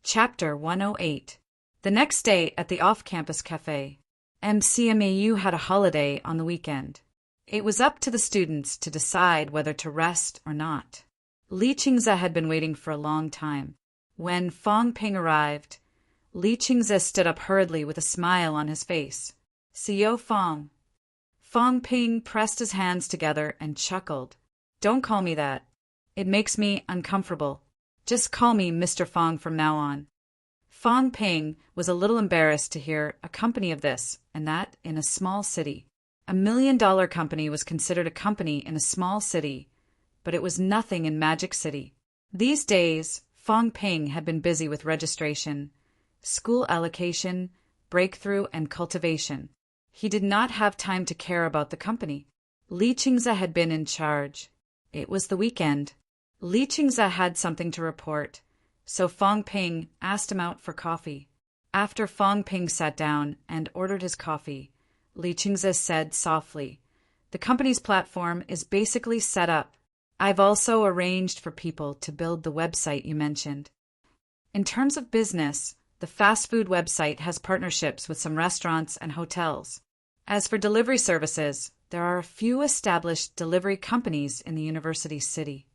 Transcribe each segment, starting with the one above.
Chapter 108. The next day at the off-campus cafe. MCMAU had a holiday on the weekend. It was up to the students to decide whether to rest or not. Li Qingze had been waiting for a long time. When Fong Ping arrived, Li Qingze stood up hurriedly with a smile on his face. "CEO Fong." Fong Ping pressed his hands together and chuckled. "Don't call me that. It makes me uncomfortable. Just call me Mr. Fong from now on." Fong Ping was a little embarrassed to hear a company of this, and that in a small city. $1 million company was considered a company in a small city, but it was nothing in Magic City. These days, Fong Ping had been busy with registration, school allocation, breakthrough, and cultivation. He did not have time to care about the company. Li Qingze had been in charge. It was the weekend. Li Qingze had something to report, so Fong Ping asked him out for coffee. After Fong Ping sat down and ordered his coffee, Li Qingze said softly, "The company's platform is basically set up. I've also arranged for people to build the website you mentioned. In terms of business, the fast food website has partnerships with some restaurants and hotels. As for delivery services, there are a few established delivery companies in the university city.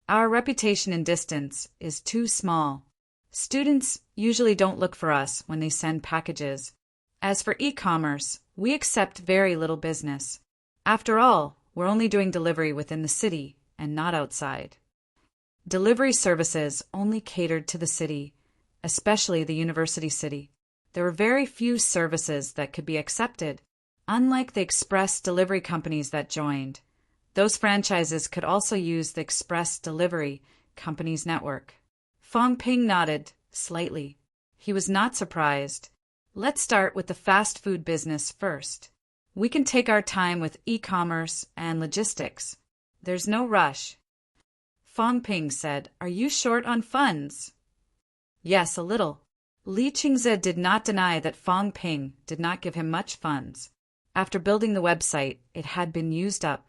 Our reputation in distance is too small. Students usually don't look for us when they send packages. As for e-commerce, we accept very little business. After all, we're only doing delivery within the city and not outside." Delivery services only catered to the city, especially the university city. There were very few services that could be accepted. Unlike the express delivery companies that joined, those franchises could also use the express delivery company's network. Fong Ping nodded slightly. He was not surprised. "Let's start with the fast food business first. We can take our time with e-commerce and logistics. There's no rush." Fong Ping said, "Are you short on funds?" "Yes, a little." Li Qingze did not deny that Fong Ping did not give him much funds. After building the website, it had been used up.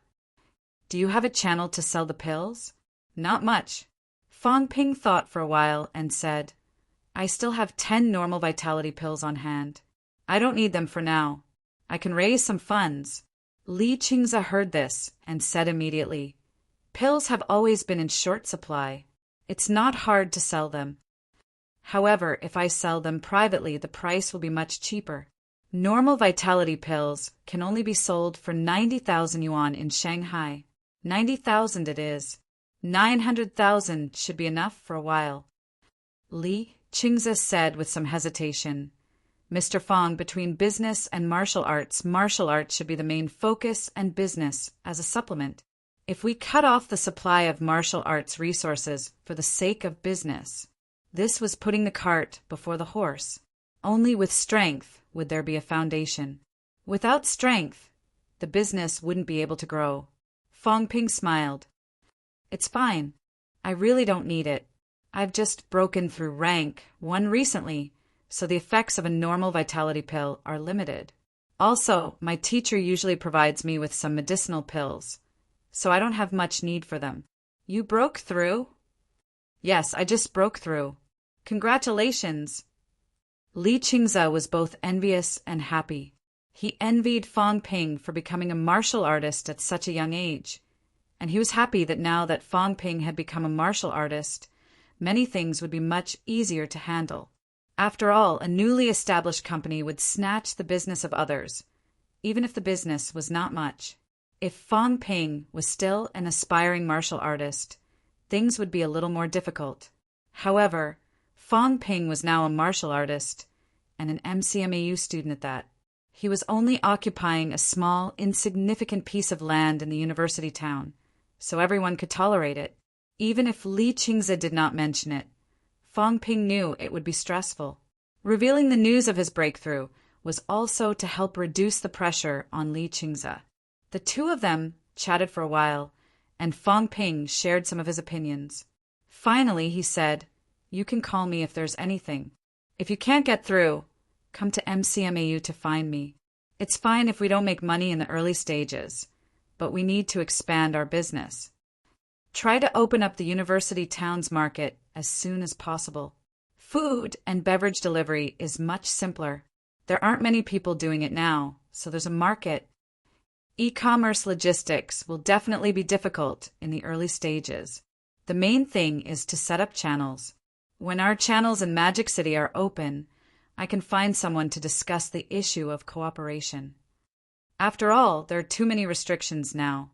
"Do you have a channel to sell the pills?" "Not much." Fong Ping thought for a while and said, "I still have 10 normal vitality pills on hand. I don't need them for now. I can raise some funds." Li Qingze heard this and said immediately, "Pills have always been in short supply. It's not hard to sell them. However, if I sell them privately, the price will be much cheaper. Normal vitality pills can only be sold for 90,000 yuan in Shanghai. 90,000 it is. 900,000 should be enough for a while." Li Qingze said with some hesitation, "Mr. Fong, between business and martial arts should be the main focus and business as a supplement. If we cut off the supply of martial arts resources for the sake of business, this was putting the cart before the horse. Only with strength would there be a foundation. Without strength, the business wouldn't be able to grow." Fong Ping smiled. "It's fine. I really don't need it. I've just broken through rank 1 recently, so the effects of a normal vitality pill are limited. Also, my teacher usually provides me with some medicinal pills, so I don't have much need for them." "You broke through?" "Yes, I just broke through. Congratulations." Li Qingze was both envious and happy. He envied Fong Ping for becoming a martial artist at such a young age, and he was happy that now that Fong Ping had become a martial artist, many things would be much easier to handle. After all, a newly established company would snatch the business of others, even if the business was not much. If Fong Ping was still an aspiring martial artist, things would be a little more difficult. However, Fong Ping was now a martial artist, and an MCMAU student at that. He was only occupying a small, insignificant piece of land in the university town, so everyone could tolerate it. Even if Li Qingze did not mention it, Fong Ping knew it would be stressful. Revealing the news of his breakthrough was also to help reduce the pressure on Li Qingze. The two of them chatted for a while, and Fong Ping shared some of his opinions. Finally, he said, "You can call me if there's anything. If you can't get through, come to MCMAU to find me. It's fine if we don't make money in the early stages, but we need to expand our business. Try to open up the university town's market as soon as possible." Food and beverage delivery is much simpler. There aren't many people doing it now, so there's a market. E-commerce logistics will definitely be difficult in the early stages. The main thing is to set up channels. When our channels in Magic City are open, I can find someone to discuss the issue of cooperation. After all, there are too many restrictions now.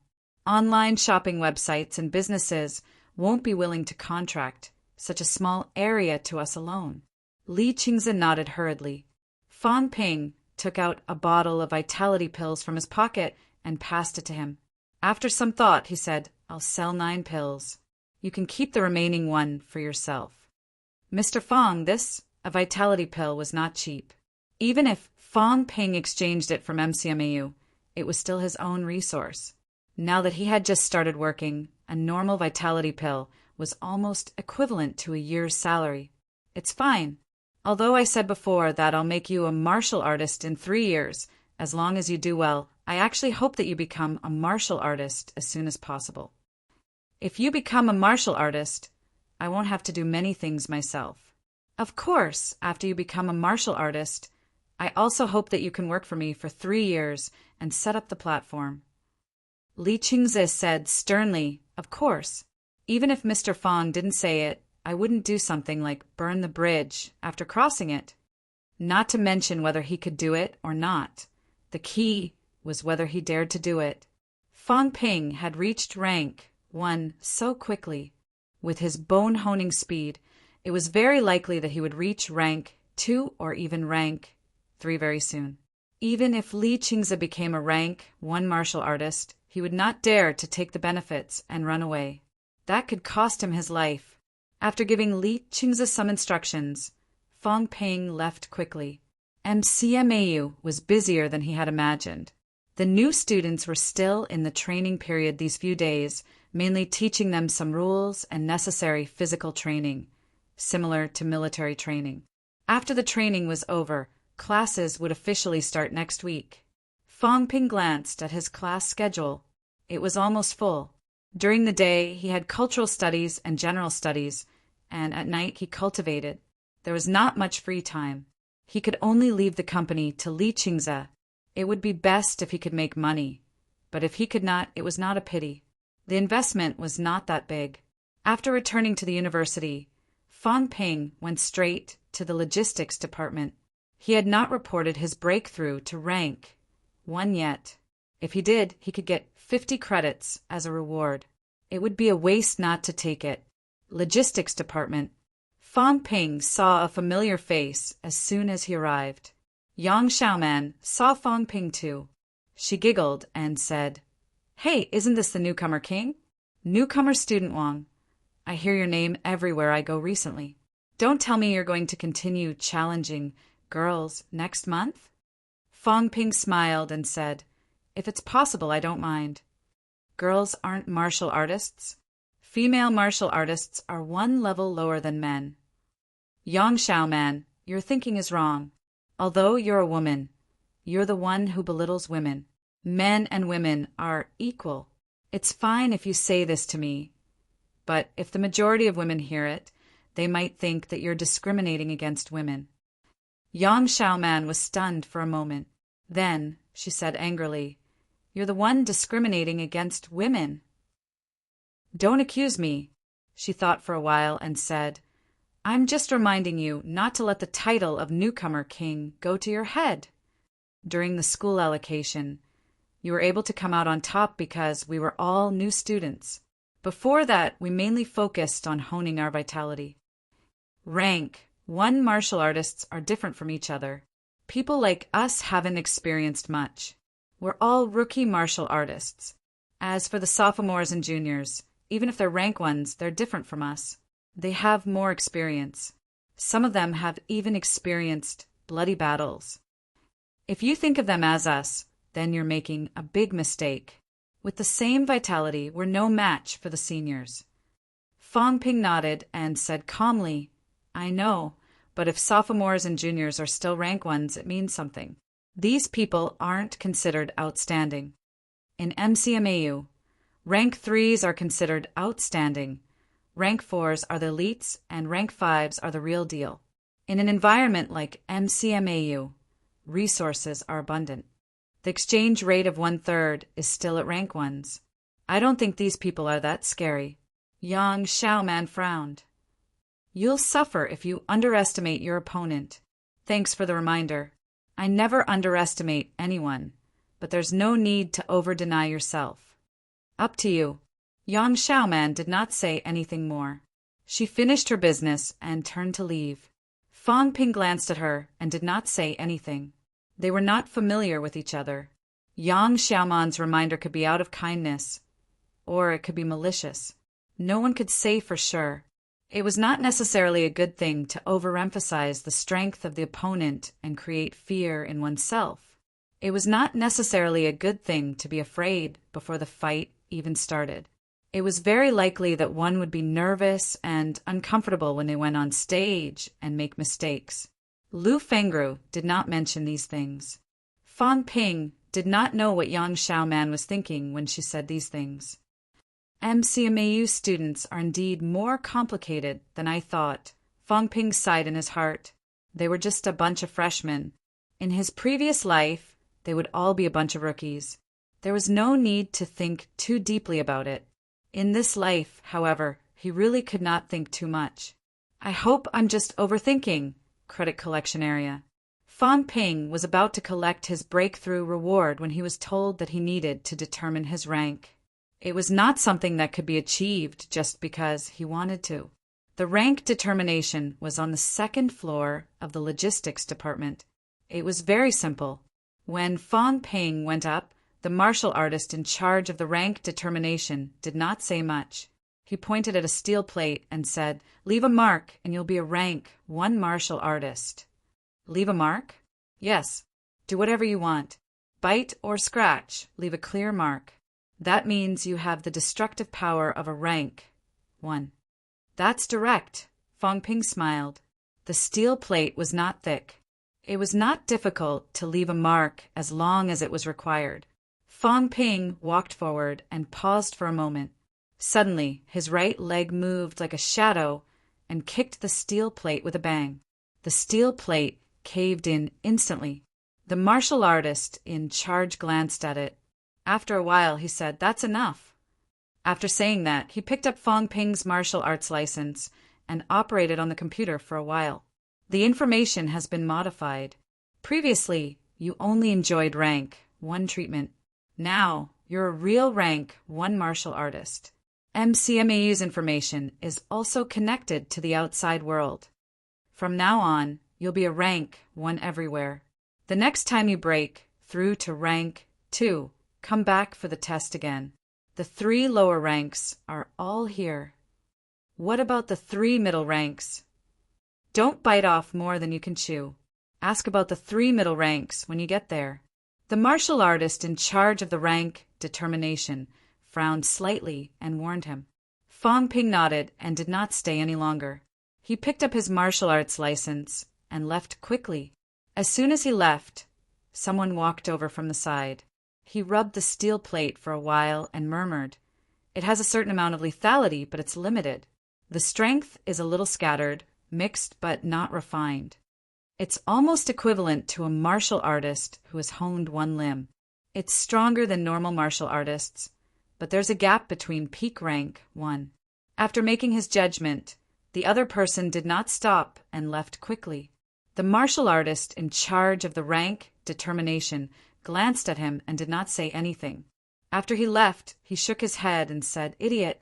Online shopping websites and businesses won't be willing to contract such a small area to us alone. Li Qingze nodded hurriedly. Fang Ping took out a bottle of vitality pills from his pocket and passed it to him. After some thought, he said, "I'll sell 9 pills. You can keep the remaining one for yourself." Mr. Fang, a vitality pill was not cheap. Even if Fang Ping exchanged it from MCMAU, it was still his own resource. Now that he had just started working, a normal vitality pill was almost equivalent to a year's salary. It's fine. Although I said before that I'll make you a martial artist in 3 years, as long as you do well, I actually hope that you become a martial artist as soon as possible. If you become a martial artist, I won't have to do many things myself. Of course, after you become a martial artist, I also hope that you can work for me for 3 years and set up the platform. Li Qingze said sternly, "Of course. Even if Mr. Fang didn't say it, I wouldn't do something like burn the bridge after crossing it. Not to mention whether he could do it or not. The key was whether he dared to do it." Fang Ping had reached rank 1 so quickly. With his bone-honing speed, it was very likely that he would reach rank 2 or even rank 3 very soon. Even if Li Qingze became a rank 1 martial artist, he would not dare to take the benefits and run away. That could cost him his life. After giving Li Qingze some instructions, Fang Ping left quickly. MCMAU was busier than he had imagined. The new students were still in the training period these few days, mainly teaching them some rules and necessary physical training, similar to military training. After the training was over, classes would officially start next week. Fang Ping glanced at his class schedule. It was almost full. During the day, he had cultural studies and general studies, and at night he cultivated. There was not much free time. He could only leave the company to Li Qingze. It would be best if he could make money, but if he could not, it was not a pity. The investment was not that big. After returning to the university, Fang Ping went straight to the logistics department. He had not reported his breakthrough to rank 1 yet. If he did, he could get 50 credits as a reward. It would be a waste not to take it. Logistics department. Fang Ping saw a familiar face as soon as he arrived. Yang Xiaoman saw Fang Ping too. She giggled and said, "Hey, isn't this the newcomer king?" "Newcomer student Wang. I hear your name everywhere I go recently. Don't tell me you're going to continue challenging girls next month?" Fang Ping smiled and said, "If it's possible, I don't mind. Girls aren't martial artists. Female martial artists are 1 level lower than men." "Yang Xiaoman, your thinking is wrong. Although you're a woman, you're the one who belittles women. Men and women are equal. It's fine if you say this to me, but if the majority of women hear it, they might think that you're discriminating against women." Yang Xiaoman was stunned for a moment. Then she said angrily, "You're the one discriminating against women." "Don't accuse me." She thought for a while and said, "I'm just reminding you not to let the title of newcomer king go to your head. During the school allocation, you were able to come out on top because we were all new students. Before that, we mainly focused on honing our vitality. Rank 1 martial artists are different from each other. People like us haven't experienced much. We're all rookie martial artists. As for the sophomores and juniors, even if they're rank 1s, they're different from us. They have more experience. Some of them have even experienced bloody battles. If you think of them as us, then you're making a big mistake. With the same vitality, we're no match for the seniors." Fang Ping nodded and said calmly, "I know, but if sophomores and juniors are still rank 1s, it means something. These people aren't considered outstanding. In MCMAU, rank 3s are considered outstanding. Rank 4s are the elites, and rank 5s are the real deal. In an environment like MCMAU, resources are abundant. The exchange rate of 1/3 is still at rank 1s. I don't think these people are that scary. Yang Xiaoman frowned. You'll suffer if you underestimate your opponent. Thanks for the reminder. I never underestimate anyone, but there's no need to over-deny yourself. Up to you. Yang Xiaoman did not say anything more. She finished her business and turned to leave. Fang Ping glanced at her and did not say anything. They were not familiar with each other. Yang Xiaoman's reminder could be out of kindness, or it could be malicious. No one could say for sure. It was not necessarily a good thing to overemphasize the strength of the opponent and create fear in oneself. It was not necessarily a good thing to be afraid before the fight even started. It was very likely that one would be nervous and uncomfortable when they went on stage and make mistakes. Lu Fengru did not mention these things. Fang Ping did not know what Yang Xiaoman was thinking when she said these things. MCMAU students are indeed more complicated than I thought. Fang Ping sighed in his heart. They were just a bunch of freshmen. In his previous life, they would all be a bunch of rookies. There was no need to think too deeply about it. In this life, however, he really could not think too much. I hope I'm just overthinking, credit collection area. Fang Ping was about to collect his breakthrough reward when he was told that he needed to determine his rank. It was not something that could be achieved just because he wanted to. The rank determination was on the second floor of the logistics department. It was very simple. When Fang Ping went up, the martial artist in charge of the rank determination did not say much. He pointed at a steel plate and said, "Leave a mark and you'll be a rank 1 martial artist." Leave a mark? Yes. Do whatever you want. Bite or scratch, leave a clear mark. That means you have the destructive power of a rank 1. That's direct. Fang Ping smiled. The steel plate was not thick. It was not difficult to leave a mark as long as it was required. Fang Ping walked forward and paused for a moment. Suddenly, his right leg moved like a shadow and kicked the steel plate with a bang. The steel plate caved in instantly. The martial artist in charge glanced at it. After a while, he said, "That's enough." After saying that, he picked up Fang Ping's martial arts license and operated on the computer for a while. The information has been modified. Previously, you only enjoyed rank 1 treatment. Now, you're a real rank 1 martial artist. MCMAU's information is also connected to the outside world. From now on, you'll be a rank 1 everywhere. The next time you break through to rank 2, come back for the test again. The 3 lower ranks are all here. What about the 3 middle ranks? Don't bite off more than you can chew. Ask about the 3 middle ranks when you get there. The martial artist in charge of the rank determination frowned slightly and warned him. Fang Ping nodded and did not stay any longer. He picked up his martial arts license and left quickly. As soon as he left, someone walked over from the side. He rubbed the steel plate for a while and murmured, "It has a certain amount of lethality, but it's limited. The strength is a little scattered, mixed but not refined. It's almost equivalent to a martial artist who has honed 1 limb. It's stronger than normal martial artists, but there's a gap between peak rank 1. After making his judgment, the other person did not stop and left quickly. The martial artist in charge of the rank determination glanced at him and did not say anything. After he left, he shook his head and said, "Idiot,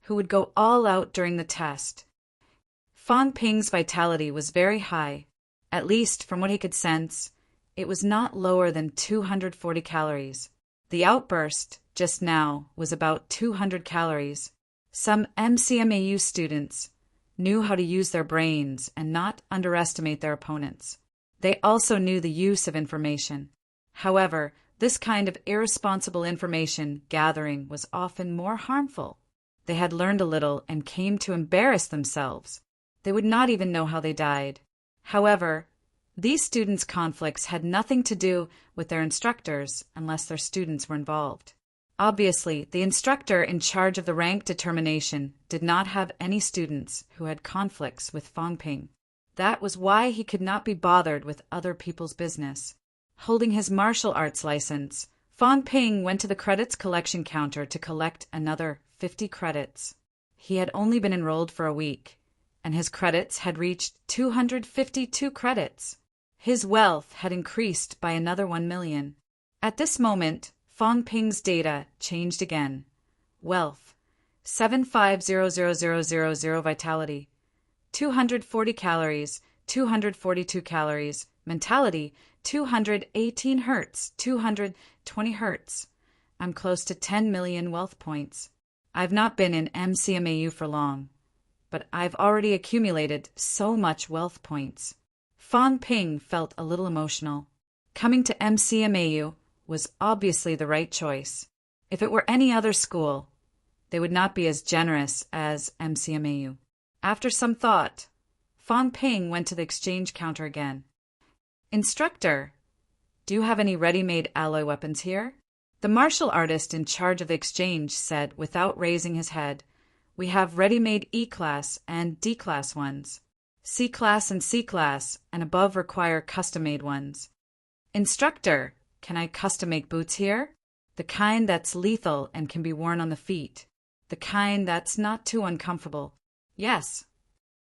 who would go all out during the test." Fang Ping's vitality was very high. At least, from what he could sense, it was not lower than 240 calories. The outburst, just now, was about 200 calories. Some MCMAU students knew how to use their brains and not underestimate their opponents. They also knew the use of information. However, this kind of irresponsible information gathering was often more harmful. They had learned a little and came to embarrass themselves. They would not even know how they died. However, these students' conflicts had nothing to do with their instructors unless their students were involved. Obviously, the instructor in charge of the rank determination did not have any students who had conflicts with Fang Ping. That was why he could not be bothered with other people's business. Holding his martial arts license, Fong Ping went to the credits collection counter to collect another 50 credits. He had only been enrolled for a week, and his credits had reached 252 credits. His wealth had increased by another 1 million. At this moment, Fong Ping's data changed again. Wealth, 75,000,000 vitality, 240 calories, 242 calories, mentality, 218 hertz, 220 hertz. I'm close to 10 million wealth points. I've not been in MCMAU for long, but I've already accumulated so much wealth points. Fong Ping felt a little emotional. Coming to MCMAU was obviously the right choice. If it were any other school, they would not be as generous as MCMAU. After some thought, Fong Ping went to the exchange counter again. Instructor, do you have any ready-made alloy weapons here? The martial artist in charge of the exchange said without raising his head, We have ready-made E-class and D-class ones. C-class and C-class and above require custom-made ones. Instructor, can I custom-make boots here? The kind that's lethal and can be worn on the feet. The kind that's not too uncomfortable. Yes.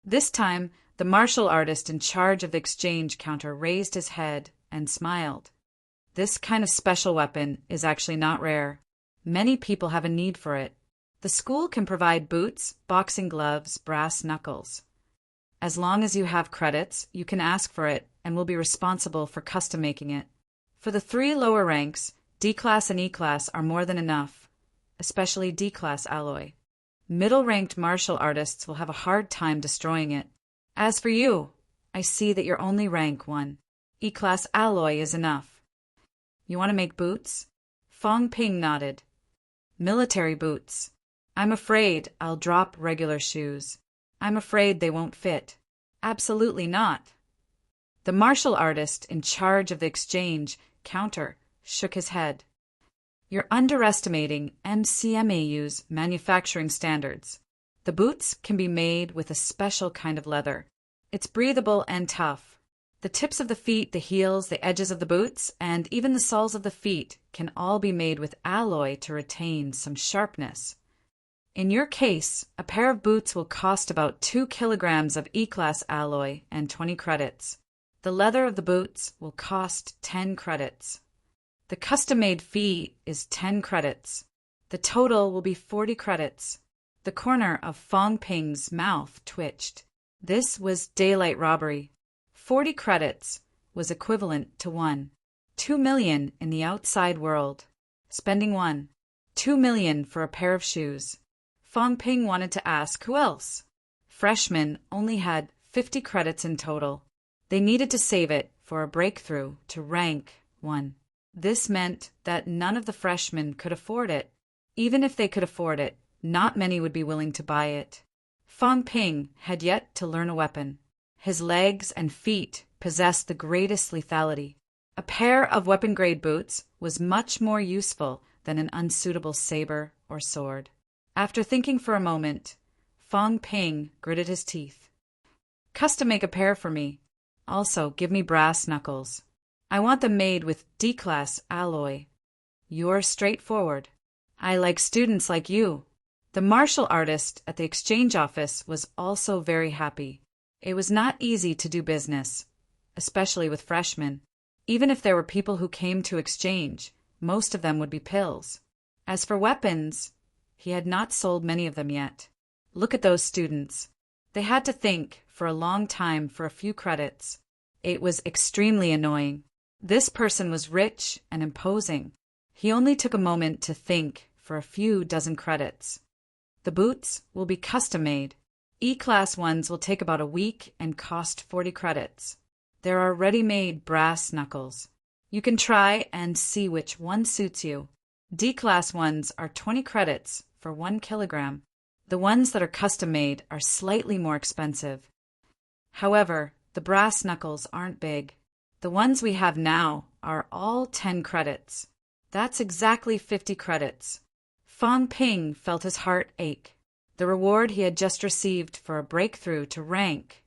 This time, the martial artist in charge of the exchange counter raised his head and smiled. This kind of special weapon is actually not rare. Many people have a need for it. The school can provide boots, boxing gloves, brass knuckles. As long as you have credits, you can ask for it and will be responsible for custom making it. For the 3 lower ranks, D-class and E-class are more than enough, especially D-class alloy. Middle-ranked martial artists will have a hard time destroying it. As for you, I see that you're only rank 1. E-class alloy is enough. You want to make boots? Fong Ping nodded. Military boots. I'm afraid I'll drop regular shoes. I'm afraid they won't fit. Absolutely not. The martial artist in charge of the exchange counter shook his head. You're underestimating MCMAU's manufacturing standards. The boots can be made with a special kind of leather. It's breathable and tough. The tips of the feet, the heels, the edges of the boots, and even the soles of the feet can all be made with alloy to retain some sharpness. In your case, a pair of boots will cost about 2 kilograms of E-class alloy and 20 credits. The leather of the boots will cost 10 credits. The custom-made fee is 10 credits. The total will be 40 credits. The corner of Fong Ping's mouth twitched. This was daylight robbery. 40 credits was equivalent to 2 million in the outside world. Spending 2 million for a pair of shoes. Fong Ping wanted to ask who else. Freshmen only had 50 credits in total. They needed to save it for a breakthrough to rank 1. This meant that none of the freshmen could afford it. Even if they could afford it, not many would be willing to buy it. Fong Ping had yet to learn a weapon. His legs and feet possessed the greatest lethality. A pair of weapon-grade boots was much more useful than an unsuitable saber or sword. After thinking for a moment, Fong Ping gritted his teeth. Custom make a pair for me. Also, give me brass knuckles. I want them made with D-class alloy. You're straightforward. I like students like you. The martial artist at the exchange office was also very happy. It was not easy to do business, especially with freshmen. Even if there were people who came to exchange, most of them would be pills. As for weapons, he had not sold many of them yet. Look at those students. They had to think for a long time for a few credits. It was extremely annoying. This person was rich and imposing. He only took a moment to think for a few dozen credits. The boots will be custom-made. E-class ones will take about a week and cost 40 credits. There are ready-made brass knuckles. You can try and see which one suits you. D-class ones are 20 credits for 1 kilogram. The ones that are custom-made are slightly more expensive. However, the brass knuckles aren't big. The ones we have now are all 10 credits. That's exactly 50 credits. Fong Ping felt his heart ache. The reward he had just received for a breakthrough to rank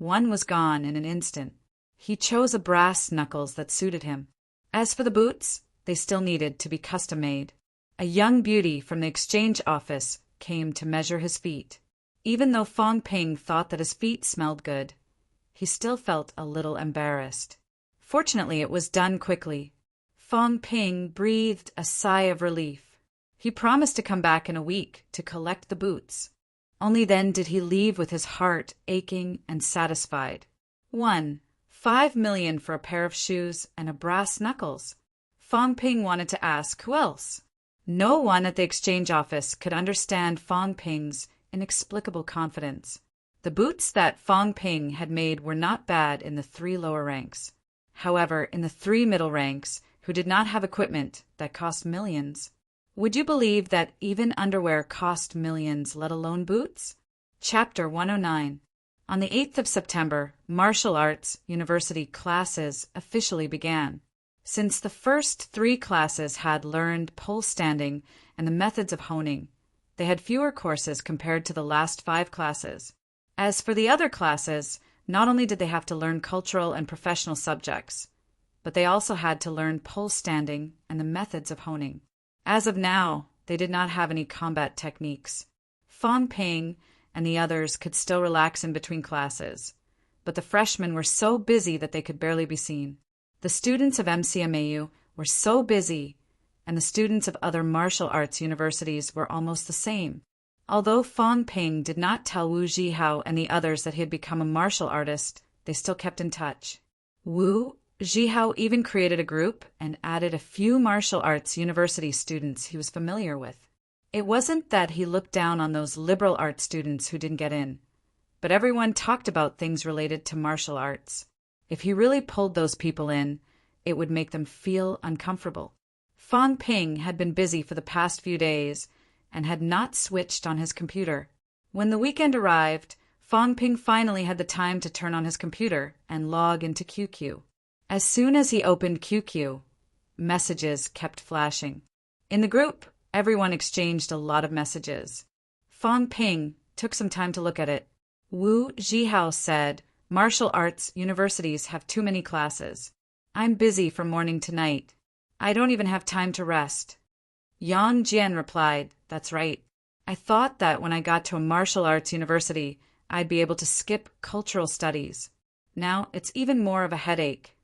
One was gone in an instant. He chose a brass knuckles that suited him. As for the boots, they still needed to be custom-made. A young beauty from the exchange office came to measure his feet. Even though Fong Ping thought that his feet smelled good, he still felt a little embarrassed. Fortunately, it was done quickly. Fong Ping breathed a sigh of relief. He promised to come back in a week to collect the boots. Only then did he leave with his heart aching and satisfied. 5 million for a pair of shoes and a brass knuckles. Fong Ping wanted to ask who else. No one at the exchange office could understand Fong Ping's inexplicable confidence. The boots that Fong Ping had made were not bad in the 3 lower ranks. However, in the 3 middle ranks, who did not have equipment that cost millions, would you believe that even underwear cost millions, let alone boots? Chapter 109. On the 8th of September, martial arts university classes officially began. Since the first 3 classes had learned pole standing and the methods of honing, they had fewer courses compared to the last 5 classes. As for the other classes, not only did they have to learn cultural and professional subjects, but they also had to learn pole standing and the methods of honing. As of now, they did not have any combat techniques. Fong Ping and the others could still relax in between classes, but the freshmen were so busy that they could barely be seen. The students of MCMAU were so busy, and the students of other martial arts universities were almost the same. Although Fong Ping did not tell Wu Zhihao and the others that he had become a martial artist, they still kept in touch. Wu Zhihao even created a group and added a few martial arts university students he was familiar with. It wasn't that he looked down on those liberal arts students who didn't get in, but everyone talked about things related to martial arts. If he really pulled those people in, it would make them feel uncomfortable. Fong Ping had been busy for the past few days and had not switched on his computer. When the weekend arrived, Fong Ping finally had the time to turn on his computer and log into QQ. As soon as he opened QQ, messages kept flashing. In the group, everyone exchanged a lot of messages. Fong Ping took some time to look at it. Wu Zhihao said, "Martial arts universities have too many classes. I'm busy from morning to night. I don't even have time to rest." Yang Jian replied, "That's right. I thought that when I got to a martial arts university, I'd be able to skip cultural studies. Now it's even more of a headache."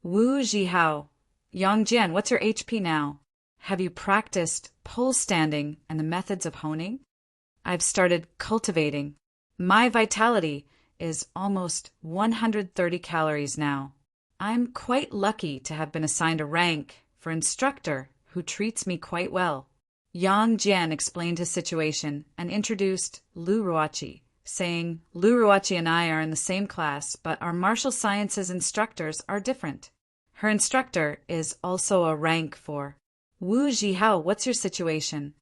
Wu Zhihao, "Yang Jian, what's your HP now? Have you practiced pole standing and the methods of honing?" "I've started cultivating. My vitality is almost 130 calories now. I'm quite lucky to have been assigned a rank for instructor who treats me quite well." Yang Jian explained his situation and introduced Lu Ruoqi, saying, "Lu Ruoqi and I are in the same class, but our martial sciences instructors are different. Her instructor is also a rank 4. Wu Zhihao, what's your situation?"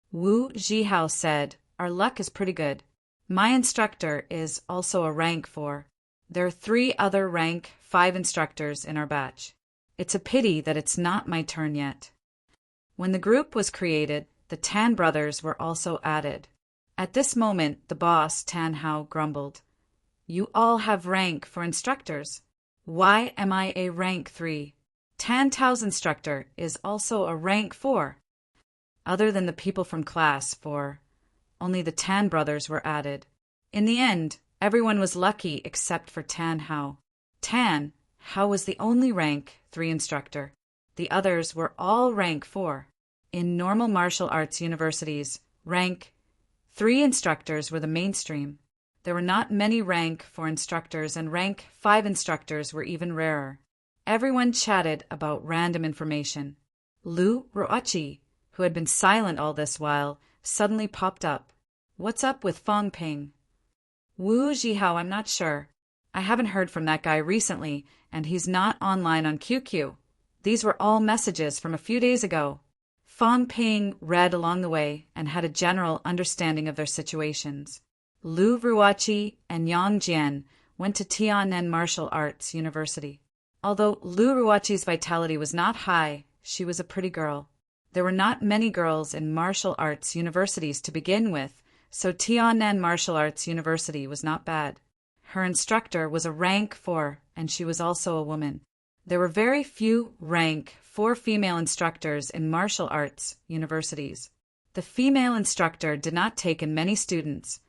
Wu Zhihao said, "Our luck is pretty good. My instructor is also a rank 4. There are 3 other rank 5 instructors in our batch. It's a pity that it's not my turn yet." When the group was created, the Tan brothers were also added. At this moment, the boss, Tan Hao, grumbled, "You all have rank for instructors. Why am I a rank 3? Tan Tao's instructor is also a rank 4. Other than the people from class 4, only the Tan brothers were added. In the end, everyone was lucky except for Tan Hao. Tan Hao was the only rank 3 instructor. The others were all rank 4. In normal martial arts universities, rank 3 instructors were the mainstream. There were not many rank 4 instructors, and rank 5 instructors were even rarer. Everyone chatted about random information. Lu Ruoqi, who had been silent all this while, suddenly popped up. "What's up with Fong Ping?" "Wu Zhihao, I'm not sure. I haven't heard from that guy recently, and he's not online on QQ. These were all messages from a few days ago." Fong Ping read along the way and had a general understanding of their situations. Lu Ruoqi and Yang Jian went to Tiannan Martial Arts University. Although Lu Ruoqi's vitality was not high, she was a pretty girl. There were not many girls in martial arts universities to begin with, so Tiannan Martial Arts University was not bad. Her instructor was a rank 4, and she was also a woman. There were very few rank 4 female instructors in martial arts universities. The female instructor did not take in many students,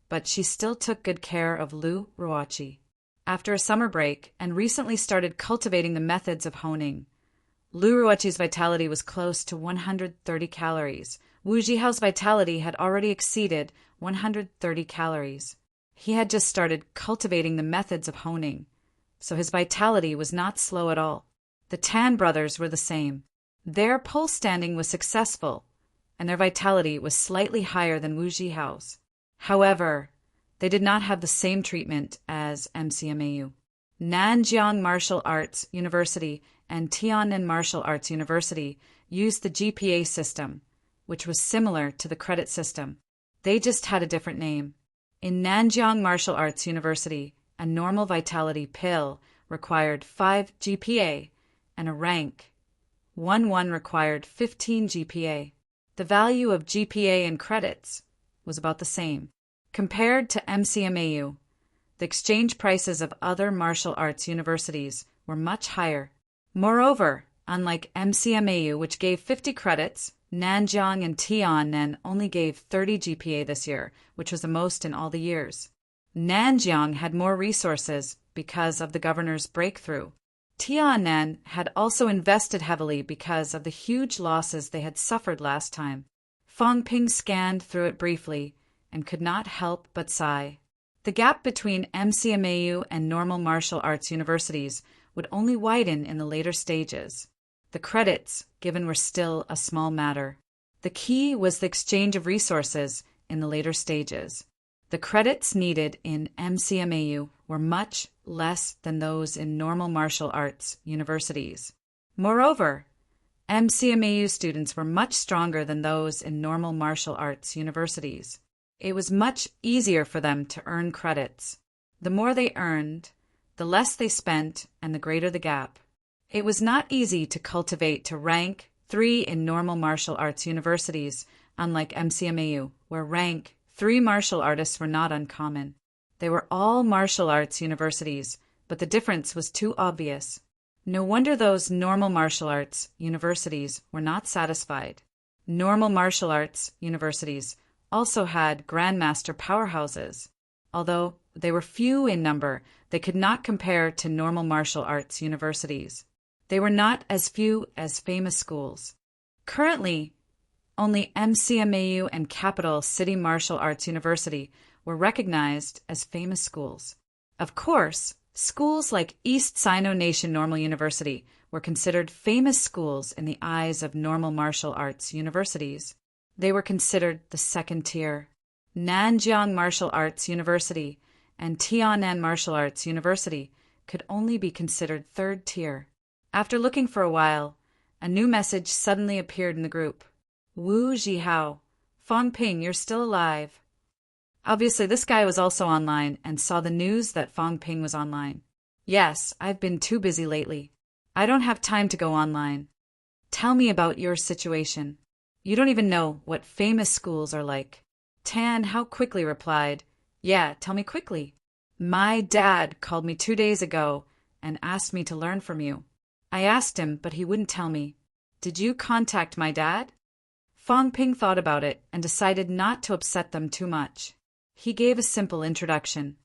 but she still took good care of Lu Ruochi. After a summer break, and recently started cultivating the methods of honing. Lu Ruochi's vitality was close to 130 calories. Wu Jihao's vitality had already exceeded 130 calories. He had just started cultivating the methods of honing, so his vitality was not slow at all. The Tan brothers were the same. Their pole standing was successful, and their vitality was slightly higher than Wu Jihao's. However, they did not have the same treatment as MCMAU. Nanjiang Martial Arts University and Tiannan Martial Arts University used the GPA system, which was similar to the credit system. They just had a different name. In Nanjiang Martial Arts University, a normal vitality pill required 5 GPA, and a rank 1 required 15 GPA. The value of GPA in credits was about the same. Compared to MCMAU, the exchange prices of other martial arts universities were much higher. Moreover, unlike MCMAU, which gave 50 credits, Nanjiang and Tiannan only gave 30 GPA this year, which was the most in all the years. Nanjiang had more resources because of the governor's breakthrough. Tiannan had also invested heavily because of the huge losses they had suffered last time. Fang Ping scanned through it briefly and could not help but sigh. The gap between MCMAU and normal martial arts universities would only widen in the later stages. The credits given were still a small matter. The key was the exchange of resources in the later stages. The credits needed in MCMAU were much less than those in normal martial arts universities. Moreover, MCMAU students were much stronger than those in normal martial arts universities. It was much easier for them to earn credits. The more they earned, the less they spent, and the greater the gap. It was not easy to cultivate to rank 3 in normal martial arts universities, unlike MCMAU, where rank 3 martial artists were not uncommon. They were all martial arts universities, but the difference was too obvious. No wonder those normal martial arts universities were not satisfied. Normal martial arts universities also had grandmaster powerhouses. Although they were few in number, they could not compare to normal martial arts universities. They were not as few as famous schools. Currently, only MCMAU and Capital City Martial Arts University were recognized as famous schools. Of course, schools like East Sino Nation Normal University were considered famous schools in the eyes of normal martial arts universities. They were considered the second tier. Nanjiang Martial Arts University and Tiannan Martial Arts University could only be considered third tier. After looking for a while, a new message suddenly appeared in the group. Wu Jihao, Fang Ping, you're still alive. Obviously, this guy was also online and saw the news that Fang Ping was online. Yes, I've been too busy lately. I don't have time to go online. Tell me about your situation. You don't even know what famous schools are like. Tan How quickly replied, Yeah, tell me quickly. My dad called me 2 days ago and asked me to learn from you. I asked him, but he wouldn't tell me. Did you contact my dad? Fang Ping thought about it and decided not to upset them too much. He gave a simple introduction.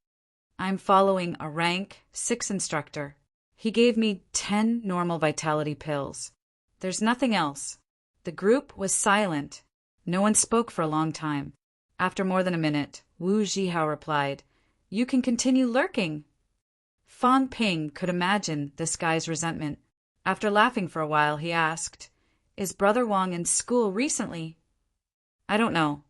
I'm following a rank 6 instructor. He gave me 10 normal vitality pills. There's nothing else. The group was silent. No one spoke for a long time. After more than a minute, Wu Jihao replied, You can continue lurking. Fang Ping could imagine this guy's resentment. After laughing for a while, he asked, Is Brother Wang in school recently? I don't know.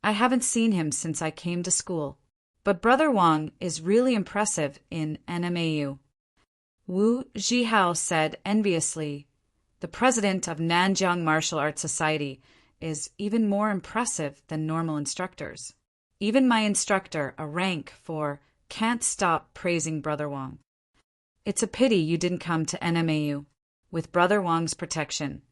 I haven't seen him since I came to school. But Brother Wang is really impressive in NMAU. Wu Jihao said enviously, The president of Nanjiang Martial Arts Society is even more impressive than normal instructors. Even my instructor, a rank 4, can't stop praising Brother Wang. It's a pity you didn't come to NMAU. With Brother Wang's protection,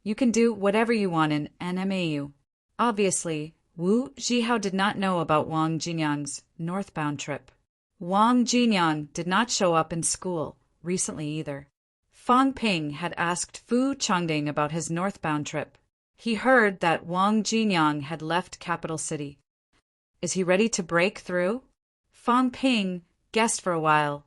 you can do whatever you want in NMAU. Obviously, Wu Jihao did not know about Wang Jingyang's northbound trip. Wang Jinyang did not show up in school recently either. Fang Ping had asked Fu Changding about his northbound trip. He heard that Wang Jinyang had left capital city. Is he ready to break through? Fang Ping guessed for a while,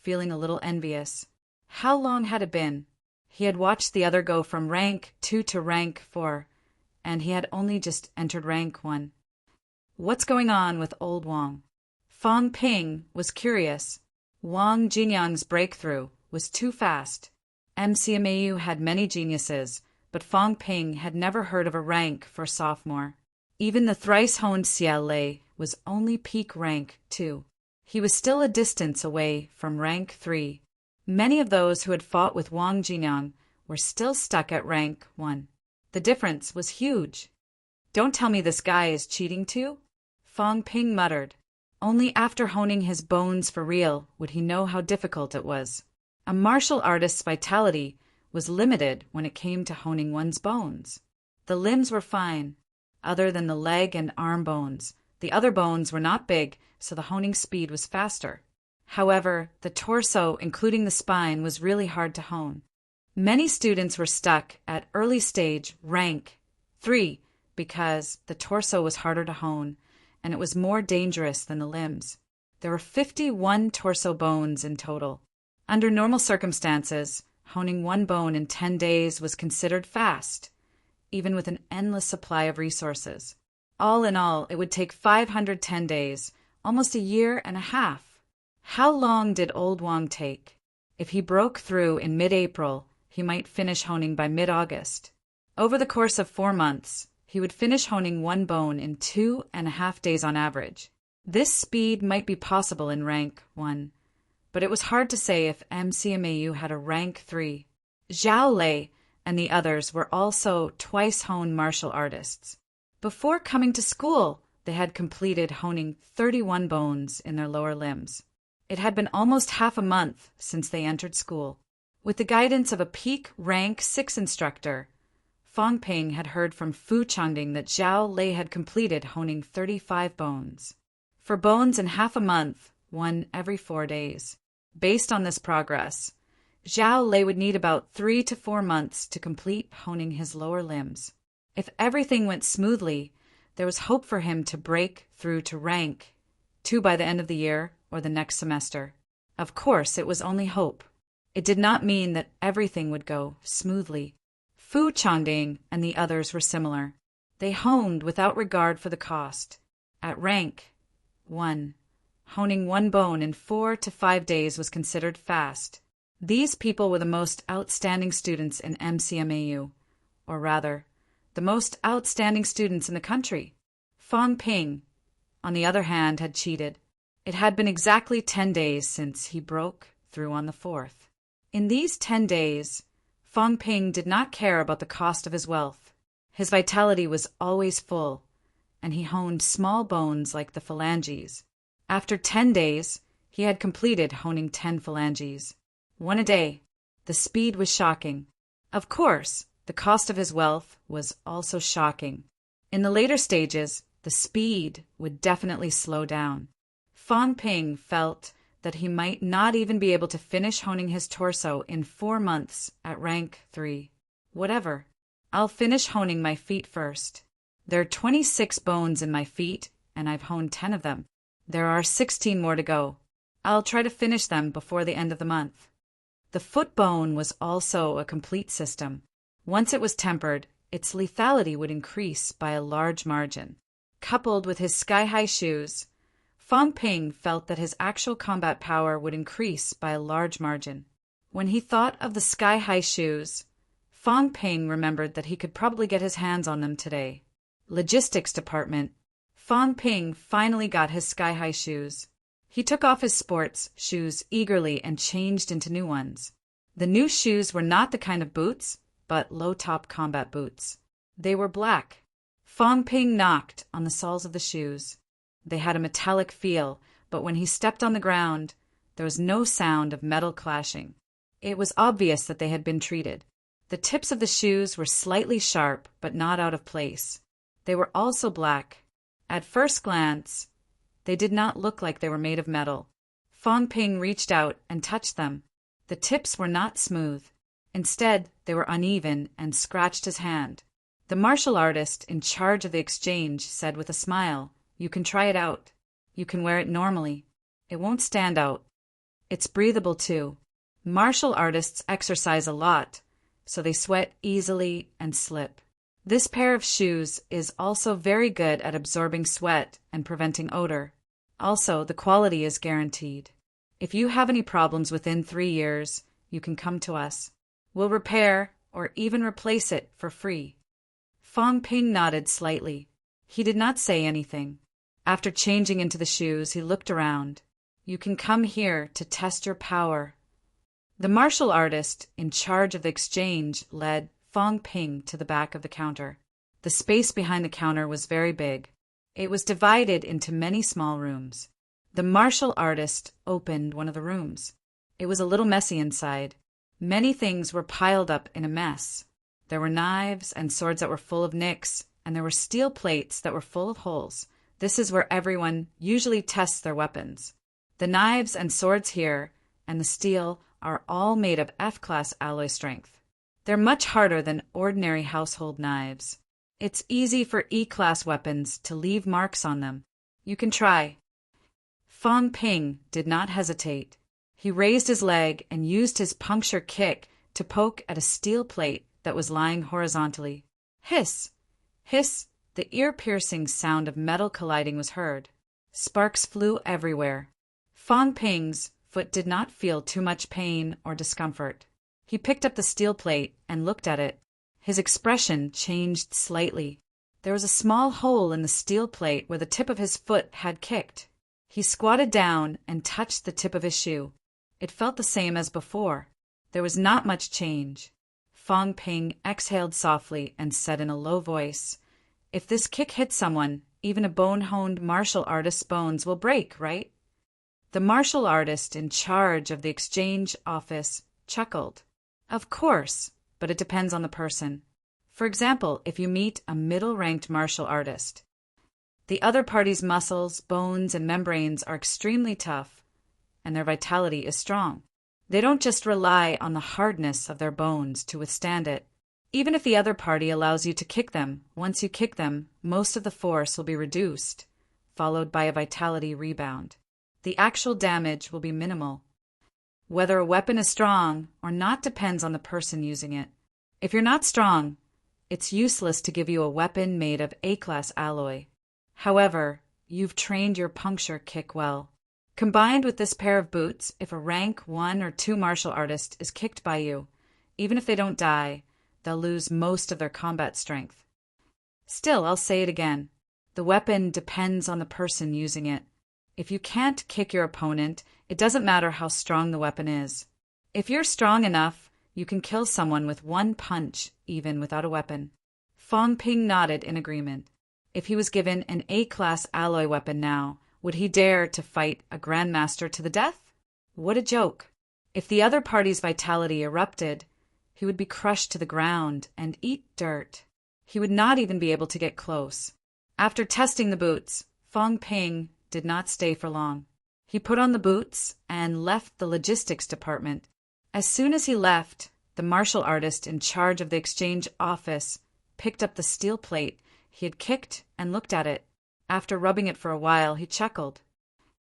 feeling a little envious. How long had it been? He had watched the other go from rank 2 to rank 4, and he had only just entered rank 1. What's going on with old Wang? Fang Ping was curious. Wang Jinyang's breakthrough was too fast. MCMAU had many geniuses, but Fang Ping had never heard of a rank for sophomore. Even the thrice-honed Xiao Lei was only peak rank 2. He was still a distance away from rank 3. Many of those who had fought with Wang Jinyang were still stuck at rank 1. The difference was huge. Don't tell me this guy is cheating too? Fang Ping muttered. Only after honing his bones for real would he know how difficult it was. A martial artist's vitality was limited when it came to honing one's bones. The limbs were fine, other than the leg and arm bones. The other bones were not big, so the honing speed was faster. However, the torso, including the spine, was really hard to hone. Many students were stuck at early stage rank 3 because the torso was harder to hone, and it was more dangerous than the limbs. There were 51 torso bones in total. Under normal circumstances, honing one bone in 10 days was considered fast, even with an endless supply of resources. All in all, it would take 510 days, almost a year and a half. How long did old Wang take? If he broke through in mid-April, he might finish honing by mid-August. Over the course of 4 months, he would finish honing one bone in 2.5 days on average. This speed might be possible in rank 1, but it was hard to say if MCMAU had a rank 3. Xiao Lei and the others were also twice-honed martial artists. Before coming to school, they had completed honing 31 bones in their lower limbs. It had been almost half a month since they entered school. With the guidance of a peak rank 6 instructor, Fang Ping had heard from Fu Changding that Xiao Lei had completed honing 35 bones. For bones in half a month, one every 4 days. Based on this progress, Xiao Lei would need about 3 to 4 months to complete honing his lower limbs. If everything went smoothly, there was hope for him to break through to rank 2 by the end of the year or the next semester. Of course, it was only hope. It did not mean that everything would go smoothly. Fu Changding and the others were similar. They honed without regard for the cost. At rank 1, honing one bone in 4 to 5 days was considered fast. These people were the most outstanding students in MCMAU, or rather, the most outstanding students in the country. Fang Ping, on the other hand, had cheated. It had been exactly 10 days since he broke through on the 4th. In these 10 days, Fang Ping did not care about the cost of his wealth. His vitality was always full, and he honed small bones like the phalanges. After 10 days, he had completed honing 10 phalanges. 1 a day. The speed was shocking. Of course, the cost of his wealth was also shocking. In the later stages, the speed would definitely slow down. Fang Ping felt that he might not even be able to finish honing his torso in 4 months at rank 3. Whatever. I'll finish honing my feet first. There are 26 bones in my feet, and I've honed 10 of them. There are 16 more to go. I'll try to finish them before the end of the month. The foot bone was also a complete system. Once it was tempered, its lethality would increase by a large margin. Coupled with his sky-high shoes, Fang Ping felt that his actual combat power would increase by a large margin. When he thought of the sky-high shoes, Fang Ping remembered that he could probably get his hands on them today. Logistics department. Fang Ping finally got his sky-high shoes. He took off his sports shoes eagerly and changed into new ones. The new shoes were not the kind of boots, but low-top combat boots. They were black. Fang Ping knocked on the soles of the shoes. They had a metallic feel, but when he stepped on the ground, there was no sound of metal clashing. It was obvious that they had been treated. The tips of the shoes were slightly sharp, but not out of place. They were also black. At first glance, they did not look like they were made of metal. Fong Ping reached out and touched them. The tips were not smooth. Instead, they were uneven and scratched his hand. The martial artist in charge of the exchange said with a smile, "You can try it out. You can wear it normally. It won't stand out. It's breathable too." Martial artists exercise a lot, so they sweat easily and slip. This pair of shoes is also very good at absorbing sweat and preventing odor. Also, the quality is guaranteed. If you have any problems within 3 years, you can come to us. We'll repair or even replace it for free. Fong Ping nodded slightly. He did not say anything. After changing into the shoes, he looked around. "You can come here to test your power." The martial artist in charge of the exchange led Fong Ping to the back of the counter. The space behind the counter was very big. It was divided into many small rooms. The martial artist opened one of the rooms. It was a little messy inside. Many things were piled up in a mess. There were knives and swords that were full of nicks, and there were steel plates that were full of holes. This is where everyone usually tests their weapons. The knives and swords here and the steel are all made of F-class alloy strength. They're much harder than ordinary household knives. It's easy for E-class weapons to leave marks on them. You can try. Fong Ping did not hesitate. He raised his leg and used his puncture kick to poke at a steel plate that was lying horizontally. Hiss! Hiss! The ear-piercing sound of metal colliding was heard. Sparks flew everywhere. Fong Ping's foot did not feel too much pain or discomfort. He picked up the steel plate and looked at it. His expression changed slightly. There was a small hole in the steel plate where the tip of his foot had kicked. He squatted down and touched the tip of his shoe. It felt the same as before. There was not much change. Fong Ping exhaled softly and said in a low voice, "If this kick hits someone, even a bone-honed martial artist's bones will break, right?" The martial artist in charge of the exchange office chuckled. "Of course, but it depends on the person. For example, if you meet a middle-ranked martial artist, the other party's muscles, bones, and membranes are extremely tough, and their vitality is strong. They don't just rely on the hardness of their bones to withstand it. Even if the other party allows you to kick them, once you kick them, most of the force will be reduced, followed by a vitality rebound. The actual damage will be minimal. Whether a weapon is strong or not depends on the person using it. If you're not strong, it's useless to give you a weapon made of A-class alloy. However, you've trained your puncture kick well. Combined with this pair of boots, if a rank 1 or 2 martial artist is kicked by you, even if they don't die, they'll lose most of their combat strength. Still, I'll say it again. The weapon depends on the person using it. If you can't kick your opponent, it doesn't matter how strong the weapon is. If you're strong enough, you can kill someone with one punch, even without a weapon." Fong Ping nodded in agreement. If he was given an A-class alloy weapon now, would he dare to fight a grandmaster to the death? What a joke! If the other party's vitality erupted, he would be crushed to the ground and eat dirt. He would not even be able to get close. After testing the boots, Fong Ping did not stay for long. He put on the boots and left the logistics department. As soon as he left, the martial artist in charge of the exchange office picked up the steel plate he had kicked and looked at it. After rubbing it for a while, he chuckled.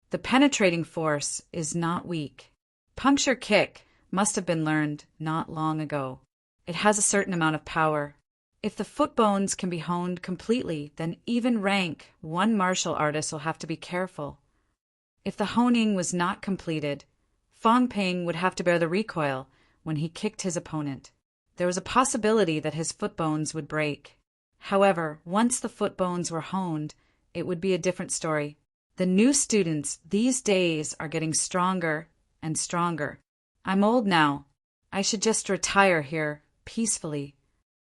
The penetrating force is not weak. Puncture kick must have been learned not long ago. It has a certain amount of power. If the foot bones can be honed completely, then even rank 1 martial artist will have to be careful. If the honing was not completed, Fong Ping would have to bear the recoil when he kicked his opponent. There was a possibility that his foot bones would break. However, once the foot bones were honed, it would be a different story. The new students these days are getting stronger and stronger. I'm old now. I should just retire here, peacefully.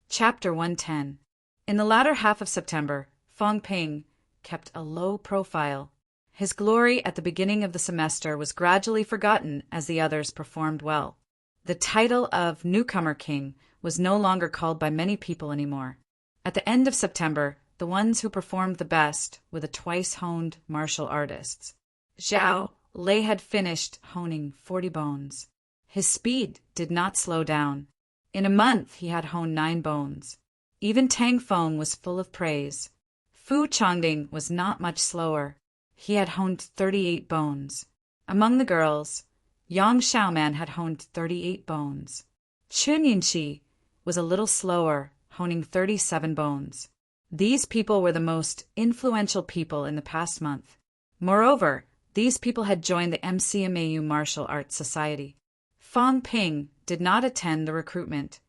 Chapter 110. In the latter half of September, Fong Ping kept a low profile. His glory at the beginning of the semester was gradually forgotten as the others performed well. The title of Newcomer King was no longer called by many people anymore. At the end of September, the ones who performed the best were the twice-honed martial artists. Zhao, Lei had finished honing 40 bones. His speed did not slow down. In a month he had honed 9 bones. Even Tang Feng was full of praise. Fu Chongding was not much slower. He had honed 38 bones. Among the girls, Yang Xiaoman had honed 38 bones. Chun Yinxi was a little slower, honing 37 bones. These people were the most influential people in the past month. Moreover, these people had joined the MCMAU Martial Arts Society. Fang Ping did not attend the recruitment.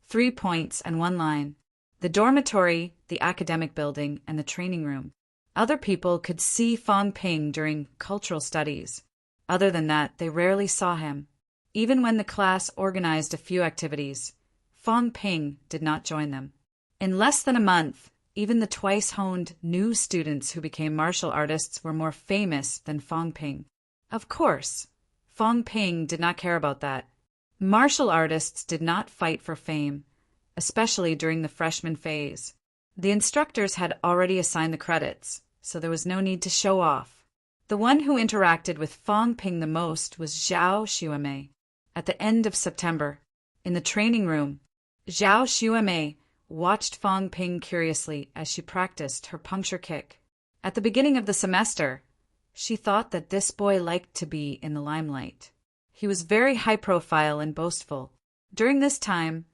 3 points and 1 line. The dormitory, the academic building, and the training room. Other people could see Fang Ping during cultural studies. Other than that, they rarely saw him. Even when the class organized a few activities, Fang Ping did not join them. In less than a month, even the twice-honed new students who became martial artists were more famous than Fang Ping. Of course, Fang Ping did not care about that. Martial artists did not fight for fame, especially during the freshman phase. The instructors had already assigned the credits, so there was no need to show off. The one who interacted with Fang Ping the most was Zhao Xuemei. At the end of September, in the training room, Zhao Xuemei watched Fang Ping curiously as she practiced her puncture kick. At the beginning of the semester, she thought that this boy liked to be in the limelight. He was very high-profile and boastful. During this time,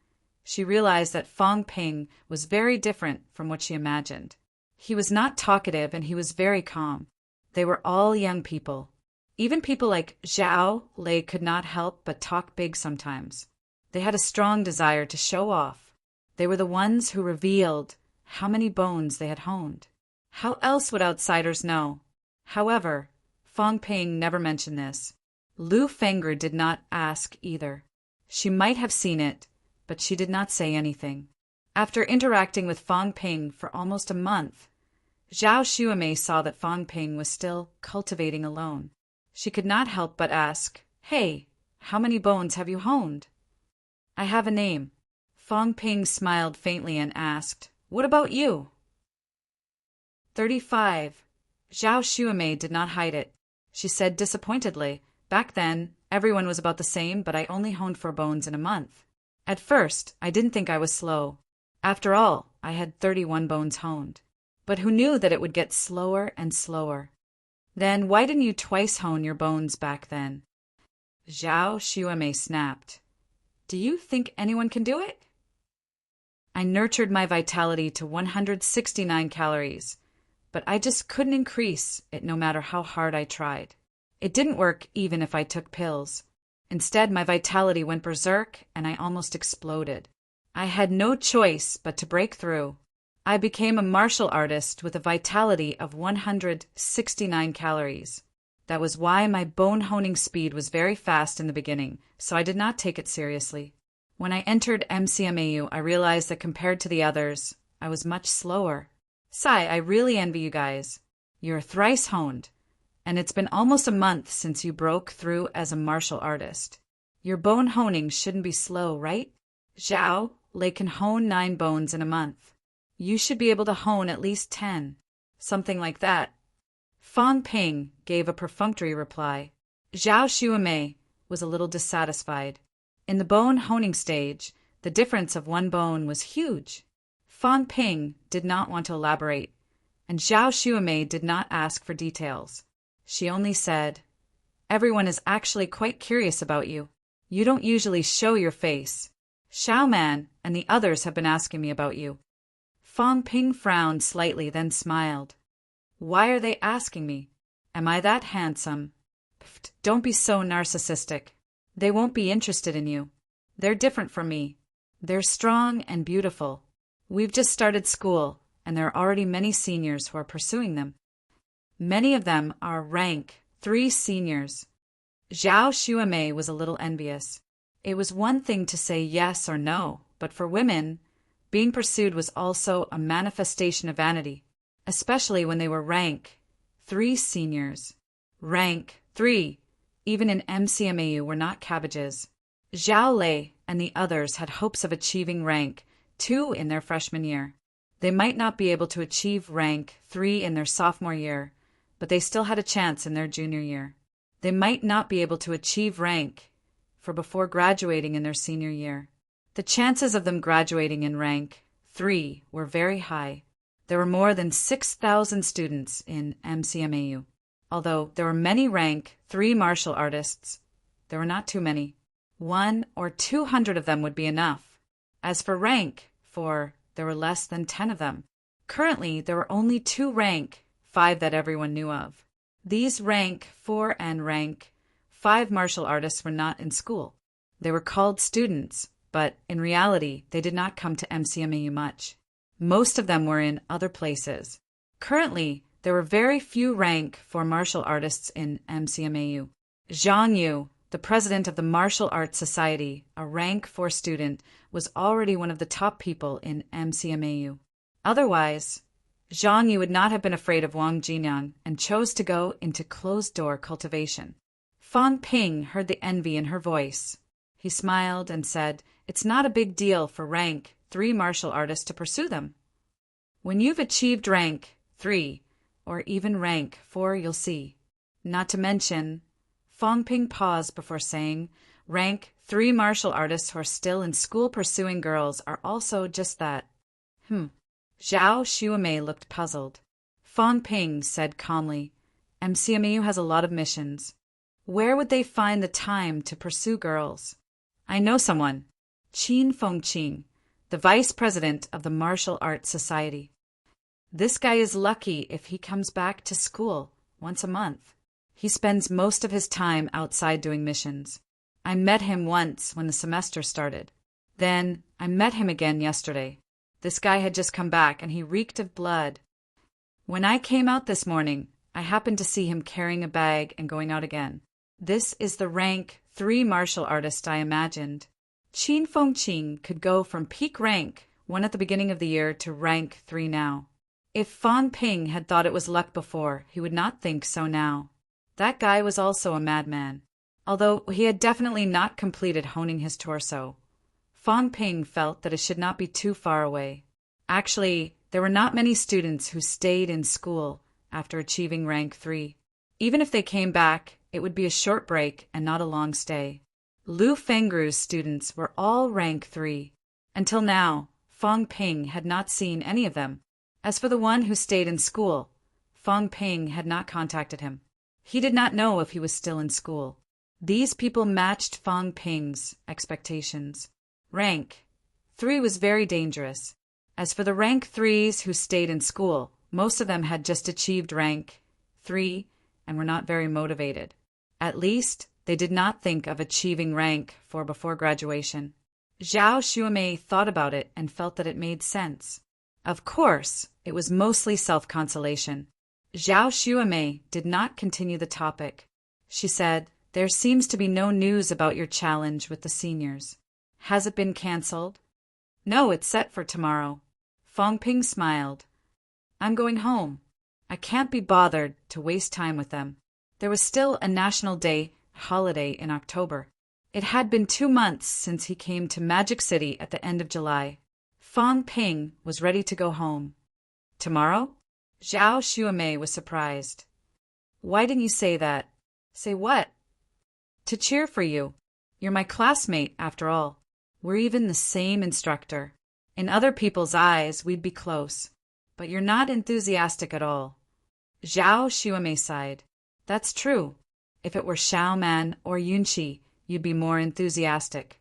she realized that Fang Ping was very different from what she imagined. He was not talkative and he was very calm. They were all young people. Even people like Zhao Lei could not help but talk big sometimes. They had a strong desire to show off. They were the ones who revealed how many bones they had honed. How else would outsiders know? However, Fang Ping never mentioned this. Lu Fengger did not ask either. She might have seen it, but she did not say anything. After interacting with Fang Ping for almost a month, Zhao Xuemei saw that Fang Ping was still cultivating alone. She could not help but ask, "Hey, how many bones have you honed?" "I have a name." Fang Ping smiled faintly and asked, "What about you?" 35. Zhao Xuemei did not hide it. She said disappointedly, "Back then, everyone was about the same, but I only honed 4 bones in a month. At first, I didn't think I was slow. After all, I had 31 bones honed. But who knew that it would get slower and slower? Then why didn't you twice hone your bones back then?" Zhao Xuemei snapped. "Do you think anyone can do it?" "I nurtured my vitality to 169 calories, but I just couldn't increase it no matter how hard I tried. It didn't work even if I took pills. Instead, my vitality went berserk and I almost exploded. I had no choice but to break through. I became a martial artist with a vitality of 169 calories. That was why my bone honing speed was very fast in the beginning, so I did not take it seriously. When I entered MCMAU, I realized that compared to the others, I was much slower. Sai, I really envy you guys. You're thrice honed, and it's been almost a month since you broke through as a martial artist. Your bone honing shouldn't be slow, right? Zhao Lei can hone 9 bones in a month. You should be able to hone at least 10. Something like that." Fang Ping gave a perfunctory reply. Zhao Xuemei was a little dissatisfied. In the bone honing stage, the difference of 1 bone was huge. Fang Ping did not want to elaborate, and Zhao Xuemei did not ask for details. She only said, "Everyone is actually quite curious about you. You don't usually show your face. Xiaoman and the others have been asking me about you." Fang Ping frowned slightly, then smiled. "Why are they asking me? Am I that handsome?" "Pfft, don't be so narcissistic. They won't be interested in you. They're different from me. They're strong and beautiful. We've just started school, and there are already many seniors who are pursuing them. Many of them are rank 3 seniors." Zhao Xuemei was a little envious. It was one thing to say yes or no, but for women, being pursued was also a manifestation of vanity, especially when they were rank 3 seniors. Rank 3, even in MCMAU, were not cabbages. Zhao Lei and the others had hopes of achieving rank 2 in their freshman year. They might not be able to achieve rank 3 in their sophomore year, but they still had a chance in their junior year. They might not be able to achieve rank for before graduating in their senior year. The chances of them graduating in rank 3 were very high. There were more than 6,000 students in MCMAU. Although there were many rank 3 martial artists, there were not too many. 100 or 200 of them would be enough. As for rank 4, there were less than 10 of them. Currently, there were only 2 rank 5 that everyone knew of. These rank 4 and rank 5 martial artists were not in school. They were called students, but in reality, they did not come to MCMAU much. Most of them were in other places. Currently, there were very few rank 4 martial artists in MCMAU. Zhang Yu, the president of the Martial Arts Society, a rank 4 student, was already one of the top people in MCMAU. Otherwise, Zhang Yu would not have been afraid of Wang Jinyang and chose to go into closed-door cultivation. Fang Ping heard the envy in her voice. He smiled and said, "It's not a big deal for rank 3 martial artists to pursue them. When you've achieved rank 3, or even rank 4, you'll see. Not to mention," Fang Ping paused before saying, "rank 3 martial artists who are still in school pursuing girls are also just that." Zhao Xuemei looked puzzled. Fang Ping said calmly, "MCMAU has a lot of missions. Where would they find the time to pursue girls? I know someone, Qin Fengqing, the vice president of the Martial Arts Society. This guy is lucky if he comes back to school once a month. He spends most of his time outside doing missions. I met him once when the semester started. Then I met him again yesterday. This guy had just come back and he reeked of blood. When I came out this morning, I happened to see him carrying a bag and going out again. This is the rank 3 martial artist I imagined." Qin Fengqing could go from peak rank 1 at the beginning of the year to rank 3 now. If Fang Ping had thought it was luck before, he would not think so now. That guy was also a madman. Although he had definitely not completed honing his torso, Fang Ping felt that it should not be too far away. Actually, there were not many students who stayed in school after achieving rank 3. Even if they came back, it would be a short break and not a long stay. Lu Fengru's students were all rank 3. Until now, Fang Ping had not seen any of them. As for the one who stayed in school, Fang Ping had not contacted him. He did not know if he was still in school. These people matched Fang Ping's expectations. Rank 3 was very dangerous. As for the rank 3s who stayed in school, most of them had just achieved rank 3 and were not very motivated. At least, they did not think of achieving rank 4 before graduation. Zhao Xuemei thought about it and felt that it made sense. Of course, it was mostly self-consolation. Zhao Xuemei did not continue the topic. She said, "There seems to be no news about your challenge with the seniors. Has it been cancelled?" "No, it's set for tomorrow." Fang Ping smiled. "I'm going home. I can't be bothered to waste time with them." There was still a National Day holiday in October. It had been 2 months since he came to Magic City at the end of July. Fang Ping was ready to go home. "Tomorrow?" Zhao Xuemei was surprised. "Why didn't you say that?" "Say what?" "To cheer for you. You're my classmate, after all. We're even the same instructor. In other people's eyes, we'd be close. But you're not enthusiastic at all." Zhao Xuemei sighed. "That's true. If it were Xiao Man or Yunqi, you'd be more enthusiastic."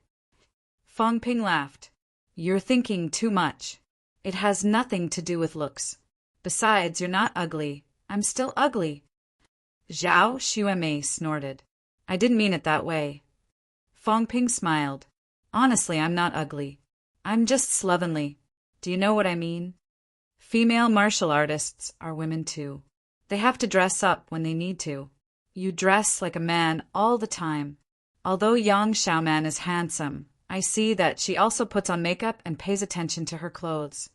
Fang Ping laughed. "You're thinking too much. It has nothing to do with looks. Besides, you're not ugly. I'm still ugly." Zhao Xuemei snorted. "I didn't mean it that way." Fang Ping smiled. "Honestly, I'm not ugly. I'm just slovenly. Do you know what I mean? Female martial artists are women too. They have to dress up when they need to. You dress like a man all the time. Although Yang Xiaoman is handsome, I see that she also puts on makeup and pays attention to her clothes."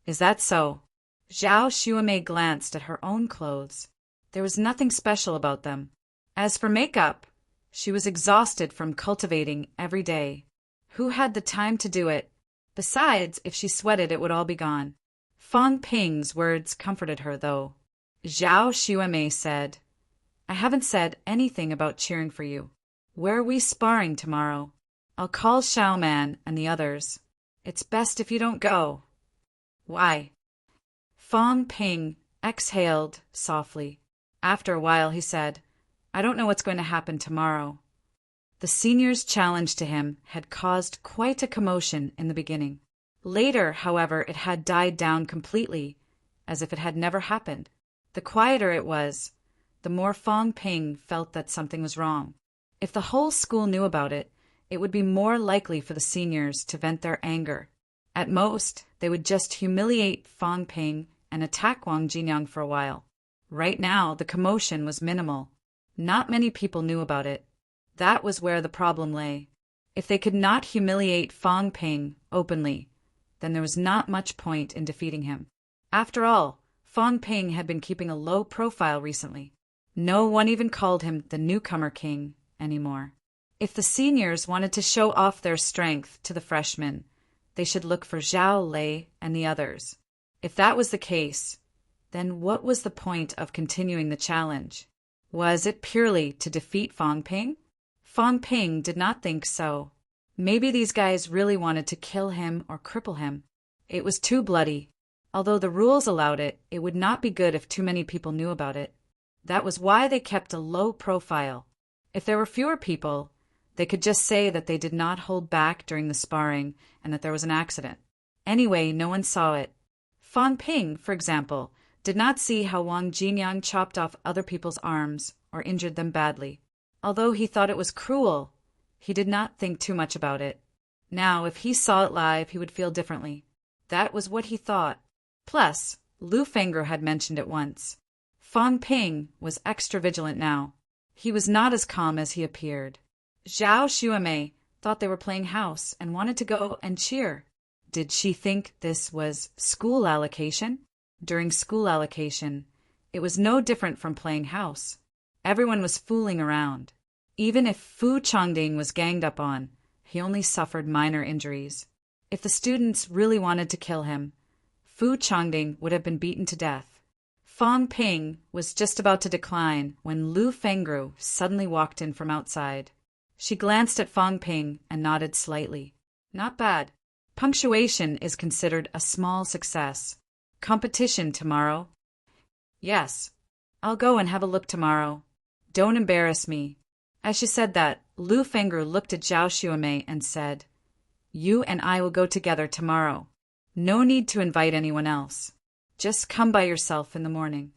"Is that so?" Zhao Xuemei glanced at her own clothes. There was nothing special about them. As for makeup, she was exhausted from cultivating every day. Who had the time to do it? Besides, if she sweated, it would all be gone. Fang Ping's words comforted her, though. Zhao Xuemei said, I haven't said anything about cheering for you. Where are we sparring tomorrow? I'll call Xiaoman and the others. It's best if you don't go. Why? Fong Ping exhaled softly. After a while, he said, I don't know what's going to happen tomorrow. The senior's challenge to him had caused quite a commotion in the beginning. Later, however, it had died down completely, as if it had never happened. The quieter it was, the more Fong Ping felt that something was wrong. If the whole school knew about it, it would be more likely for the seniors to vent their anger. At most, they would just humiliate Fong Ping and attack Wang Jinyang for a while. Right now, the commotion was minimal. Not many people knew about it. That was where the problem lay. If they could not humiliate Fong Ping openly, then there was not much point in defeating him. After all, Fong Ping had been keeping a low profile recently. No one even called him the newcomer king anymore. If the seniors wanted to show off their strength to the freshmen, they should look for Zhao Lei and the others. If that was the case, then what was the point of continuing the challenge? Was it purely to defeat Fong Ping? Fong Ping did not think so. Maybe these guys really wanted to kill him or cripple him. It was too bloody. Although the rules allowed it, it would not be good if too many people knew about it. That was why they kept a low profile. If there were fewer people, they could just say that they did not hold back during the sparring and that there was an accident. Anyway, no one saw it. Fong Ping, for example, did not see how Wang Jinyang chopped off other people's arms or injured them badly. Although he thought it was cruel, he did not think too much about it. Now, if he saw it live, he would feel differently. That was what he thought. Plus, Lu Fengru had mentioned it once. Fong Ping was extra vigilant now. He was not as calm as he appeared. Zhao Xuemei thought they were playing house and wanted to go and cheer. Did she think this was school allocation? During school allocation, it was no different from playing house. Everyone was fooling around. Even if Fu Chongding was ganged up on, he only suffered minor injuries. If the students really wanted to kill him, Fu Chongding would have been beaten to death. Fong Ping was just about to decline when Lu Fengru suddenly walked in from outside. She glanced at Fong Ping and nodded slightly. Not bad. Punctuation is considered a small success. Competition tomorrow? Yes. I'll go and have a look tomorrow. Don't embarrass me. As she said that, Lu Fengru looked at Zhao Xuemei and said, You and I will go together tomorrow. No need to invite anyone else. Just come by yourself in the morning.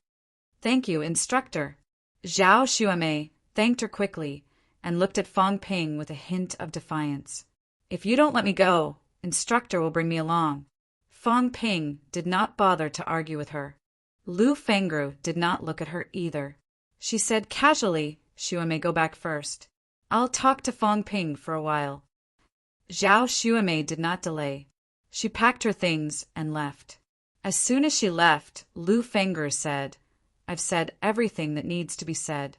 Thank you, instructor. Zhao Xuemei thanked her quickly and looked at Fong Ping with a hint of defiance. If you don't let me go, instructor will bring me along. Fong Ping did not bother to argue with her. Lu Fengru did not look at her either. She said casually, Xuemei, go back first. I'll talk to Fong Ping for a while. Zhao Xuemei did not delay. She packed her things and left. As soon as she left, Lu Fengru said, I've said everything that needs to be said.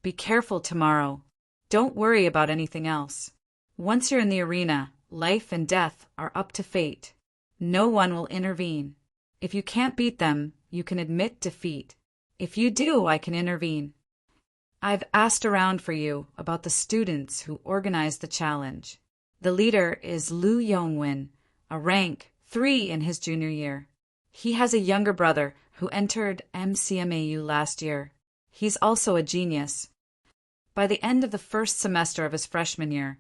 Be careful tomorrow. Don't worry about anything else. Once you're in the arena, life and death are up to fate. No one will intervene. If you can't beat them, you can admit defeat. If you do, I can intervene. I've asked around for you about the students who organized the challenge. The leader is Lu Yongwen, a rank 3 in his junior year. He has a younger brother who entered MCMAU last year. He's also a genius. By the end of the first semester of his freshman year,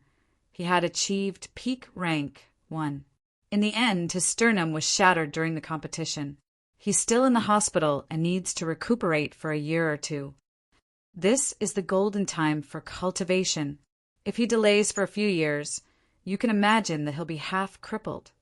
he had achieved peak rank 1. In the end, his sternum was shattered during the competition. He's still in the hospital and needs to recuperate for a year or 2. This is the golden time for cultivation. If he delays for a few years, you can imagine that he'll be half crippled.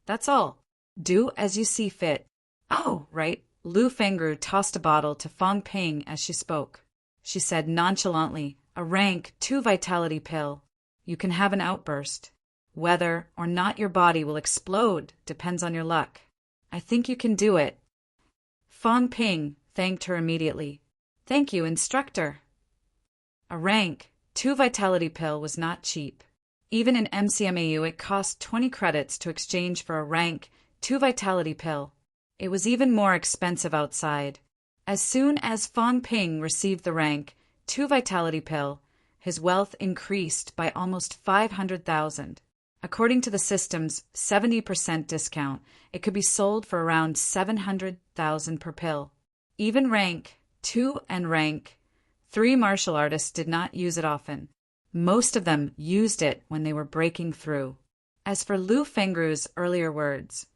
That's all. Do as you see fit. Oh, right. Lu Fengru tossed a bottle to Fong Ping as she spoke. She said nonchalantly, a rank 2 vitality pill. You can have an outburst. Whether or not your body will explode depends on your luck. I think you can do it. Fong Ping thanked her immediately. Thank you, instructor. A rank 2 vitality pill was not cheap. Even in MCMAU, it cost 20 credits to exchange for a rank 2 vitality pill. It was even more expensive outside. As soon as Fang Ping received the rank 2 vitality pill, his wealth increased by almost 500,000. According to the system's 70% discount, it could be sold for around 700,000 per pill. Even rank 2 and rank 3 martial artists did not use it often. Most of them used it when they were breaking through. As for Lu Fengru's earlier words,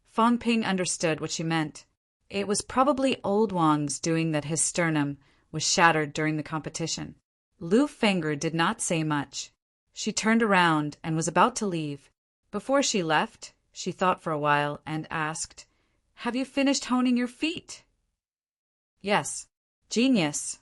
Fang Ping understood what she meant. It was probably old Wang's doing that his sternum was shattered during the competition. Lu Fengru did not say much. She turned around and was about to leave. Before she left, she thought for a while and asked, "Have you finished honing your feet?" "Yes." "Genius."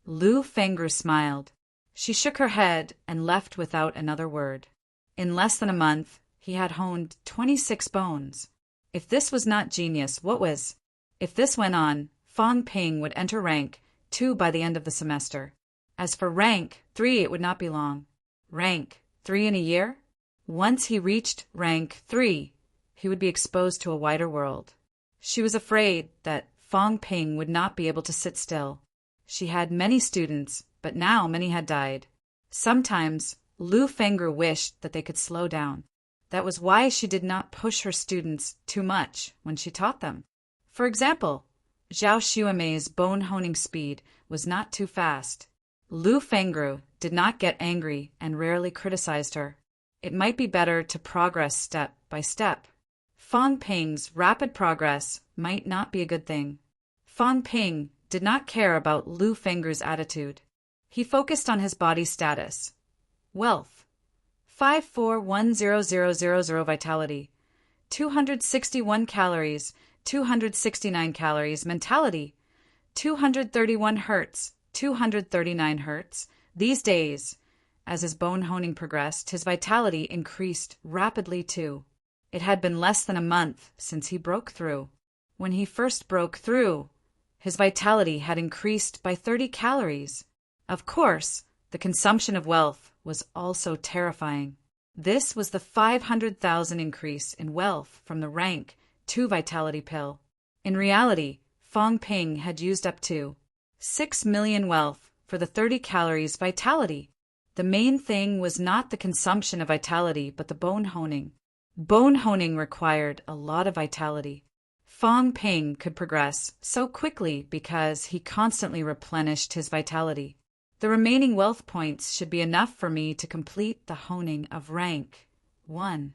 Lu Fengru smiled. She shook her head and left without another word. In less than a month, he had honed 26 bones. If this was not genius, what was? If this went on, Fang Ping would enter rank 2 by the end of the semester. As for rank 3, it would not be long. Rank 3 in a year? Once he reached rank 3, he would be exposed to a wider world. She was afraid that Fang Ping would not be able to sit still. She had many students, but now many had died. Sometimes Lu Fengru wished that they could slow down. That was why she did not push her students too much when she taught them. For example, Zhao Xuemei's bone-honing speed was not too fast. Lu Fengru did not get angry and rarely criticized her. It might be better to progress step by step. Fang Ping's rapid progress might not be a good thing. Fang Ping did not care about Lu Fengru's attitude. He focused on his body status. Wealth. 541000 vitality. 261 calories, 269 calories. Mentality. 231 hertz, 239 hertz. These days, as his bone honing progressed, his vitality increased rapidly too. It had been less than a month since he broke through. When he first broke through, his vitality had increased by 30 calories. Of course, the consumption of wealth was also terrifying. This was the 500,000 increase in wealth from the rank 2 vitality pill. In reality, Fang Ping had used up to 6 million wealth for the 30 calories vitality. The main thing was not the consumption of vitality, but the bone honing. Bone honing required a lot of vitality. Fang Ping could progress so quickly because he constantly replenished his vitality. The remaining wealth points should be enough for me to complete the honing of rank 1.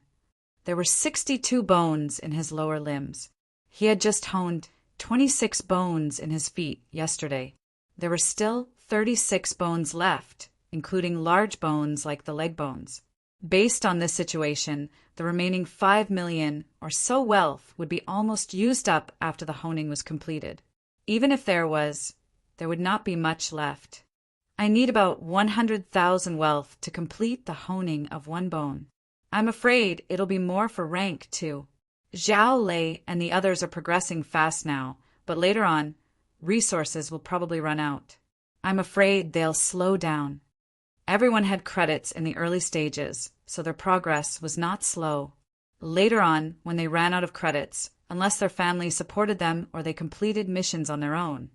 There were 62 bones in his lower limbs. He had just honed 26 bones in his feet yesterday. There were still 36 bones left, including large bones like the leg bones. Based on this situation, the remaining 5 million or so wealth would be almost used up after the honing was completed. Even if there would not be much left. I need about 100,000 wealth to complete the honing of one bone. I'm afraid it'll be more for rank 2. Zhao Lei and the others are progressing fast now, but later on, resources will probably run out. I'm afraid they'll slow down. Everyone had credits in the early stages, so their progress was not slow. Later on, when they ran out of credits, unless their families supported them or they completed missions on their own,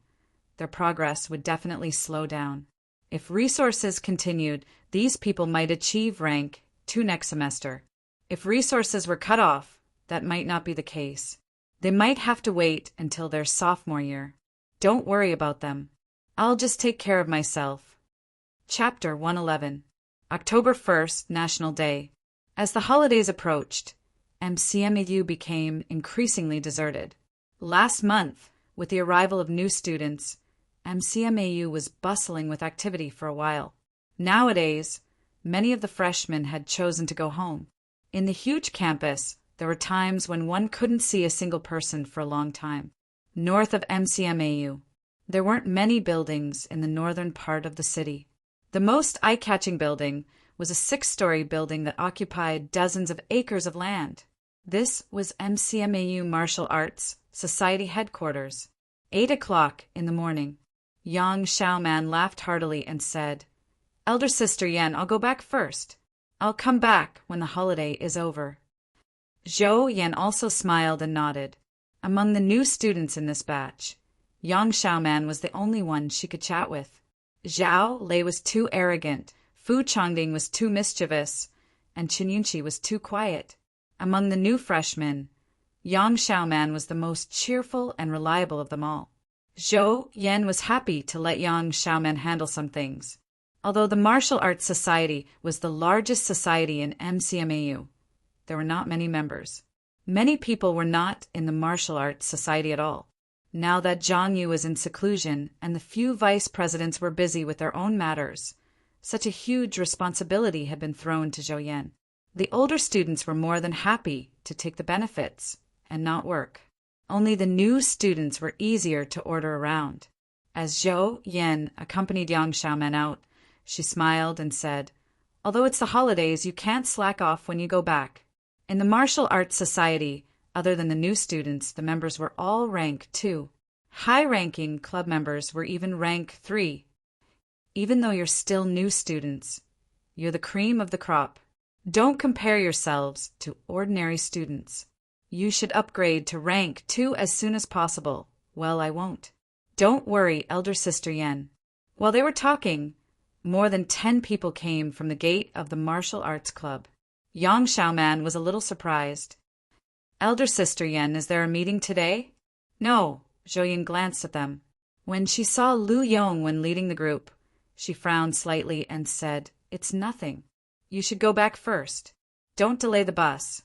their progress would definitely slow down. If resources continued, these people might achieve rank 2 next semester. If resources were cut off, that might not be the case. They might have to wait until their sophomore year. Don't worry about them. I'll just take care of myself. Chapter 111. October 1st, National Day. As the holidays approached, MCMEU became increasingly deserted. Last month, with the arrival of new students, MCMAU was bustling with activity for a while. Nowadays, many of the freshmen had chosen to go home. In the huge campus, there were times when one couldn't see a single person for a long time. North of MCMAU, there weren't many buildings in the northern part of the city. The most eye-catching building was a 6-story building that occupied dozens of acres of land. This was MCMAU Martial Arts Society headquarters. 8 o'clock in the morning. Yang Xiaoman laughed heartily and said, "Elder Sister Yan, I'll go back first. I'll come back when the holiday is over." Zhou Yan also smiled and nodded. Among the new students in this batch, Yang Xiaoman was the only one she could chat with. Zhao Lei was too arrogant, Fu Chongding was too mischievous, and Qin Yunqi was too quiet. Among the new freshmen, Yang Xiaoman was the most cheerful and reliable of them all. Zhou Yan was happy to let Yang Xiaoman handle some things. Although the Martial Arts Society was the largest society in MCMAU, there were not many members. Many people were not in the Martial Arts Society at all. Now that Zhang Yu was in seclusion and the few vice presidents were busy with their own matters, such a huge responsibility had been thrown to Zhou Yan. The older students were more than happy to take the benefits and not work. Only the new students were easier to order around. As Zhou Yan accompanied Yang Xiaoman out, she smiled and said, "Although it's the holidays, you can't slack off when you go back." In the Martial Arts Society, other than the new students, the members were all rank 2. High-ranking club members were even rank 3. Even though you're still new students, you're the cream of the crop. Don't compare yourselves to ordinary students. You should upgrade to rank 2 as soon as possible. Well, I won't. Don't worry, elder sister Yan. While they were talking, more than 10 people came from the gate of the martial arts club. Yang Xiaoman was a little surprised. Elder sister Yan, is there a meeting today? No, Zhou Yan glanced at them. When she saw Lu Yongwen leading the group, she frowned slightly and said, "It's nothing. You should go back first. Don't delay the bus."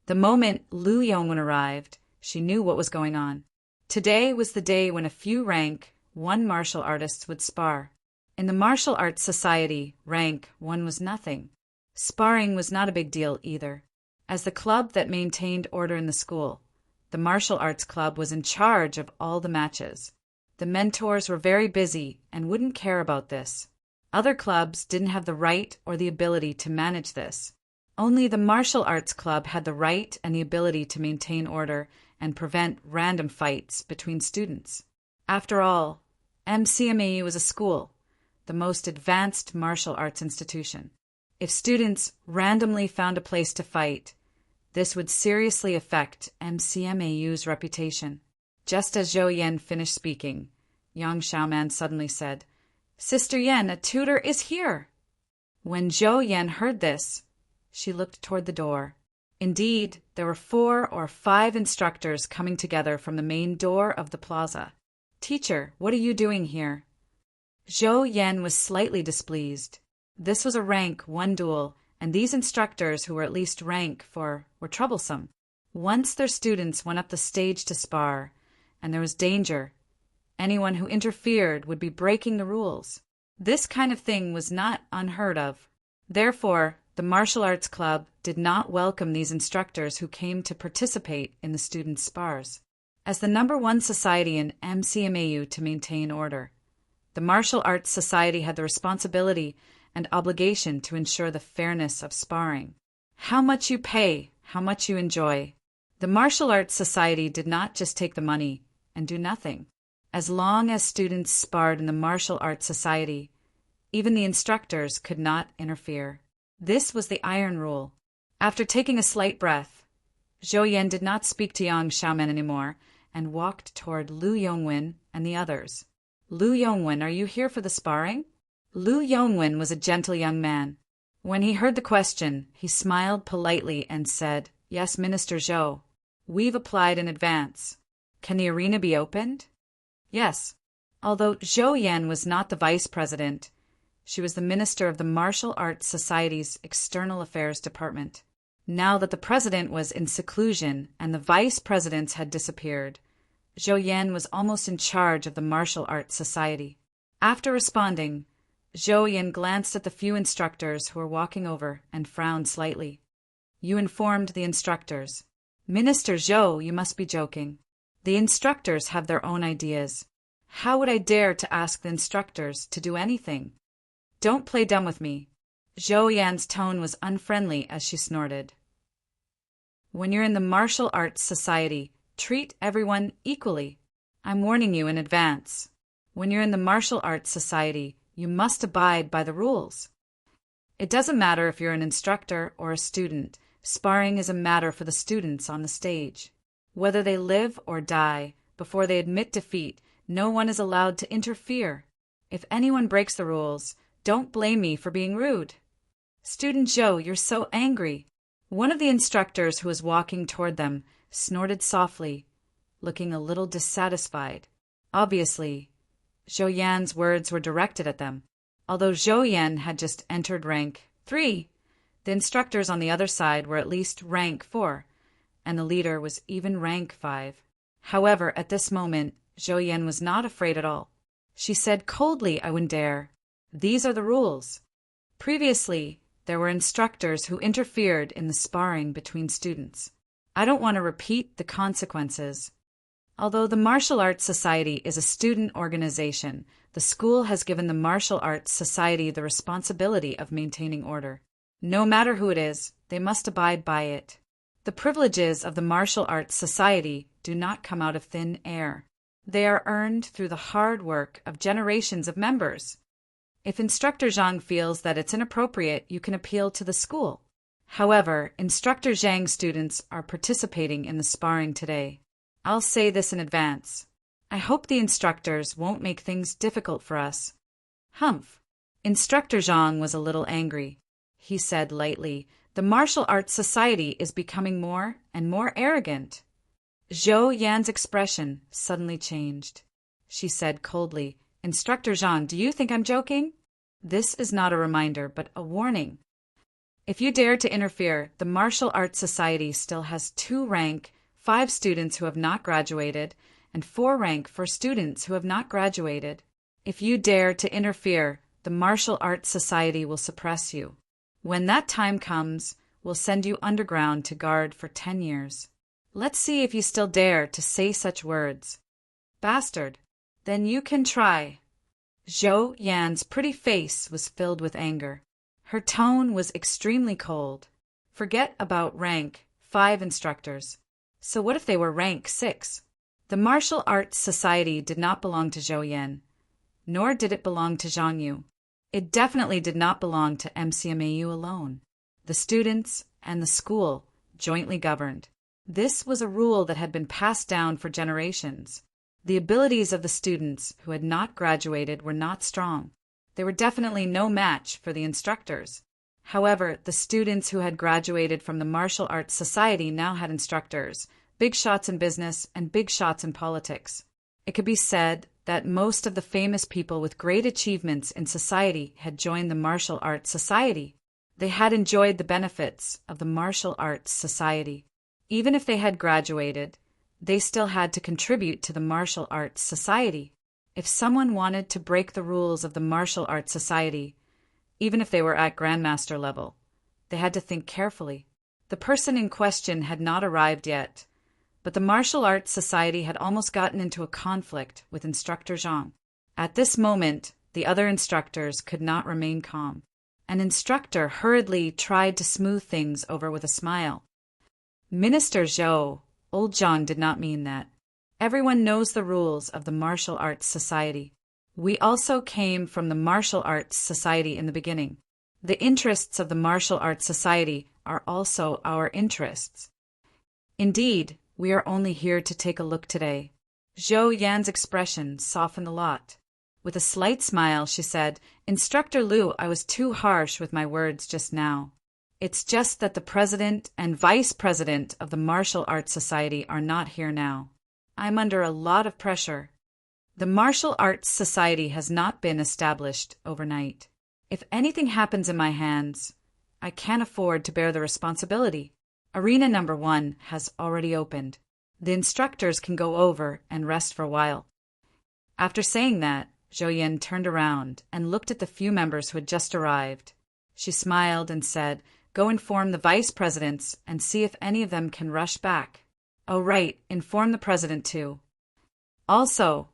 The moment Lu Yongwen arrived, she knew what was going on. Today was the day when a few rank 1 martial artists would spar. In the Martial Arts Society, rank 1 was nothing. Sparring was not a big deal either. As the club that maintained order in the school, the Martial Arts Club was in charge of all the matches. The mentors were very busy and wouldn't care about this. Other clubs didn't have the right or the ability to manage this. Only the Martial Arts Club had the right and the ability to maintain order and prevent random fights between students. After all, MCMAU was a school, the most advanced martial arts institution. If students randomly found a place to fight, this would seriously affect MCMAU's reputation. Just as Zhou Yan finished speaking, Yang Xiaoman suddenly said, "Sister Yan, a tutor is here." When Zhou Yan heard this, she looked toward the door. Indeed, there were 4 or 5 instructors coming together from the main door of the plaza. "Teacher, what are you doing here?" Zhou Yan was slightly displeased. This was a rank 1 duel, and these instructors, who were at least rank 4, were troublesome. Once their students went up the stage to spar, and there was danger, anyone who interfered would be breaking the rules. This kind of thing was not unheard of. Therefore, the Martial Arts Club did not welcome these instructors who came to participate in the students' spars. As the number 1 society in MCMAU to maintain order, the Martial Arts Society had the responsibility and obligation to ensure the fairness of sparring. How much you pay, how much you enjoy. The Martial Arts Society did not just take the money and do nothing. As long as students sparred in the Martial Arts Society, even the instructors could not interfere. This was the iron rule. After taking a slight breath, Zhou Yan did not speak to Yang Xiaoman anymore and walked toward Lu Yongwen and the others. "Lu Yongwen, are you here for the sparring?" Lu Yongwen was a gentle young man. When he heard the question, he smiled politely and said, "Yes, Minister Zhou. We've applied in advance. Can the arena be opened?" Yes. Although Zhou Yan was not the vice president, she was the minister of the Martial Arts Society's External Affairs Department. Now that the president was in seclusion and the vice presidents had disappeared, Zhou Yan was almost in charge of the Martial Arts Society. After responding, Zhou Yan glanced at the few instructors who were walking over and frowned slightly. "You informed the instructors." "Minister Zhou, you must be joking. The instructors have their own ideas. How would I dare to ask the instructors to do anything? Don't play dumb with me." Zhou Yan's tone was unfriendly as she snorted. "When you're in the Martial Arts Society, treat everyone equally. I'm warning you in advance. When you're in the Martial Arts Society, you must abide by the rules. It doesn't matter if you're an instructor or a student. Sparring is a matter for the students on the stage. Whether they live or die, before they admit defeat, No one is allowed to interfere. If anyone breaks the rules, don't blame me for being rude. Student Zhou, you're so angry. One of the instructors who was walking toward them snorted softly, looking a little dissatisfied. Obviously, Zhou Yan's words were directed at them. Although Zhou Yan had just entered rank 3, the instructors on the other side were at least rank 4, and the leader was even rank 5. However, at this moment, Zhou Yan was not afraid at all. She said coldly, I wouldn't dare. These are the rules. Previously, there were instructors who interfered in the sparring between students. I don't want to repeat the consequences. Although the Martial Arts Society is a student organization, the school has given the Martial Arts Society the responsibility of maintaining order. No matter who it is, they must abide by it. The privileges of the Martial Arts Society do not come out of thin air. They are earned through the hard work of generations of members. If Instructor Zhang feels that it's inappropriate, you can appeal to the school. However, Instructor Zhang's students are participating in the sparring today. I'll say this in advance. I hope the instructors won't make things difficult for us. Humph. Instructor Zhang was a little angry. He said lightly, the Martial Arts Society is becoming more and more arrogant. Zhou Yan's expression suddenly changed. She said coldly, Instructor Zhang, do you think I'm joking? This is not a reminder, but a warning. If you dare to interfere, the Martial Arts Society still has 2 rank 5 students who have not graduated and 4 rank 4 students who have not graduated. If you dare to interfere, the Martial Arts Society will suppress you. When that time comes, we'll send you underground to guard for 10 years. Let's see if you still dare to say such words. Bastard. Then you can try. Zhou Yan's pretty face was filled with anger. Her tone was extremely cold. Forget about rank 5 instructors. So what if they were rank 6? The Martial Arts Society did not belong to Zhou Yan, nor did it belong to Zhang Yu. It definitely did not belong to MCMAU alone. The students and the school jointly governed. This was a rule that had been passed down for generations. The abilities of the students who had not graduated were not strong. They were definitely no match for the instructors. However, the students who had graduated from the Martial Arts Society now had instructors, big shots in business and big shots in politics. It could be said that most of the famous people with great achievements in society had joined the Martial Arts Society. They had enjoyed the benefits of the Martial Arts Society. Even if they had graduated, they still had to contribute to the Martial Arts Society. If someone wanted to break the rules of the Martial Arts Society, even if they were at Grandmaster level, they had to think carefully. The person in question had not arrived yet, but the Martial Arts Society had almost gotten into a conflict with Instructor Zhang. At this moment, the other instructors could not remain calm. An instructor hurriedly tried to smooth things over with a smile. Minister Zhou, old Zhang did not mean that. Everyone knows the rules of the Martial Arts Society. We also came from the Martial Arts Society in the beginning. The interests of the Martial Arts Society are also our interests. Indeed, we are only here to take a look today. Zhou Yan's expression softened a lot. With a slight smile, she said, Instructor Liu, I was too harsh with my words just now. It's just that the president and vice president of the Martial Arts Society are not here now. I'm under a lot of pressure. The Martial Arts Society has not been established overnight. If anything happens in my hands, I can't afford to bear the responsibility. Arena number 1 has already opened. The instructors can go over and rest for a while. After saying that, Zhou Yan turned around and looked at the few members who had just arrived. She smiled and said, Go inform the vice presidents and see if any of them can rush back. Oh, right, inform the president too. Also,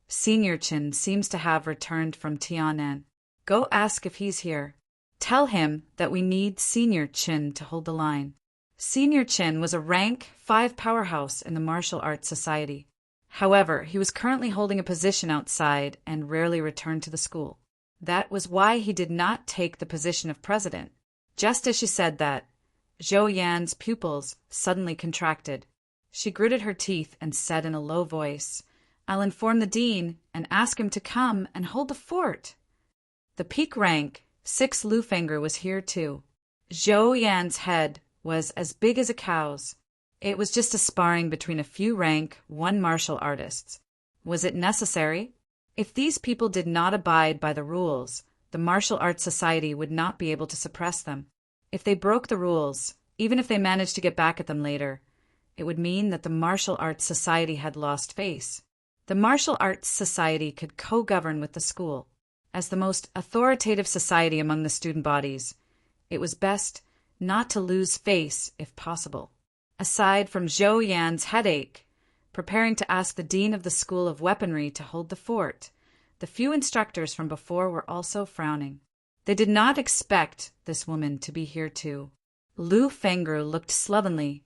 Senior Chen seems to have returned from Tianan. Go ask if he's here. Tell him that we need Senior Chen to hold the line. Senior Chen was a rank 5 powerhouse in the Martial Arts Society. However, he was currently holding a position outside and rarely returned to the school. That was why he did not take the position of president. Just as she said that, Zhou Yan's pupils suddenly contracted. She gritted her teeth and said in a low voice, I'll inform the dean and ask him to come and hold the fort. The peak rank, 6 Lu Fengru, was here too. Zhou Yan's head was as big as a cow's. It was just a sparring between a few rank 1 martial artists. Was it necessary? If these people did not abide by the rules, the martial arts society would not be able to suppress them. If they broke the rules, even if they managed to get back at them later, it would mean that the martial arts society had lost face. The martial arts society could co-govern with the school. As the most authoritative society among the student bodies, it was best not to lose face if possible. Aside from Zhou Yan's headache, preparing to ask the dean of the School of Weaponry to hold the fort, the few instructors from before were also frowning. They did not expect this woman to be here too. Lu Fengru looked slovenly,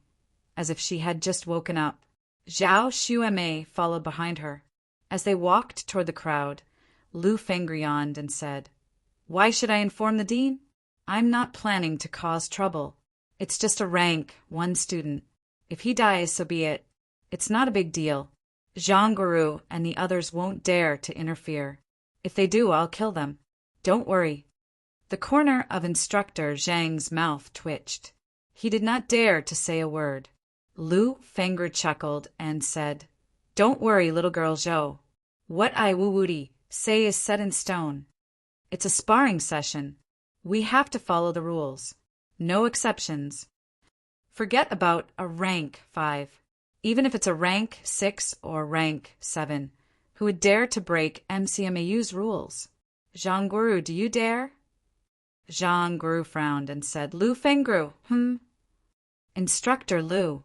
as if she had just woken up. Zhao Xuemei followed behind her. As they walked toward the crowd, Lu Fengru yawned and said, "Why should I inform the dean? I'm not planning to cause trouble. It's just a rank 1 student. If he dies, so be it. It's not a big deal. Zhang Guru and the others won't dare to interfere. If they do, I'll kill them. Don't worry." The corner of Instructor Zhang's mouth twitched. He did not dare to say a word. Lu Fengru chuckled and said, "Don't worry, little girl Zhou. What I Wuwudi say is set in stone. It's a sparring session. We have to follow the rules. No exceptions. Forget about a rank 5. Even if it's a rank 6 or rank 7, who would dare to break MCMAU's rules? Zhang Guru, do you dare?" Zhang Guru frowned and said, "Lu Fengru, Instructor Lu."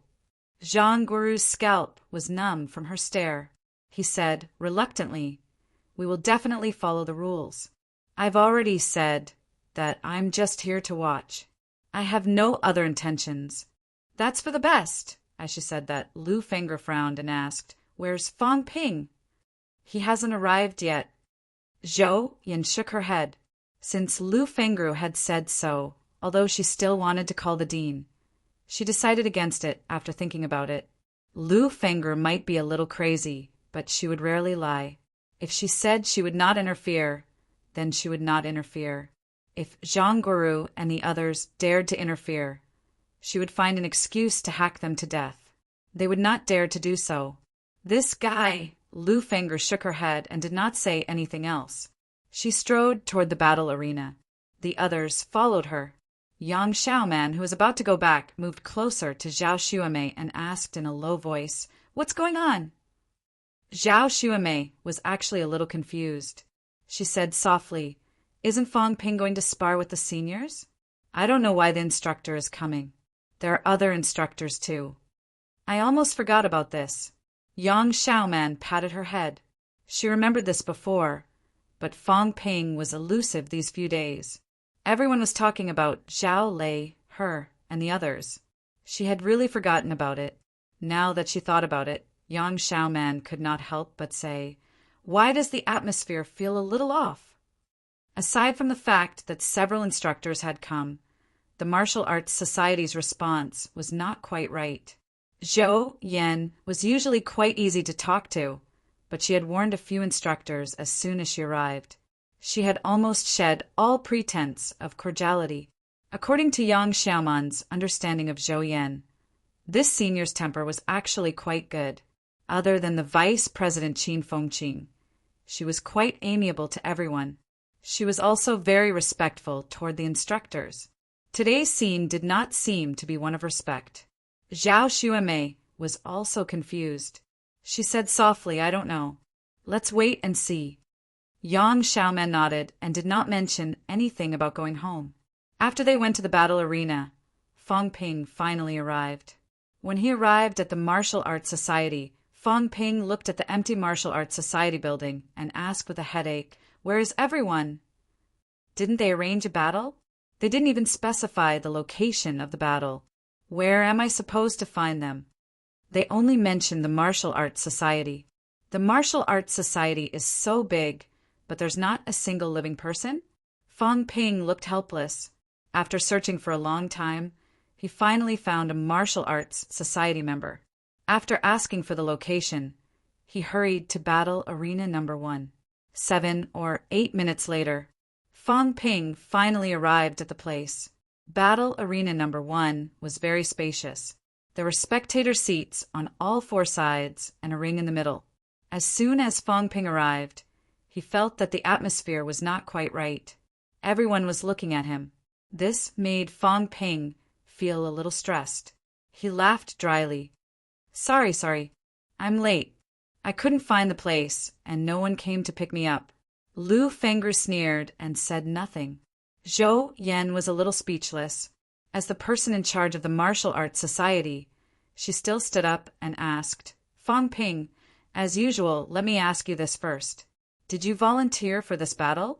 Zhang Guru's scalp was numb from her stare. He said, reluctantly, "We will definitely follow the rules. I've already said that I'm just here to watch. I have no other intentions." "That's for the best." As she said that, Lu Fengru frowned and asked, "Where's Fang Ping?" "He hasn't arrived yet." Zhou Yan shook her head. Since Lu Fengru had said so, although she still wanted to call the dean, she decided against it after thinking about it. Lu Fengru might be a little crazy, but she would rarely lie. If she said she would not interfere, then she would not interfere. If Zhang Guru and the others dared to interfere, she would find an excuse to hack them to death. They would not dare to do so. "This guy," Lu Fengru shook her head and did not say anything else. She strode toward the battle arena. The others followed her. Yang Xiaoman, who was about to go back, moved closer to Zhao Xuemei and asked in a low voice, "What's going on?" Zhao Xuemei was actually a little confused. She said softly, "Isn't Fang Ping going to spar with the seniors? I don't know why the instructor is coming. There are other instructors too." "I almost forgot about this." Yang Xiaoman patted her head. She remembered this before, but Fang Ping was elusive these few days. Everyone was talking about Zhao Lei, her, and the others. She had really forgotten about it. Now that she thought about it, Yang Xiaoman could not help but say, "Why does the atmosphere feel a little off?" Aside from the fact that several instructors had come, the Martial Arts Society's response was not quite right. Zhou Yan was usually quite easy to talk to, but she had warned a few instructors as soon as she arrived. She had almost shed all pretense of cordiality. According to Yang Xiaoman's understanding of Zhou Yan, this senior's temper was actually quite good. Other than the Vice President Qin Fengqing, she was quite amiable to everyone. She was also very respectful toward the instructors. Today's scene did not seem to be one of respect. Zhao Xuemei was also confused. She said softly, "I don't know. Let's wait and see." Yang Xiaoman nodded and did not mention anything about going home. After they went to the battle arena, Fang Ping finally arrived. When he arrived at the Martial Arts Society, Fang Ping looked at the empty Martial Arts Society building and asked with a headache, "Where is everyone? Didn't they arrange a battle? They didn't even specify the location of the battle. Where am I supposed to find them? They only mentioned the Martial Arts Society. The Martial Arts Society is so big, but there's not a single living person?" Fang Ping looked helpless. After searching for a long time, he finally found a Martial Arts Society member. After asking for the location, he hurried to battle arena number 1. 7 or 8 minutes later, Fong Ping finally arrived at the place. Battle arena number 1 was very spacious. There were spectator seats on all 4 sides and a ring in the middle. As soon as Fong Ping arrived, he felt that the atmosphere was not quite right. Everyone was looking at him. This made Fong Ping feel a little stressed. He laughed dryly. Sorry, I'm late. I couldn't find the place, and no one came to pick me up. Lu Fengru sneered and said nothing. Zhou Yan was a little speechless. As the person in charge of the martial arts society, she still stood up and asked, Fong Ping, as usual, let me ask you this first. Did you volunteer for this battle?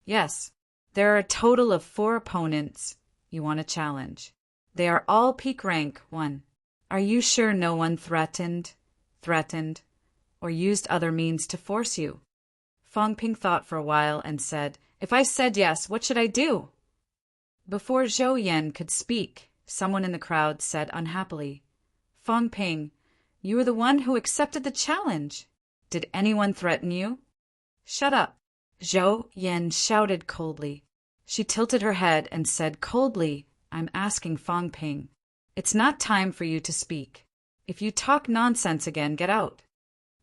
Yes. There are a total of 4 opponents you want to challenge. They are all peak rank 1. Are you sure no one threatened, or used other means to force you? Fong Ping thought for a while and said, If I said yes, what should I do? Before Zhou Yan could speak, someone in the crowd said unhappily, Fong Ping, you were the one who accepted the challenge. Did anyone threaten you? Shut up, Zhou Yan shouted coldly. She tilted her head and said coldly, I'm asking Fong Ping. It's not time for you to speak. If you talk nonsense again, get out.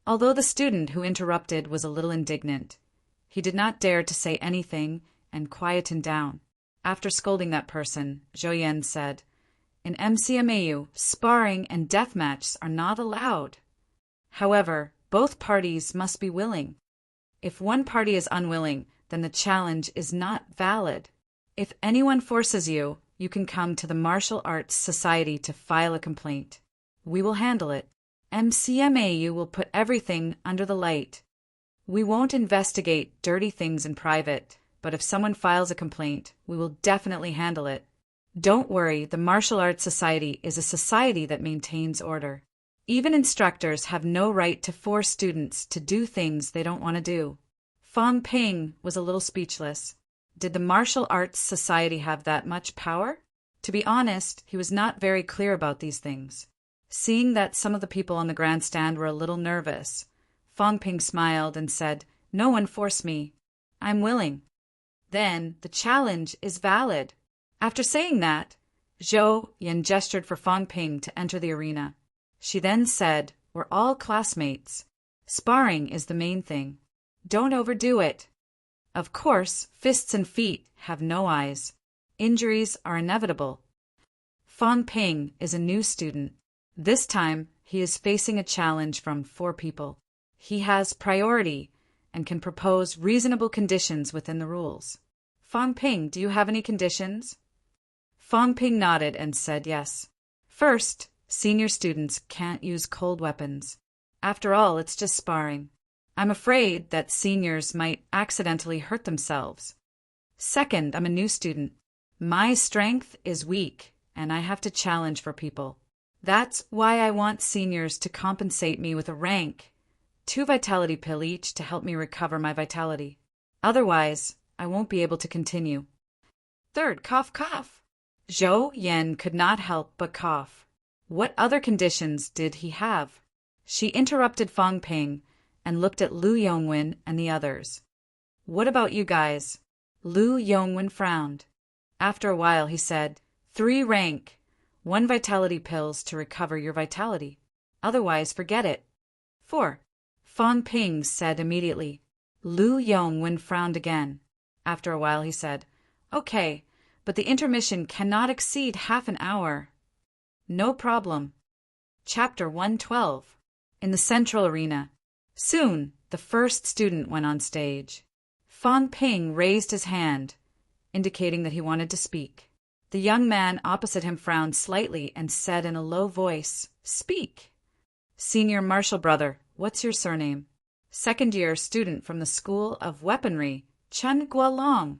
Although the student who interrupted was a little indignant, he did not dare to say anything and quietened down. After scolding that person, Zhou Yan said, In MCMAU, sparring and deathmatches are not allowed. However, both parties must be willing. If one party is unwilling, then the challenge is not valid. If anyone forces you, you can come to the Martial Arts Society to file a complaint. We will handle it. MCMAU will put everything under the light. We won't investigate dirty things in private, but if someone files a complaint, we will definitely handle it. Don't worry, the Martial Arts Society is a society that maintains order. Even instructors have no right to force students to do things they don't want to do. Fong Ping was a little speechless. Did the Martial Arts Society have that much power? To be honest, he was not very clear about these things. Seeing that some of the people on the grandstand were a little nervous, Fong Ping smiled and said, No one forced me. I'm willing. Then the challenge is valid. After saying that, Zhou Yan gestured for Fong Ping to enter the arena. She then said, We're all classmates. Sparring is the main thing. Don't overdo it. Of course, fists and feet have no eyes. Injuries are inevitable. Fong Ping is a new student. This time, he is facing a challenge from 4 people. He has priority and can propose reasonable conditions within the rules. Fong Ping, do you have any conditions? Fong Ping nodded and said yes. First, senior students can't use cold weapons. After all, it's just sparring. I'm afraid that seniors might accidentally hurt themselves. Second, I'm a new student. My strength is weak, and I have to challenge for people. That's why I want seniors to compensate me with a rank, 2 vitality pill each to help me recover my vitality. Otherwise, I won't be able to continue. Third, cough, cough. Zhou Yan could not help but cough. What other conditions did he have? She interrupted Fong Ping and looked at Lu Yongwen and the others. What about you guys? Lu Yongwen frowned. After a while, he said, 3 rank. 1 vitality pills to recover your vitality. Otherwise, forget it. 4. Fong Ping said immediately. Lu Yongwen frowned again. After a while, he said, Okay, but the intermission cannot exceed half an hour. No problem. Chapter 112. In the central arena. Soon, the first student went on stage. Fong Ping raised his hand, indicating that he wanted to speak. The young man opposite him frowned slightly and said in a low voice, Speak. Senior Marshal Brother, what's your surname? Second-year student from the School of Weaponry, Chen Guolong.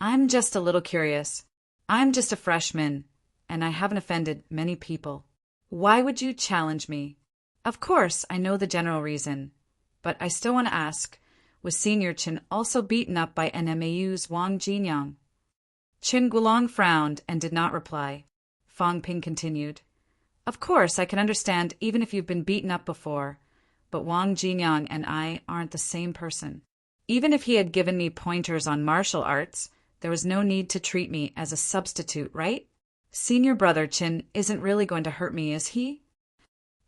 I'm just a little curious. I'm just a freshman, and I haven't offended many people. Why would you challenge me? Of course, I know the general reason, but I still want to ask, was Senior Chen also beaten up by NMAU's Wang Jinyang? Chen Guolong frowned and did not reply. Fong Ping continued, Of course, I can understand even if you've been beaten up before, but Wang Jinyang and I aren't the same person. Even if he had given me pointers on martial arts, there was no need to treat me as a substitute, right? Senior brother Qin isn't really going to hurt me, is he?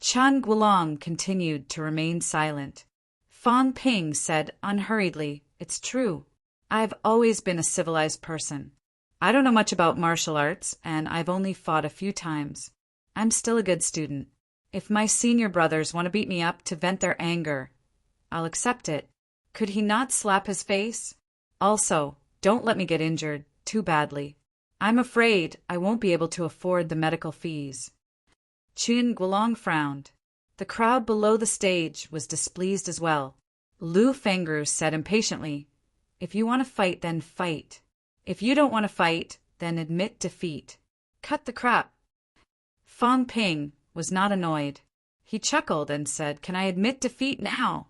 Chan Guolong continued to remain silent. Fang Ping said unhurriedly, "It's true. I've always been a civilized person. I don't know much about martial arts, and I've only fought a few times. I'm still a good student. If my senior brothers want to beat me up to vent their anger, I'll accept it." Could he not slap his face? Also, don't let me get injured too badly. I'm afraid I won't be able to afford the medical fees. Qin Guolong frowned. The crowd below the stage was displeased as well. Lu Fengru said impatiently, "If you want to fight, then fight. If you don't want to fight, then admit defeat. Cut the crap." Fang Ping was not annoyed. He chuckled and said, "Can I admit defeat now?"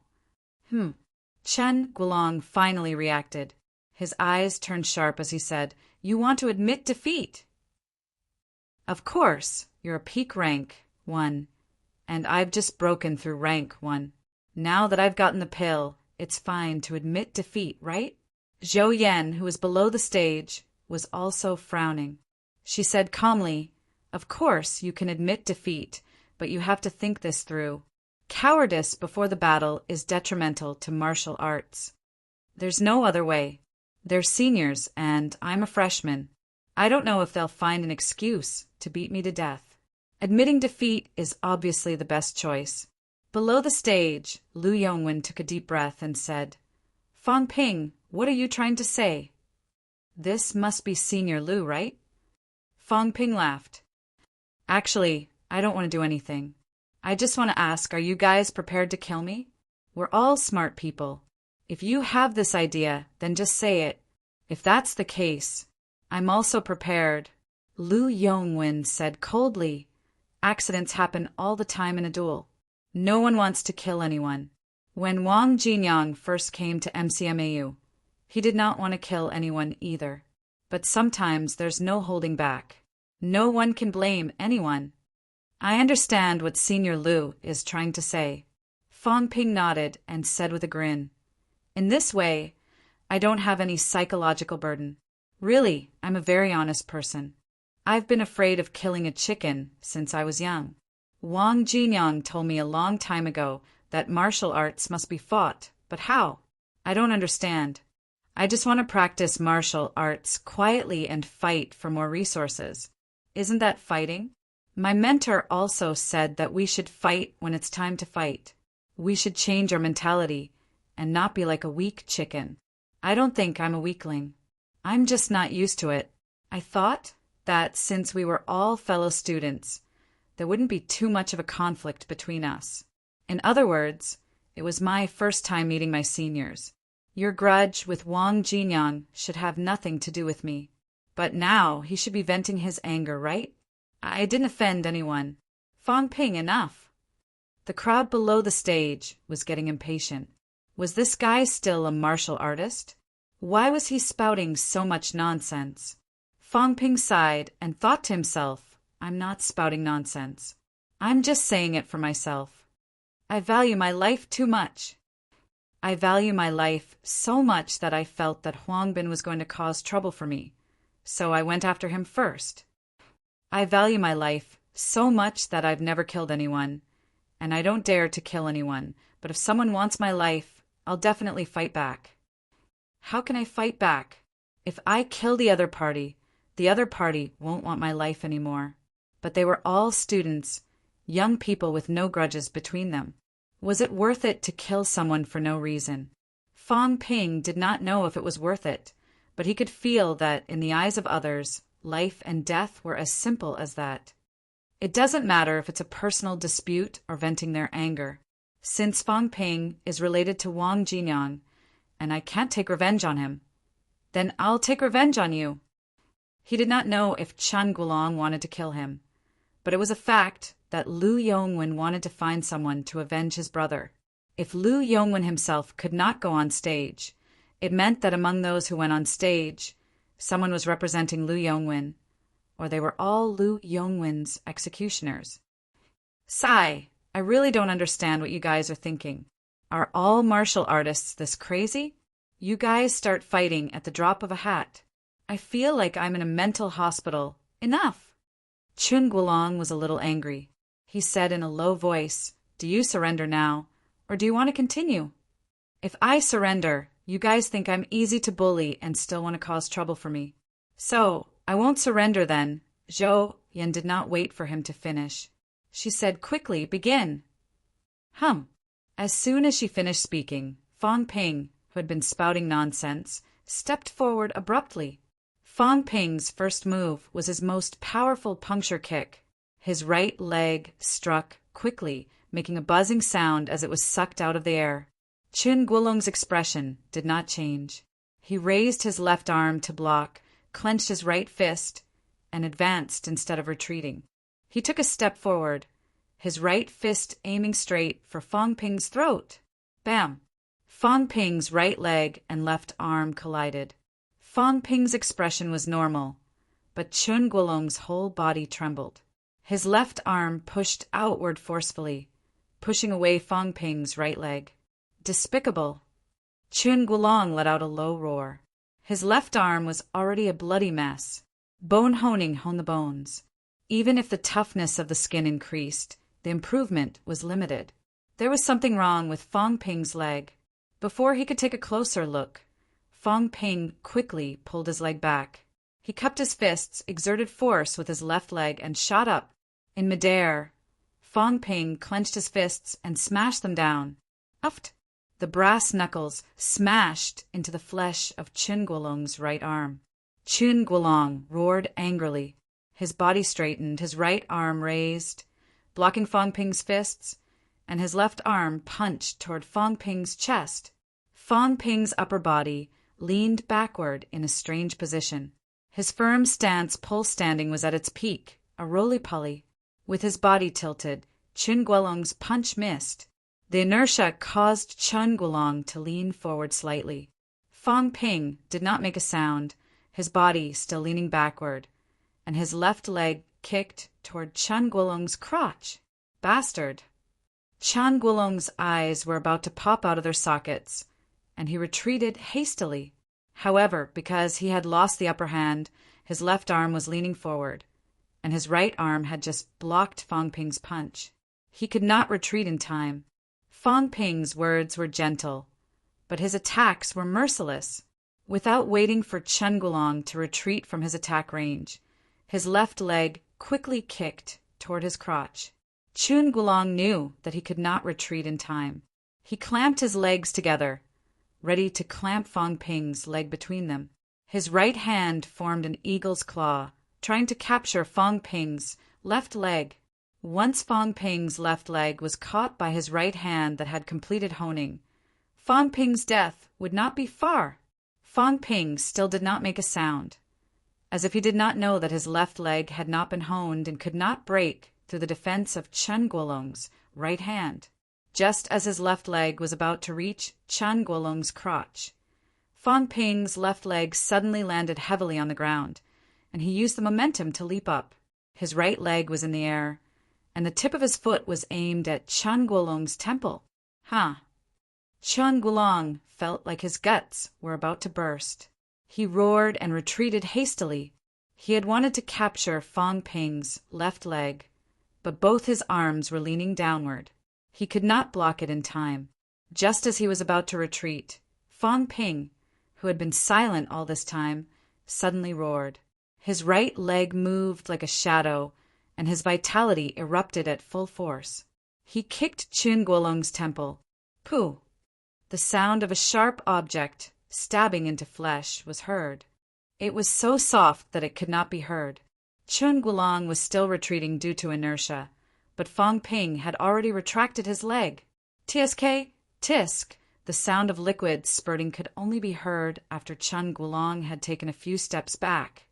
Chen Guolong finally reacted. His eyes turned sharp as he said, "You want to admit defeat? Of course, you're a peak rank 1, and I've just broken through rank 1. Now that I've gotten the pill, it's fine to admit defeat, right?" Zhou Yan, who was below the stage, was also frowning. She said calmly, "Of course you can admit defeat, but you have to think this through. Cowardice before the battle is detrimental to martial arts. There's no other way. They're seniors, and I'm a freshman. I don't know if they'll find an excuse to beat me to death. Admitting defeat is obviously the best choice." Below the stage, Lu Yongwen took a deep breath and said, "Fang Ping, what are you trying to say?" "This must be Senior Lu, right?" Fang Ping laughed. "Actually, I don't want to do anything. I just want to ask, are you guys prepared to kill me? We're all smart people. If you have this idea, then just say it. If that's the case, I'm also prepared." Lu Yongwen said coldly, "Accidents happen all the time in a duel. No one wants to kill anyone. When Wang Jinyang first came to MCMAU, he did not want to kill anyone either. But sometimes there's no holding back. No one can blame anyone." "I understand what Senior Lu is trying to say." Fang Ping nodded and said with a grin, "In this way, I don't have any psychological burden. Really, I'm a very honest person. I've been afraid of killing a chicken since I was young. Wang Jinyang told me a long time ago that martial arts must be fought, but how? I don't understand. I just want to practice martial arts quietly and fight for more resources. Isn't that fighting? My mentor also said that we should fight when it's time to fight. We should change our mentality and not be like a weak chicken. I don't think I'm a weakling. I'm just not used to it. I thought that since we were all fellow students, there wouldn't be too much of a conflict between us. In other words, it was my first time meeting my seniors. Your grudge with Wang Jinyang should have nothing to do with me. But now he should be venting his anger, right? I didn't offend anyone. Fang Ping, enough." The crowd below the stage was getting impatient. Was this guy still a martial artist? Why was he spouting so much nonsense? Fang Ping sighed and thought to himself, "I'm not spouting nonsense. I'm just saying it for myself. I value my life too much. I value my life so much that I felt that Huang Bin was going to cause trouble for me, so I went after him first. I value my life so much that I've never killed anyone, and I don't dare to kill anyone, but if someone wants my life, I'll definitely fight back. How can I fight back? If I kill the other party won't want my life anymore." But they were all students, young people with no grudges between them. Was it worth it to kill someone for no reason? Fang Ping did not know if it was worth it, but he could feel that in the eyes of others, life and death were as simple as that. It doesn't matter if it's a personal dispute or venting their anger. Since Fang Ping is related to Wang Jinyang, and I can't take revenge on him, then I'll take revenge on you. He did not know if Chan Guolong wanted to kill him, but it was a fact that Lu Yongwen wanted to find someone to avenge his brother. If Lu Yongwen himself could not go on stage, it meant that among those who went on stage, someone was representing Lu Yongwen, or they were all Lu Yongwen's executioners. Sigh, I really don't understand what you guys are thinking. Are all martial artists this crazy? You guys start fighting at the drop of a hat. I feel like I'm in a mental hospital. Enough! Chun Guolong was a little angry. He said in a low voice, "Do you surrender now, or do you want to continue? If I surrender, you guys think I'm easy to bully and still want to cause trouble for me. So, I won't surrender then." Zhou Yan did not wait for him to finish. She said quickly, "Begin." As soon as she finished speaking, Fang Ping, who had been spouting nonsense, stepped forward abruptly. Fang Ping's first move was his most powerful puncture kick. His right leg struck quickly, making a buzzing sound as it was sucked out of the air. Chun Guolong's expression did not change. He raised his left arm to block, clenched his right fist, and advanced instead of retreating. He took a step forward, his right fist aiming straight for Fang Ping's throat. Bam! Fang Ping's right leg and left arm collided. Fang Ping's expression was normal, but Chun Guolong's whole body trembled. His left arm pushed outward forcefully, pushing away Fang Ping's right leg. Despicable! Chun Guolong let out a low roar. His left arm was already a bloody mess. Bone honing honed the bones. Even if the toughness of the skin increased, the improvement was limited. There was something wrong with Fang Ping's leg. Before he could take a closer look, Fang Ping quickly pulled his leg back. He cupped his fists, exerted force with his left leg, and shot up. In midair, Fang Ping clenched his fists and smashed them down. Uft! The brass knuckles smashed into the flesh of Chun Guolong's right arm. Chun Guolong roared angrily. His body straightened, his right arm raised, blocking Fang Ping's fists, and his left arm punched toward Fang Ping's chest. Fang Ping's upper body leaned backward in a strange position. His firm stance pole standing was at its peak, a roly-poly. With his body tilted, Chun Guolong's punch missed. The inertia caused Chun Guolong to lean forward slightly. Fang Ping did not make a sound, his body still leaning backward, and his left leg kicked toward Chun Guolong's crotch. Bastard! Chun Guolong's eyes were about to pop out of their sockets, and he retreated hastily. However, because he had lost the upper hand, his left arm was leaning forward, and his right arm had just blocked Fang Ping's punch. He could not retreat in time. Fang Ping's words were gentle, but his attacks were merciless. Without waiting for Chun Guolong to retreat from his attack range, his left leg quickly kicked toward his crotch. Chun Guolong knew that he could not retreat in time. He clamped his legs together, ready to clamp Fang Ping's leg between them. His right hand formed an eagle's claw, trying to capture Fang Ping's left leg. Once Fang Ping's left leg was caught by his right hand that had completed honing, Fang Ping's death would not be far. Fang Ping still did not make a sound, as if he did not know that his left leg had not been honed and could not break through the defense of Chun Guolong's right hand. Just as his left leg was about to reach Chun Guolong's crotch, Fang Ping's left leg suddenly landed heavily on the ground, and he used the momentum to leap up. His right leg was in the air, and the tip of his foot was aimed at Chun Guolong's temple. Chun Guolong felt like his guts were about to burst. He roared and retreated hastily. He had wanted to capture Fang Ping's left leg, but both his arms were leaning downward. He could not block it in time. Just as he was about to retreat, Fang Ping, who had been silent all this time, suddenly roared. His right leg moved like a shadow, and his vitality erupted at full force. He kicked Chun Guolong's temple. Pooh! The sound of a sharp object stabbing into flesh was heard. It was so soft that it could not be heard. Chun Guolong was still retreating due to inertia, but Fang Ping had already retracted his leg. Tsk! Tisk! The sound of liquid spurting could only be heard after Chun Guolong had taken a few steps back.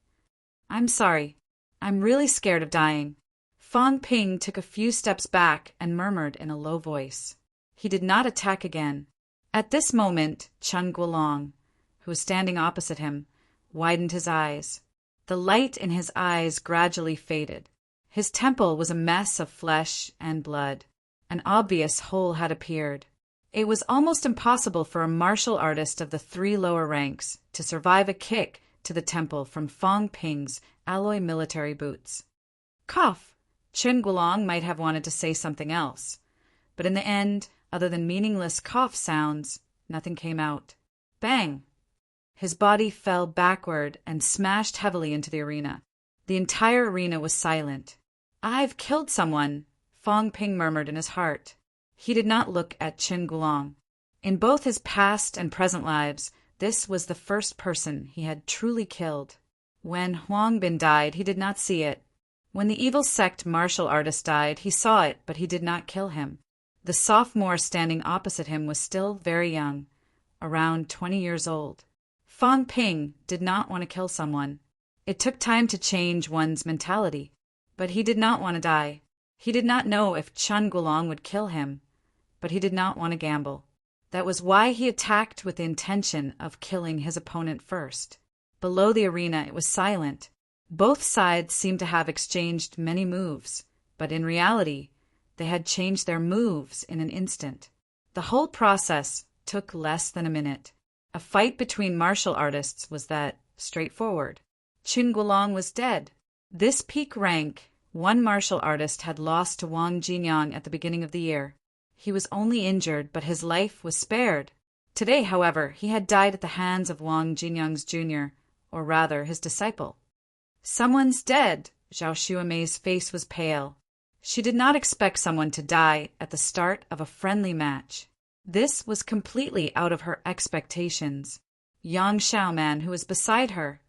I'm sorry. I'm really scared of dying. Fang Ping took a few steps back and murmured in a low voice. He did not attack again. At this moment, Chun Guolong, who was standing opposite him, widened his eyes. The light in his eyes gradually faded. His temple was a mess of flesh and blood, An obvious hole had appeared. It was almost impossible for a martial artist of the three lower ranks to survive a kick to the temple from Fong Ping's alloy military boots. Cough! Chen Guolong might have wanted to say something else, but in the end, other than meaningless cough sounds, nothing came out. Bang! His body fell backward and smashed heavily into the arena. The entire arena was silent. "I've killed someone," Fong Ping murmured in his heart. He did not look at Chen Guolong. In both his past and present lives, this was the first person he had truly killed. When Huang Bin died, he did not see it. When the evil sect martial artist died, he saw it, but he did not kill him. The sophomore standing opposite him was still very young, around 20 years old. Fong Ping did not want to kill someone. It took time to change one's mentality, but he did not want to die. He did not know if Chen Guolong would kill him, but he did not want to gamble. That was why he attacked with the intention of killing his opponent first. Below the arena, it was silent. Both sides seemed to have exchanged many moves, but in reality, they had changed their moves in an instant. The whole process took less than a minute. A fight between martial artists was that straightforward. Chen Guolong was dead. This peak rank, one martial artist had lost to Wang Jinyang at the beginning of the year. He was only injured, but his life was spared. Today, however, he had died at the hands of Wang Jinyang's junior, or rather, his disciple. "Someone's dead." Zhao Xuemei's face was pale. She did not expect someone to die at the start of a friendly match. This was completely out of her expectations. Yang Xiaoman, who was beside her,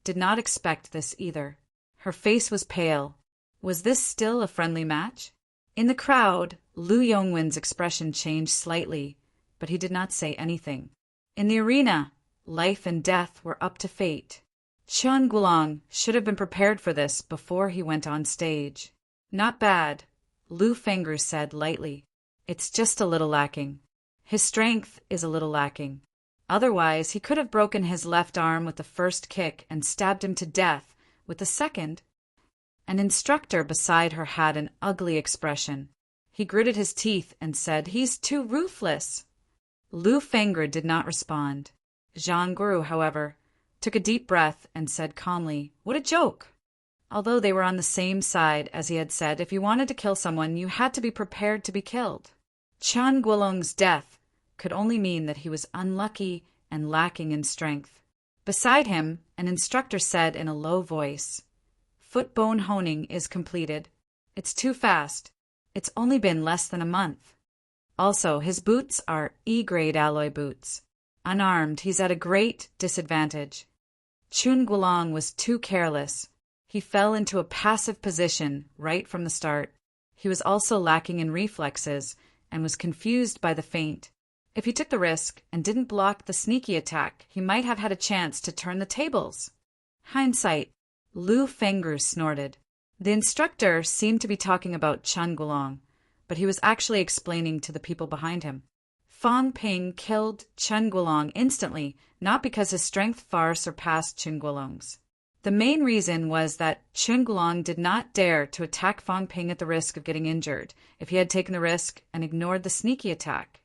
did not expect this either. Her face was pale. Was this still a friendly match? In the crowd, Lu Yongwen's expression changed slightly, but he did not say anything. In the arena, life and death were up to fate. Chen Guolong should have been prepared for this before he went on stage. "Not bad," Lu Fengru said lightly. "It's just a little lacking. His strength is a little lacking. Otherwise, he could have broken his left arm with the first kick and stabbed him to death with the second." An instructor beside her had an ugly expression. He gritted his teeth and said, "He's too ruthless." Lu Fengru did not respond. Zhang Guru, however, took a deep breath and said calmly, "What a joke!" Although they were on the same side, as he had said, if you wanted to kill someone, you had to be prepared to be killed. Chen Guolong's death could only mean that he was unlucky and lacking in strength. Beside him, an instructor said in a low voice, "Foot bone honing is completed. It's too fast. It's only been less than a month. Also, his boots are E-grade alloy boots. Unarmed, he's at a great disadvantage." Chen Guolong was too careless. He fell into a passive position right from the start. He was also lacking in reflexes and was confused by the feint. If he took the risk and didn't block the sneaky attack, he might have had a chance to turn the tables. Hindsight, Lu Fengru snorted. The instructor seemed to be talking about Chen Guolong, but he was actually explaining to the people behind him. Fong Ping killed Chen Guolong instantly, not because his strength far surpassed Chen Guolong's. The main reason was that Chen Guolong did not dare to attack Fong Ping at the risk of getting injured. If he had taken the risk and ignored the sneaky attack,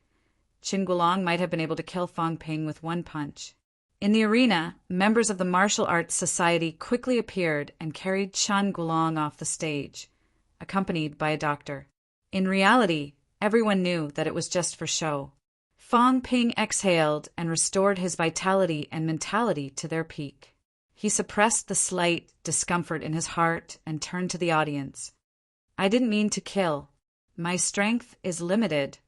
Chen Guolong might have been able to kill Fong Ping with one punch. In the arena, members of the Martial Arts Society quickly appeared and carried Chen Guolong off the stage, accompanied by a doctor. In reality, everyone knew that it was just for show. Fong Ping exhaled and restored his vitality and mentality to their peak. He suppressed the slight discomfort in his heart and turned to the audience. "I didn't mean to kill. My strength is limited."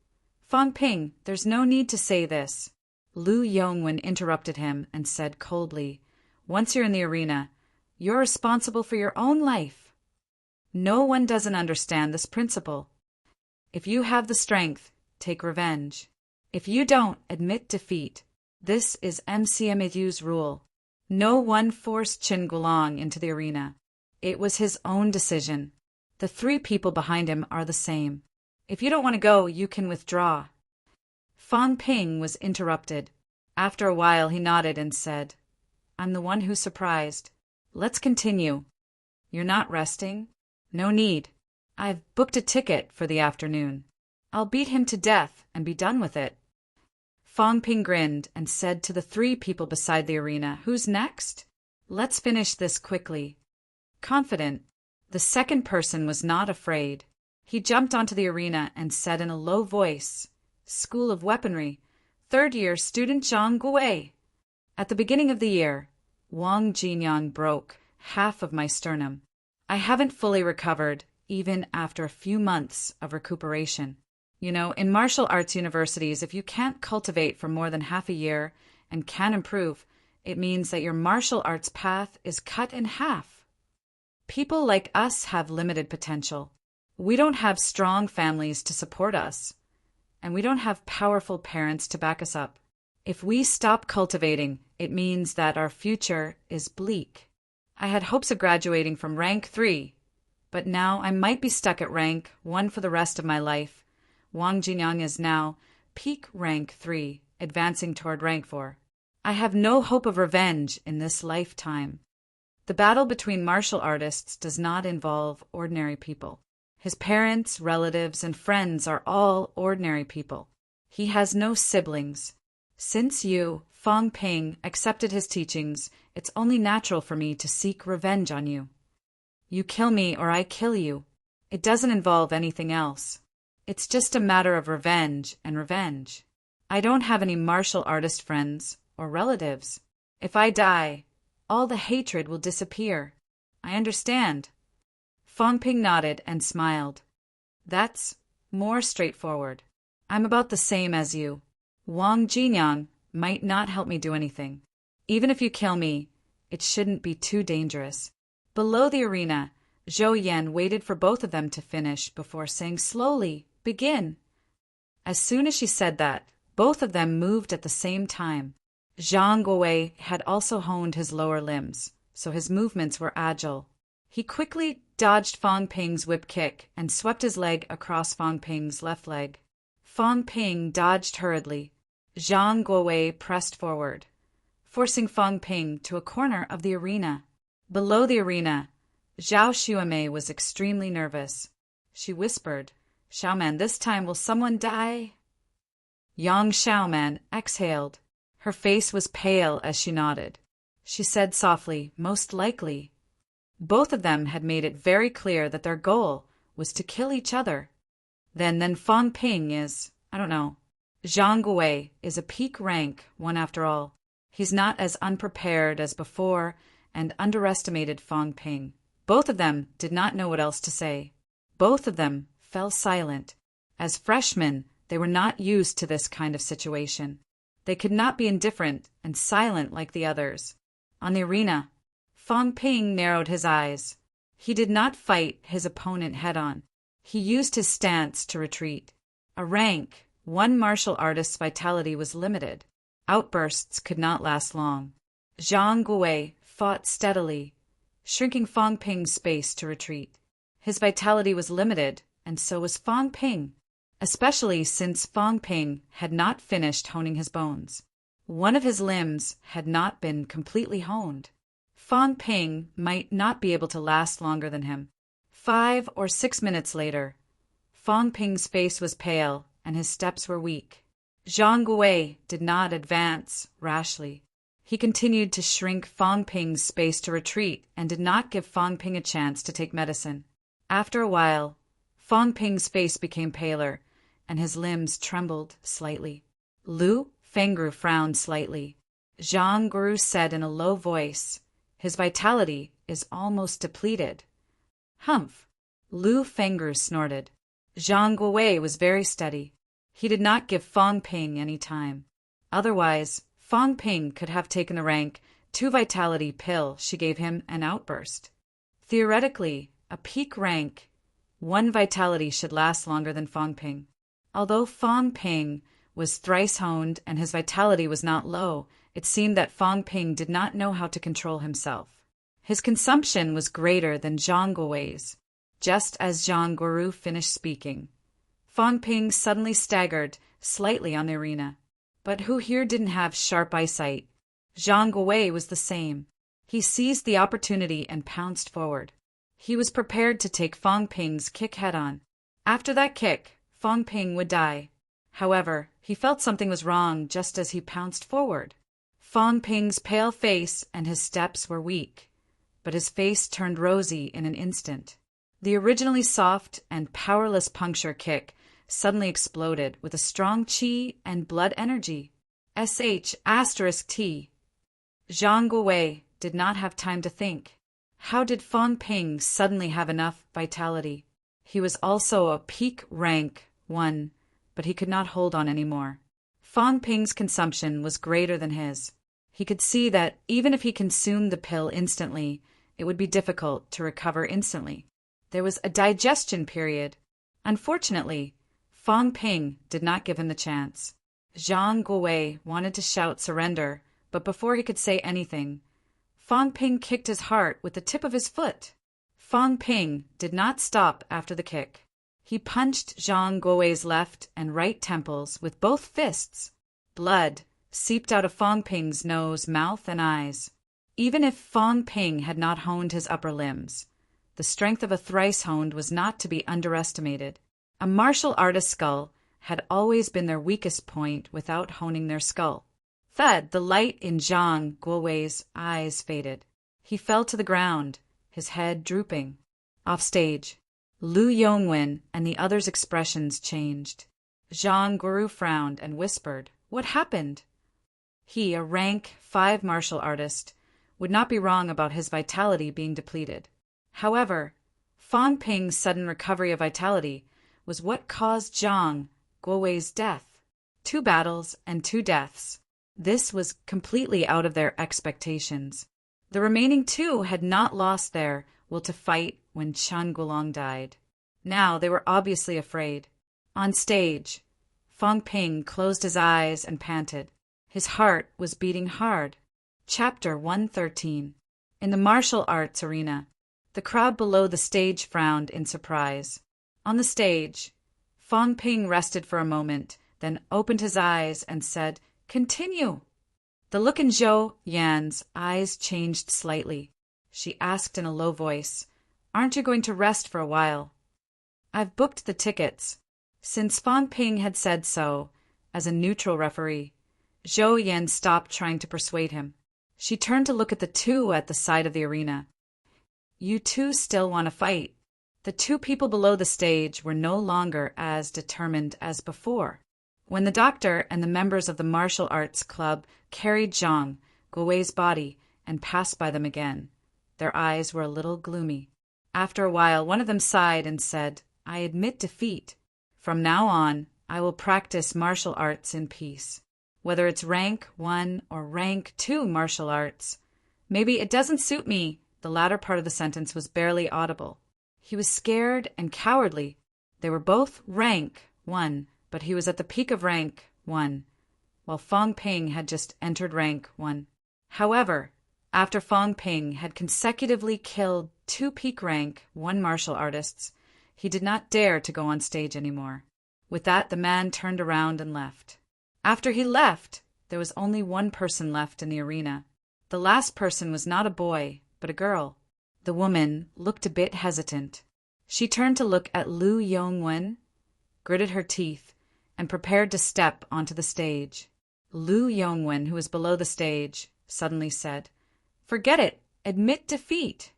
"Fong Ping, there's no need to say this." Lu Yongwen interrupted him and said coldly, "Once you're in the arena, you're responsible for your own life. No one doesn't understand this principle. If you have the strength, take revenge. If you don't, admit defeat. This is MCMAU's rule." No one forced Chen Guolong into the arena. It was his own decision. The three people behind him are the same. If you don't want to go, you can withdraw. Fong Ping was interrupted. After a while, he nodded and said, "I'm the one who's surprised. Let's continue." "You're not resting?" "No need. I've booked a ticket for the afternoon." I'll beat him to death and be done with it. Fong Ping grinned and said to the three people beside the arena, "Who's next? Let's finish this quickly." Confident, the second person was not afraid. He jumped onto the arena and said in a low voice, "School of Weaponry, third-year student Zhang Guwei." At the beginning of the year, Wang Jinyang broke half of my sternum. I haven't fully recovered, even after a few months of recuperation. You know, in martial arts universities, if you can't cultivate for more than half a year and can improve, it means that your martial arts path is cut in half. People like us have limited potential. We don't have strong families to support us, and we don't have powerful parents to back us up. If we stop cultivating, it means that our future is bleak. I had hopes of graduating from rank 3, but now I might be stuck at rank 1 for the rest of my life. Wang Jinyang is now peak rank 3, advancing toward rank 4. I have no hope of revenge in this lifetime. The battle between martial artists does not involve ordinary people. His parents, relatives, and friends are all ordinary people. He has no siblings. Since you, Fong Ping, accepted his teachings, it's only natural for me to seek revenge on you. You kill me or I kill you. It doesn't involve anything else. It's just a matter of revenge and revenge. I don't have any martial artist friends or relatives. If I die, all the hatred will disappear. I understand. Fong Ping nodded and smiled. That's more straightforward. I'm about the same as you. Wang Jinyang might not help me do anything. Even if you kill me, it shouldn't be too dangerous. Below the arena, Zhou Yan waited for both of them to finish before saying slowly, "Begin." As soon as she said that, both of them moved at the same time. Zhang Guowei had also honed his lower limbs, so his movements were agile. He quickly dodged Fong Ping's whip kick and swept his leg across Fong Ping's left leg. Fong Ping dodged hurriedly. Zhang Guowei pressed forward, forcing Fong Ping to a corner of the arena. Below the arena, Zhao Xuemei was extremely nervous. She whispered, "Xiaoman, this time will someone die?" Yang Xiaoman exhaled. Her face was pale as she nodded. She said softly, "Most likely." Both of them had made it very clear that their goal was to kill each other. Then Fong Ping is, I don't know. Zhang Guowei is a peak rank 1 after all. He's not as unprepared as before and underestimated Fong Ping. Both of them did not know what else to say. Both of them fell silent. As freshmen, they were not used to this kind of situation. They could not be indifferent and silent like the others. On the arena, Fong Ping narrowed his eyes. He did not fight his opponent head-on. He used his stance to retreat. A rank 1 martial artist's vitality was limited. Outbursts could not last long. Zhang Guowei fought steadily, shrinking Fong Ping's space to retreat. His vitality was limited, and so was Fong Ping, especially since Fong Ping had not finished honing his bones. One of his limbs had not been completely honed. Fong Ping might not be able to last longer than him. 5 or 6 minutes later, Fong Ping's face was pale and his steps were weak. Zhang Guowei did not advance rashly. He continued to shrink Fong Ping's space to retreat and did not give Fong Ping a chance to take medicine. After a while, Fong Ping's face became paler and his limbs trembled slightly. Lu Fengru frowned slightly. Zhang Guo said in a low voice, "His vitality is almost depleted." "Humph!" Lu Fengru snorted. Zhang Guowei was very steady. He did not give Fong Ping any time. Otherwise, Fong Ping could have taken the rank 2 vitality pill she gave him an outburst. Theoretically, a peak rank 1 vitality should last longer than Fong Ping. Although Fong Ping was thrice honed and his vitality was not low, it seemed that Fong Ping did not know how to control himself. His consumption was greater than Zhang Guowei's. Just as Zhang Guo finished speaking, Fong Ping suddenly staggered slightly on the arena. But who here didn't have sharp eyesight? Zhang Guowei was the same. He seized the opportunity and pounced forward. He was prepared to take Fong Ping's kick head-on. After that kick, Fong Ping would die. However, he felt something was wrong just as he pounced forward. Fong Ping's pale face and his steps were weak, but his face turned rosy in an instant. The originally soft and powerless puncture kick suddenly exploded with a strong qi and blood energy. **T. Zhang Guowei did not have time to think. How did Fong Ping suddenly have enough vitality? He was also a peak rank 1, but he could not hold on anymore. Fong Ping's consumption was greater than his. He could see that even if he consumed the pill instantly, it would be difficult to recover instantly. There was a digestion period. Unfortunately, Fong Ping did not give him the chance. Zhang Guowei wanted to shout surrender, but before he could say anything, Fong Ping kicked his heart with the tip of his foot. Fong Ping did not stop after the kick. He punched Zhang Guowei's left and right temples with both fists. Blood seeped out of Fong Ping's nose, mouth, and eyes. Even if Fong Ping had not honed his upper limbs, the strength of a thrice-honed was not to be underestimated. A martial artist's skull had always been their weakest point without honing their skull. Thud, the light in Zhang Guowei's eyes faded. He fell to the ground, his head drooping. Off stage, Lu Yongwen and the others' expressions changed. Zhang Guoru frowned and whispered, "What happened?" He, a rank 5 martial artist, would not be wrong about his vitality being depleted. However, Fong Ping's sudden recovery of vitality was what caused Zhang Guowei's death. 2 battles and 2 deaths. This was completely out of their expectations. The remaining 2 had not lost their will to fight when Chen Guolong died. Now they were obviously afraid. On stage, Fong Ping closed his eyes and panted. His heart was beating hard. Chapter 113. In the martial arts arena, the crowd below the stage frowned in surprise. On the stage, Fong Ping rested for a moment, then opened his eyes and said, "Continue." The look in Zhou Yan's eyes changed slightly. She asked in a low voice, "Aren't you going to rest for a while?" "I've booked the tickets." Since Fong Ping had said so, as a neutral referee, Zhou Yan stopped trying to persuade him. She turned to look at the 2 at the side of the arena. "You 2 still want to fight." The 2 people below the stage were no longer as determined as before. When the doctor and the members of the martial arts club carried Zhang Guowei's body and passed by them again, their eyes were a little gloomy. After a while, one of them sighed and said, "I admit defeat. From now on, I will practice martial arts in peace. Whether it's rank 1 or rank 2 martial arts. Maybe it doesn't suit me." The latter part of the sentence was barely audible. He was scared and cowardly. They were both rank 1, but he was at the peak of rank 1, while Fong Ping had just entered rank 1. However, after Fong Ping had consecutively killed 2 peak rank 1 martial artists, he did not dare to go on stage anymore. With that, the man turned around and left. After he left, there was only 1 person left in the arena. The last person was not a boy, but a girl. The woman looked a bit hesitant. She turned to look at Lu Yongwen, gritted her teeth, and prepared to step onto the stage. Lu Yongwen, who was below the stage, suddenly said, "Forget it. Admit defeat."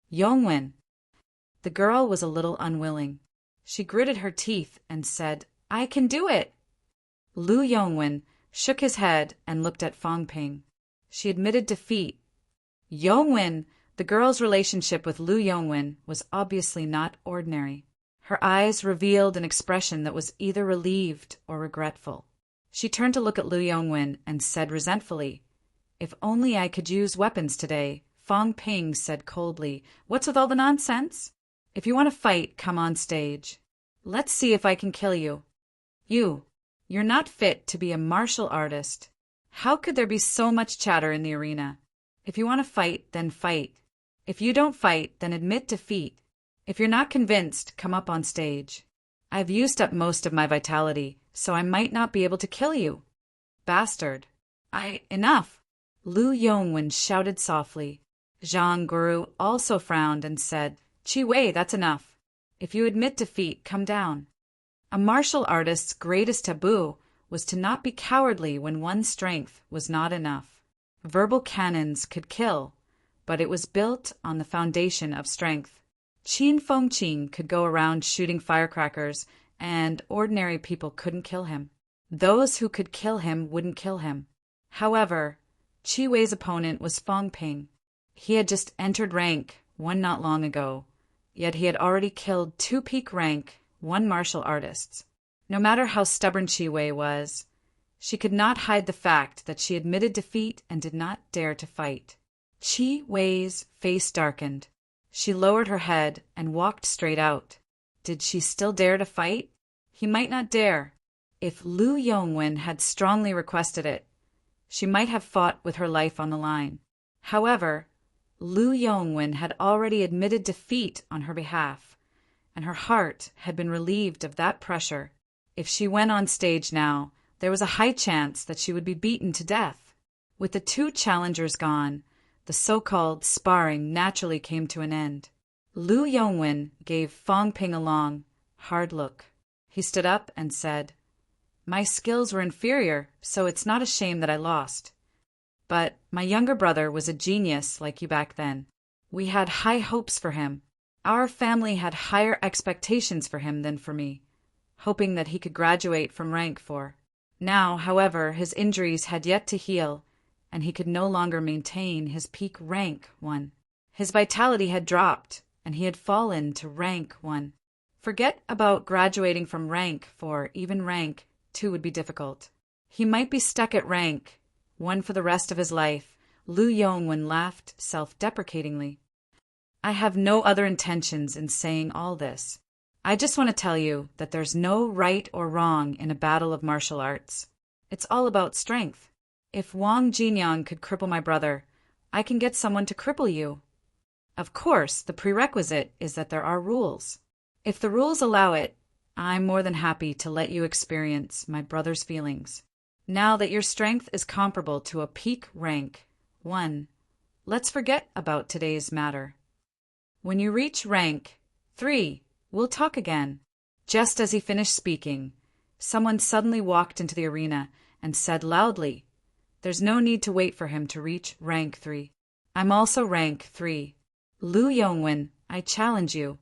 "Yongwen." The girl was a little unwilling. She gritted her teeth and said, "I can do it." Lu Yongwen shook his head and looked at Fong Ping. She admitted defeat. Yongwen, the girl's relationship with Lu Yongwen was obviously not ordinary. Her eyes revealed an expression that was either relieved or regretful. She turned to look at Lu Yongwen and said resentfully, "If only I could use weapons today." Fong Ping said coldly, "What's with all the nonsense? If you want to fight, come on stage. Let's see if I can kill you. You're not fit to be a martial artist. How could there be so much chatter in the arena? If you want to fight, then fight. If you don't fight, then admit defeat. If you're not convinced, come up on stage. I've used up most of my vitality, so I might not be able to kill you." "Bastard." Enough." Lu Yongwen shouted softly. Zhang Guoru also frowned and said, "Qi Wei, that's enough. If you admit defeat, come down." A martial artist's greatest taboo was to not be cowardly when one's strength was not enough. Verbal cannons could kill, but it was built on the foundation of strength. Qin Fengqin could go around shooting firecrackers, and ordinary people couldn't kill him. Those who could kill him wouldn't kill him. However, Qi Wei's opponent was Feng Ping. He had just entered rank 1 not long ago, yet he had already killed 2 peak rank 1 martial artists. No matter how stubborn Qi Wei was, she could not hide the fact that she admitted defeat and did not dare to fight. Qi Wei's face darkened. She lowered her head and walked straight out. Did she still dare to fight? He might not dare. If Lu Yongwen had strongly requested it, she might have fought with her life on the line. However, Lu Yongwen had already admitted defeat on her behalf, and her heart had been relieved of that pressure. If she went on stage now, there was a high chance that she would be beaten to death. With the 2 challengers gone, the so-called sparring naturally came to an end. Lu Yongwen gave Feng Ping a long, hard look. He stood up and said, "My skills were inferior, so it's not a shame that I lost. But my younger brother was a genius like you back then. We had high hopes for him. Our family had higher expectations for him than for me, hoping that he could graduate from rank 4. Now, however, his injuries had yet to heal, and he could no longer maintain his peak rank 1. His vitality had dropped, and he had fallen to rank 1. Forget about graduating from rank 4, even rank 2 would be difficult. He might be stuck at rank 1 for the rest of his life." Lu Yongwen laughed self-deprecatingly. "I have no other intentions in saying all this. I just want to tell you that there's no right or wrong in a battle of martial arts. It's all about strength. If Wang Jinyang could cripple my brother, I can get someone to cripple you. Of course, the prerequisite is that there are rules. If the rules allow it, I'm more than happy to let you experience my brother's feelings. Now that your strength is comparable to a peak rank 1, let's forget about today's matter. When you reach rank 3, we'll talk again." Just as he finished speaking, someone suddenly walked into the arena and said loudly, "There's no need to wait for him to reach rank 3. I'm also rank 3. Lu Yongwen, I challenge you."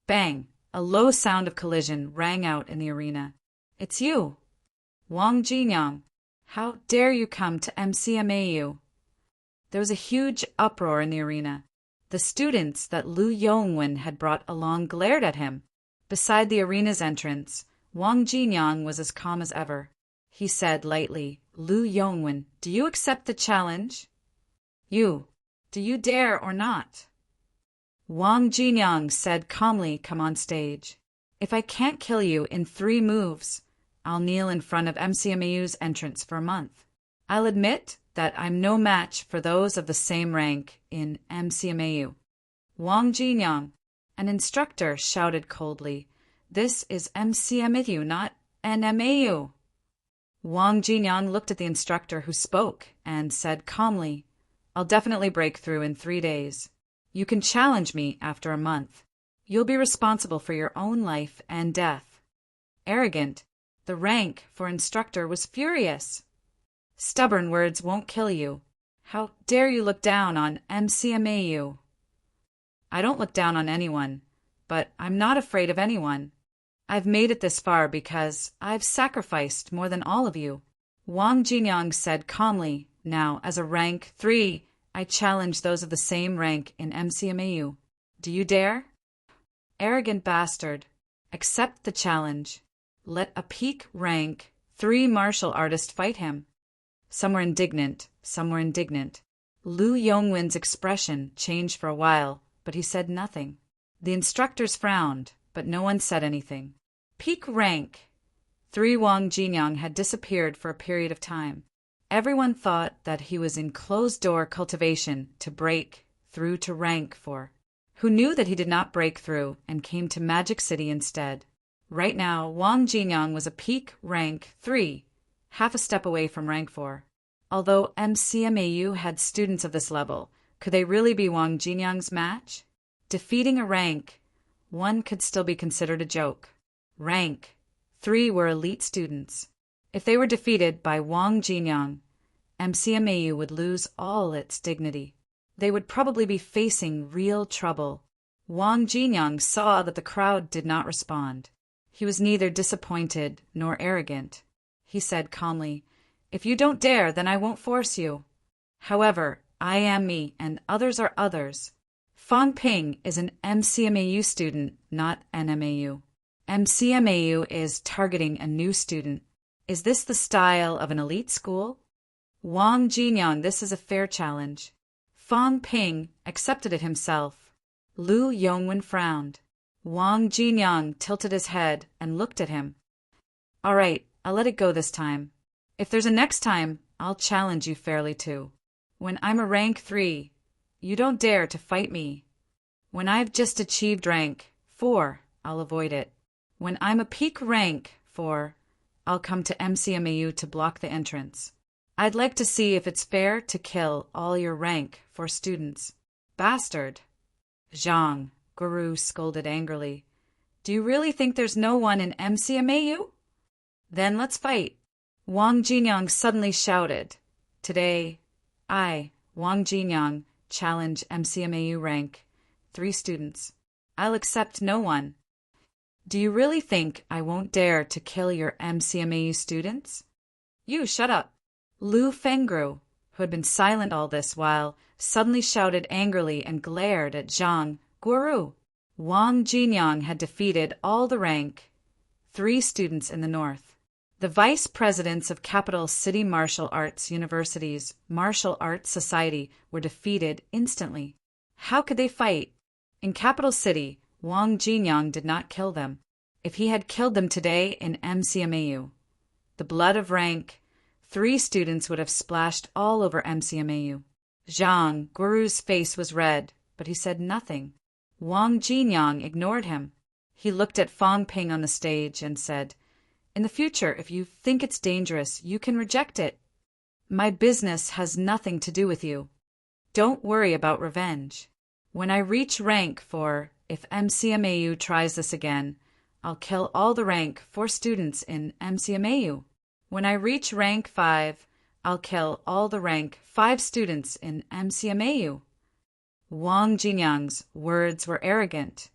Bang! A low sound of collision rang out in the arena. "It's you, Wang Jinyang. How dare you come to MCMAU?" There was a huge uproar in the arena. The students that Lu Yongwen had brought along glared at him. Beside the arena's entrance, Wang Jinyang was as calm as ever. He said lightly, "Lu Yongwen, do you accept the challenge? You, do you dare or not?" Wang Jinyang said calmly, "Come on stage. If I can't kill you in 3 moves, I'll kneel in front of MCMAU's entrance for a month. I'll admit that I'm no match for those of the same rank in MCMAU." "Wang Jinyang," an instructor shouted coldly, "this is MCMAU, not NMAU." Wang Jinyang looked at the instructor who spoke and said calmly, "I'll definitely break through in 3 days. You can challenge me after a month. You'll be responsible for your own life and death." Arrogant, the rank for instructor was furious. "Stubborn words won't kill you. How dare you look down on MCMAU?" "I don't look down on anyone, but I'm not afraid of anyone. I've made it this far because I've sacrificed more than all of you." Wang Jinyang said calmly, "Now, as a rank 3, I challenge those of the same rank in MCMAU. Do you dare?" "Arrogant bastard. Accept the challenge. Let a peak rank 3 martial artist fight him." Some were indignant, some were indignant. Lu Yongwen's expression changed for a while, but he said nothing. The instructors frowned, but no one said anything. Peak rank 3 Wang Jinyang had disappeared for a period of time. Everyone thought that he was in closed-door cultivation to break through to rank 4. Who knew that he did not break through and came to Magic City instead? Right now, Wang Jinyang was a peak rank 3, half a step away from rank 4. Although MCMAU had students of this level, could they really be Wang Jinyang's match? Defeating a rank 1 could still be considered a joke. Rank 3 were elite students. If they were defeated by Wang Jinyang, MCMAU would lose all its dignity. They would probably be facing real trouble. Wang Jinyang saw that the crowd did not respond. He was neither disappointed nor arrogant. He said calmly, "If you don't dare, then I won't force you. However, I am me and others are others. Fang Ping is an MCMAU student, not NMAU. MCMAU is targeting a new student. Is this the style of an elite school? Wang Jinyang, this is a fair challenge." Fang Ping accepted it himself. Lu Yongwen frowned. Wang Jinyang tilted his head and looked at him. "All right, I'll let it go this time. If there's a next time, I'll challenge you fairly too. When I'm a rank 3, you don't dare to fight me. When I've just achieved rank 4, I'll avoid it. When I'm a peak rank 4, I'll come to MCMAU to block the entrance. I'd like to see if it's fair to kill all your rank 4 students." "Bastard!" Zhang, Guru scolded angrily. "Do you really think there's no one in MCMAU? Then let's fight." Wang Jinyang suddenly shouted, "Today, I, Wang Jinyang, challenge MCMAU rank 3 students. I'll accept no one. Do you really think I won't dare to kill your MCMAU students?" "You shut up." Lu Fengru, who had been silent all this while, suddenly shouted angrily and glared at Zhang Guoru. Wang Jinyang had defeated all the rank 3 students in the north. The vice presidents of capital city martial arts universities' martial arts society were defeated instantly. How could they fight? In capital city, Wang Jinyang did not kill them. If he had killed them today in MCMAU, the blood of rank 3 students would have splashed all over MCMAU. Zhang Guoru's face was red, but he said nothing. Wang Jinyang ignored him. He looked at Fang Ping on the stage and said, "In the future, if you think it's dangerous, you can reject it. My business has nothing to do with you. Don't worry about revenge. When I reach rank 4, if MCMAU tries this again, I'll kill all the rank 4 students in MCMAU. When I reach rank 5, I'll kill all the rank 5 students in MCMAU." Wang Jinyang's words were arrogant,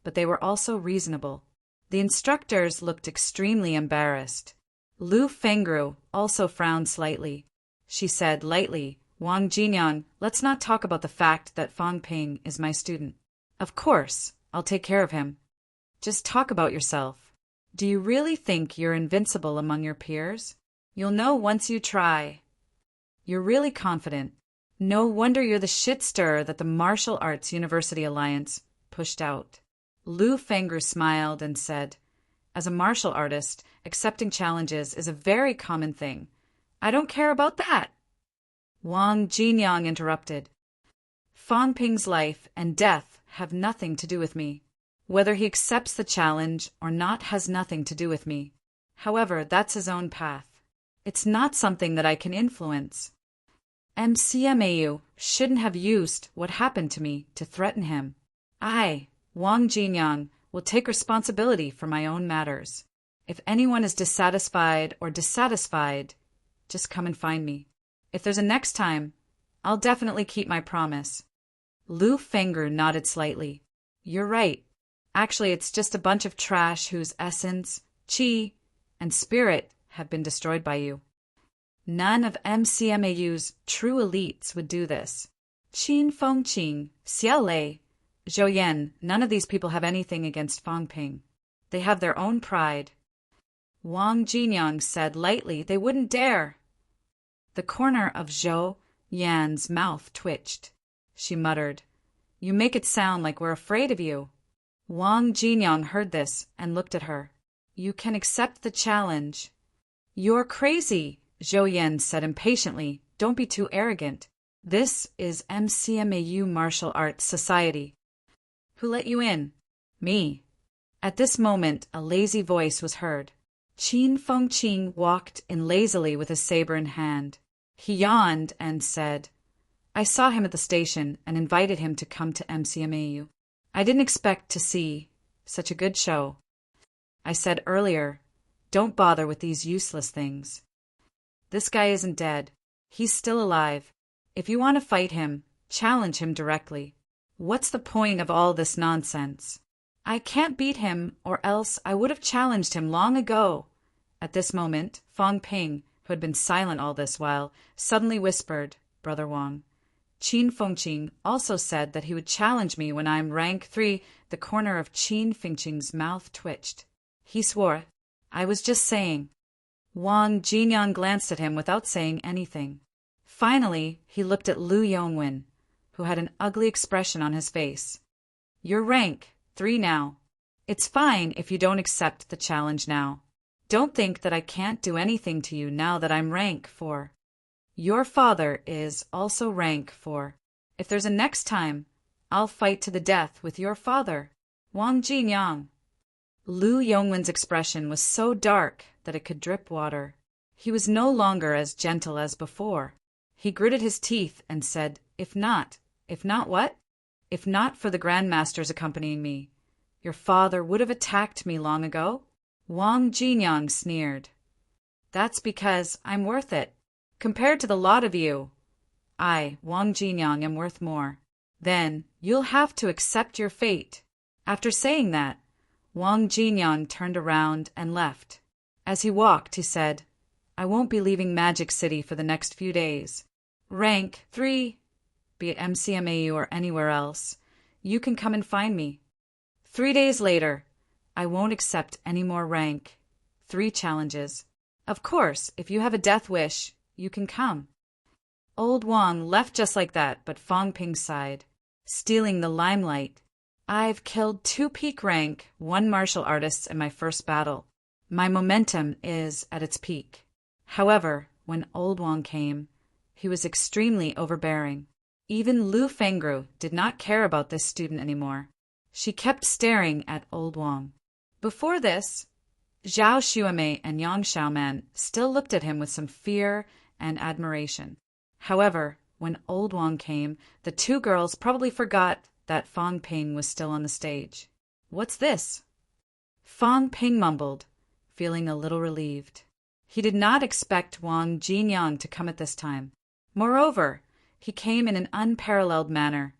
but they were also reasonable. The instructors looked extremely embarrassed. Lu Fengru also frowned slightly. She said lightly, "Wang Jinyang, let's not talk about the fact that Fang Ping is my student. Of course, I'll take care of him. Just talk about yourself. Do you really think you're invincible among your peers? You'll know once you try. You're really confident. No wonder you're the shit stirrer that the Martial Arts University Alliance pushed out." Lu Fengru smiled and said, "As a martial artist, accepting challenges is a very common thing. I don't care about that." Wang Jinyang interrupted. "Fang Ping's life and death have nothing to do with me. Whether he accepts the challenge or not has nothing to do with me. However, that's his own path. It's not something that I can influence. MCMAU shouldn't have used what happened to me to threaten him. I, Wang Jinyang, will take responsibility for my own matters. If anyone is dissatisfied, just come and find me. If there's a next time, I'll definitely keep my promise." Lu Fengru nodded slightly. "You're right. Actually, it's just a bunch of trash whose essence, qi, and spirit have been destroyed by you. None of MCMAU's true elites would do this. Qin Fengqing, Xiao Lei, Zhou Yan, none of these people have anything against Fang Ping. They have their own pride." Wang Jinyang said lightly they wouldn't dare. The corner of Zhou Yan's mouth twitched. She muttered, "You make it sound like we're afraid of you." Wang Jinyang heard this and looked at her. "You can accept the challenge." "You're crazy," Zhou Yan said impatiently. "Don't be too arrogant. This is MCMAU Martial Arts Society." "Who let you in?" "Me." At this moment, a lazy voice was heard. Qin Fengqing walked in lazily with his saber in hand. He yawned and said, "I saw him at the station and invited him to come to MCMAU. I didn't expect to see such a good show. I said earlier, Don't bother with these useless things. This guy isn't dead. He's still alive. If you want to fight him, challenge him directly. What's the point of all this nonsense? I can't beat him, or else I would have challenged him long ago. At this moment, Fong Ping, who had been silent all this while, suddenly whispered, Brother Wang. Qin Fengqing also said that he would challenge me when I'm rank 3. The corner of Qin Fengqing's mouth twitched. He swore. I was just saying. Wang Jinyang glanced at him without saying anything. Finally, he looked at Lu Yongwen, who had an ugly expression on his face. You're rank 3 now. It's fine if you don't accept the challenge now. Don't think that I can't do anything to you now that I'm rank 4. Your father is also rank 4. If there's a next time, I'll fight to the death with your father, Wang Jinyang. Lu Yongwen's expression was so dark that it could drip water. He was no longer as gentle as before. He gritted his teeth and said, If not what? If not for the grandmasters accompanying me, your father would have attacked me long ago? Wang Jinyang sneered. That's because I'm worth it. Compared to the lot of you, I, Wang Jinyang, am worth more. Then you'll have to accept your fate. After saying that, Wang Jinyang turned around and left. As he walked, he said, I won't be leaving Magic City for the next few days. Rank 3, be it MCMAU or anywhere else, you can come and find me. 3 days later, I won't accept any more rank 3 challenges. Of course, if you have a death wish, you can come. Old Wang left just like that, but Fong Ping sighed, stealing the limelight. I've killed 2 peak rank 1 martial artists in my first battle. My momentum is at its peak. However, when Old Wang came, he was extremely overbearing. Even Lu Fengru did not care about this student anymore. She kept staring at Old Wang. Before this, Zhao Xuemei and Yang Xiaoman still looked at him with some fear and admiration. However, when Old Wang came, the 2 girls probably forgot that Fong Ping was still on the stage. What's this? Fong Ping mumbled, feeling a little relieved. He did not expect Wang Jinyang to come at this time. Moreover, he came in an unparalleled manner,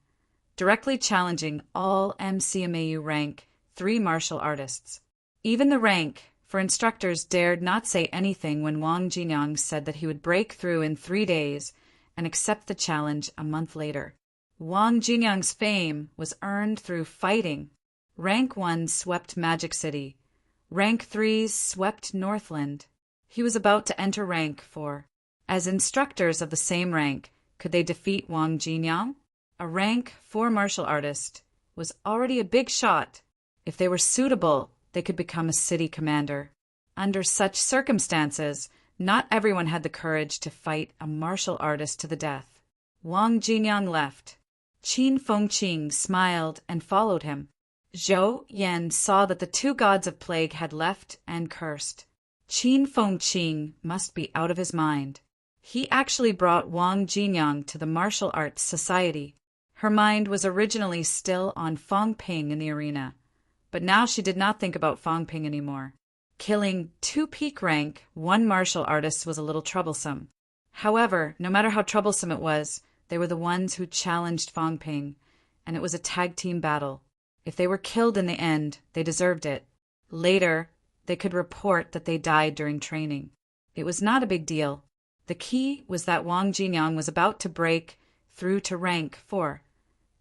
directly challenging all MCMAU rank 3 martial artists. Even the rank for instructors dared not say anything when Wang Jinyang said that he would break through in 3 days and accept the challenge a month later. Wang Jinyang's fame was earned through fighting. Rank 1 swept Magic City. Rank 3s swept Northland. He was about to enter rank 4. As instructors of the same rank, could they defeat Wang Jinyang? A rank 4 martial artist was already a big shot. If they were suitable, they could become a city commander. Under such circumstances, not everyone had the courage to fight a martial artist to the death. Wang Jinyang left. Qin Fengqing smiled and followed him. Zhou Yan saw that the 2 gods of plague had left and cursed. Qin Fengqing must be out of his mind. He actually brought Wang Jinyang to the Martial Arts Society. Her mind was originally still on Fong Ping in the arena, but now she did not think about Fong Ping anymore. Killing 2 peak rank 1 martial artists was a little troublesome. However, no matter how troublesome it was, they were the ones who challenged Fong Ping, and it was a tag team battle. If they were killed in the end, they deserved it. Later, they could report that they died during training. It was not a big deal. The key was that Wang Jinyang was about to break through to rank 4,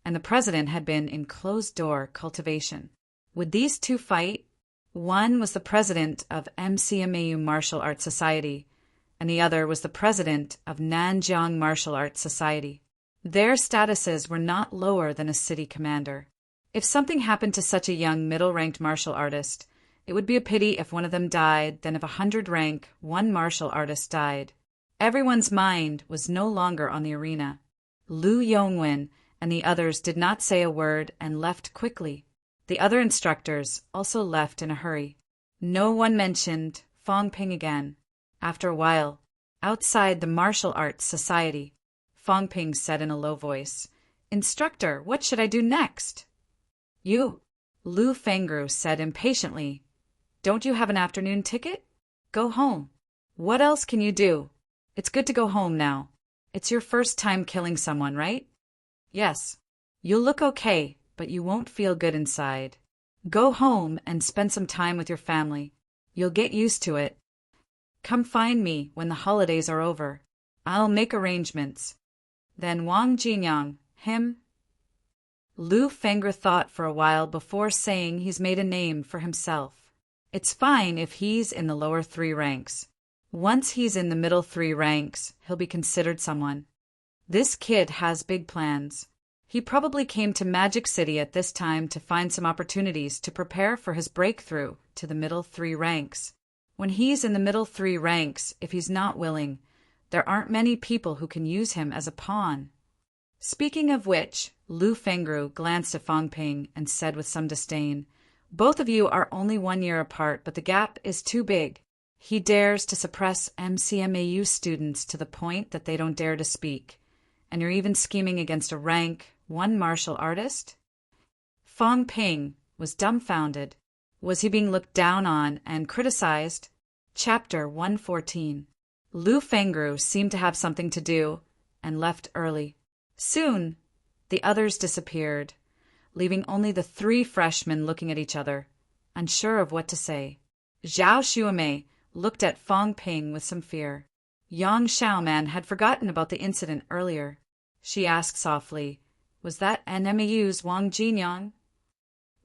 and the president had been in closed-door cultivation. Would these 2 fight? One was the president of MCMAU Martial Arts Society, and the other was the president of Nanjiang Martial Arts Society. Their statuses were not lower than a city commander. If something happened to such a young middle-ranked martial artist, it would be a pity if one of them died than if 100 rank 1 martial artist died. Everyone's mind was no longer on the arena. Lu Yongwen and the others did not say a word and left quickly. The other instructors also left in a hurry. No one mentioned Fong Ping again. After a while, outside the Martial Arts Society, Fong Ping said in a low voice, "Instructor, what should I do next?" "You," Lu Fengru said impatiently. "Don't you have an afternoon ticket?" Go home. What else can you do? It's good to go home now. It's your first time killing someone, right? Yes. You'll look okay, but you won't feel good inside. Go home and spend some time with your family. You'll get used to it. Come find me when the holidays are over. I'll make arrangements. Then Wang Jinyang, him? Lu Fengre thought for a while before saying he's made a name for himself. It's fine if he's in the lower 3 ranks. Once he's in the middle 3 ranks, he'll be considered someone. This kid has big plans. He probably came to Magic City at this time to find some opportunities to prepare for his breakthrough to the middle 3 ranks. When he's in the middle 3 ranks, if he's not willing, there aren't many people who can use him as a pawn. Speaking of which, Lu Fengru glanced at Fang Ping and said with some disdain, "Both of you are only 1 year apart, but the gap is too big. He dares to suppress MCMAU students to the point that they don't dare to speak. And you're even scheming against a rank 1 martial artist?" Fang Ping was dumbfounded. Was he being looked down on and criticized? Chapter 114. Lu Fengru seemed to have something to do and left early. Soon, the others disappeared, leaving only the 3 freshmen looking at each other, unsure of what to say. Zhao Xuemei looked at Fang Ping with some fear. Yang Xiaoman had forgotten about the incident earlier. She asked softly, "Was that NMAU's Wang Jinyang?"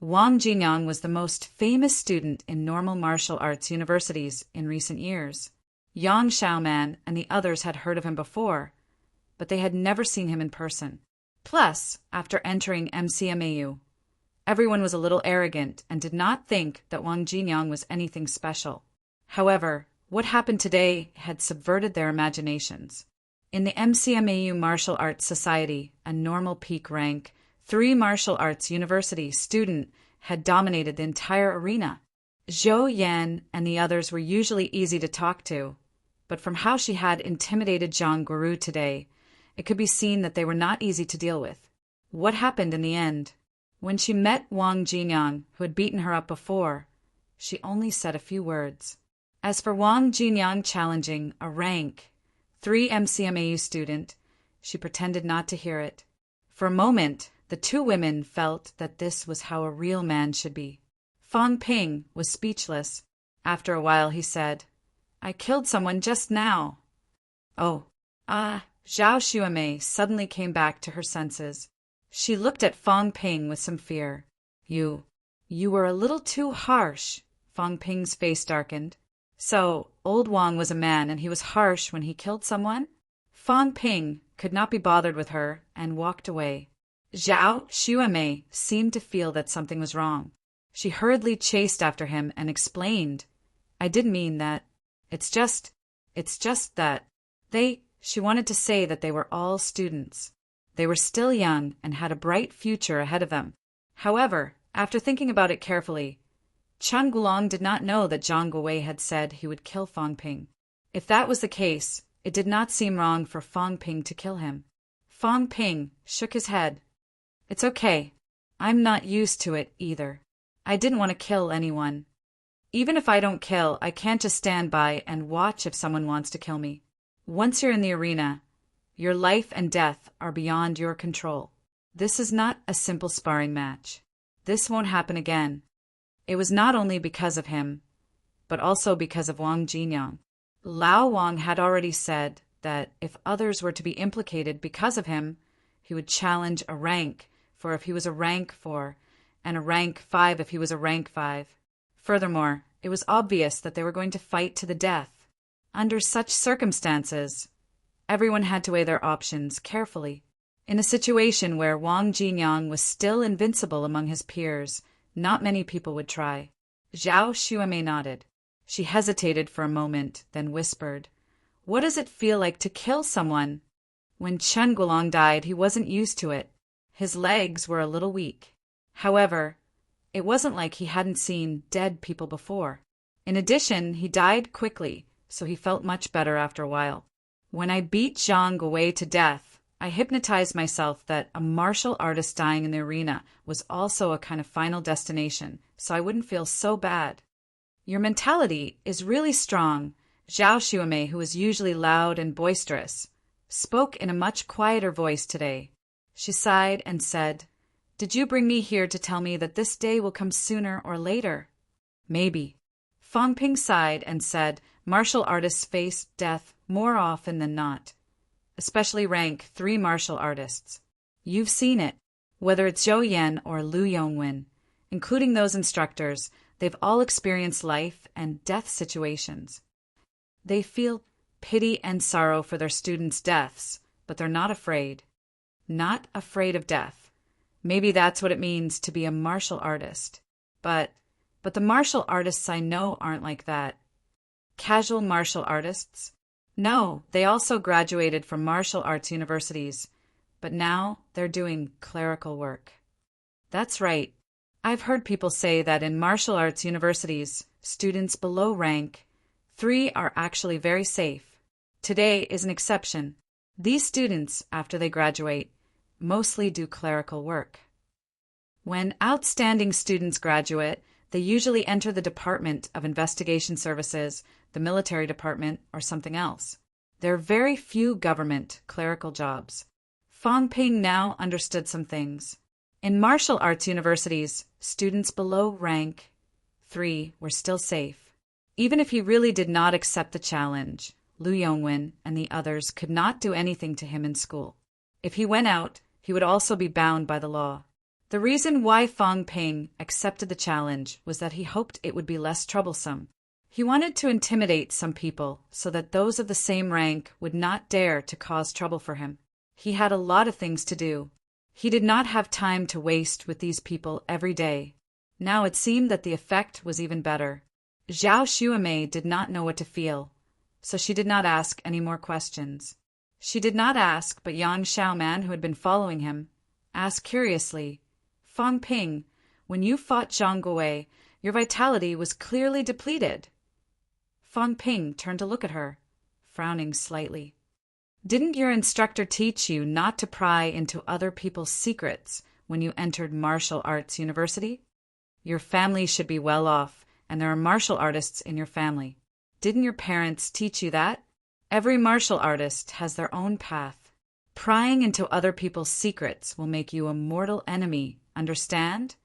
Wang Jinyang was the most famous student in normal martial arts universities in recent years. Yang Xiaoman and the others had heard of him before, but they had never seen him in person. Plus, after entering MCMAU, everyone was a little arrogant and did not think that Wang Jinyang was anything special. However, what happened today had subverted their imaginations. In the MCMAU Martial Arts Society, a normal peak rank, 3 martial arts university student had dominated the entire arena. Zhou Yan and the others were usually easy to talk to, but from how she had intimidated Zhang Guoru today, it could be seen that they were not easy to deal with. What happened in the end? When she met Wang Jinyang, who had beaten her up before, she only said a few words. As for Wang Jinyang challenging a rank 3 MCMAU student, she pretended not to hear it. For a moment, the 2 women felt that this was how a real man should be. Fang Ping was speechless. After a while he said, "I killed someone just now." "Oh, Zhao Xuemei suddenly came back to her senses. She looked at Fang Ping with some fear. You were a little too harsh." Fang Ping's face darkened. "So, old Wang was a man and he was harsh when he killed someone?" Fang Ping could not be bothered with her and walked away. Zhao Xuemei seemed to feel that something was wrong. She hurriedly chased after him and explained, "I didn't mean that. It's just that she wanted to say that they were all students. They were still young and had a bright future ahead of them. However, after thinking about it carefully, Chen Gulong did not know that Zhang Guowei had said he would kill Fang Ping. If that was the case, it did not seem wrong for Fang Ping to kill him." Fang Ping shook his head. "It's okay. I'm not used to it either. I didn't want to kill anyone. Even if I don't kill, I can't just stand by and watch if someone wants to kill me. Once you're in the arena, your life and death are beyond your control. This is not a simple sparring match. This won't happen again." It was not only because of him, but also because of Wang Jinyang. Lao Wang had already said that if others were to be implicated because of him, he would challenge a rank 4 if he was a rank 4, and a rank 5 if he was a rank 5. Furthermore, it was obvious that they were going to fight to the death. Under such circumstances, everyone had to weigh their options carefully. In a situation where Wang Jinyang was still invincible among his peers, not many people would try. Zhao Xuemei nodded. She hesitated for a moment, then whispered, "What does it feel like to kill someone?" When Chen Gulong died, he wasn't used to it. His legs were a little weak. However, it wasn't like he hadn't seen dead people before. In addition, he died quickly, so he felt much better after a while. "When I beat Zhang Guowei to death, I hypnotized myself that a martial artist dying in the arena was also a kind of final destination, so I wouldn't feel so bad." Your mentality is really strong. Zhao Xuemei, who was usually loud and boisterous, spoke in a much quieter voice today. She sighed and said, "Did you bring me here to tell me that this day will come sooner or later?" "Maybe." Fang Ping sighed and said, "Martial artists face death more often than not, especially rank 3 martial artists. You've seen it. Whether it's Zhou Yan or Lu Yongwen, including those instructors, they've all experienced life and death situations. They feel pity and sorrow for their students' deaths, but they're not afraid. Not afraid of death. Maybe that's what it means to be a martial artist. But the martial artists I know aren't like that." Casual martial artists? No, they also graduated from martial arts universities, but now they're doing clerical work. That's right. I've heard people say that in martial arts universities, students below rank 3 are actually very safe. Today is an exception. These students, after they graduate, mostly do clerical work. When outstanding students graduate, they usually enter the Department of Investigation Services, the military department, or something else. There are very few government clerical jobs. Fang Ping now understood some things. In martial arts universities, students below rank 3 were still safe. Even if he really did not accept the challenge, Lu Yongwen and the others could not do anything to him in school. If he went out, he would also be bound by the law. The reason why Fang Ping accepted the challenge was that he hoped it would be less troublesome. He wanted to intimidate some people so that those of the same rank would not dare to cause trouble for him. He had a lot of things to do. He did not have time to waste with these people every day. Now it seemed that the effect was even better. Zhao Xuemei did not know what to feel, so she did not ask any more questions. She did not ask, but Yang Xiaoman, who had been following him, asked curiously, "Fang Ping, when you fought Zhang Guowei, your vitality was clearly depleted." Fang Ping turned to look at her, frowning slightly. "Didn't your instructor teach you not to pry into other people's secrets when you entered martial arts university? Your family should be well off, and there are martial artists in your family. Didn't your parents teach you that? Every martial artist has their own path. Prying into other people's secrets will make you a mortal enemy, understand?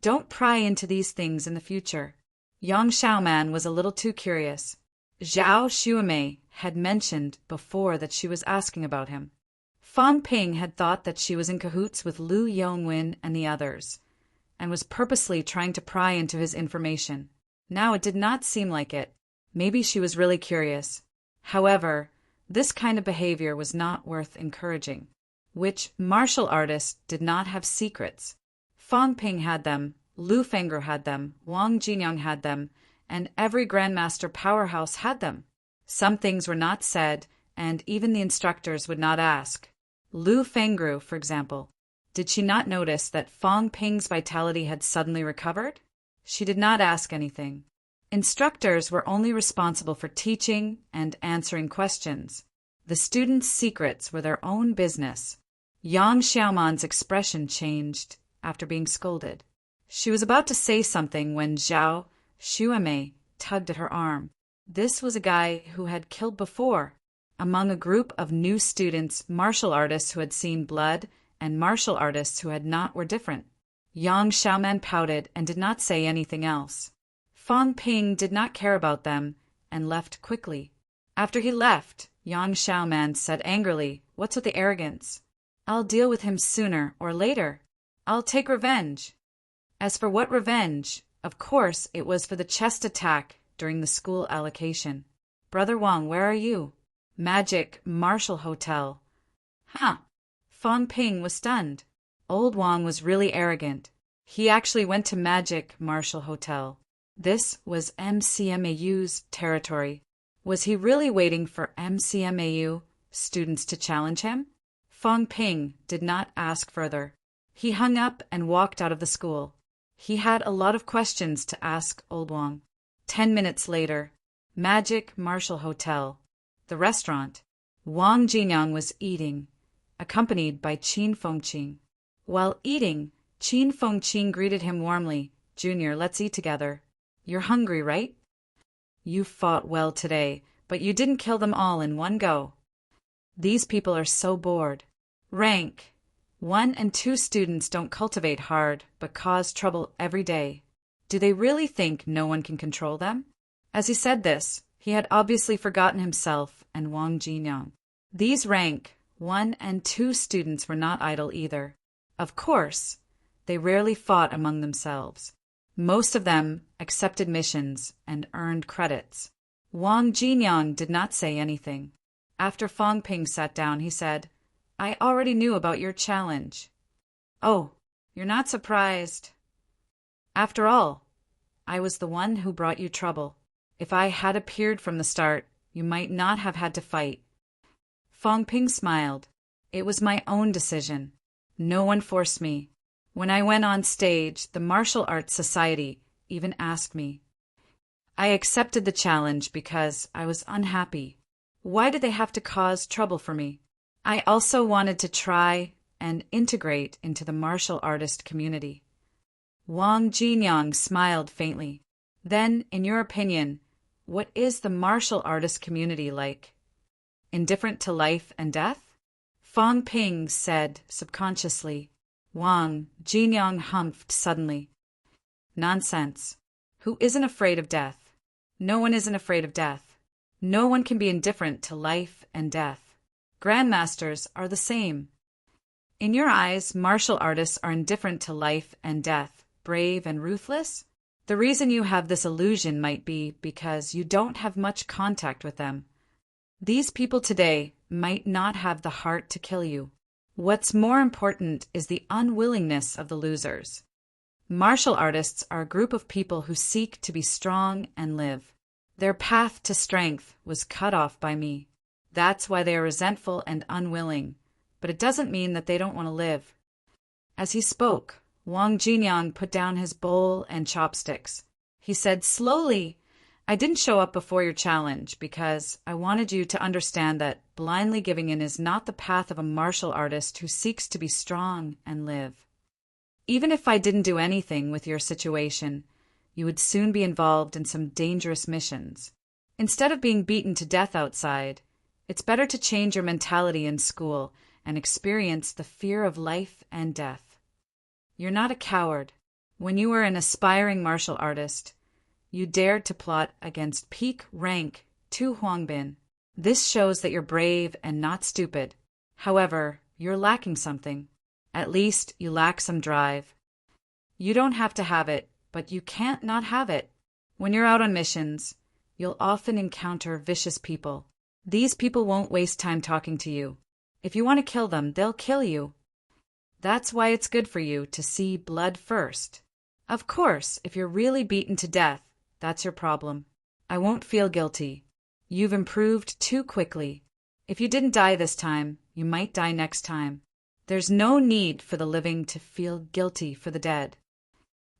Don't pry into these things in the future." Yang Xiaoman was a little too curious. Zhao Xuemei had mentioned before that she was asking about him. Fang Ping had thought that she was in cahoots with Lu Yongwen and the others, and was purposely trying to pry into his information. Now it did not seem like it. Maybe she was really curious. However, this kind of behavior was not worth encouraging. Which martial artist did not have secrets? Fang Ping had them, Lu Fengru had them, Wang Jinyang had them, and every Grandmaster powerhouse had them. Some things were not said, and even the instructors would not ask. Lu Fengru, for example. Did she not notice that Fang Ping's vitality had suddenly recovered? She did not ask anything. Instructors were only responsible for teaching and answering questions. The students' secrets were their own business. Yang Xiaoman's expression changed after being scolded. She was about to say something when Zhao Xuemei tugged at her arm. This was a guy who had killed before. Among a group of new students, martial artists who had seen blood and martial artists who had not were different. Yang Xiaoman pouted and did not say anything else. Fang Ping did not care about them and left quickly. After he left, Yang Xiaoman said angrily, "What's with the arrogance? I'll deal with him sooner or later. I'll take revenge." As for what revenge, of course it was for the chest attack during the school allocation. "Brother Wang, where are you?" "Magic Martial Hotel." "Huh." Fang Ping was stunned. Old Wang was really arrogant. He actually went to Magic Martial Hotel. This was MCMAU's territory. Was he really waiting for MCMAU students to challenge him? Fang Ping did not ask further. He hung up and walked out of the school. He had a lot of questions to ask Old Wang. 10 minutes later, Magic Martial Hotel, the restaurant. Wang Jinyang was eating, accompanied by Qin Fengqing. While eating, Qin Fengqing greeted him warmly. "Junior, let's eat together." You're hungry, right? You fought well today, but you didn't kill them all in one go. These people are so bored. Rank 1 and 2 students don't cultivate hard, but cause trouble every day. Do they really think no one can control them? As he said this, he had obviously forgotten himself and Wang Jinyang. These rank 1 and 2 students were not idle either. Of course, they rarely fought among themselves. Most of them accepted missions and earned credits. Wang Jinyang did not say anything. After Fang Ping sat down, he said, I already knew about your challenge. Oh, you're not surprised. After all, I was the one who brought you trouble. If I had appeared from the start, you might not have had to fight. Fang Ping smiled. It was my own decision. No one forced me. When I went on stage, the Martial Arts Society even asked me. I accepted the challenge because I was unhappy. Why did they have to cause trouble for me? I also wanted to try and integrate into the martial artist community. Wang Jinyang smiled faintly. Then, in your opinion, what is the martial artist community like? Indifferent to life and death? Fang Ping said subconsciously. Wang Jinyang humphed suddenly. Nonsense. Who isn't afraid of death? No one isn't afraid of death. No one can be indifferent to life and death. Grandmasters are the same. In your eyes, martial artists are indifferent to life and death, brave and ruthless? The reason you have this illusion might be because you don't have much contact with them. These people today might not have the heart to kill you. What's more important is the unwillingness of the losers. Martial artists are a group of people who seek to be strong and live. Their path to strength was cut off by me. That's why they are resentful and unwilling, but it doesn't mean that they don't want to live. As he spoke, Wang Jinyang put down his bowl and chopsticks. He said slowly, I didn't show up before your challenge because I wanted you to understand that blindly giving in is not the path of a martial artist who seeks to be strong and live. Even if I didn't do anything with your situation, you would soon be involved in some dangerous missions. Instead of being beaten to death outside, it's better to change your mentality in school and experience the fear of life and death. You're not a coward. When you were an aspiring martial artist, you dared to plot against peak rank Tu Huangbin. This shows that you're brave and not stupid. However, you're lacking something. At least you lack some drive. You don't have to have it, but you can't not have it. When you're out on missions, you'll often encounter vicious people. These people won't waste time talking to you. If you want to kill them, they'll kill you. That's why it's good for you to see blood first. Of course, if you're really beaten to death, that's your problem. I won't feel guilty. You've improved too quickly. If you didn't die this time, you might die next time. There's no need for the living to feel guilty for the dead.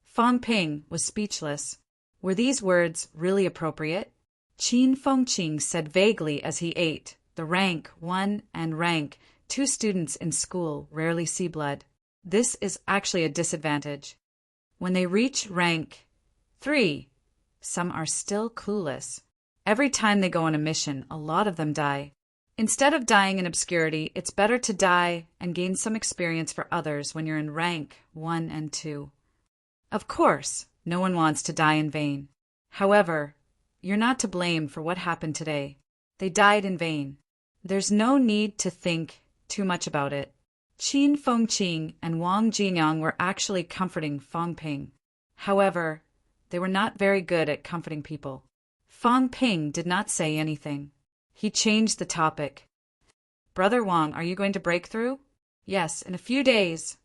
Fang Ping was speechless. Were these words really appropriate? Qin Fengqing said vaguely as he ate. The rank 1 and rank 2 students in school rarely see blood. This is actually a disadvantage. When they reach rank 3, some are still clueless. Every time they go on a mission, a lot of them die. Instead of dying in obscurity, it's better to die and gain some experience for others when you're in rank 1 and 2. Of course, no one wants to die in vain. However, you're not to blame for what happened today. They died in vain. There's no need to think too much about it. Qin Fengqing and Wang Jinyang were actually comforting Fang Ping. However, they were not very good at comforting people. Fang Ping did not say anything. He changed the topic. Brother Wang, are you going to break through? Yes, in a few days.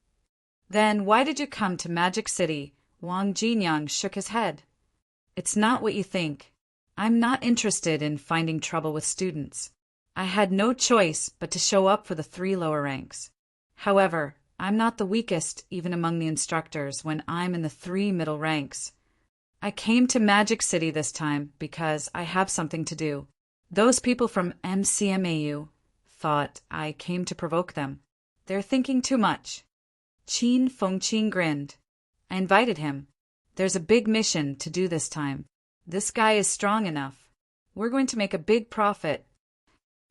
Then why did you come to Magic City? Wang Jinyang shook his head. It's not what you think. I'm not interested in finding trouble with students. I had no choice but to show up for the 3 lower ranks. However, I'm not the weakest even among the instructors when I'm in the 3 middle ranks. I came to Magic City this time because I have something to do. Those people from MCMAU thought I came to provoke them. They're thinking too much. Qin Fengqing grinned. I invited him. There's a big mission to do this time. This guy is strong enough. We're going to make a big profit."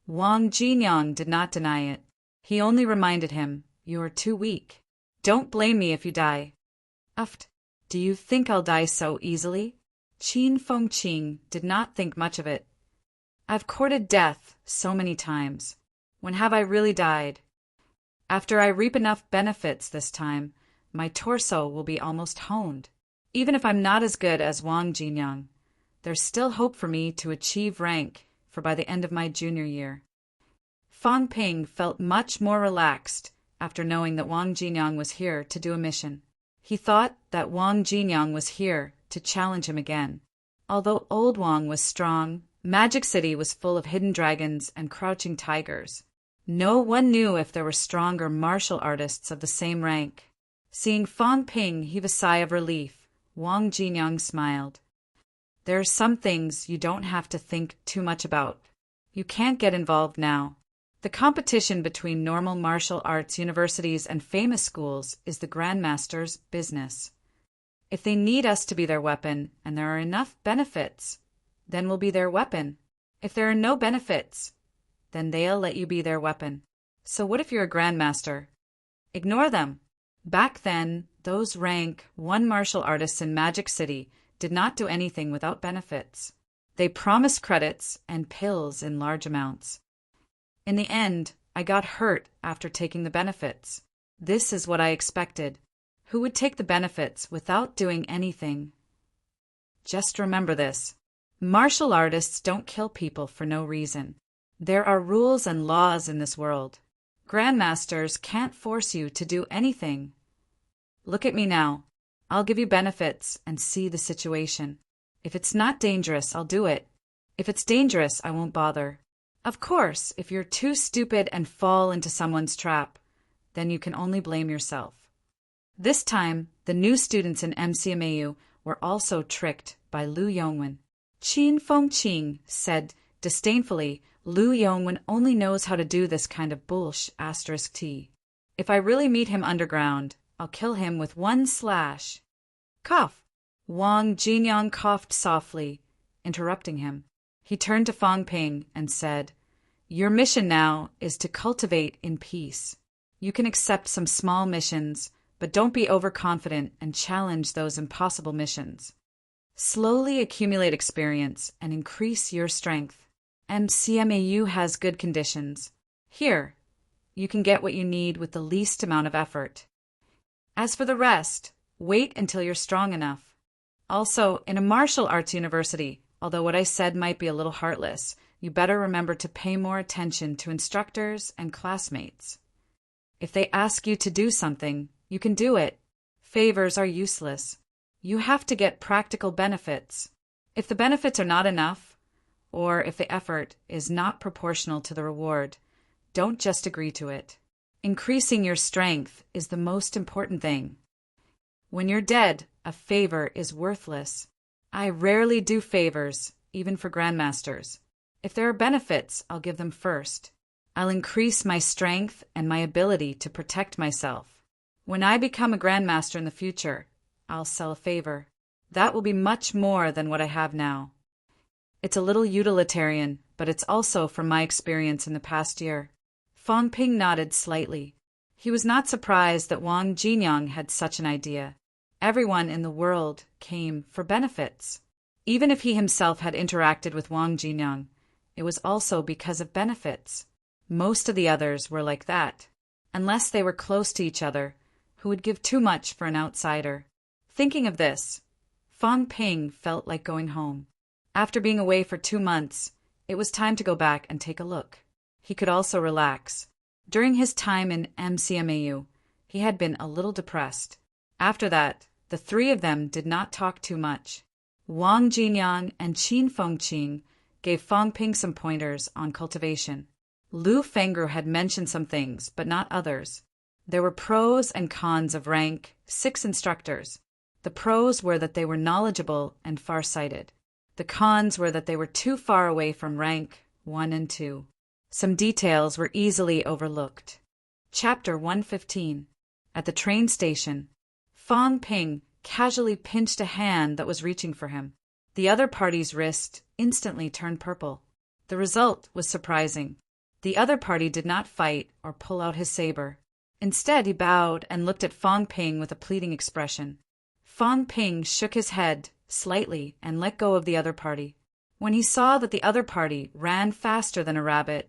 Wang Jinyang did not deny it. He only reminded him, "You're too weak. Don't blame me if you die." "Uft, do you think I'll die so easily?" Qin Fengqing did not think much of it. "I've courted death so many times. When have I really died? After I reap enough benefits this time, my torso will be almost honed. Even if I'm not as good as Wang Jinyang, there's still hope for me to achieve rank for by the end of my junior year." Fang Ping felt much more relaxed after knowing that Wang Jinyang was here to do a mission. He thought that Wang Jinyang was here to challenge him again. Although old Wang was strong, Magic City was full of hidden dragons and crouching tigers. No one knew if there were stronger martial artists of the same rank. Seeing Fang Ping heave a sigh of relief, Wang Jinyang smiled. "There are some things you don't have to think too much about. You can't get involved now. The competition between normal martial arts universities and famous schools is the Grandmaster's business. If they need us to be their weapon and there are enough benefits, then we'll be their weapon. If there are no benefits, then they'll let you be their weapon. So what if you're a Grandmaster? Ignore them." Back then, those rank 1 martial artists in Magic City did not do anything without benefits. They promised credits and pills in large amounts. In the end, I got hurt after taking the benefits. This is what I expected. Who would take the benefits without doing anything? Just remember this. Martial artists don't kill people for no reason. There are rules and laws in this world. Grandmasters can't force you to do anything. Look at me now. I'll give you benefits and see the situation. If it's not dangerous, I'll do it. If it's dangerous, I won't bother. Of course, if you're too stupid and fall into someone's trap, then you can only blame yourself. This time, the new students in MCMAU were also tricked by Lu Yongwen. Qin Fengqing said disdainfully, "Lu Yongwen only knows how to do this kind of bullsh*t. If I really meet him underground, I'll kill him with 1 slash." Cough! Wang Jinyang coughed softly, interrupting him. He turned to Fang Ping and said, "Your mission now is to cultivate in peace. You can accept some small missions, but don't be overconfident and challenge those impossible missions. Slowly accumulate experience and increase your strength. MCMAU has good conditions. Here, you can get what you need with the least amount of effort. As for the rest, wait until you're strong enough. Also, in a martial arts university, although what I said might be a little heartless, you better remember to pay more attention to instructors and classmates. If they ask you to do something, you can do it. Favors are useless. You have to get practical benefits. If the benefits are not enough, or if the effort is not proportional to the reward, don't just agree to it. Increasing your strength is the most important thing. When you're dead, a favor is worthless. I rarely do favors, even for Grandmasters. If there are benefits, I'll give them first. I'll increase my strength and my ability to protect myself. When I become a Grandmaster in the future, I'll sell a favor. That will be much more than what I have now. It's a little utilitarian, but it's also from my experience in the past year." Fang Ping nodded slightly. He was not surprised that Wang Jinyang had such an idea. Everyone in the world came for benefits. Even if he himself had interacted with Wang Jinyang, it was also because of benefits. Most of the others were like that, unless they were close to each other, who would give too much for an outsider. Thinking of this, Fang Ping felt like going home. After being away for 2 months, it was time to go back and take a look. He could also relax. During his time in MCMAU, he had been a little depressed. After that, the 3 of them did not talk too much. Wang Jinyang and Qin Fengqing gave Fang Ping some pointers on cultivation. Lu Fengru had mentioned some things, but not others. There were pros and cons of rank 6 instructors. The pros were that they were knowledgeable and far-sighted. The cons were that they were too far away from rank 1 and 2. Some details were easily overlooked. Chapter 115. At the train station, Fang Ping casually pinched a hand that was reaching for him. The other party's wrist instantly turned purple. The result was surprising. The other party did not fight or pull out his saber. Instead, he bowed and looked at Fong Ping with a pleading expression. Fong Ping shook his head slightly and let go of the other party. When he saw that the other party ran faster than a rabbit,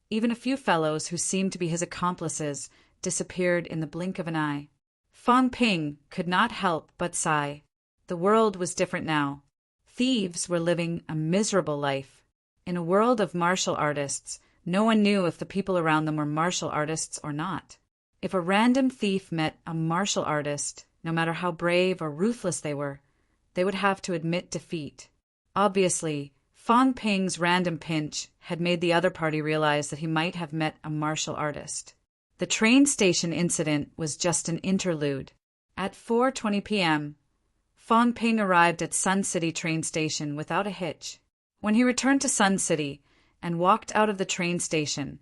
even a few fellows who seemed to be his accomplices disappeared in the blink of an eye. Fong Ping could not help but sigh. The world was different now. Thieves were living a miserable life. In a world of martial artists, no one knew if the people around them were martial artists or not. If a random thief met a martial artist, no matter how brave or ruthless they would have to admit defeat. Obviously, Fong Ping's random pinch had made the other party realize that he might have met a martial artist. The train station incident was just an interlude. At 4:20 p.m., Fong Ping arrived at Sun City train station without a hitch. When he returned to Sun City and walked out of the train station,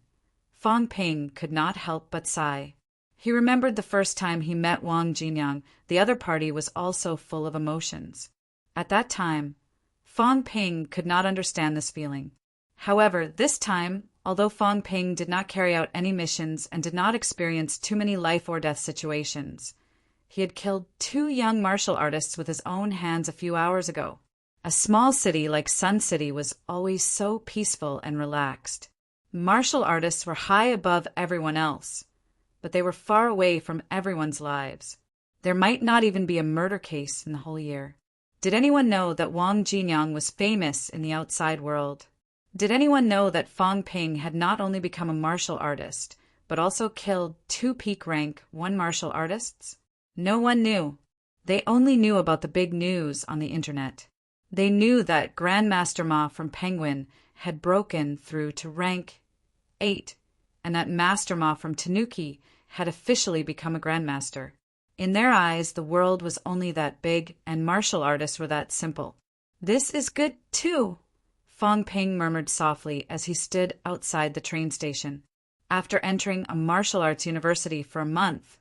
Fong Ping could not help but sigh. He remembered the first time he met Wang Jinyang. The other party was also full of emotions. At that time, Fong Ping could not understand this feeling. However, this time, although Fong Ping did not carry out any missions and did not experience too many life-or-death situations, he had killed 2 young martial artists with his own hands a few hours ago. A small city like Sun City was always so peaceful and relaxed. Martial artists were high above everyone else, but they were far away from everyone's lives. There might not even be a murder case in the whole year. Did anyone know that Wang Jinyang was famous in the outside world? Did anyone know that Fong Ping had not only become a martial artist, but also killed 2 peak rank 1 martial artists? No one knew. They only knew about the big news on the internet. They knew that Grandmaster Ma from Penguin had broken through to rank 8, and that Master Ma from Tanuki had officially become a Grandmaster. In their eyes, the world was only that big, and martial artists were that simple. "This is good, too," Fong Ping murmured softly as he stood outside the train station. After entering a martial arts university for a month,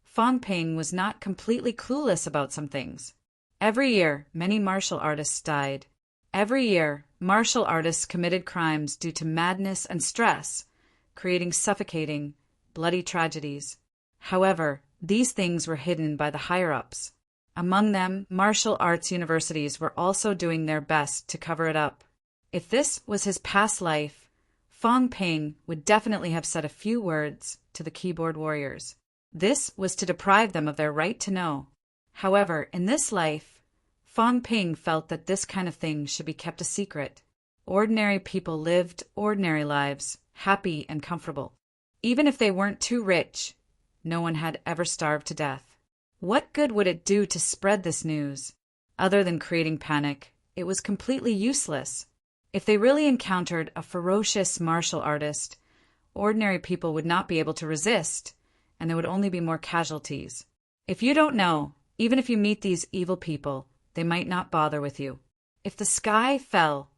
Fong Ping was not completely clueless about some things. Every year, many martial artists died. Every year, martial artists committed crimes due to madness and stress, creating suffocating, bloody tragedies. However, these things were hidden by the higher-ups. Among them, martial arts universities were also doing their best to cover it up. If this was his past life, Fong Ping would definitely have said a few words to the keyboard warriors. This was to deprive them of their right to know. However, in this life, Fong Ping felt that this kind of thing should be kept a secret. Ordinary people lived ordinary lives, happy and comfortable. Even if they weren't too rich, no one had ever starved to death. What good would it do to spread this news? Other than creating panic, it was completely useless. If they really encountered a ferocious martial artist, ordinary people would not be able to resist, and there would only be more casualties. If you don't know, even if you meet these evil people, they might not bother with you. If the sky fell,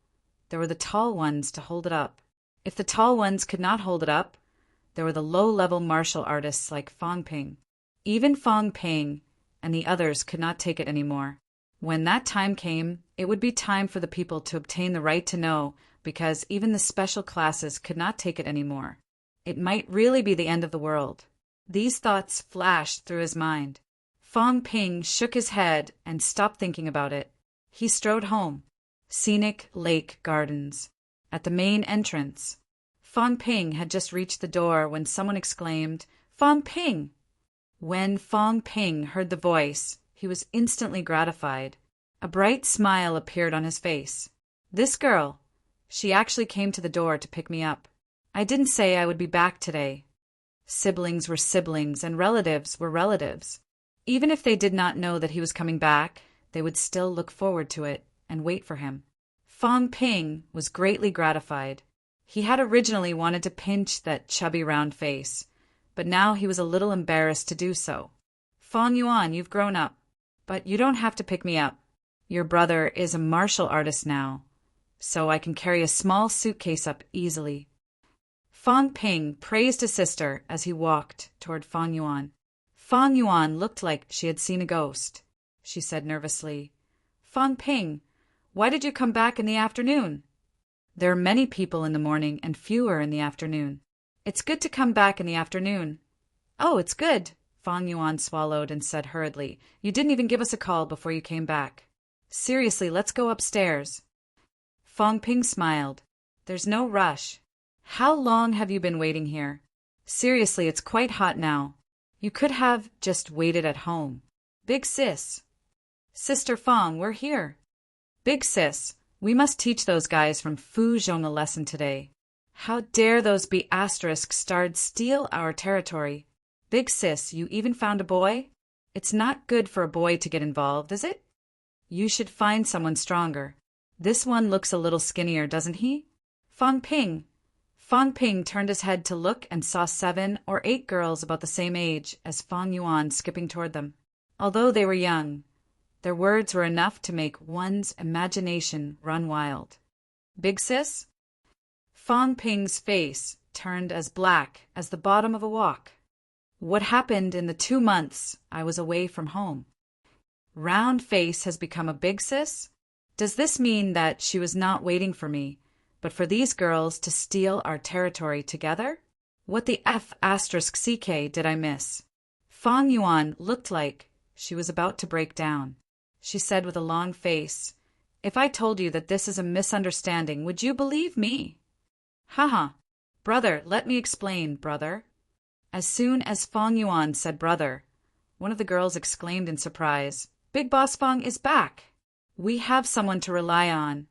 there were the tall ones to hold it up. If the tall ones could not hold it up, there were the low-level martial artists like Fong Ping. Even Fong Ping and the others could not take it anymore. When that time came, it would be time for the people to obtain the right to know, because even the special classes could not take it anymore. It might really be the end of the world. These thoughts flashed through his mind. Fong Ping shook his head and stopped thinking about it. He strode home. Scenic Lake Gardens. At the main entrance, Fong Ping had just reached the door when someone exclaimed, "Fong Ping!" When Fong Ping heard the voice, he was instantly gratified. A bright smile appeared on his face. "This girl, she actually came to the door to pick me up. I didn't say I would be back today." Siblings were siblings and relatives were relatives. Even if they did not know that he was coming back, they would still look forward to it and wait for him. Fong Ping was greatly gratified. He had originally wanted to pinch that chubby round face, but now he was a little embarrassed to do so. "Fong Yuan, you've grown up, but you don't have to pick me up. Your brother is a martial artist now, so I can carry a small suitcase up easily." Fong Ping praised his sister as he walked toward Fong Yuan. Fong Yuan looked like she had seen a ghost. she said nervously. Fong Ping, why did you come back in the afternoon? There are many people in the morning and fewer in the afternoon. It's good to come back in the afternoon. Oh, it's good, Fong Yuan swallowed and said hurriedly. You didn't even give us a call before you came back. Seriously, let's go upstairs. Fong Ping smiled. There's no rush. How long have you been waiting here? Seriously, it's quite hot now. You could have just waited at home. Big sis. Sister Fong, we're here. Big sis, we must teach those guys from Fu Zhong a lesson today. How dare those B***starred steal our territory? Big sis, you even found a boy? It's not good for a boy to get involved, is it? You should find someone stronger. This one looks a little skinnier, doesn't he? Fong Ping. Fong Ping turned his head to look and saw 7 or 8 girls about the same age as Fong Yuan skipping toward them. Although they were young, their words were enough to make one's imagination run wild. Big sis? Fong Ping's face turned as black as the bottom of a wok. What happened in the 2 months I was away from home? Round Face has become a big sis? Does this mean that she was not waiting for me, but for these girls to steal our territory together? What the F***ck did I miss? Fong Yuan looked like she was about to break down. She said with a long face, If I told you that this is a misunderstanding, would you believe me? Haha. Brother, let me explain, brother. As soon as Fong Yuan said brother, one of the girls exclaimed in surprise, Big Boss Fong is back. We have someone to rely on.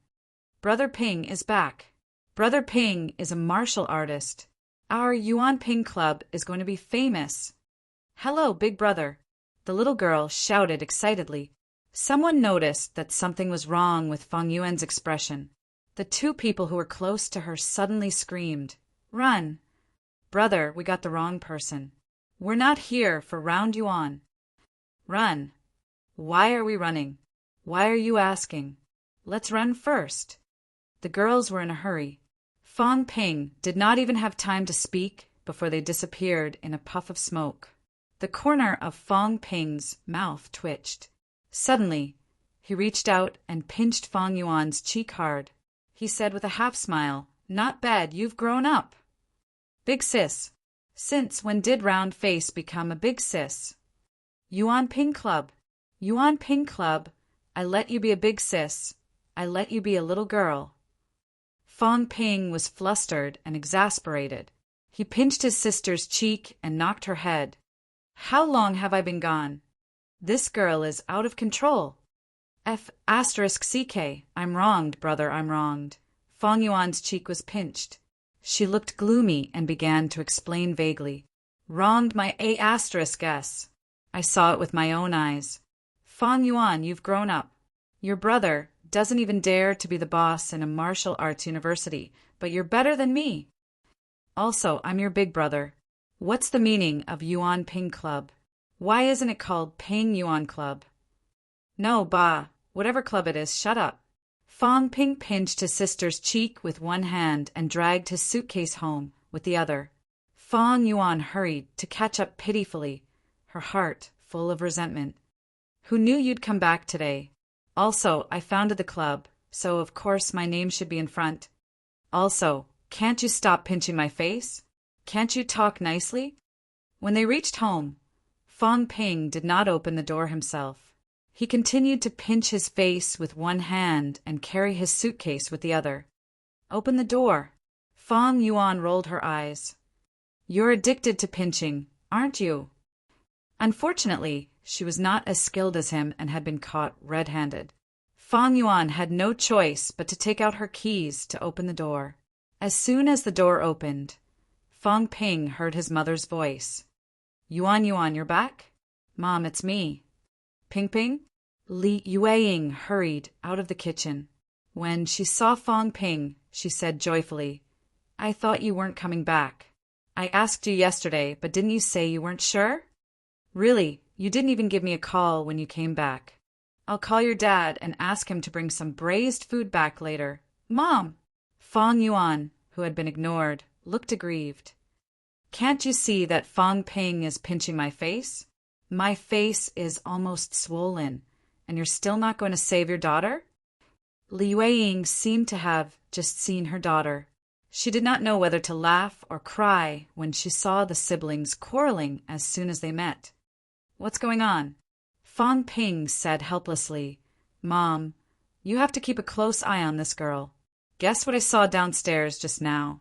Brother Ping is back. Brother Ping is a martial artist. Our Yuan Ping Club is going to be famous. Hello, big brother, the little girl shouted excitedly. Someone noticed that something was wrong with Fong Yuan's expression. The 2 people who were close to her suddenly screamed, Run! Brother, we got the wrong person. We're not here for Round Yuan. Run. Why are we running? Why are you asking? Let's run first. The girls were in a hurry. Fong Ping did not even have time to speak before they disappeared in a puff of smoke. The corner of Fong Ping's mouth twitched. Suddenly, he reached out and pinched Fong Yuan's cheek hard. He said with a half-smile, Not bad, you've grown up. Big sis. Since when did Round Face become a big sis? Yuan Ping Club. Yuan Ping Club. I let you be a big sis. I let you be a little girl. Fong Ping was flustered and exasperated. He pinched his sister's cheek and knocked her head. How long have I been gone? This girl is out of control. F***ck. I'm wronged, brother, I'm wronged. Fong Yuan's cheek was pinched. She looked gloomy and began to explain vaguely. Wronged my A***s. I saw it with my own eyes. Fong Yuan, you've grown up. Your brother doesn't even dare to be the boss in a martial arts university, but you're better than me. Also, I'm your big brother. What's the meaning of Yuan Ping Club? Why isn't it called Ping Yuan Club? No, bah, whatever club it is, shut up. Fong Ping pinched his sister's cheek with one hand and dragged his suitcase home with the other. Fong Yuan hurried to catch up pitifully, her heart full of resentment. Who knew you'd come back today? Also, I founded the club, so of course my name should be in front. Also, can't you stop pinching my face? Can't you talk nicely? When they reached home, Fong Ping did not open the door himself. He continued to pinch his face with one hand and carry his suitcase with the other. Open the door. Fong Yuan rolled her eyes. You're addicted to pinching, aren't you? Unfortunately, she was not as skilled as him and had been caught red-handed. Fong Yuan had no choice but to take out her keys to open the door. As soon as the door opened, Fong Ping heard his mother's voice. Yuan, you're back? Mom, it's me. Ping Ping? Li Yueying hurried out of the kitchen. When she saw Fong Ping, she said joyfully, I thought you weren't coming back. I asked you yesterday, but didn't you say you weren't sure? Really, you didn't even give me a call when you came back. I'll call your dad and ask him to bring some braised food back later. Mom! Fong Yuan, who had been ignored, looked aggrieved. Can't you see that Fong Ping is pinching my face? My face is almost swollen. And you're still not going to save your daughter? Li Yueying seemed to have just seen her daughter. She did not know whether to laugh or cry when she saw the siblings quarreling as soon as they met. What's going on? Fang Ping said helplessly, Mom, you have to keep a close eye on this girl. Guess what I saw downstairs just now?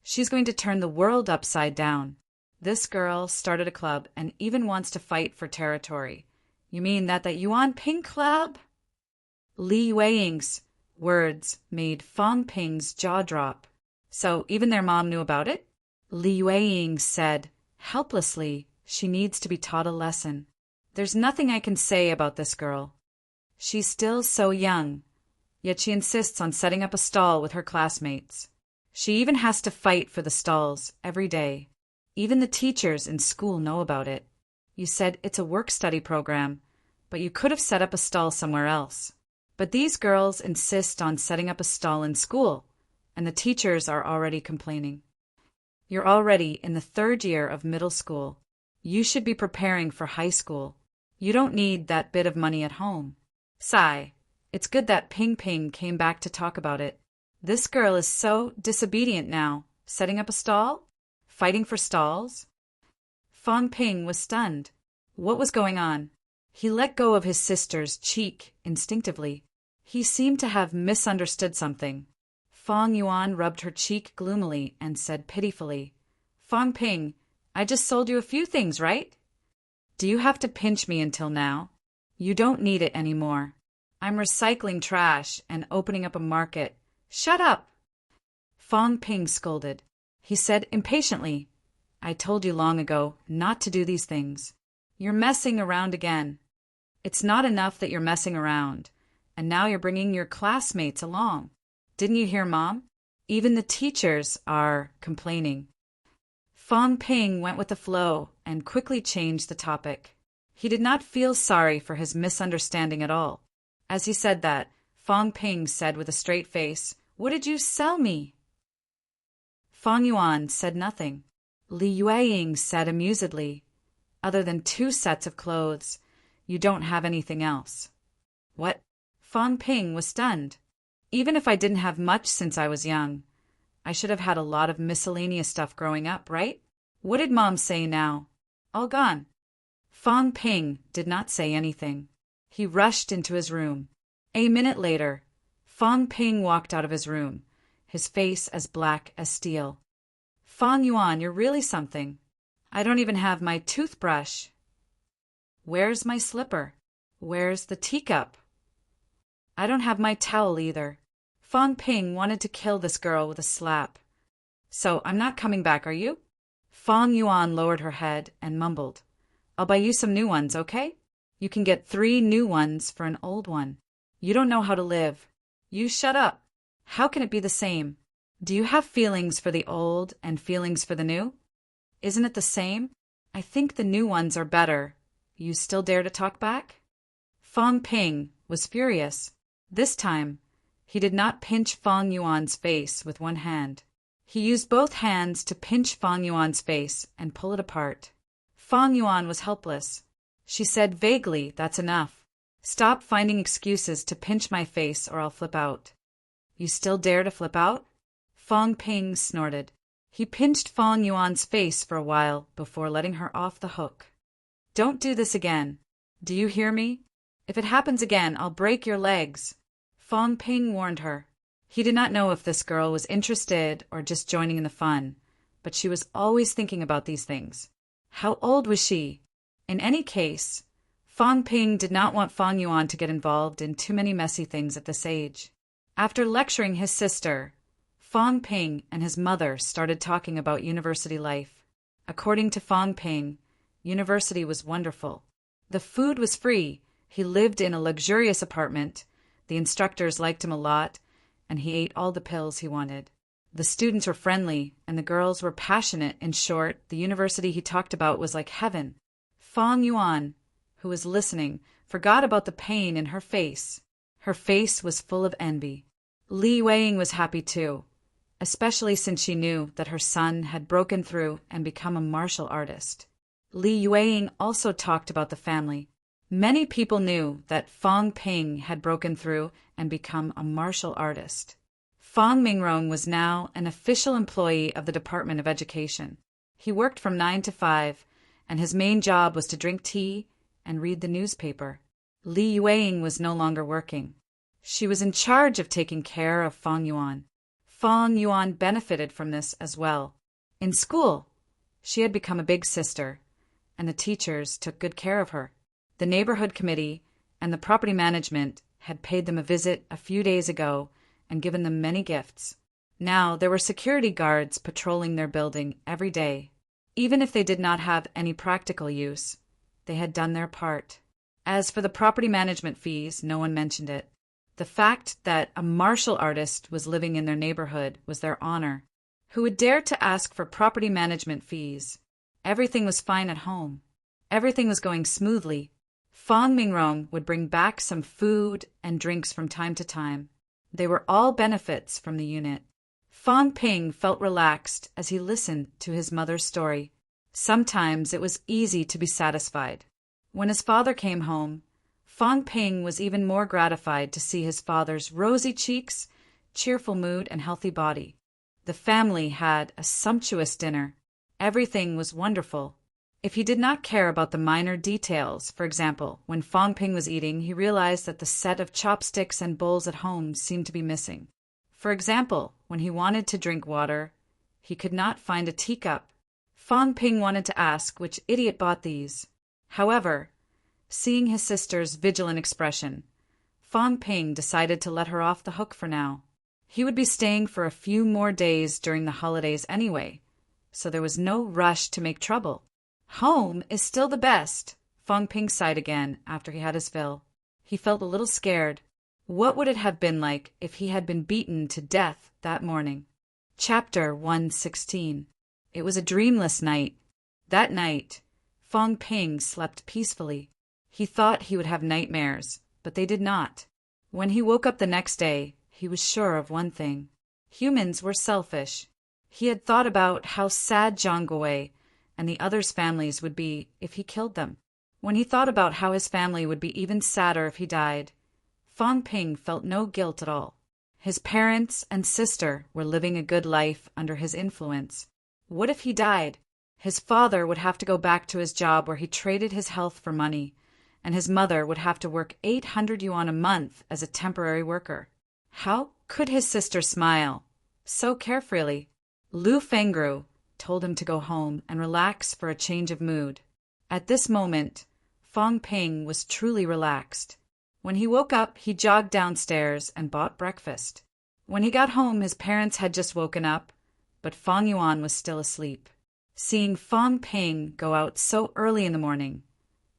She's going to turn the world upside down. This girl started a club and even wants to fight for territory. You mean that Yuan Ping Club? Li Yueying's words made Fang Ping's jaw drop. So even their mom knew about it? Li Yueying said, helplessly, she needs to be taught a lesson. There's nothing I can say about this girl. She's still so young, yet she insists on setting up a stall with her classmates. She even has to fight for the stalls every day. Even the teachers in school know about it. You said it's a work-study program, but you could have set up a stall somewhere else. But these girls insist on setting up a stall in school, and the teachers are already complaining. You're already in the 3rd year of middle school. You should be preparing for high school. You don't need that bit of money at home. Sigh. It's good that Ping Ping came back to talk about it. This girl is so disobedient now. Setting up a stall? Fighting for stalls? Fang Ping was stunned. What was going on? He let go of his sister's cheek instinctively. He seemed to have misunderstood something. Fang Yuan rubbed her cheek gloomily and said pitifully, Fang Ping, I just sold you a few things, right? Do you have to pinch me until now? You don't need it anymore. I'm recycling trash and opening up a market. Shut up! Fang Ping scolded. He said impatiently, I told you long ago not to do these things. You're messing around again. It's not enough that you're messing around, and now you're bringing your classmates along. Didn't you hear, Mom? Even the teachers are complaining. Fang Ping went with the flow and quickly changed the topic. He did not feel sorry for his misunderstanding at all. As he said that, Fang Ping said with a straight face, What did you sell me? Fang Yuan said nothing. Li Yueying said amusedly, Other than 2 sets of clothes, you don't have anything else. What? Fang Ping was stunned. Even if I didn't have much since I was young, I should have had a lot of miscellaneous stuff growing up, right? What did Mom say now? All gone. Fang Ping did not say anything. He rushed into his room. A minute later, Fang Ping walked out of his room, his face as black as steel. Fang Yuan, you're really something. I don't even have my toothbrush. Where's my slipper? Where's the teacup? I don't have my towel either. Fang Ping wanted to kill this girl with a slap. So I'm not coming back, are you? Fang Yuan lowered her head and mumbled, I'll buy you some new ones, okay? You can get 3 new ones for an old one. You don't know how to live. You shut up. How can it be the same? Do you have feelings for the old and feelings for the new? Isn't it the same? I think the new ones are better. You still dare to talk back? Fang Ping was furious. This time, he did not pinch Fang Yuan's face with one hand. He used both hands to pinch Fang Yuan's face and pull it apart. Fang Yuan was helpless. She said vaguely, That's enough. Stop finding excuses to pinch my face or I'll flip out. You still dare to flip out? Fang Ping snorted. He pinched Fang Yuan's face for a while before letting her off the hook. Don't do this again. Do you hear me? If it happens again, I'll break your legs. Fang Ping warned her. He did not know if this girl was interested or just joining in the fun, but she was always thinking about these things. How old was she? In any case, Fang Ping did not want Fang Yuan to get involved in too many messy things at this age. After lecturing his sister, Fang Ping and his mother started talking about university life. According to Fang Ping, university was wonderful. The food was free. He lived in a luxurious apartment. The instructors liked him a lot, and he ate all the pills he wanted. The students were friendly, and the girls were passionate. In short, the university he talked about was like heaven. Fang Yuan, who was listening, forgot about the pain in her face. Her face was full of envy. Li Yueying was happy too, especially since she knew that her son had broken through and become a martial artist. Li Yueying also talked about the family. Many people knew that Fong Ping had broken through and become a martial artist. Fong Mingrong was now an official employee of the Department of Education. He worked from 9 to 5, and his main job was to drink tea and read the newspaper. Li Yueying was no longer working. She was in charge of taking care of Fong Yuan. Fong Yuan benefited from this as well. In school, she had become a big sister, and the teachers took good care of her. The neighborhood committee and the property management had paid them a visit a few days ago and given them many gifts. Now there were security guards patrolling their building every day. Even if they did not have any practical use, they had done their part. As for the property management fees, no one mentioned it. The fact that a martial artist was living in their neighborhood was their honor. Who would dare to ask for property management fees? Everything was fine at home. Everything was going smoothly. Fong Mingrong would bring back some food and drinks from time to time. They were all benefits from the unit. Fong Ping felt relaxed as he listened to his mother's story. Sometimes it was easy to be satisfied. When his father came home, Fong Ping was even more gratified to see his father's rosy cheeks, cheerful mood, and healthy body. The family had a sumptuous dinner. Everything was wonderful. If he did not care about the minor details, for example, when Fong Ping was eating, he realized that the set of chopsticks and bowls at home seemed to be missing. For example, when he wanted to drink water, he could not find a teacup. Fong Ping wanted to ask which idiot bought these. However, seeing his sister's vigilant expression, Fong Ping decided to let her off the hook for now. He would be staying for a few more days during the holidays anyway, so there was no rush to make trouble. Home is still the best, Fong Ping sighed again after he had his fill. He felt a little scared. What would it have been like if he had been beaten to death that morning? Chapter 116. It was a dreamless night. That night, Fong Ping slept peacefully. He thought he would have nightmares, but they did not. When he woke up the next day, he was sure of one thing. Humans were selfish. He had thought about how sad Zhang Guowei and the others' families would be if he killed them. When he thought about how his family would be even sadder if he died, Fong Ping felt no guilt at all. His parents and sister were living a good life under his influence. What if he died? His father would have to go back to his job where he traded his health for money, and his mother would have to work 800 yuan a month as a temporary worker. How could his sister smile so carefreely? Lu Fengru told him to go home and relax for a change of mood. At this moment, Fong Ping was truly relaxed. When he woke up, he jogged downstairs and bought breakfast. When he got home, his parents had just woken up, but Fong Yuan was still asleep. Seeing Fong Ping go out so early in the morning,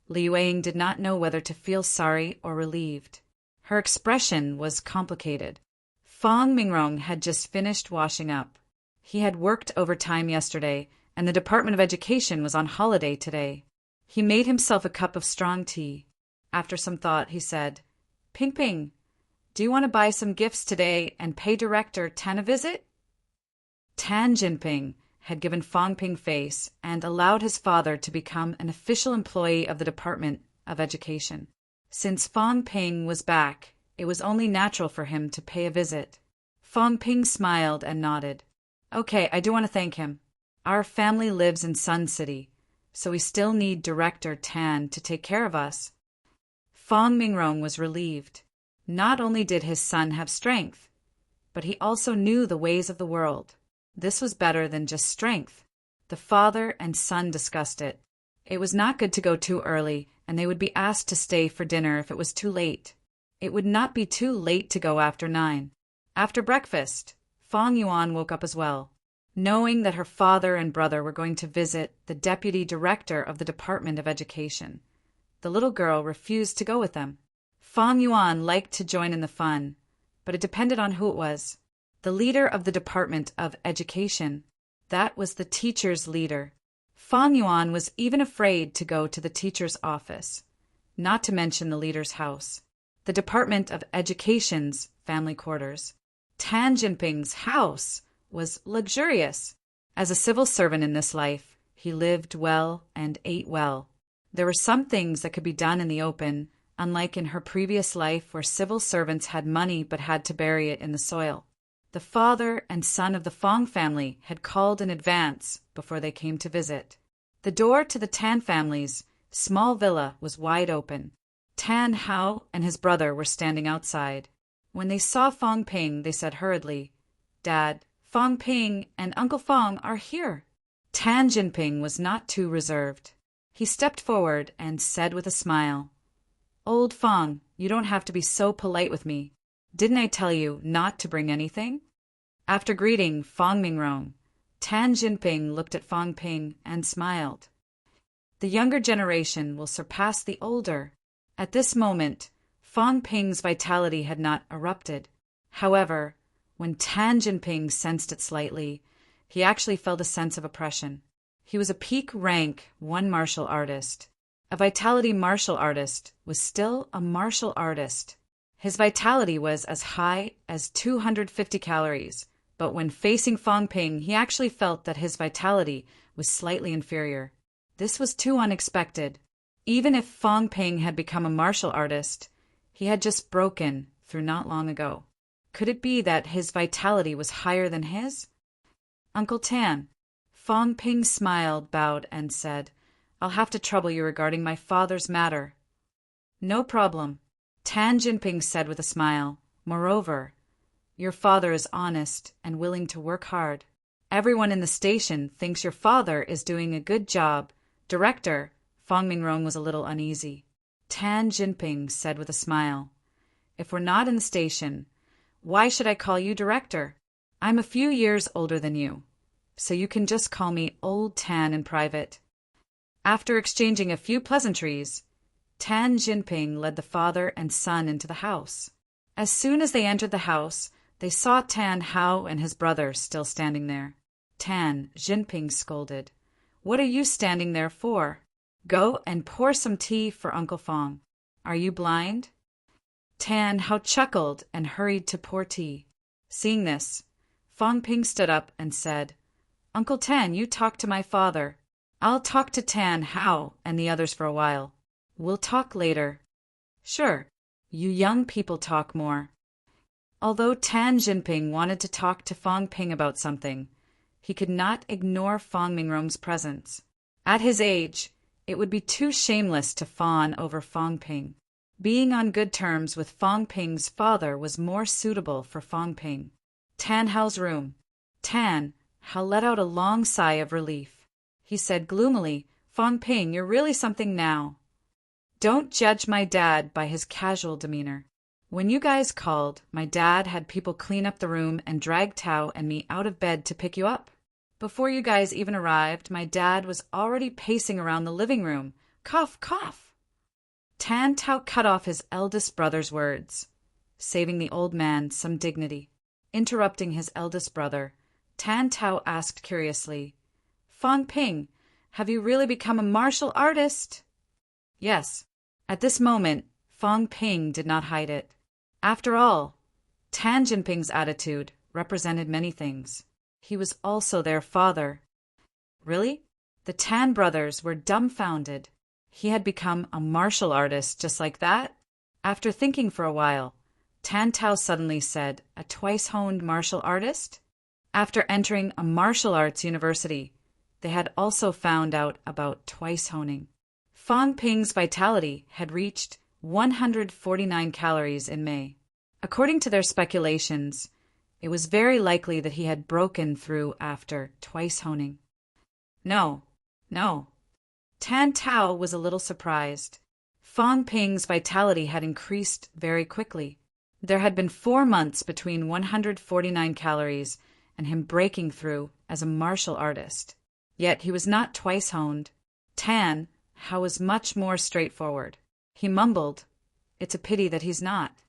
Li Yueying did not know whether to feel sorry or relieved. Her expression was complicated. Fong Mingrong had just finished washing up. He had worked overtime yesterday, and the Department of Education was on holiday today. He made himself a cup of strong tea. After some thought, he said, "Ping Ping, do you want to buy some gifts today and pay Director Tan a visit?" Tan Jinping had given Fong Ping face and allowed his father to become an official employee of the Department of Education. Since Fong Ping was back, it was only natural for him to pay a visit. Fong Ping smiled and nodded. "Okay, I do want to thank him. Our family lives in Sun City, so we still need Director Tan to take care of us." Fong Mingrong was relieved. Not only did his son have strength, but he also knew the ways of the world. This was better than just strength. The father and son discussed it. It was not good to go too early, and they would be asked to stay for dinner if it was too late. It would not be too late to go after 9. After breakfast, Fong Yuan woke up as well. Knowing that her father and brother were going to visit the deputy director of the Department of Education, the little girl refused to go with them. Fong Yuan liked to join in the fun, but it depended on who it was. The leader of the Department of Education, that was the teacher's leader. Fong Yuan was even afraid to go to the teacher's office, not to mention the leader's house. The Department of Education's family quarters. Tan Jinping's house was luxurious. As a civil servant in this life, he lived well and ate well. There were some things that could be done in the open, unlike in her previous life where civil servants had money but had to bury it in the soil. The father and son of the Fong family had called in advance before they came to visit. The door to the Tan family's small villa was wide open. Tan Hao and his brother were standing outside. When they saw Fong Ping, they said hurriedly, "Dad, Fong Ping and Uncle Fong are here." Tan Jinping was not too reserved. He stepped forward and said with a smile, "Old Fong, you don't have to be so polite with me. Didn't I tell you not to bring anything?" After greeting Fong Mingrong, Tan Jinping looked at Fong Ping and smiled. The younger generation will surpass the older. At this moment, Fong Ping's vitality had not erupted. However, when Tan Jinping sensed it slightly, he actually felt a sense of oppression. He was a peak rank 1 martial artist. A vitality martial artist was still a martial artist. His vitality was as high as 250 calories, but when facing Fong Ping, he actually felt that his vitality was slightly inferior. This was too unexpected. Even if Fong Ping had become a martial artist, he had just broken through not long ago. Could it be that his vitality was higher than his? "Uncle Tan." Fong Ping smiled, bowed, and said, "I'll have to trouble you regarding my father's matter." "No problem," Tan Jinping said with a smile. "Moreover, your father is honest and willing to work hard. Everyone in the station thinks your father is doing a good job. Director," Fong Mingrong was a little uneasy. Tan Jinping said with a smile, "If we're not in the station, why should I call you director? I'm a few years older than you, so you can just call me Old Tan in private." After exchanging a few pleasantries, Tan Jinping led the father and son into the house. As soon as they entered the house, they saw Tan Hao and his brother still standing there. Tan Jinping scolded, "What are you standing there for? Go and pour some tea for Uncle Fong. Are you blind?" Tan Hao chuckled and hurried to pour tea. Seeing this, Fong Ping stood up and said, "Uncle Tan, you talk to my father. I'll talk to Tan Hao and the others for a while. We'll talk later." "Sure, you young people talk more." Although Tan Jinping wanted to talk to Fong Ping about something, he could not ignore Fong Mingrong's presence. At his age, it would be too shameless to fawn over Fong Ping. Being on good terms with Fong Ping's father was more suitable for Fong Ping. Tan Hao's room. Tan Hao let out a long sigh of relief. He said gloomily, "Fong Ping, you're really something now. Don't judge my dad by his casual demeanor. When you guys called, my dad had people clean up the room and drag Tao and me out of bed to pick you up. Before you guys even arrived, my dad was already pacing around the living room. Cough, cough." Tan Tao cut off his eldest brother's words, saving the old man some dignity. Interrupting his eldest brother, Tan Tao asked curiously, "Fong Ping, have you really become a martial artist?" Yes. At this moment, Fong Ping did not hide it. After all, Tan Jinping's attitude represented many things. He was also their father. Really? The Tan brothers were dumbfounded. He had become a martial artist just like that? After thinking for a while, Tan Tao suddenly said, "A twice-honed martial artist?" After entering a martial arts university, they had also found out about twice-honing. Fong Ping's vitality had reached 149 calories in May. According to their speculations, it was very likely that he had broken through after twice-honing. No. Tan Tao was a little surprised. Fong Ping's vitality had increased very quickly. There had been 4 months between 149 calories and him breaking through as a martial artist. Yet he was not twice-honed. Tan Hao was much more straightforward. He mumbled, "It's a pity that he's not."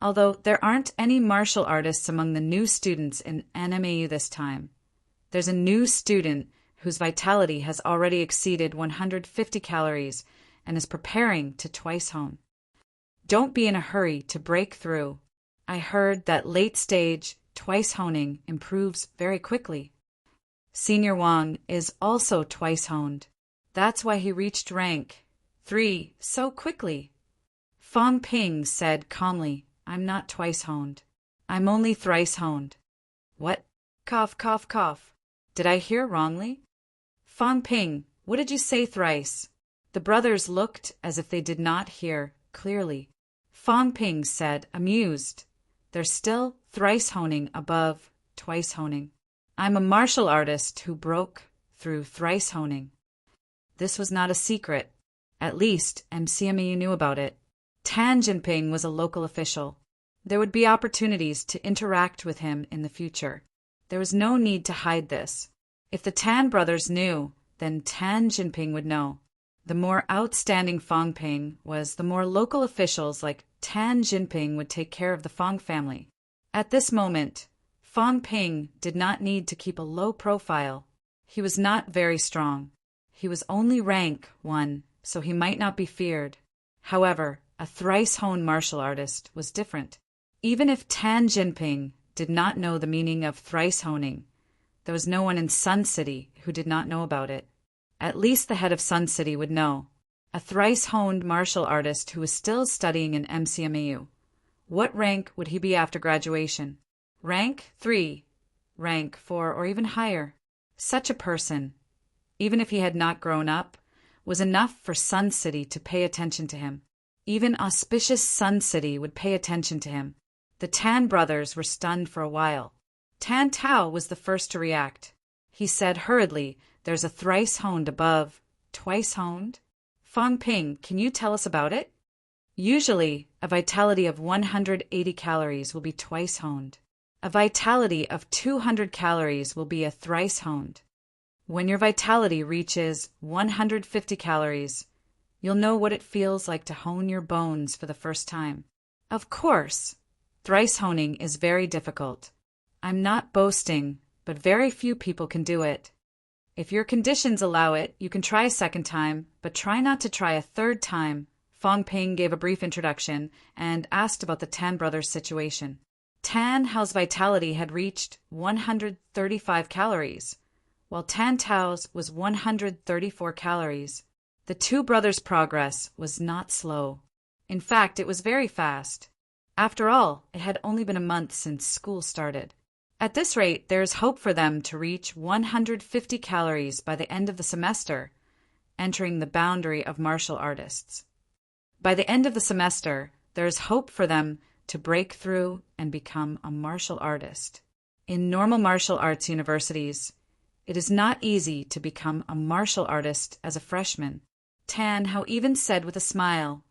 Although there aren't any martial artists among the new students in NMAU this time, there's a new student whose vitality has already exceeded 150 calories and is preparing to twice-hone. Don't be in a hurry to break through. I heard that late-stage twice-honing improves very quickly. Senior Wang is also twice-honed. That's why he reached rank 3. So quickly. Fong Ping said calmly, I'm not twice honed. I'm only thrice honed. What? Cough, cough, cough. Did I hear wrongly? Fong Ping, what did you say thrice? The brothers looked as if they did not hear clearly. Fong Ping said, amused, they're still thrice honing above twice honing. I'm a martial artist who broke through thrice honing. This was not a secret. At least MCMEU knew about it. Tan Jinping was a local official. There would be opportunities to interact with him in the future. There was no need to hide this. If the Tan brothers knew, then Tan Jinping would know. The more outstanding Fong Ping was, the more local officials like Tan Jinping would take care of the Fong family. At this moment, Fong Ping did not need to keep a low profile. He was not very strong. He was only rank 1, so he might not be feared. However, a thrice-honed martial artist was different. Even if Tan Jinping did not know the meaning of thrice-honing, there was no one in Sun City who did not know about it. At least the head of Sun City would know. A thrice-honed martial artist who was still studying in MCMEU. What rank would he be after graduation? Rank 3, rank 4, or even higher. Such a person, even if he had not grown up, was enough for Sun City to pay attention to him. Even auspicious Sun City would pay attention to him. The Tan brothers were stunned for a while. Tan Tao was the first to react. He said hurriedly, there's a thrice honed above, twice honed? Fong Ping, can you tell us about it? Usually, a vitality of 180 calories will be twice honed. A vitality of 200 calories will be a thrice honed. When your vitality reaches 150 calories, you'll know what it feels like to hone your bones for the first time. Of course, thrice honing is very difficult. I'm not boasting, but very few people can do it. If your conditions allow it, you can try a second time, but try not to try a third time. Fong Ping gave a brief introduction and asked about the Tan brothers' situation. Tan Hao's vitality had reached 135 calories, while Tan Tao's was 134 calories. The two brothers' progress was not slow. In fact, it was very fast. After all, it had only been a month since school started. At this rate, there is hope for them to reach 150 calories by the end of the semester, entering the boundary of martial artists. By the end of the semester, there is hope for them to break through and become a martial artist. In normal martial arts universities, it is not easy to become a martial artist as a freshman. Tan Hao even said with a smile,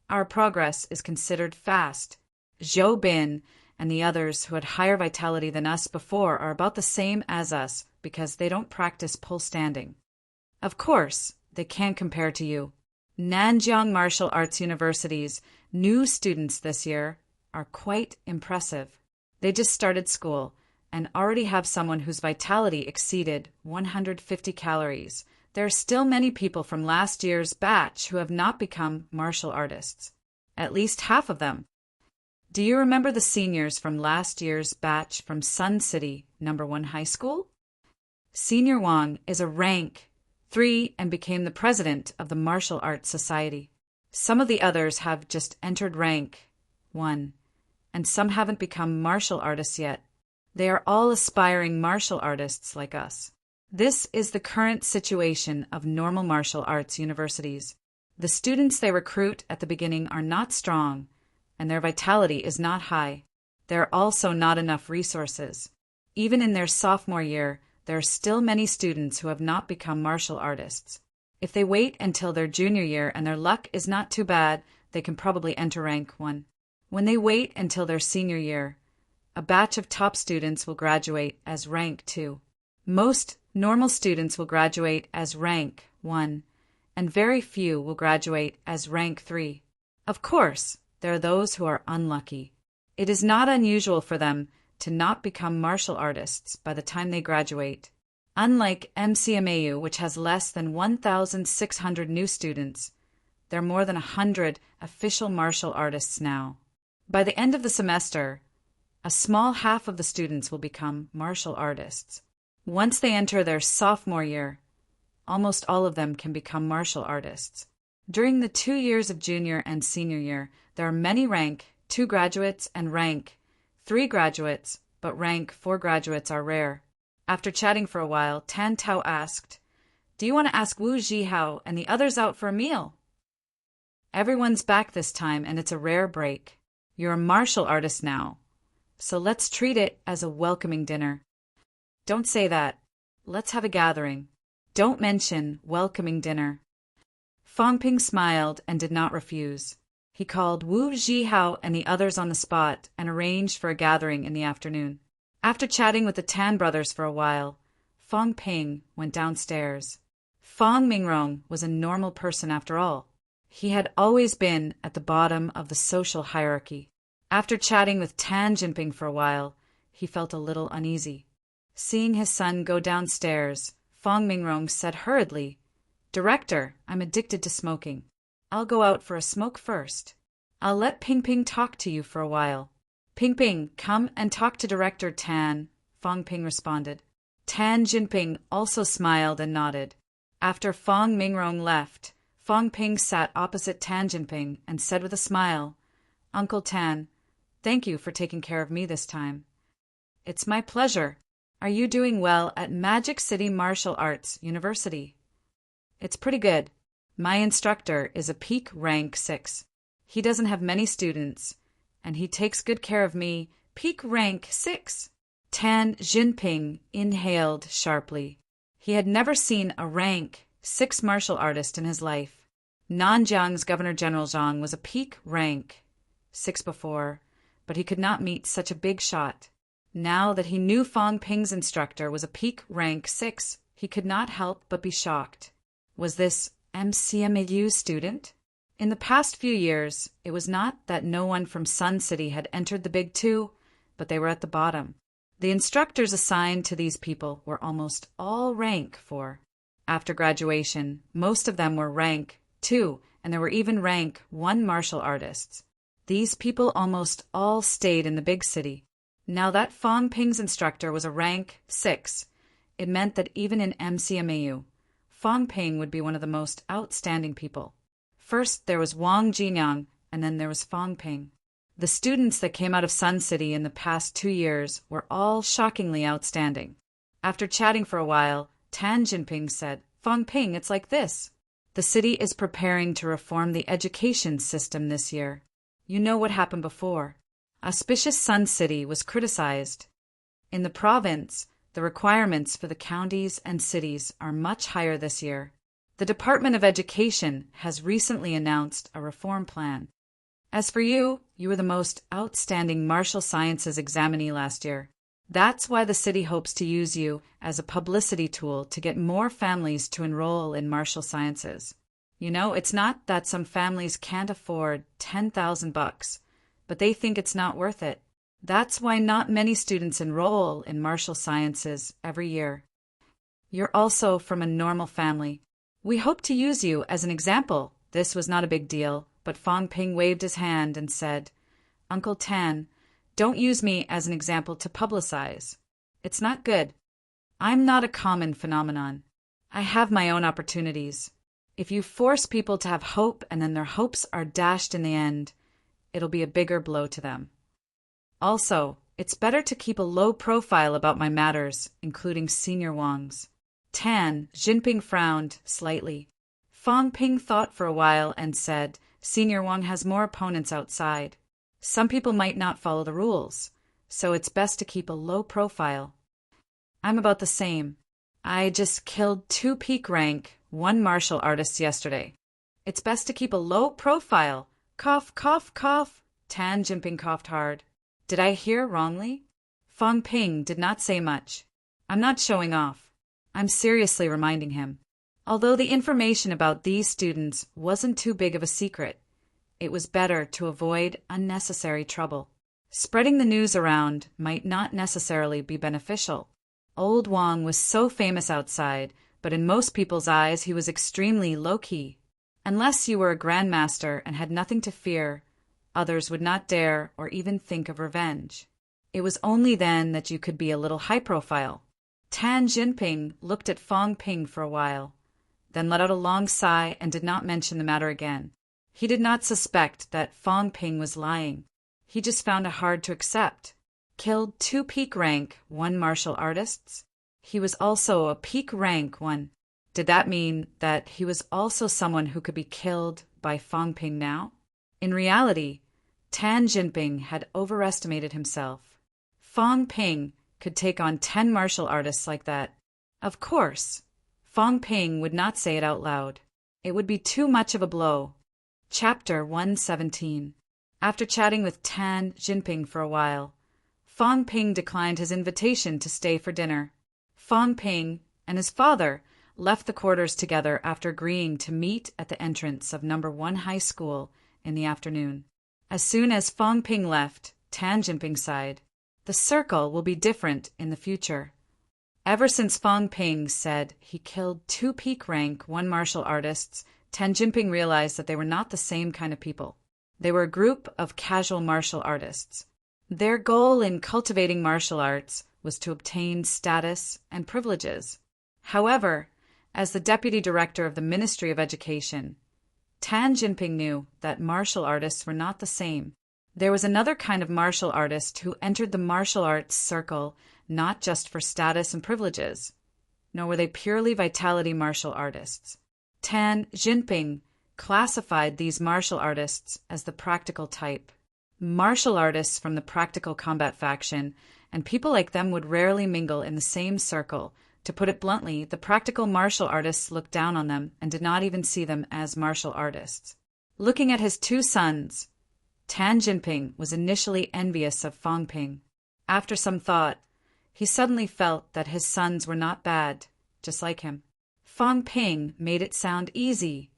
our progress is considered fast. Zhou Bin and the others who had higher vitality than us before are about the same as us because they don't practice pole standing. Of course, they can't compare to you. Nanjiang Martial Arts University's new students this year are quite impressive. They just started school and already have someone whose vitality exceeded 150 calories. There are still many people from last year's batch who have not become martial artists. At least half of them. Do you remember the seniors from last year's batch from Sun City, No. 1 High School? Senior Wang is a rank 3 and became the president of the Martial Arts Society. Some of the others have just entered rank 1, and some haven't become martial artists yet. They are all aspiring martial artists like us. This is the current situation of normal martial arts universities. The students they recruit at the beginning are not strong, and their vitality is not high. There are also not enough resources. Even in their sophomore year, there are still many students who have not become martial artists. If they wait until their junior year and their luck is not too bad, they can probably enter rank 1. When they wait until their senior year, a batch of top students will graduate as rank 2. Most normal students will graduate as rank 1, and very few will graduate as rank 3. Of course, there are those who are unlucky. It is not unusual for them to not become martial artists by the time they graduate. Unlike MCMAU, which has less than 1,600 new students, there are more than 100 official martial artists now. By the end of the semester, a small half of the students will become martial artists. Once they enter their sophomore year, almost all of them can become martial artists. During the 2 years of junior and senior year, there are many rank 2 graduates and rank 3 graduates, but rank 4 graduates are rare. After chatting for a while, Tan Tao asked, "Do you want to ask Wu Zhihao and the others out for a meal?" Everyone's back this time, and it's a rare break. You're a martial artist now, so let's treat it as a welcoming dinner. Don't say that. Let's have a gathering. Don't mention welcoming dinner. Fang Ping smiled and did not refuse. He called Wu Zhihao and the others on the spot and arranged for a gathering in the afternoon. After chatting with the Tan brothers for a while, Fang Ping went downstairs. Fang Mingrong was a normal person after all. He had always been at the bottom of the social hierarchy. After chatting with Tan Jinping for a while, he felt a little uneasy. Seeing his son go downstairs, Fang Mingrong said hurriedly, "Director, I'm addicted to smoking. I'll go out for a smoke first. I'll let Ping Ping talk to you for a while." "Ping Ping, come and talk to Director Tan," Fang Ping responded. Tan Jinping also smiled and nodded. After Fang Mingrong left, Fang Ping sat opposite Tan Jinping and said with a smile, "Uncle Tan, thank you for taking care of me this time." "It's my pleasure. Are you doing well at Magic City Martial Arts University?" "It's pretty good. My instructor is a peak rank 6. He doesn't have many students, and he takes good care of me." "Peak rank 6?" Tan Jinping inhaled sharply. He had never seen a rank 6 martial artist in his life. Nanjiang's Governor General Zhang was a peak rank 6 before, but he could not meet such a big shot. Now that he knew Fang Ping's instructor was a peak rank 6, he could not help but be shocked. Was this MCMAU student? In the past few years, it was not that no one from Sun City had entered the Big Two, but they were at the bottom. The instructors assigned to these people were almost all rank 4. After graduation, most of them were rank 2, and there were even rank 1 martial artists. These people almost all stayed in the big city. Now that Fang Ping's instructor was a rank 6, it meant that even in MCMAU, Fang Ping would be one of the most outstanding people. First there was Wang Jinyang, and then there was Fang Ping. The students that came out of Sun City in the past 2 years were all shockingly outstanding. After chatting for a while, Tan Jinping said, "Fang Ping, it's like this. The city is preparing to reform the education system this year. You know what happened before. Auspicious Sun City was criticized. In the province, the requirements for the counties and cities are much higher this year. The Department of Education has recently announced a reform plan. As for you, you were the most outstanding martial sciences examinee last year. That's why the city hopes to use you as a publicity tool to get more families to enroll in martial sciences. You know, it's not that some families can't afford $10,000, but they think it's not worth it. That's why not many students enroll in martial sciences every year. You're also from a normal family. We hope to use you as an example." This was not a big deal, but Fang Ping waved his hand and said, "Uncle Tan, don't use me as an example to publicize. It's not good. I'm not a common phenomenon. I have my own opportunities. If you force people to have hope and then their hopes are dashed in the end, it'll be a bigger blow to them. Also, it's better to keep a low profile about my matters, including Senior Wang's." Tan Jinping frowned slightly. Fang Ping thought for a while and said, "Senior Wang has more opponents outside. Some people might not follow the rules, so it's best to keep a low profile. I'm about the same. I just killed 2 peak rank 1 martial artists yesterday. It's best to keep a low profile." Cough, cough, cough. Tan Jinping coughed hard. Did I hear wrongly? Fang Ping did not say much. "I'm not showing off. I'm seriously reminding him." Although the information about these students wasn't too big of a secret, it was better to avoid unnecessary trouble. Spreading the news around might not necessarily be beneficial. Old Wang was so famous outside, but in most people's eyes he was extremely low-key. Unless you were a grandmaster and had nothing to fear, others would not dare or even think of revenge. It was only then that you could be a little high-profile. Tan Jinping looked at Fang Ping for a while. then let out a long sigh and did not mention the matter again. He did not suspect that Fong Ping was lying. He just found it hard to accept. Killed 2 peak rank 1 martial artists? He was also a peak rank 1. Did that mean that he was also someone who could be killed by Fong Ping now? In reality, Tan Jinping had overestimated himself. Fong Ping could take on 10 martial artists like that. Of course, Fong Ping would not say it out loud. It would be too much of a blow. Chapter 117. After chatting with Tan Jinping for a while, Fong Ping declined his invitation to stay for dinner. Fong Ping and his father left the quarters together after agreeing to meet at the entrance of No. 1 High School in the afternoon. As soon as Fong Ping left, Tan Jinping sighed. The circle will be different in the future. Ever since Fong Ping said he killed 2 peak rank 1 martial artists, Tan Jinping realized that they were not the same kind of people. They were a group of casual martial artists. Their goal in cultivating martial arts was to obtain status and privileges. However, as the deputy director of the Ministry of Education, Tan Jinping knew that martial artists were not the same. There was another kind of martial artist who entered the martial arts circle not just for status and privileges, nor were they purely vitality martial artists. Tan Jinping classified these martial artists as the practical type. Martial artists from the practical combat faction, and people like them would rarely mingle in the same circle. To put it bluntly, the practical martial artists looked down on them and did not even see them as martial artists. Looking at his 2 sons, Tan Jinping was initially envious of Fong Ping. After some thought, he suddenly felt that his sons were not bad, just like him. Fong Ping made it sound easy,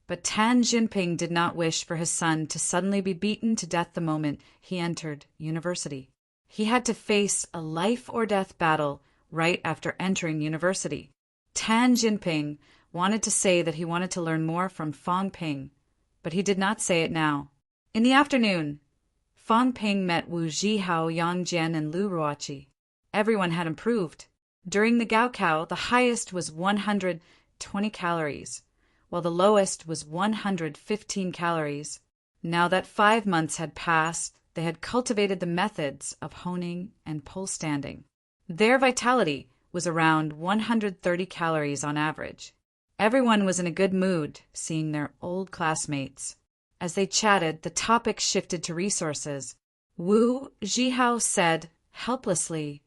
but Tan Jinping did not wish for his son to suddenly be beaten to death the moment he entered university. He had to face a life-or-death battle right after entering university. Tan Jinping wanted to say that he wanted to learn more from Fong Ping, but he did not say it now. In the afternoon, Fong Ping met Wu Zhihao, Yang Jian, and Lu Ruoqi. Everyone had improved. During the Gaokao, the highest was 120 calories, while the lowest was 115 calories. Now that 5 months had passed, they had cultivated the methods of honing and pole standing. Their vitality was around 130 calories on average. Everyone was in a good mood, seeing their old classmates. As they chatted, the topic shifted to resources. Wu Zhihao said, helplessly,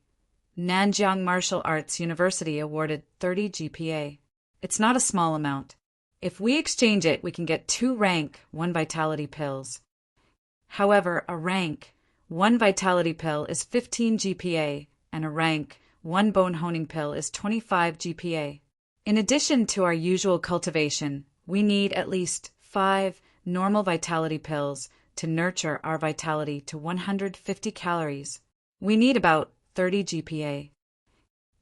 Nanjiang Martial Arts University awarded 30 GPA. It's not a small amount. If we exchange it, we can get 2 rank 1 vitality pills. However, a rank 1 vitality pill is 15 GPA, and a rank 1 bone honing pill is 25 GPA. In addition to our usual cultivation, we need at least 5 normal vitality pills to nurture our vitality to 150 calories. We need about 30 GPA.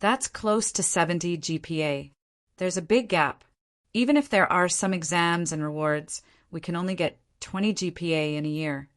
That's close to 70 GPA. There's a big gap. Even if there are some exams and rewards, we can only get 20 GPA in a year.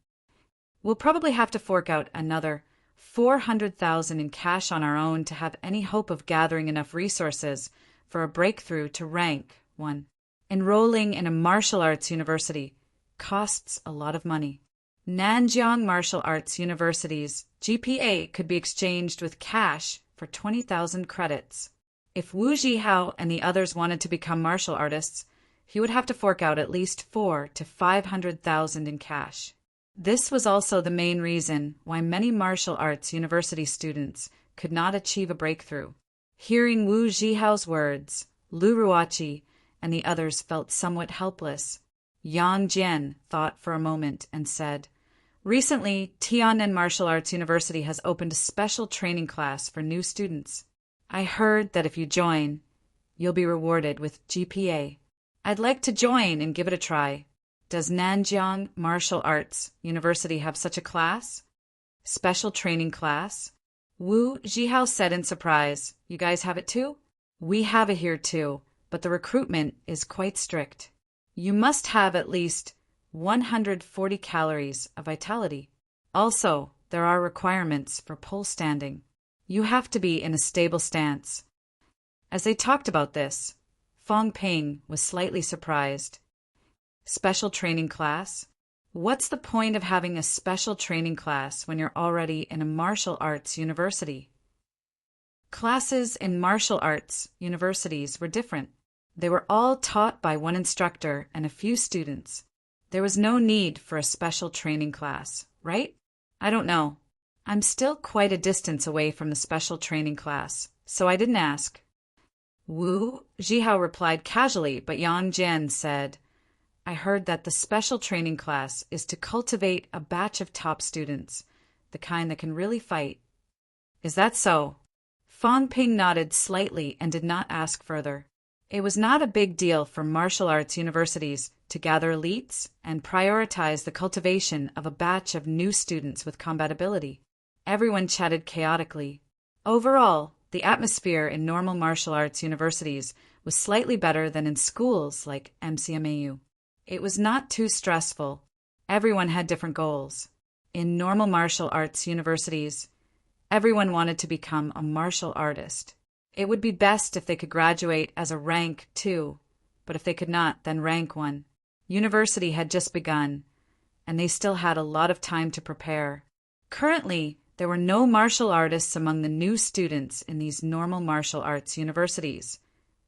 We'll probably have to fork out another 400,000 in cash on our own to have any hope of gathering enough resources for a breakthrough to rank 1. Enrolling in a martial arts university costs a lot of money. Nanjiang Martial Arts University's GPA could be exchanged with cash for 20,000 credits. If Wu Zhihao and the others wanted to become martial artists, he would have to fork out at least 400,000 to 500,000 in cash. This was also the main reason why many martial arts university students could not achieve a breakthrough. Hearing Wu Zhihao's words, Lu Ruoqi and the others felt somewhat helpless. Yang Jian thought for a moment and said, recently, Tiannan Martial Arts University has opened a special training class for new students. I heard that if you join, you'll be rewarded with GPA. I'd like to join and give it a try. Does Nanjiang Martial Arts University have such a class? Special training class? Wu Zhihao said in surprise, you guys have it too? We have it here too, but the recruitment is quite strict. You must have at least 140 calories of vitality. Also, there are requirements for pole standing. You have to be in a stable stance. As they talked about this, Fong Ping was slightly surprised. Special training class? What's the point of having a special training class when you're already in a martial arts university? Classes in martial arts universities were different. They were all taught by one instructor and a few students. There was no need for a special training class, right? I don't know. I'm still quite a distance away from the special training class, so I didn't ask. Wu Zhihao replied casually, but Yang Jian said, I heard that the special training class is to cultivate a batch of top students, the kind that can really fight. Is that so? Fong Ping nodded slightly and did not ask further. It was not a big deal for martial arts universities to gather elites and prioritize the cultivation of a batch of new students with combat ability. Everyone chatted chaotically. Overall, the atmosphere in normal martial arts universities was slightly better than in schools like MCMAU. It was not too stressful. Everyone had different goals. In normal martial arts universities, everyone wanted to become a martial artist. It would be best if they could graduate as a rank 2, but if they could not, then rank 1. University had just begun, and they still had a lot of time to prepare. Currently, there were no martial artists among the new students in these normal martial arts universities,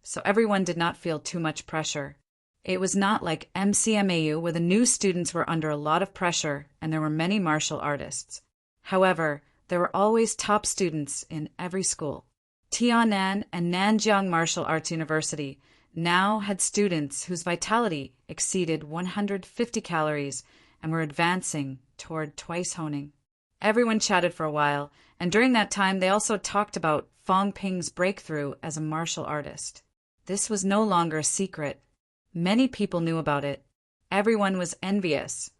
so everyone did not feel too much pressure. It was not like MCMAU where the new students were under a lot of pressure and there were many martial artists. However, there were always top students in every school. Tianan and Nanjiang Martial Arts University now had students whose vitality exceeded 150 calories and were advancing toward twice honing. Everyone chatted for a while, and during that time they also talked about Fong Ping's breakthrough as a martial artist. This was no longer a secret. Many people knew about it. Everyone was envious.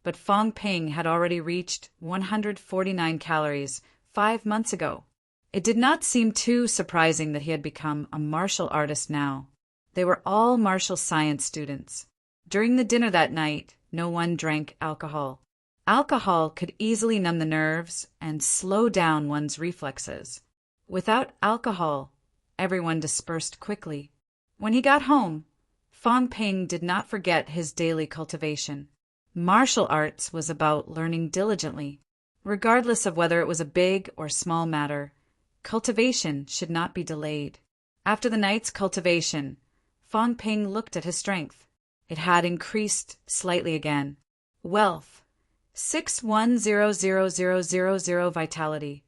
But Fong Ping had already reached 149 calories 5 months ago. It did not seem too surprising that he had become a martial artist now. They were all martial science students. During the dinner that night, no one drank alcohol. Alcohol could easily numb the nerves and slow down one's reflexes. Without alcohol, everyone dispersed quickly. When he got home, Fong Ping did not forget his daily cultivation. Martial arts was about learning diligently. Regardless of whether it was a big or small matter, cultivation should not be delayed. After the night's cultivation, Fong Ping looked at his strength. It had increased slightly again. Wealth, 610000 vitality,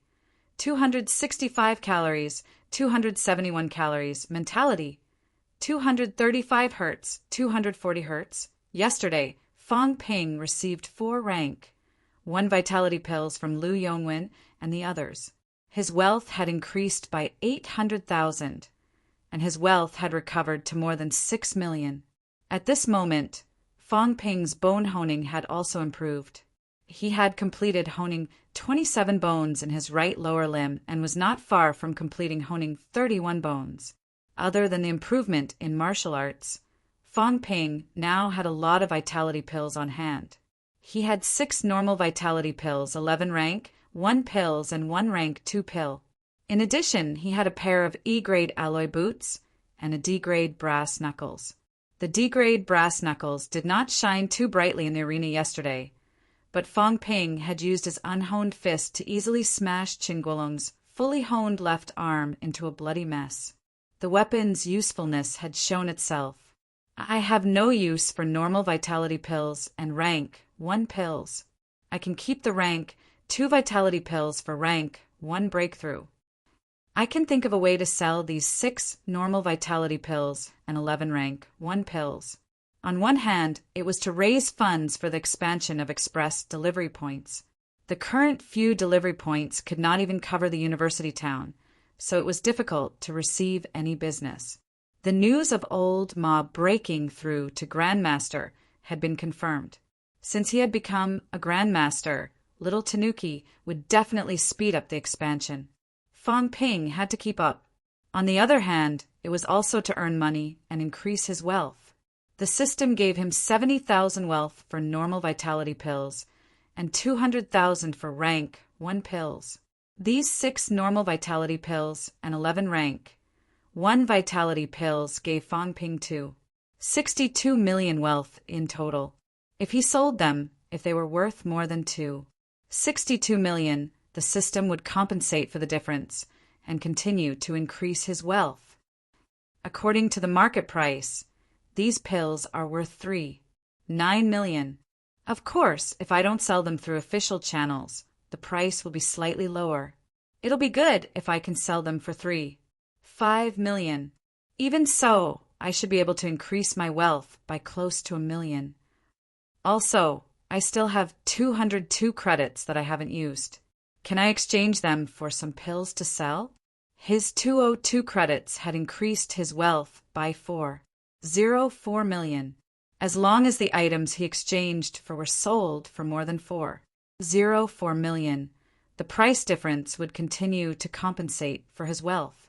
265 calories, 271 calories, mentality, 235 hertz, 240 hertz. Yesterday, Fong Ping received 4 rank, 1 vitality pills from Lu Yongwen and the others. His wealth had increased by 800,000, and his wealth had recovered to more than 6 million. At this moment, Fong Ping's bone honing had also improved. He had completed honing 27 bones in his right lower limb and was not far from completing honing 31 bones. Other than the improvement in martial arts, Fong Ping now had a lot of vitality pills on hand. He had 6 normal vitality pills, 11 rank, 1 pills, and 1 rank 2 pill. In addition, he had a pair of E-grade alloy boots and a D-grade brass knuckles. The D-grade brass knuckles did not shine too brightly in the arena yesterday, but Fong Ping had used his unhoned fist to easily smash Qin Guolong's fully honed left arm into a bloody mess. The weapon's usefulness had shown itself. I have no use for normal vitality pills and rank 1 pills. I can keep the rank 2 vitality pills for rank 1 breakthrough. I can think of a way to sell these 6 normal vitality pills and 11 rank 1 pills. On one hand, it was to raise funds for the expansion of express delivery points. The current few delivery points could not even cover the university town, so it was difficult to receive any business. The news of old Ma breaking through to Grandmaster had been confirmed. Since he had become a Grandmaster, Little Tanuki would definitely speed up the expansion. Fong Ping had to keep up. On the other hand, it was also to earn money and increase his wealth. The system gave him 70,000 wealth for normal vitality pills and 200,000 for rank 1 pills. These 6 normal vitality pills and 11 rank One vitality pills gave Fang Ping 62 million wealth in total. If he sold them, if they were worth more than 62 million, the system would compensate for the difference and continue to increase his wealth. According to the market price, these pills are worth 9 million. Of course, if I don't sell them through official channels, the price will be slightly lower. It'll be good if I can sell them for 5 million. Even so, I should be able to increase my wealth by close to 1 million. Also, I still have 202 credits that I haven't used. Can I exchange them for some pills to sell? His 202 credits had increased his wealth by 404 million. As long as the items he exchanged for were sold for more than 404 million, the price difference would continue to compensate for his wealth.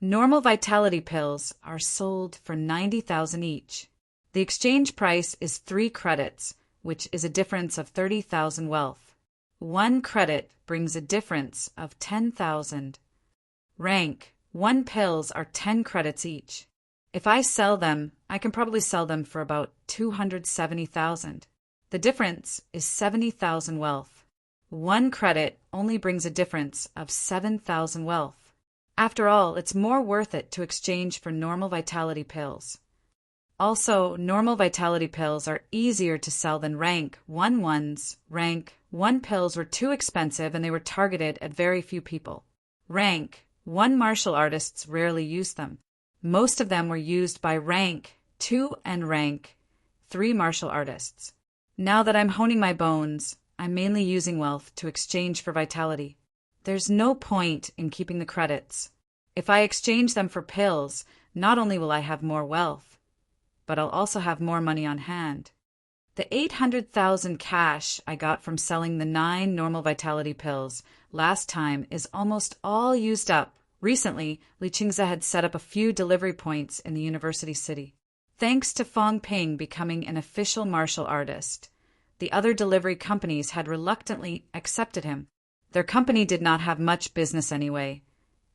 Normal vitality pills are sold for 90,000 each. The exchange price is 3 credits, which is a difference of 30,000 wealth. 1 credit brings a difference of 10,000. Rank: 1 pills are 10 credits each. If I sell them, I can probably sell them for about 270,000. The difference is 70,000 wealth. 1 credit only brings a difference of 7,000 wealth. After all, it's more worth it to exchange for normal vitality pills. Also, normal vitality pills are easier to sell than rank 1 ones. Rank 1 pills were too expensive and they were targeted at very few people. Rank 1 martial artists rarely used them. Most of them were used by rank 2 and rank 3 martial artists. Now that I'm honing my bones, I'm mainly using wealth to exchange for vitality. There's no point in keeping the credits. If I exchange them for pills, not only will I have more wealth, but I'll also have more money on hand. The 800,000 cash I got from selling the 9 normal vitality pills last time is almost all used up. Recently, Li Qingze had set up a few delivery points in the university city. Thanks to Fang Ping becoming an official martial artist, the other delivery companies had reluctantly accepted him. Their company did not have much business anyway,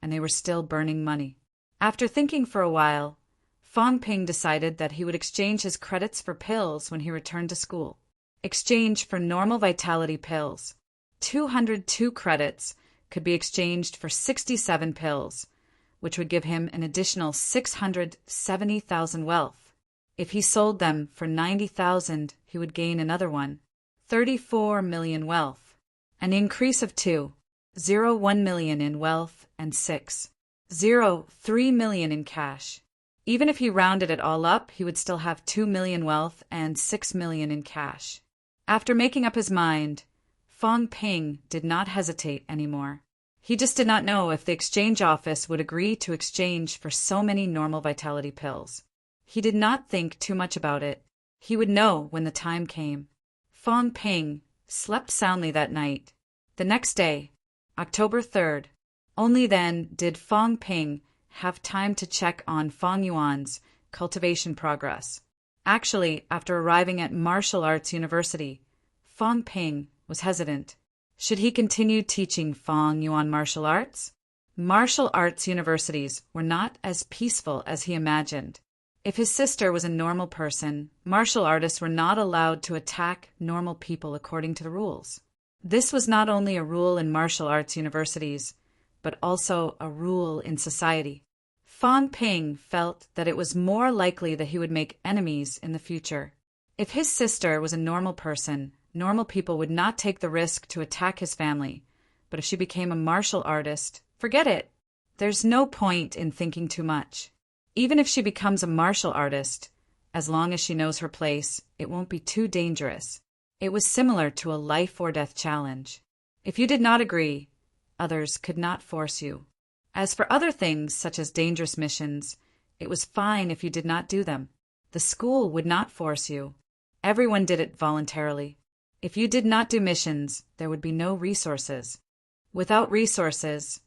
and they were still burning money. After thinking for a while, Fang Ping decided that he would exchange his credits for pills when he returned to school. Exchange for normal vitality pills. 202 credits could be exchanged for 67 pills, which would give him an additional 670,000 wealth. If he sold them for 90,000, he would gain another 34 million wealth, an increase of 201 million in wealth and 603 million in cash. Even if he rounded it all up, he would still have 2 million wealth and 6 million in cash. After making up his mind, Fang Ping did not hesitate anymore. He just did not know if the exchange office would agree to exchange for so many normal vitality pills. He did not think too much about it. He would know when the time came. Fang Ping slept soundly that night. The next day, October 3rd, only then did Fang Ping have time to check on Fang Yuan's cultivation progress. Actually, after arriving at Martial Arts University, Fang Ping was hesitant. Should he continue teaching Fang Yuan martial arts? Martial arts universities were not as peaceful as he imagined. If his sister was a normal person, martial artists were not allowed to attack normal people according to the rules. This was not only a rule in martial arts universities, but also a rule in society. Fang Ping felt that it was more likely that he would make enemies in the future. If his sister was a normal person, normal people would not take the risk to attack his family. But if she became a martial artist, forget it. There's no point in thinking too much. Even if she becomes a martial artist, as long as she knows her place, it won't be too dangerous. It was similar to a life or death challenge. If you did not agree, others could not force you. As for other things, such as dangerous missions, it was fine if you did not do them. The school would not force you. Everyone did it voluntarily. If you did not do missions, there would be no resources. Without resources,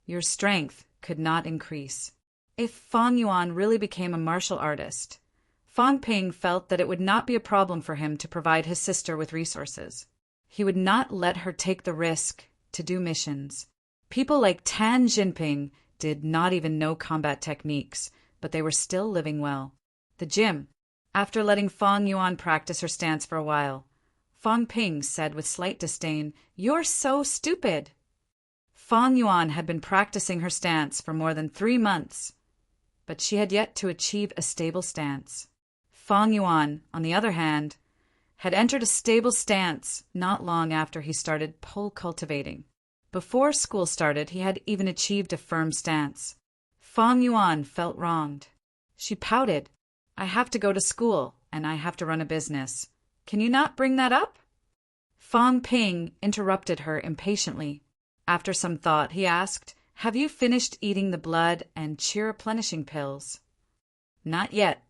your strength could not increase. If Fang Yuan really became a martial artist, Fang Ping felt that it would not be a problem for him to provide his sister with resources. He would not let her take the risk to do missions. People like Tan Jinping did not even know combat techniques, but they were still living well. The gym. After letting Fang Yuan practice her stance for a while, Fang Ping said with slight disdain, "You're so stupid." Fang Yuan had been practicing her stance for more than 3 months, but she had yet to achieve a stable stance. Fang Yuan, on the other hand, had entered a stable stance not long after he started pole cultivating. Before school started, he had even achieved a firm stance. Fang Yuan felt wronged. She pouted. "I have to go to school, and I have to run a business. Can you not bring that up?" Fang Ping interrupted her impatiently. After some thought, he asked, "Have you finished eating the blood and qi replenishing pills?" "Not yet."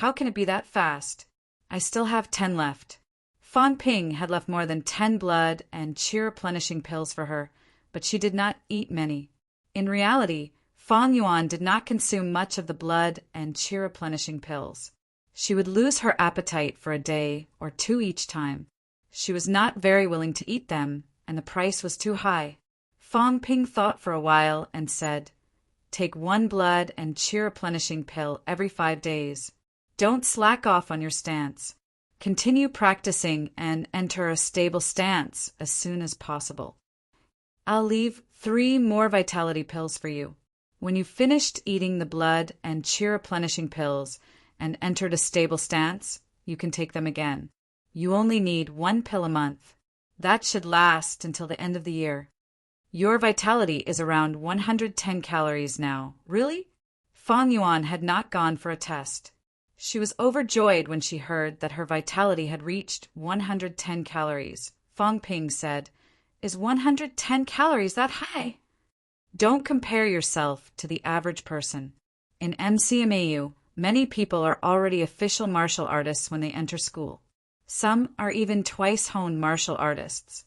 "How can it be that fast?" "I still have 10 left." Fang Ping had left more than 10 blood and qi replenishing pills for her, but she did not eat many. In reality, Fang Yuan did not consume much of the blood and qi replenishing pills. She would lose her appetite for a day or 2 each time. She was not very willing to eat them, and the price was too high. Fang Ping thought for a while and said, "Take 1 blood and qi replenishing pill every 5 days. Don't slack off on your stance. Continue practicing and enter a stable stance as soon as possible. I'll leave 3 more vitality pills for you. When you've finished eating the blood and qi replenishing pills and entered a stable stance, you can take them again. You only need 1 pill a month. That should last until the end of the year. Your vitality is around 110 calories now." "Really?" Fang Yuan had not gone for a test. She was overjoyed when she heard that her vitality had reached 110 calories. Fang Ping said, "Is 110 calories that high?" Don't compare yourself to the average person. In MCMAU, many people are already official martial artists when they enter school. Some are even twice-honed martial artists.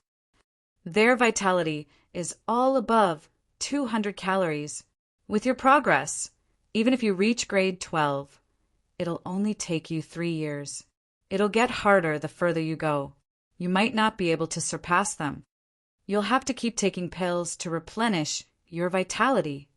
Their vitality is all above 200 calories. With your progress, even if you reach grade 12, it'll only take you 3 years. It'll get harder the further you go. You might not be able to surpass them. You'll have to keep taking pills to replenish your vitality.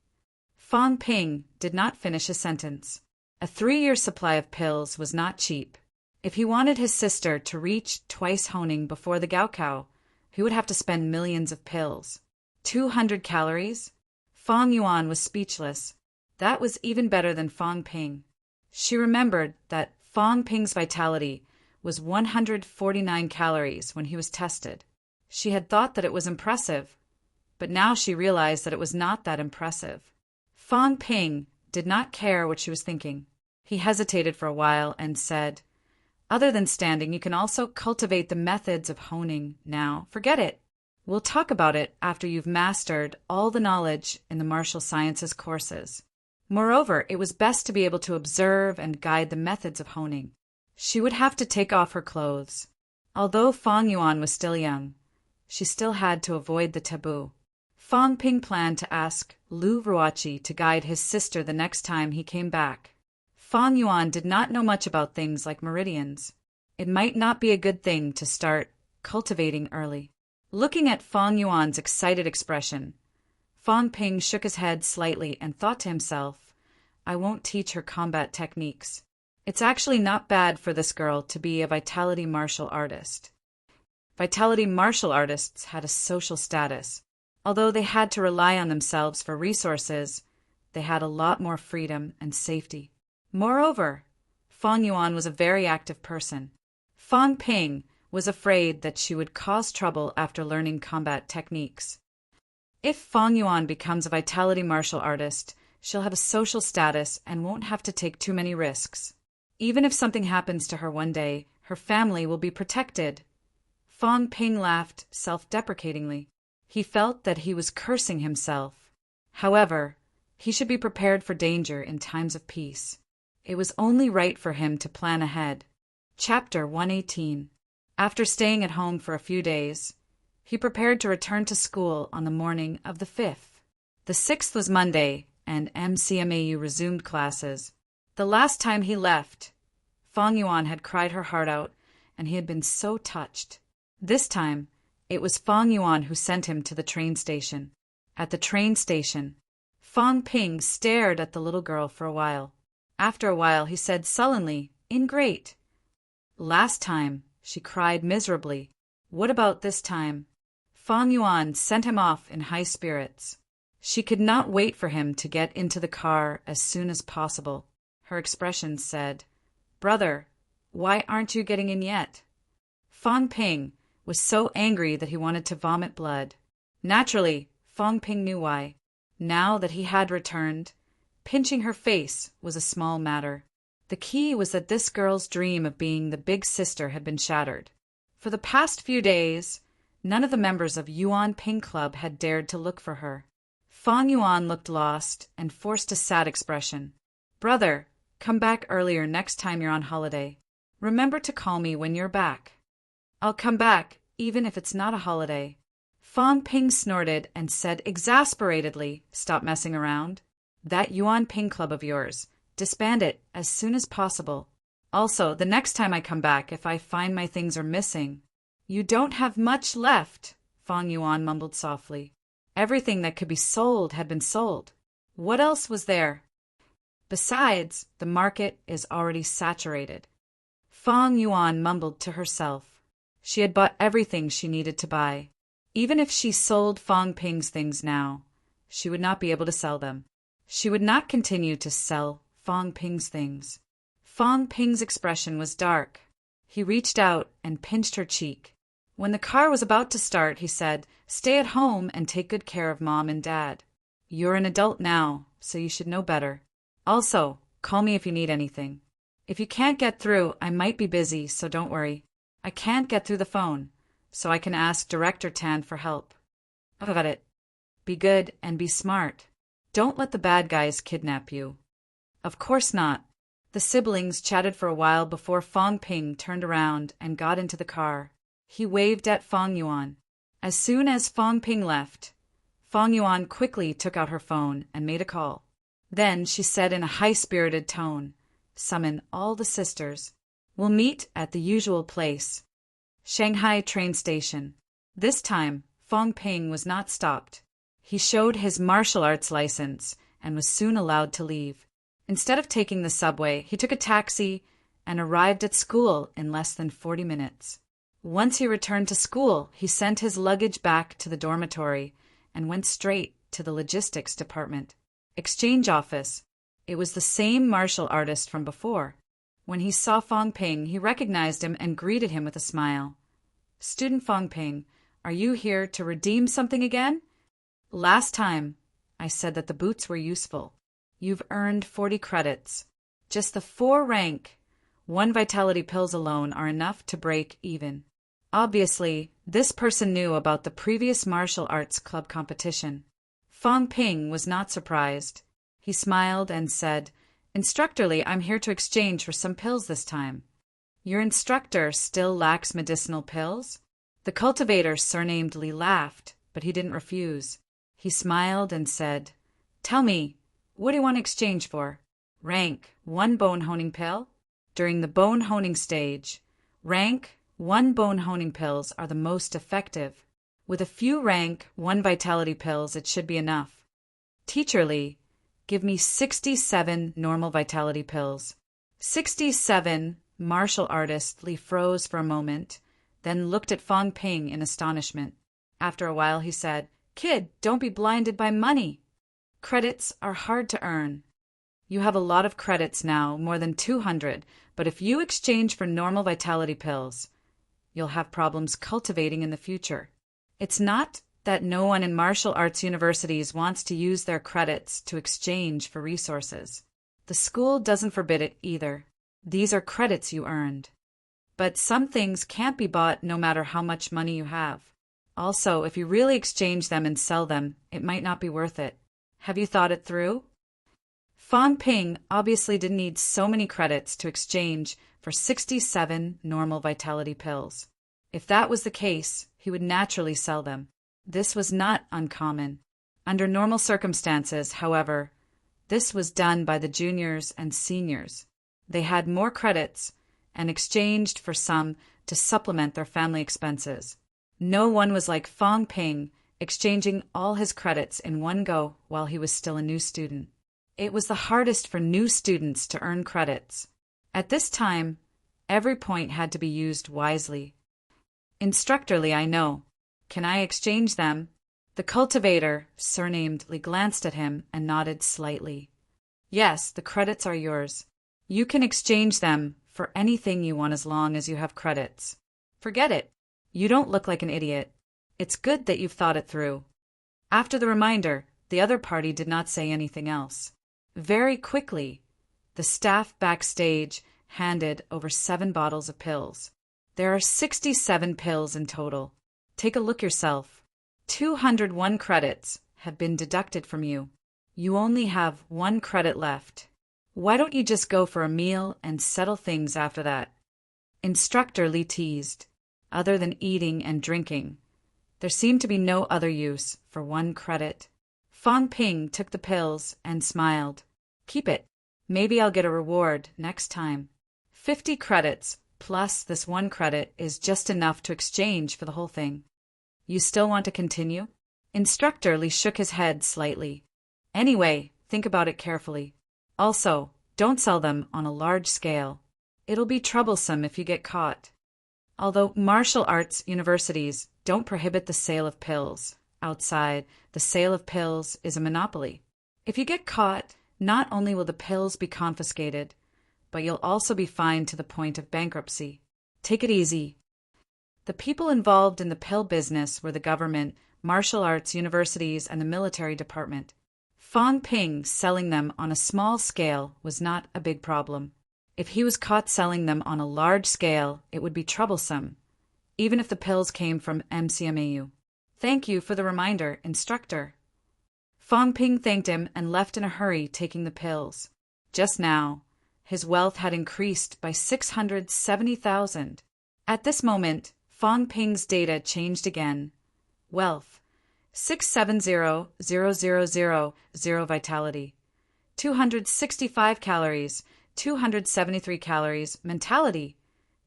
Fang Ping did not finish a sentence. A 3-year supply of pills was not cheap. If he wanted his sister to reach twice honing before the Gaokao, he would have to spend millions of pills. 200 calories? Fang Yuan was speechless. That was even better than Fang Ping. She remembered that Fang Ping's vitality was 149 calories when he was tested. She had thought that it was impressive, but now she realized that it was not that impressive. Fang Ping did not care what she was thinking. He hesitated for a while and said, "Other than standing, you can also cultivate the methods of honing now. Forget it. We'll talk about it after you've mastered all the knowledge in the martial sciences courses." Moreover, it was best to be able to observe and guide the methods of honing. She would have to take off her clothes. Although Fang Yuan was still young, she still had to avoid the taboo. Fang Ping planned to ask Lu Ruoqi to guide his sister the next time he came back. Fang Yuan did not know much about things like meridians. It might not be a good thing to start cultivating early. Looking at Fang Yuan's excited expression, Fang Ping shook his head slightly and thought to himself, "I won't teach her combat techniques. It's actually not bad for this girl to be a vitality martial artist." Vitality martial artists had a social status. Although they had to rely on themselves for resources, they had a lot more freedom and safety. Moreover, Fang Yuan was a very active person. Fang Ping was afraid that she would cause trouble after learning combat techniques. If Fang Yuan becomes a vitality martial artist, she'll have a social status and won't have to take too many risks. Even if something happens to her one day, her family will be protected. Fang Ping laughed self-deprecatingly. He felt that he was cursing himself. However, he should be prepared for danger in times of peace. It was only right for him to plan ahead. Chapter 118. After staying at home for a few days, he prepared to return to school on the morning of the 5th. The 6th was Monday, and MCMAU resumed classes. The last time he left, Fang Yuan had cried her heart out, and he had been so touched. This time, it was Fang Yuan who sent him to the train station. At the train station, Fong Ping stared at the little girl for a while. After a while, he said sullenly, "Ingrate." "Last time," she cried miserably. "What about this time?" Fong Yuan sent him off in high spirits. She could not wait for him to get into the car as soon as possible. Her expression said, "Brother, why aren't you getting in yet?" Fong Ping was so angry that he wanted to vomit blood. Naturally, Fong Ping knew why. Now that he had returned, pinching her face was a small matter. The key was that this girl's dream of being the big sister had been shattered. For the past few days, none of the members of Yuan Ping Club had dared to look for her. Fong Yuan looked lost and forced a sad expression. "Brother, come back earlier next time you're on holiday. Remember to call me when you're back." "I'll come back, even if it's not a holiday." Fong Ping snorted and said exasperatedly, "Stop messing around. That Yuan Ping Club of yours, disband it as soon as possible. Also, the next time I come back, if I find my things are missing." "You don't have much left," Fong Yuan mumbled softly. Everything that could be sold had been sold. What else was there? Besides, the market is already saturated. Fong Yuan mumbled to herself. She had bought everything she needed to buy. Even if she sold Fong Ping's things now, she would not be able to sell them. She would not continue to sell Fong Ping's things. Fong Ping's expression was dark. He reached out and pinched her cheek. When the car was about to start, he said, "Stay at home and take good care of Mom and Dad. You're an adult now, so you should know better. Also, call me if you need anything. If you can't get through, I might be busy, so don't worry. I can't get through the phone, so I can ask Director Tan for help." "Got it. Be good and be smart. Don't let the bad guys kidnap you." "Of course not." The siblings chatted for a while before Fong Ping turned around and got into the car. He waved at Fong Yuan. As soon as Fong Ping left, Fong Yuan quickly took out her phone and made a call. Then she said in a high-spirited tone, "Summon all the sisters. We'll meet at the usual place, Shanghai train station." This time, Fong Ping was not stopped. He showed his martial arts license and was soon allowed to leave. Instead of taking the subway, he took a taxi and arrived at school in less than 40 minutes. Once he returned to school, he sent his luggage back to the dormitory and went straight to the logistics department. Exchange office. It was the same martial artist from before. When he saw Fong Ping, he recognized him and greeted him with a smile. "Student Fong Ping, are you here to redeem something again? Last time, I said that the boots were useful. You've earned 40 credits. Just the 4 rank, 1 vitality pills alone are enough to break even." Obviously, this person knew about the previous martial arts club competition. Fong Ping was not surprised. He smiled and said, "Instructor Lee, I'm here to exchange for some pills this time." "Your instructor still lacks medicinal pills?" The cultivator surnamed Lee laughed, but he didn't refuse. He smiled and said, "Tell me, what do you want to exchange for?" "Rank 1 bone honing pill." During the bone honing stage, rank 1 bone honing pills are the most effective. With a few rank 1 vitality pills, it should be enough. "Teacher Lee, give me 67 normal vitality pills." 67? Martial artist Lee froze for a moment, then looked at Fong Ping in astonishment. After a while he said, "Kid, don't be blinded by money. Credits are hard to earn. You have a lot of credits now, more than 200, but if you exchange for normal vitality pills, you'll have problems cultivating in the future. It's not that no one in martial arts universities wants to use their credits to exchange for resources. The school doesn't forbid it either. These are credits you earned. But some things can't be bought no matter how much money you have. Also, if you really exchange them and sell them, it might not be worth it. Have you thought it through?" Fong Ping obviously didn't need so many credits to exchange for 67 normal vitality pills. If that was the case, he would naturally sell them. This was not uncommon. Under normal circumstances, however, this was done by the juniors and seniors. They had more credits and exchanged for some to supplement their family expenses. No one was like Fong Ping exchanging all his credits in one go while he was still a new student. It was the hardest for new students to earn credits. At this time, every point had to be used wisely. Instructorly, I know. Can I exchange them? The cultivator, surnamed Lee, glanced at him and nodded slightly. Yes, the credits are yours. You can exchange them for anything you want as long as you have credits. Forget it. You don't look like an idiot. It's good that you've thought it through. After the reminder, the other party did not say anything else. Very quickly, the staff backstage handed over 7 bottles of pills. There are 67 pills in total. Take a look yourself. 201 credits have been deducted from you. You only have 1 credit left. Why don't you just go for a meal and settle things after that? Instructor Lee teased. Other than eating and drinking, there seemed to be no other use for 1 credit. Fong Ping took the pills and smiled. Keep it. Maybe I'll get a reward next time. 50 credits plus this 1 credit is just enough to exchange for the whole thing. You still want to continue? Instructor Lee shook his head slightly. Anyway, think about it carefully. Also, don't sell them on a large scale. It'll be troublesome if you get caught. Although martial arts universities don't prohibit the sale of pills outside, the sale of pills is a monopoly. If you get caught, not only will the pills be confiscated, but you'll also be fined to the point of bankruptcy. Take it easy. The people involved in the pill business were the government, martial arts universities, and the military department. Fong Ping selling them on a small scale was not a big problem. If he was caught selling them on a large scale, it would be troublesome, even if the pills came from MCMAU. Thank you for the reminder, instructor. Fong Ping thanked him and left in a hurry, taking the pills. Just now, his wealth had increased by 670,000. At this moment, Fong Ping's data changed again. Wealth, 670,000 vitality, 265 calories, 273 calories, mentality,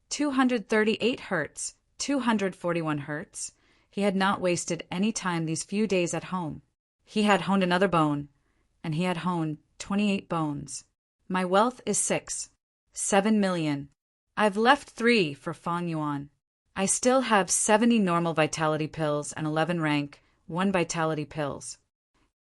238 hertz, 241 hertz. He had not wasted any time these few days at home. He had honed another bone, and he had honed 28 bones. My wealth is 7 million. I've left 3 for Fong Yuan. I still have 70 normal vitality pills and 11 rank, 1 vitality pills.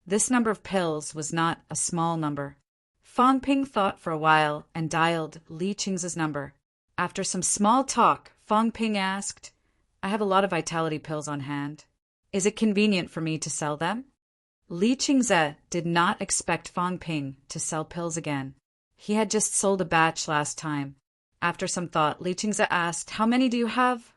This number of pills was not a small number. Fong Ping thought for a while and dialed Li Qing's number. After some small talk, Fong Ping asked, I have a lot of vitality pills on hand. Is it convenient for me to sell them? Li Qingze did not expect Fong Ping to sell pills again. He had just sold a batch last time. After some thought, Li Qingze asked, How many do you have?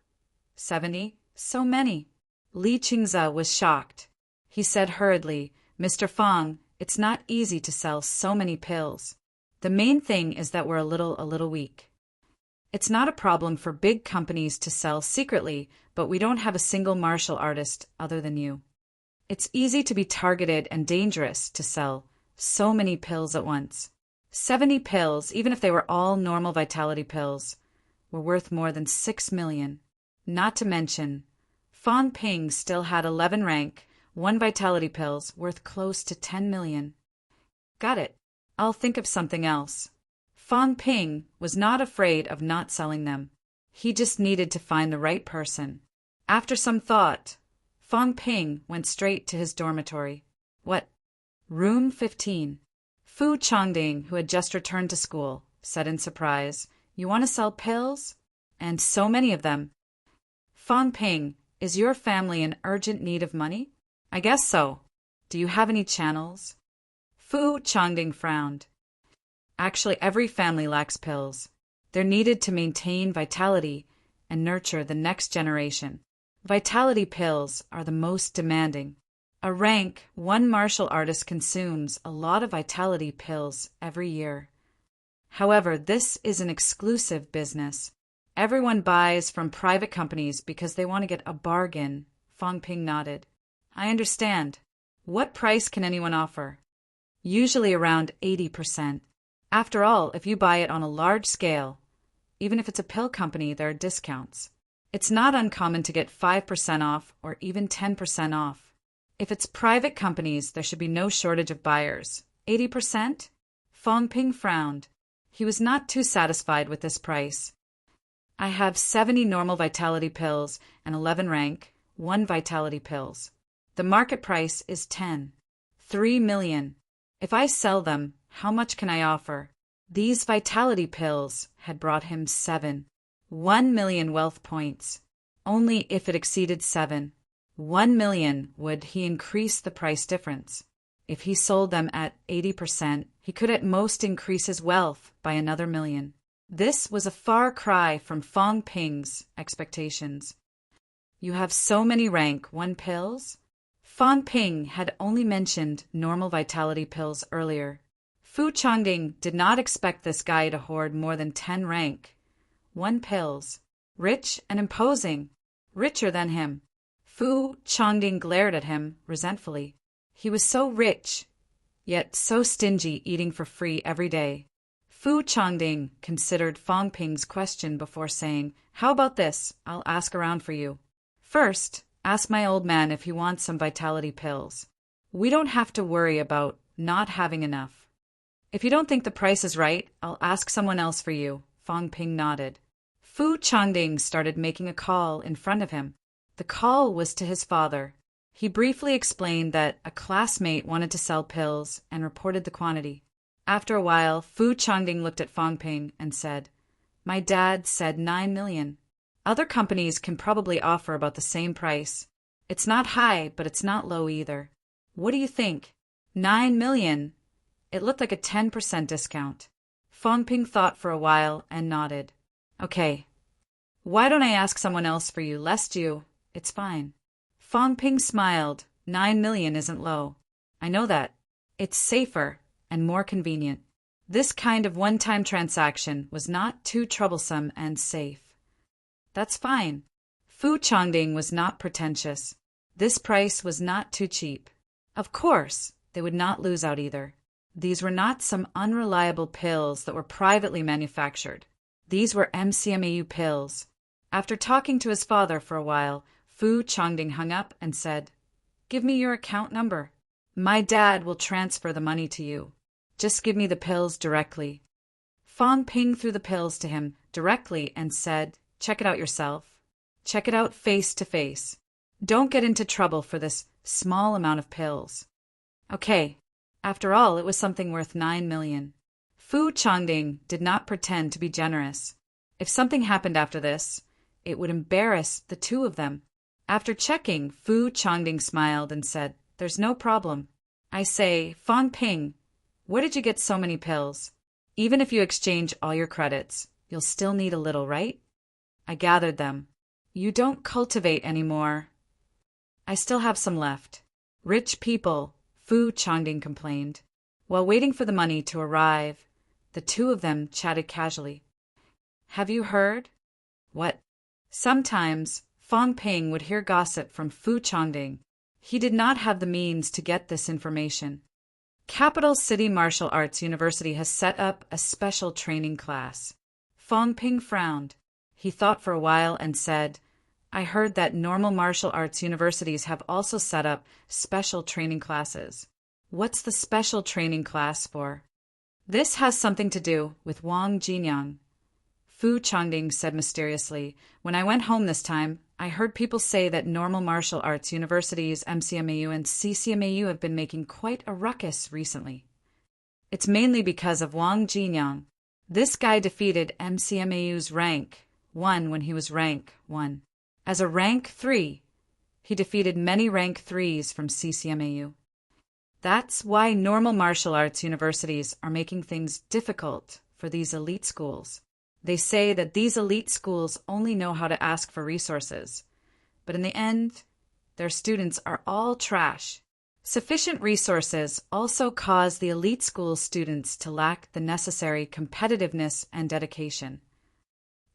70. So many. Li Qingze was shocked. He said hurriedly, Mr. Fong, it's not easy to sell so many pills. The main thing is that we're a little weak. It's not a problem for big companies to sell secretly, but we don't have a single martial artist other than you. It's easy to be targeted and dangerous to sell so many pills at once. 70 pills, even if they were all normal vitality pills, were worth more than 6 million. Not to mention, Fong Ping still had 11 rank, 1 vitality pills worth close to 10 million. Got it. I'll think of something else. Fong Ping was not afraid of not selling them. He just needed to find the right person. After some thought, Fong Ping went straight to his dormitory. What? Room 15. Fu Chongding, who had just returned to school, said in surprise, You want to sell pills? And so many of them. Fong Ping, is your family in urgent need of money? I guess so. Do you have any channels? Fu Chongding frowned. Actually, every family lacks pills. They're needed to maintain vitality and nurture the next generation. Vitality pills are the most demanding. A rank 1 martial artist consumes a lot of vitality pills every year. However, this is an exclusive business. Everyone buys from private companies because they want to get a bargain. Fong Ping nodded. I understand. What price can anyone offer? Usually around 80%. After all, if you buy it on a large scale, even if it's a pill company, there are discounts. It's not uncommon to get 5% off or even 10% off. If it's private companies, there should be no shortage of buyers. 80%? Fong Ping frowned. He was not too satisfied with this price. I have 70 normal vitality pills and 11 rank, 1 vitality pills. The market price is 10. 3 million. If I sell them, how much can I offer? These vitality pills had brought him 1 million wealth points. Only if it exceeded 1 million would he increase the price difference. If he sold them at 80%, he could at most increase his wealth by another million. This was a far cry from Fong Ping's expectations. You have so many rank 1 pills? Fong Ping had only mentioned normal vitality pills earlier. Fu Changding did not expect this guy to hoard more than 10 rank 1 pills. Rich and imposing. Richer than him. Fu Changding glared at him resentfully. He was so rich, yet so stingy, eating for free every day. Fu Changding considered Fong Ping's question before saying, "How about this? I'll ask around for you. First, ask my old man if he wants some vitality pills. We don't have to worry about not having enough. If you don't think the price is right, I'll ask someone else for you." Fong Ping nodded. Fu Changding started making a call in front of him. The call was to his father. He briefly explained that a classmate wanted to sell pills and reported the quantity. After a while, Fu Changding looked at Fong Ping and said, "My dad said 9 million. Other companies can probably offer about the same price. It's not high, but it's not low either. What do you think? 9 million? It looked like a 10% discount." Fong Ping thought for a while and nodded. "Okay. Why don't I ask someone else for you, lest you... It's fine." Fong Ping smiled. 9 million isn't low. I know that. It's safer and more convenient. This kind of one-time transaction was not too troublesome and safe. That's fine. Fu Changding was not pretentious. This price was not too cheap. Of course, they would not lose out either. These were not some unreliable pills that were privately manufactured. These were MCMAU pills. After talking to his father for a while, Fu Changding hung up and said, "Give me your account number. My dad will transfer the money to you. Just give me the pills directly." Fong Ping threw the pills to him directly and said, "Check it out yourself. Check it out face to face. Don't get into trouble for this small amount of pills." Okay. After all, it was something worth 9 million. Fu Changding did not pretend to be generous. If something happened after this, it would embarrass the two of them. After checking, Fu Changding smiled and said, "There's no problem. I say, Fong Ping, where did you get so many pills? Even if you exchange all your credits, you'll still need a little, right?" "I gathered them." "You don't cultivate anymore." "I still have some left." "Rich people," Fu Changding complained. While waiting for the money to arrive, the two of them chatted casually. "Have you heard?" "What?" Sometimes, Fong Ping would hear gossip from Fu Changding. He did not have the means to get this information. Capital City Martial Arts University has set up a special training class. Fong Ping frowned. He thought for a while and said, "I heard that normal martial arts universities have also set up special training classes. What's the special training class for?" "This has something to do with Wang Jinyang," Fu Changding said mysteriously. "When I went home this time, I heard people say that normal martial arts universities, MCMAU and CCMAU, have been making quite a ruckus recently. It's mainly because of Wang Jinyang. This guy defeated MCMAU's rank 1 when he was rank 1. As a rank 3, he defeated many rank 3s from CCMAU. That's why normal martial arts universities are making things difficult for these elite schools. They say that these elite schools only know how to ask for resources, but in the end, their students are all trash. Sufficient resources also cause the elite school students to lack the necessary competitiveness and dedication.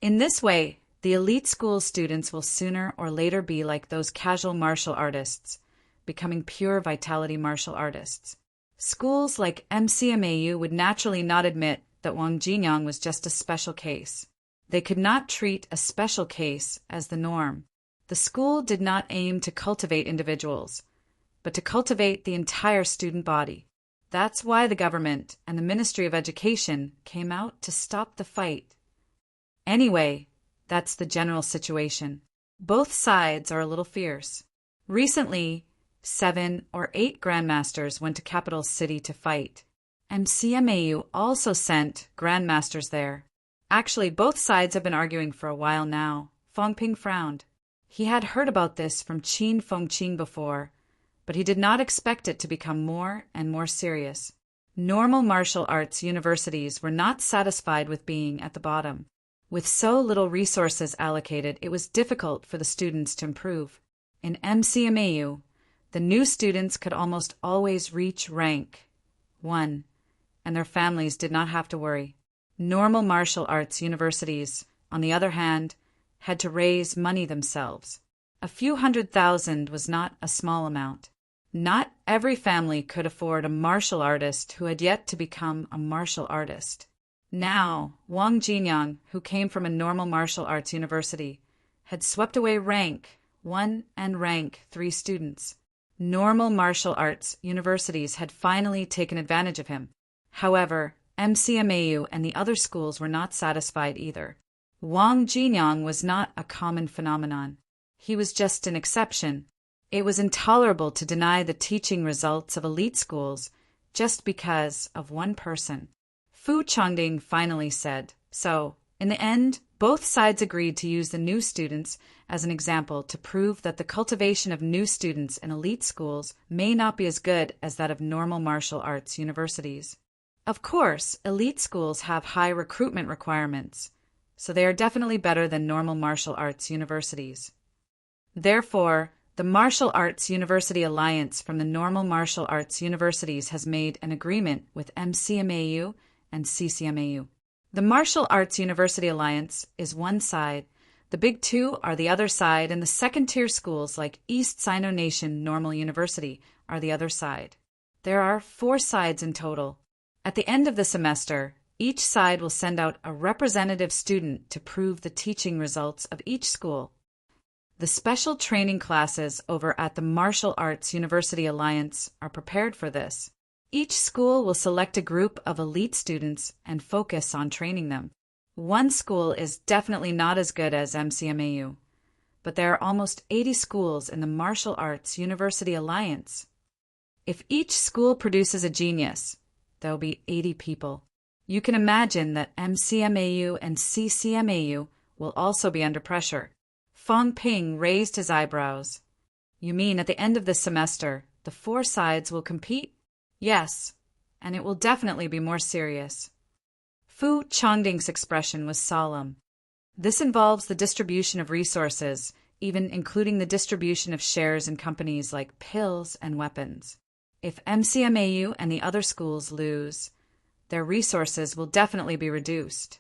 In this way, the elite school students will sooner or later be like those casual martial artists, becoming pure vitality martial artists. Schools like MCMAU would naturally not admit that Wang Jinyang was just a special case. They could not treat a special case as the norm. The school did not aim to cultivate individuals, but to cultivate the entire student body. That's why the government and the Ministry of Education came out to stop the fight. Anyway, that's the general situation. Both sides are a little fierce. Recently, 7 or 8 grandmasters went to capital city to fight. MCMAU also sent grandmasters there. Actually, both sides have been arguing for a while now. Fong Ping frowned. He had heard about this from Qin Fengqing before, but he did not expect it to become more and more serious. Normal martial arts universities were not satisfied with being at the bottom. With so little resources allocated, it was difficult for the students to improve. In MCMAU, the new students could almost always reach rank 1, and their families did not have to worry. Normal martial arts universities, on the other hand, had to raise money themselves. A few $100,000 was not a small amount. Not every family could afford a martial artist who had yet to become a martial artist. Now, Wang Jinyang, who came from a normal martial arts university, had swept away rank 1 and rank 3 students. Normal martial arts universities had finally taken advantage of him. However, MCMAU and the other schools were not satisfied either. Wang Jinyang was not a common phenomenon. He was just an exception. It was intolerable to deny the teaching results of elite schools just because of one person. Fu Chongding finally said. So, in the end, both sides agreed to use the new students as an example to prove that the cultivation of new students in elite schools may not be as good as that of normal martial arts universities. Of course, elite schools have high recruitment requirements, so they are definitely better than normal martial arts universities. Therefore, the Martial Arts University Alliance from the normal martial arts universities has made an agreement with MCMAU and CCMAU. The Martial Arts University Alliance is one side, the big two are the other side, and the second-tier schools like East Sino Nation Normal University are the other side. There are 4 sides in total. At the end of the semester, each side will send out a representative student to prove the teaching results of each school. The special training classes over at the Martial Arts University Alliance are prepared for this. Each school will select a group of elite students and focus on training them. One school is definitely not as good as MCMAU, but there are almost 80 schools in the Martial Arts University Alliance. If each school produces a genius, there will be 80 people. You can imagine that MCMAU and CCMAU will also be under pressure. Fong Ping raised his eyebrows. You mean at the end of this semester, the 4 sides will compete? Yes, and it will definitely be more serious. Fu Chongding's expression was solemn. This involves the distribution of resources, even including the distribution of shares in companies like pills and weapons. If MCMAU and the other schools lose, their resources will definitely be reduced.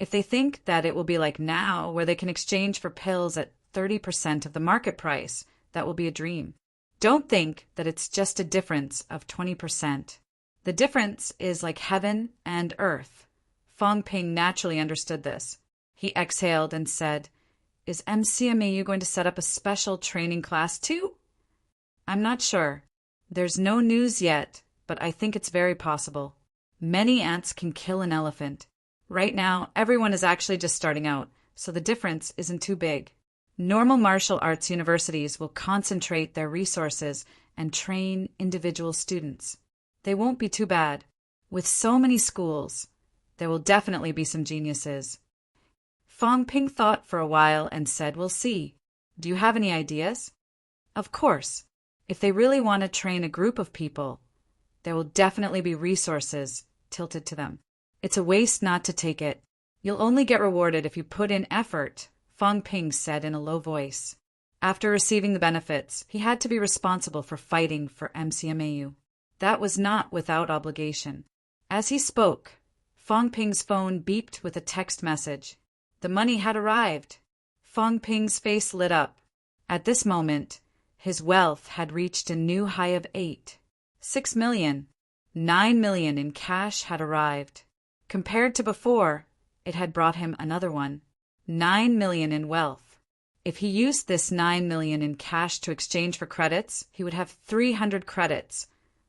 If they think that it will be like now, where they can exchange for pills at 30% of the market price, that will be a dream. Don't think that it's just a difference of 20%. The difference is like heaven and earth. Fong Ping naturally understood this. He exhaled and said, "Is MCMAU going to set up a special training class too?" "I'm not sure. There's no news yet, but I think it's very possible. Many ants can kill an elephant. Right now, everyone is actually just starting out, so the difference isn't too big. Normal martial arts universities will concentrate their resources and train individual students. They won't be too bad. With so many schools, there will definitely be some geniuses." Fong Ping thought for a while and said, "We'll see. Do you have any ideas?" "Of course. If they really want to train a group of people, there will definitely be resources tilted to them. It's a waste not to take it. You'll only get rewarded if you put in effort," Fong Ping said in a low voice. After receiving the benefits, he had to be responsible for fighting for MCMAU. That was not without obligation. As he spoke, Fong Ping's phone beeped with a text message. The money had arrived. Fong Ping's face lit up. At this moment, his wealth had reached a new high of 6 million. 9 million in cash had arrived. Compared to before, it had brought him another one. 9 million in wealth. If he used this 9 million in cash to exchange for credits, he would have 300 credits,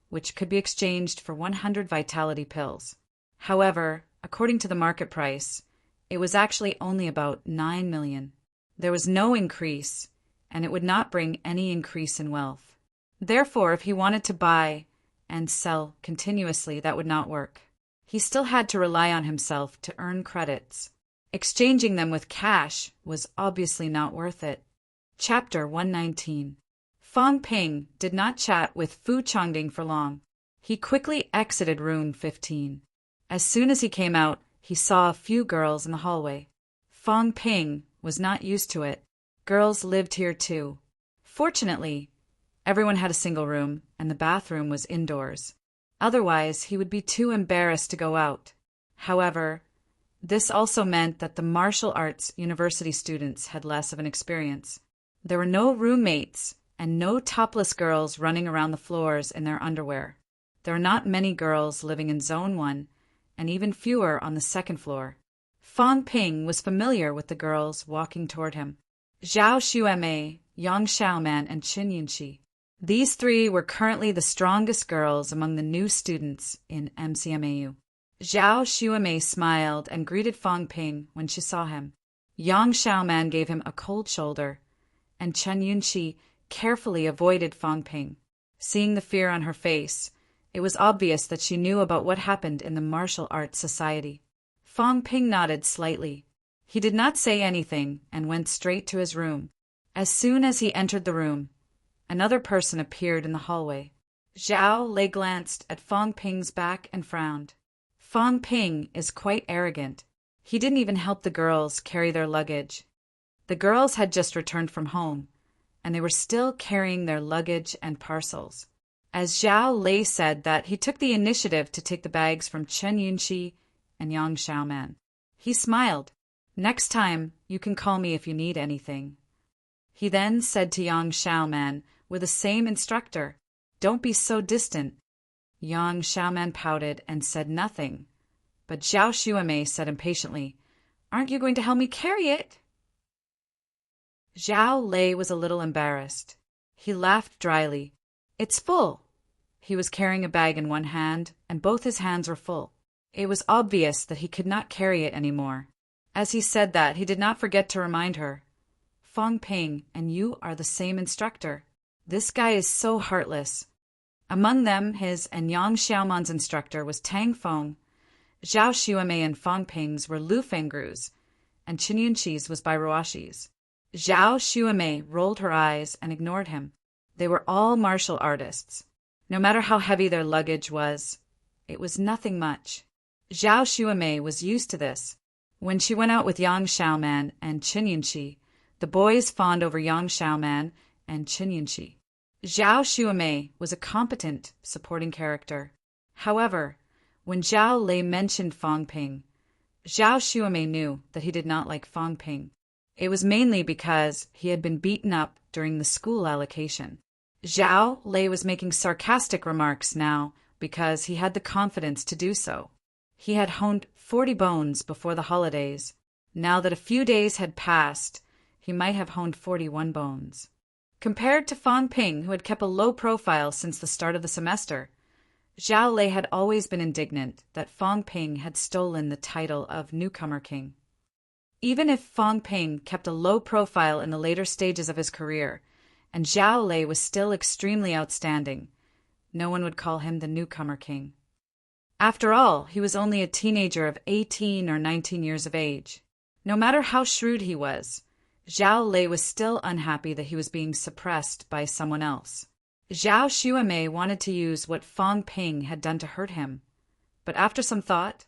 which could be exchanged for 100 vitality pills. However, according to the market price, it was actually only about 9 million. There was no increase, and it would not bring any increase in wealth. Therefore, if he wanted to buy and sell continuously, that would not work. He still had to rely on himself to earn credits. Exchanging them with cash was obviously not worth it. Chapter 119. Fong Ping did not chat with Fu Chongding for long. He quickly exited room 15. As soon as he came out, he saw a few girls in the hallway. Fong Ping was not used to it. Girls lived here too. Fortunately, everyone had a single room, and the bathroom was indoors. Otherwise, he would be too embarrassed to go out. However, this also meant that the martial arts university students had less of an experience. There were no roommates and no topless girls running around the floors in their underwear. There were not many girls living in Zone 1, and even fewer on the second floor. Fong Ping was familiar with the girls walking toward him. Zhao Xuemei, Yang Xiaoman, and Qin Yunxi. These three were currently the strongest girls among the new students in MCMAU. Zhao Xuemei smiled and greeted Fong Ping when she saw him. Yang Xiaoman gave him a cold shoulder, and Chen Yunxi carefully avoided Fong Ping. Seeing the fear on her face, it was obvious that she knew about what happened in the martial arts society. Fong Ping nodded slightly. He did not say anything and went straight to his room. As soon as he entered the room, another person appeared in the hallway. Zhao Lei glanced at Fong Ping's back and frowned. Fong Ping is quite arrogant. He didn't even help the girls carry their luggage. The girls had just returned from home, and they were still carrying their luggage and parcels. As Zhao Lei said that he took the initiative to take the bags from Chen Yunxi and Yang Xiaoman. He smiled. "Next time, you can call me if you need anything." He then said to Yang Xiaoman, "We're the same instructor. Don't be so distant." Yang Xiaoman pouted and said nothing, but Zhao Xuemei said impatiently, "Aren't you going to help me carry it?" Zhao Lei was a little embarrassed. He laughed dryly. "It's full." He was carrying a bag in one hand, and both his hands were full. It was obvious that he could not carry it anymore. As he said that, he did not forget to remind her, "Fong Ping, and you are the same instructor. This guy is so heartless." Among them, his and Yang Xiaoman's instructor was Tang Feng. Zhao Xuemei and Fong Ping's were Lu Fengru's, and Qin Yunxi's was by Ruashi's. Zhao Xuemei rolled her eyes and ignored him. They were all martial artists. No matter how heavy their luggage was, it was nothing much. Zhao Xuemei was used to this. When she went out with Yang Xiaoman and Qin Yunxi, the boys fawned over Yang Xiaoman and Qin Yunxi. Zhao Xuemei was a competent supporting character. However, when Zhao Lei mentioned Fong Ping, Zhao Xuemei knew that he did not like Fong Ping. It was mainly because he had been beaten up during the school allocation. Zhao Lei was making sarcastic remarks now because he had the confidence to do so. He had honed 40 bones before the holidays. Now that a few days had passed, he might have honed 41 bones. Compared to Fong Ping, who had kept a low profile since the start of the semester, Zhao Lei had always been indignant that Fong Ping had stolen the title of newcomer king. Even if Fong Ping kept a low profile in the later stages of his career, and Zhao Lei was still extremely outstanding, no one would call him the newcomer king. After all, he was only a teenager of 18 or 19 years of age. No matter how shrewd he was, Zhao Lei was still unhappy that he was being suppressed by someone else. Zhao Xuemei wanted to use what Fong Ping had done to hurt him, but after some thought,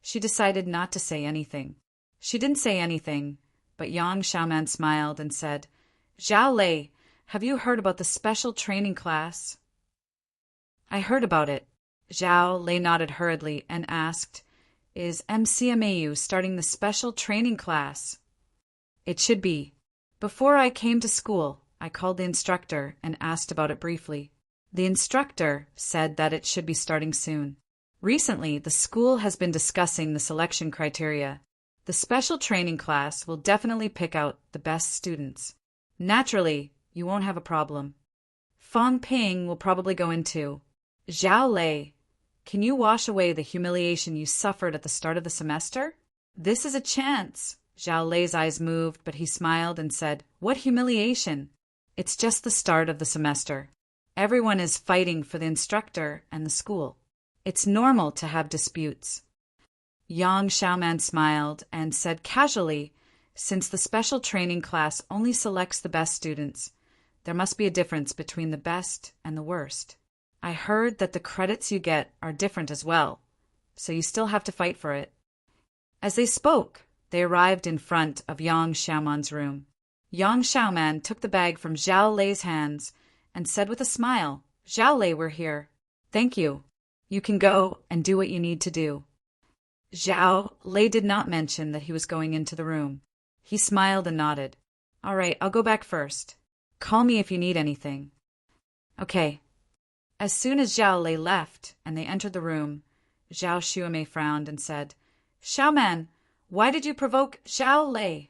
she decided not to say anything. She didn't say anything, but Yang Xiaoman smiled and said, "Zhao Lei, have you heard about the special training class?" "I heard about it." Zhao Lei nodded hurriedly and asked, "Is MCMAU starting the special training class?" "It should be. Before I came to school, I called the instructor and asked about it briefly. The instructor said that it should be starting soon. Recently, the school has been discussing the selection criteria. The special training class will definitely pick out the best students. Naturally, you won't have a problem. Fang Ping will probably go in too. Zhao Lei, can you wash away the humiliation you suffered at the start of the semester? This is a chance. Zhao Lei's eyes moved, but he smiled and said, What humiliation? It's just the start of the semester. Everyone is fighting for the instructor and the school. It's normal to have disputes. Yang Xiaoman smiled and said casually, Since the special training class only selects the best students, there must be a difference between the best and the worst. I heard that the credits you get are different as well, so you still have to fight for it. As they spoke, they arrived in front of Yang Xiaoman's room. Yang Xiaoman took the bag from Zhao Lei's hands and said with a smile, Zhao Lei, we're here. Thank you. You can go and do what you need to do. Zhao Lei did not mention that he was going into the room. He smiled and nodded. All right, I'll go back first. Call me if you need anything. Okay. As soon as Zhao Lei left and they entered the room, Zhao Xuemei frowned and said, Xiaoman, why did you provoke Zhao Lei?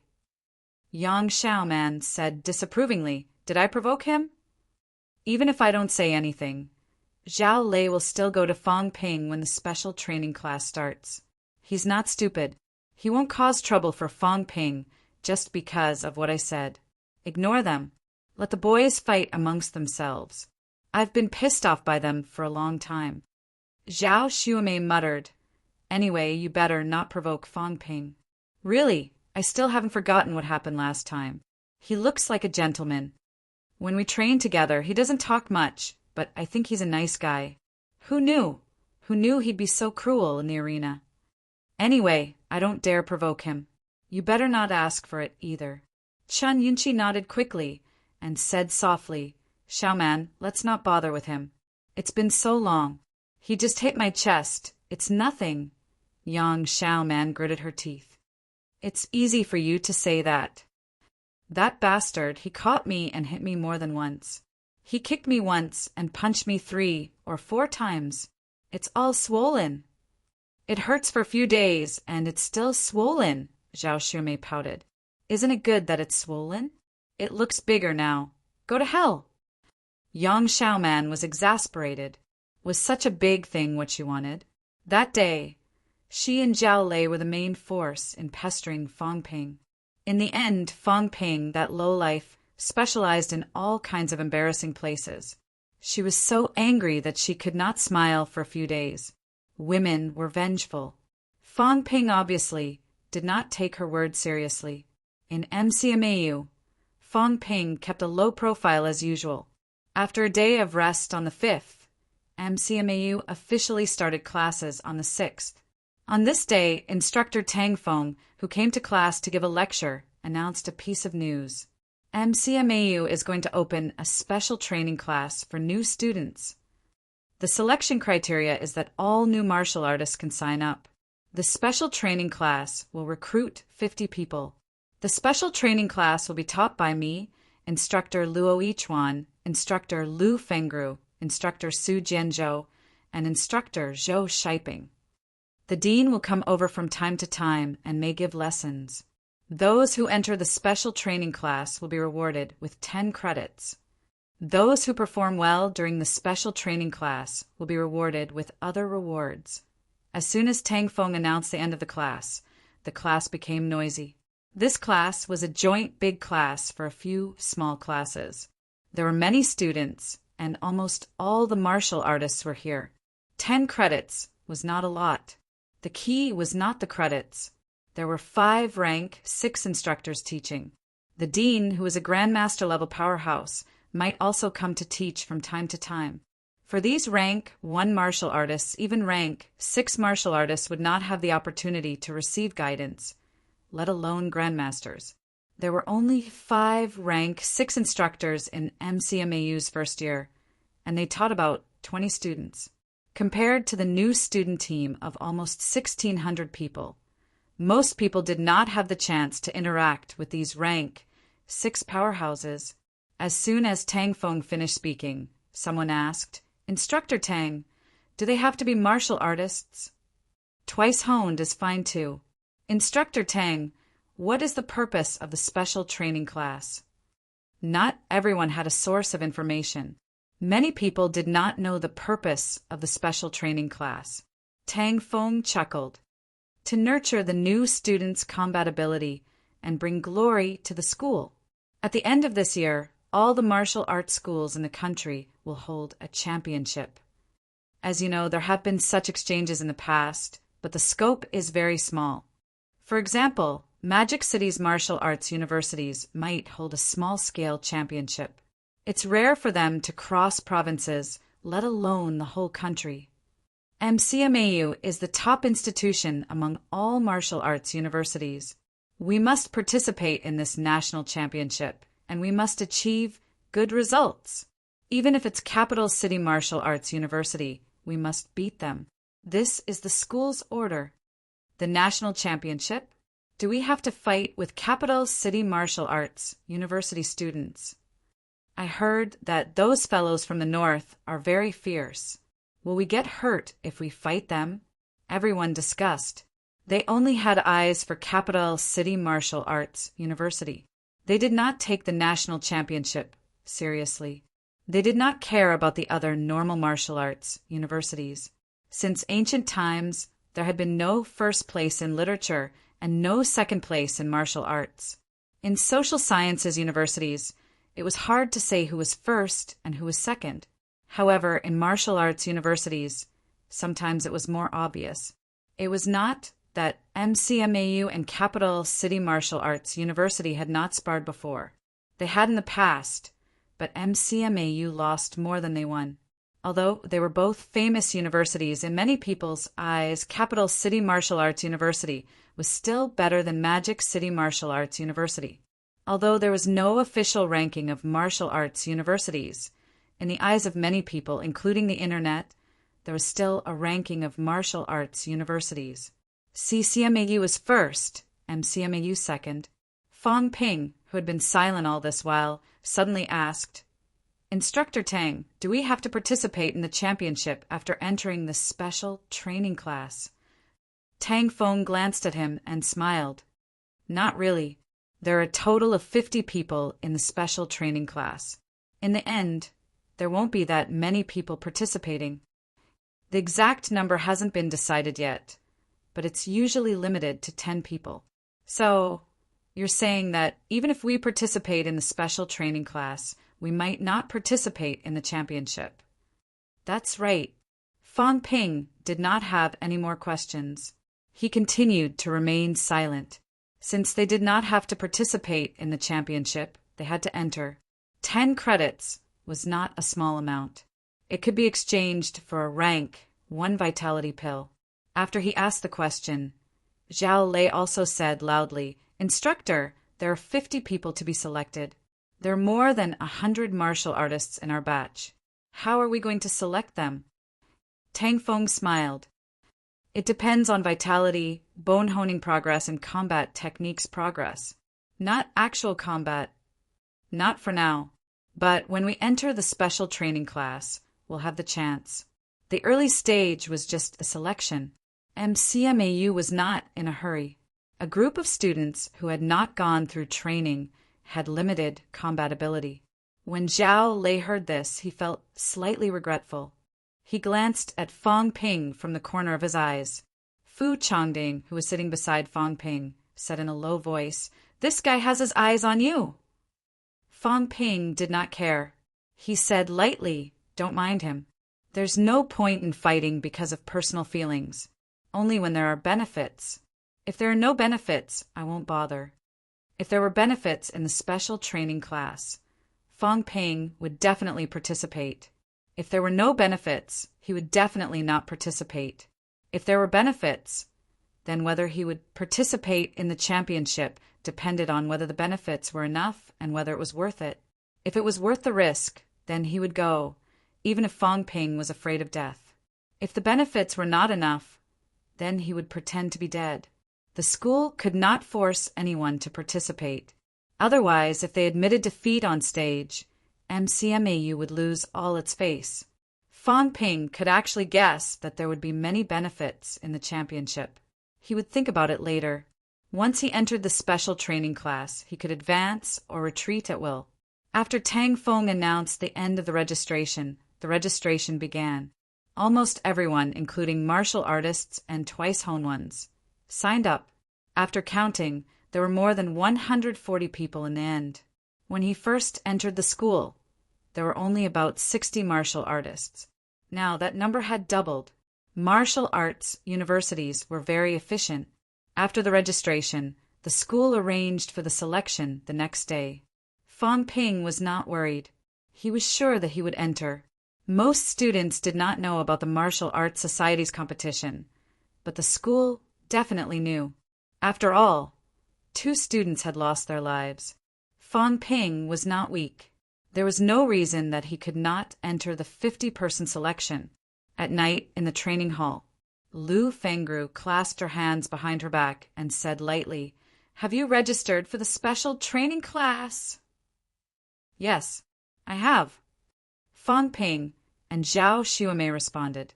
Yang Xiaoman said disapprovingly, Did I provoke him? Even if I don't say anything, Zhao Lei will still go to Fang Ping when the special training class starts. He's not stupid. He won't cause trouble for Fang Ping just because of what I said. Ignore them. Let the boys fight amongst themselves. I've been pissed off by them for a long time. Zhao Xuemei muttered, Anyway, you better not provoke Fang Ping. Really, I still haven't forgotten what happened last time. He looks like a gentleman. When we train together, he doesn't talk much, but I think he's a nice guy. Who knew? Who knew he'd be so cruel in the arena? Anyway, I don't dare provoke him. You better not ask for it either. Chen Yunqi nodded quickly and said softly, Xiaoman, let's not bother with him. It's been so long. He just hit my chest. It's nothing. Yang Xiaoman gritted her teeth. It's easy for you to say that. That bastard, he caught me and hit me more than once. He kicked me once and punched me 3 or 4 times. It's all swollen. It hurts for a few days, and it's still swollen, Zhao Xuemei pouted. Isn't it good that it's swollen? It looks bigger now. Go to hell. Yang Xiaoman was exasperated. Was such a big thing what she wanted? That day, she and Zhao Lei were the main force in pestering Fang Ping. In the end, Fang Ping, that lowlife, specialized in all kinds of embarrassing places. She was so angry that she could not smile for a few days. Women were vengeful. Fang Ping obviously did not take her words seriously. In MCMAU, Fang Ping kept a low profile as usual. After a day of rest on the 5th, MCMAU officially started classes on the 6th. On this day, instructor Tang Feng, who came to class to give a lecture, announced a piece of news. MCMAU is going to open a special training class for new students. The selection criteria is that all new martial artists can sign up. The special training class will recruit 50 people. The special training class will be taught by me, instructor Luo Yichuan, instructor Lu Fengru, instructor Su Jianzhou, and instructor Zhou Shiping. The dean will come over from time to time and may give lessons. Those who enter the special training class will be rewarded with 10 credits. Those who perform well during the special training class will be rewarded with other rewards. As soon as Tang Feng announced the end of the class became noisy. This class was a joint big class for a few small classes. There were many students, and almost all the martial artists were here. 10 credits was not a lot. The key was not the credits. There were 5 rank 6 instructors teaching. The dean, who was a grandmaster-level powerhouse, might also come to teach from time to time. For these rank 1 martial artists, even rank 6 martial artists would not have the opportunity to receive guidance, let alone grandmasters. There were only 5 rank 6 instructors in MCMAU's first year, and they taught about 20 students. Compared to the new student team of almost 1,600 people, most people did not have the chance to interact with these rank 6 powerhouses. As soon as Tang Feng finished speaking, someone asked, Instructor Tang, do they have to be martial artists? Twice honed is fine too. Instructor Tang, what is the purpose of the special training class? Not everyone had a source of information. Many people did not know the purpose of the special training class. Tang Feng chuckled. To nurture the new students' combat ability and bring glory to the school. At the end of this year, all the martial arts schools in the country will hold a championship. As you know, there have been such exchanges in the past, but the scope is very small. For example, Magic City's martial arts universities might hold a small-scale championship. It's rare for them to cross provinces, let alone the whole country. MCMAU is the top institution among all martial arts universities. We must participate in this national championship, and we must achieve good results. Even if it's Capital City Martial Arts University, we must beat them. This is the school's order. The national championship? Do we have to fight with Capital City Martial Arts University students? I heard that those fellows from the north are very fierce. Will we get hurt if we fight them? Everyone discussed. They only had eyes for Capital City Martial Arts University. They did not take the national championship seriously. They did not care about the other normal martial arts universities. Since ancient times, there had been no first place in literature and no second place in martial arts. In social sciences universities, it was hard to say who was first and who was second. However, in martial arts universities, sometimes it was more obvious. It was not that MCMAU and Capital City Martial Arts University had not sparred before. They had in the past, but MCMAU lost more than they won. Although they were both famous universities in many people's eyes, Capital City Martial Arts University was still better than Magic City Martial Arts University. Although there was no official ranking of martial arts universities, in the eyes of many people, including the internet, there was still a ranking of martial arts universities. CCMAU was first, MCMAU second. Fong Ping, who had been silent all this while, suddenly asked, Instructor Tang, do we have to participate in the championship after entering the special training class? Tang Feng glanced at him and smiled. Not really. There are a total of 50 people in the special training class. In the end, there won't be that many people participating. The exact number hasn't been decided yet, but it's usually limited to 10 people. So, you're saying that even if we participate in the special training class, we might not participate in the championship. That's right. Fong Ping did not have any more questions. He continued to remain silent. Since they did not have to participate in the championship, they had to enter. 10 credits was not a small amount. It could be exchanged for a rank, 1 vitality pill. After he asked the question, Zhao Lei also said loudly, Instructor, there are 50 people to be selected. There are more than 100 martial artists in our batch. How are we going to select them? Tang Feng smiled. It depends on vitality, bone honing progress, and combat techniques progress. Not actual combat. Not for now. But when we enter the special training class, we'll have the chance. The early stage was just a selection. MCMAU was not in a hurry. A group of students who had not gone through training had limited combat ability. When Zhao Lei heard this, he felt slightly regretful. He glanced at Fong Ping from the corner of his eyes. Fu Chongding, who was sitting beside Fong Ping, said in a low voice, This guy has his eyes on you. Fong Ping did not care. He said lightly, Don't mind him. There's no point in fighting because of personal feelings. Only when there are benefits. If there are no benefits, I won't bother. If there were benefits in the special training class, Fong Ping would definitely participate. If there were no benefits, he would definitely not participate. If there were benefits, then whether he would participate in the championship depended on whether the benefits were enough and whether it was worth it. If it was worth the risk, then he would go, even if Fong Ping was afraid of death. If the benefits were not enough, then he would pretend to be dead. The school could not force anyone to participate. Otherwise, if they admitted defeat on stage, MCMAU would lose all its face. Fong Ping could actually guess that there would be many benefits in the championship. He would think about it later. Once he entered the special training class, he could advance or retreat at will. After Tang Feng announced the end of the registration began. Almost everyone, including martial artists and twice-Hon ones, signed up. After counting, there were more than 140 people in the end. When he first entered the school, there were only about 60 martial artists. Now that number had doubled. Martial arts universities were very efficient. After the registration, the school arranged for the selection the next day. Fang Ping was not worried. He was sure that he would enter. Most students did not know about the Martial Arts Society's competition, but the school definitely knew. After all, 2 students had lost their lives. Fang Ping was not weak. There was no reason that he could not enter the 50-person selection. At night, in the training hall, Lu Fengru clasped her hands behind her back and said lightly, "Have you registered for the special training class?" "Yes, I have." Fang Ping and Zhao Xuemei responded.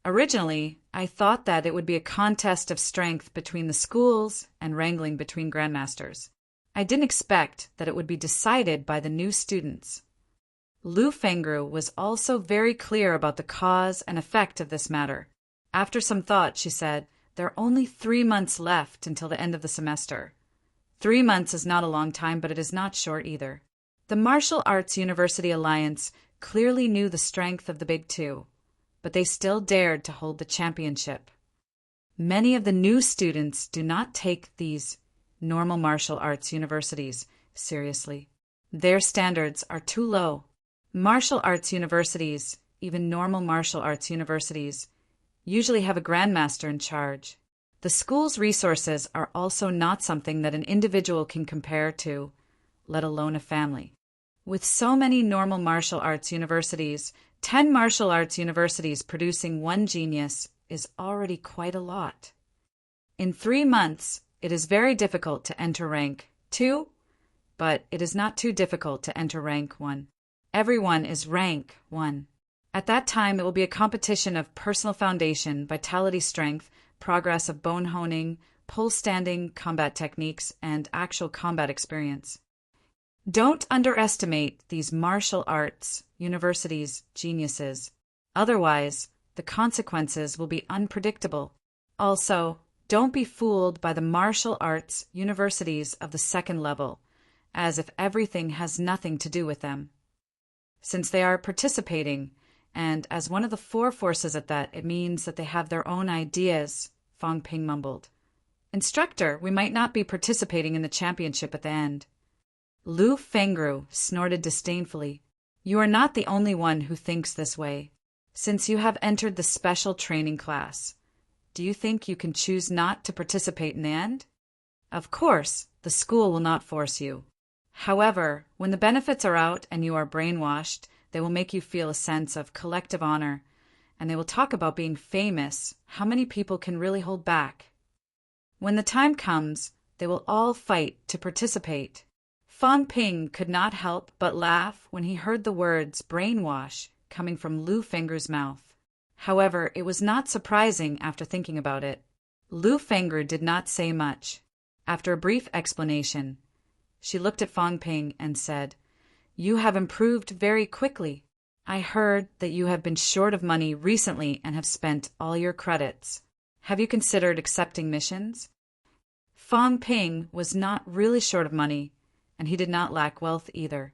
"Originally, I thought that it would be a contest of strength between the schools and wrangling between grandmasters. I didn't expect that it would be decided by the new students." Lu Fengru was also very clear about the cause and effect of this matter. After some thought, she said, "There are only 3 months left until the end of the semester. 3 months is not a long time, but it is not short either." The Martial Arts University Alliance clearly knew the strength of the Big Two, but they still dared to hold the championship. Many of the new students do not take these normal martial arts universities seriously. Their standards are too low. Martial arts universities, even normal martial arts universities, usually have a grandmaster in charge. The school's resources are also not something that an individual can compare to, let alone a family. With so many normal martial arts universities, 10 martial arts universities producing 1 genius is already quite a lot. In 3 months, it is very difficult to enter rank 2, but it is not too difficult to enter rank 1. Everyone is rank 1. At that time, it will be a competition of personal foundation, vitality strength, progress of bone honing, pole standing, combat techniques, and actual combat experience. Don't underestimate these martial arts universities' geniuses. Otherwise, the consequences will be unpredictable. Also, don't be fooled by the martial arts universities of the second level, as if everything has nothing to do with them. Since they are participating, and as one of the 4 forces at that, it means that they have their own ideas, Fang Ping mumbled. "Instructor, we might not be participating in the championship at the end." Lu Fengru snorted disdainfully. "You are not the only one who thinks this way. Since you have entered the special training class, do you think you can choose not to participate in the end? Of course, the school will not force you. However, when the benefits are out and you are brainwashed, they will make you feel a sense of collective honor, and they will talk about being famous. How many people can really hold back? When the time comes, they will all fight to participate." Fang Ping could not help but laugh when he heard the words brainwash coming from Lu Fengru's mouth. However, it was not surprising after thinking about it. Lu Fengru did not say much. After a brief explanation, she looked at Fang Ping and said, "You have improved very quickly. I heard that you have been short of money recently and have spent all your credits. Have you considered accepting missions?" Fang Ping was not really short of money, and he did not lack wealth either.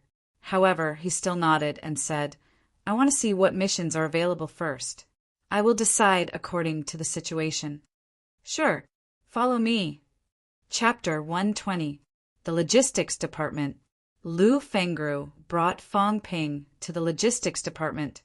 However, he still nodded and said, "I want to see what missions are available first. I will decide according to the situation." "Sure, follow me." Chapter 120. The Logistics Department. Lu Fengru brought Fang Ping to the Logistics Department,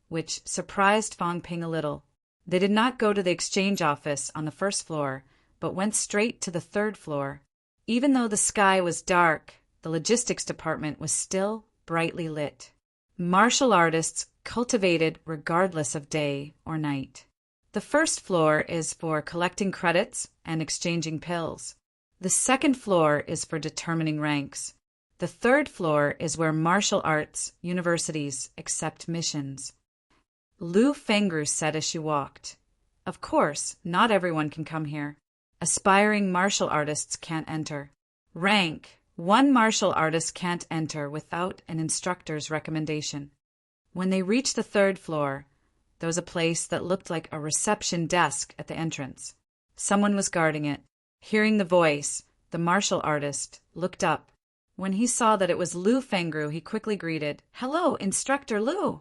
which surprised Fang Ping a little. They did not go to the exchange office on the 1st floor, but went straight to the 3rd floor. Even though the sky was dark, the Logistics Department was still brightly lit. Martial artists cultivated regardless of day or night. The 1st floor is for collecting credits and exchanging pills. The 2nd floor is for determining ranks. The 3rd floor is where martial arts universities accept missions. Lu Fengru said as she walked, "Of course, not everyone can come here. Aspiring martial artists can't enter. Rank: 1 martial artist can't enter without an instructor's recommendation. When they reached the 3rd floor, there was a place that looked like a reception desk at the entrance. Someone was guarding it. Hearing the voice, the martial artist looked up. When he saw that it was Lu Fengru, he quickly greeted, "Hello, Instructor Lu."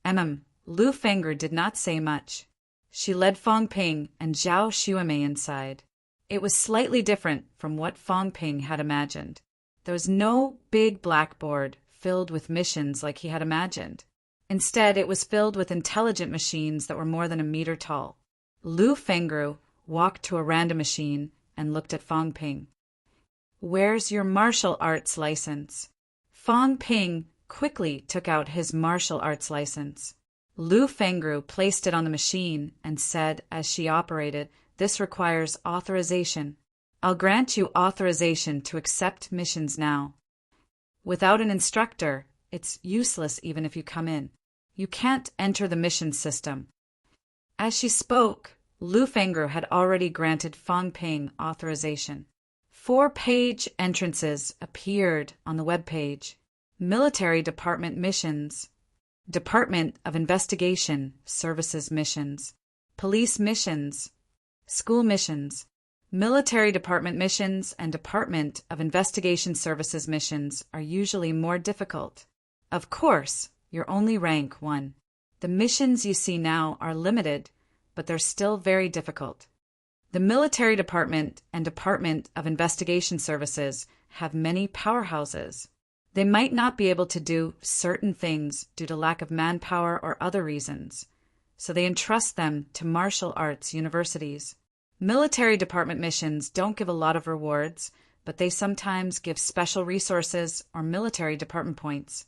Lu Fengru did not say much. She led Fong Ping and Zhao Xuemei inside. It was slightly different from what Fong Ping had imagined. There was no big blackboard filled with missions like he had imagined. Instead, it was filled with intelligent machines that were more than a meter tall. Lu Fengru walked to a random machine and looked at Fong Ping. "Where's your martial arts license?" Fong Ping quickly took out his martial arts license. Lu Fengru placed it on the machine and said as she operated, "This requires authorization. I'll grant you authorization to accept missions now. Without an instructor, it's useless even if you come in. You can't enter the mission system." As she spoke, Lu Fengru had already granted Fong Ping authorization. 4-page entrances appeared on the webpage. Military Department missions, Department of Investigation Services missions, police missions, school missions. Military Department missions and Department of Investigation Services missions are usually more difficult. Of course, you're only rank 1. The missions you see now are limited, but they're still very difficult. The Military Department and Department of Investigation Services have many powerhouses. They might not be able to do certain things due to lack of manpower or other reasons, so they entrust them to martial arts universities. Military department missions don't give a lot of rewards, but they sometimes give special resources or military department points.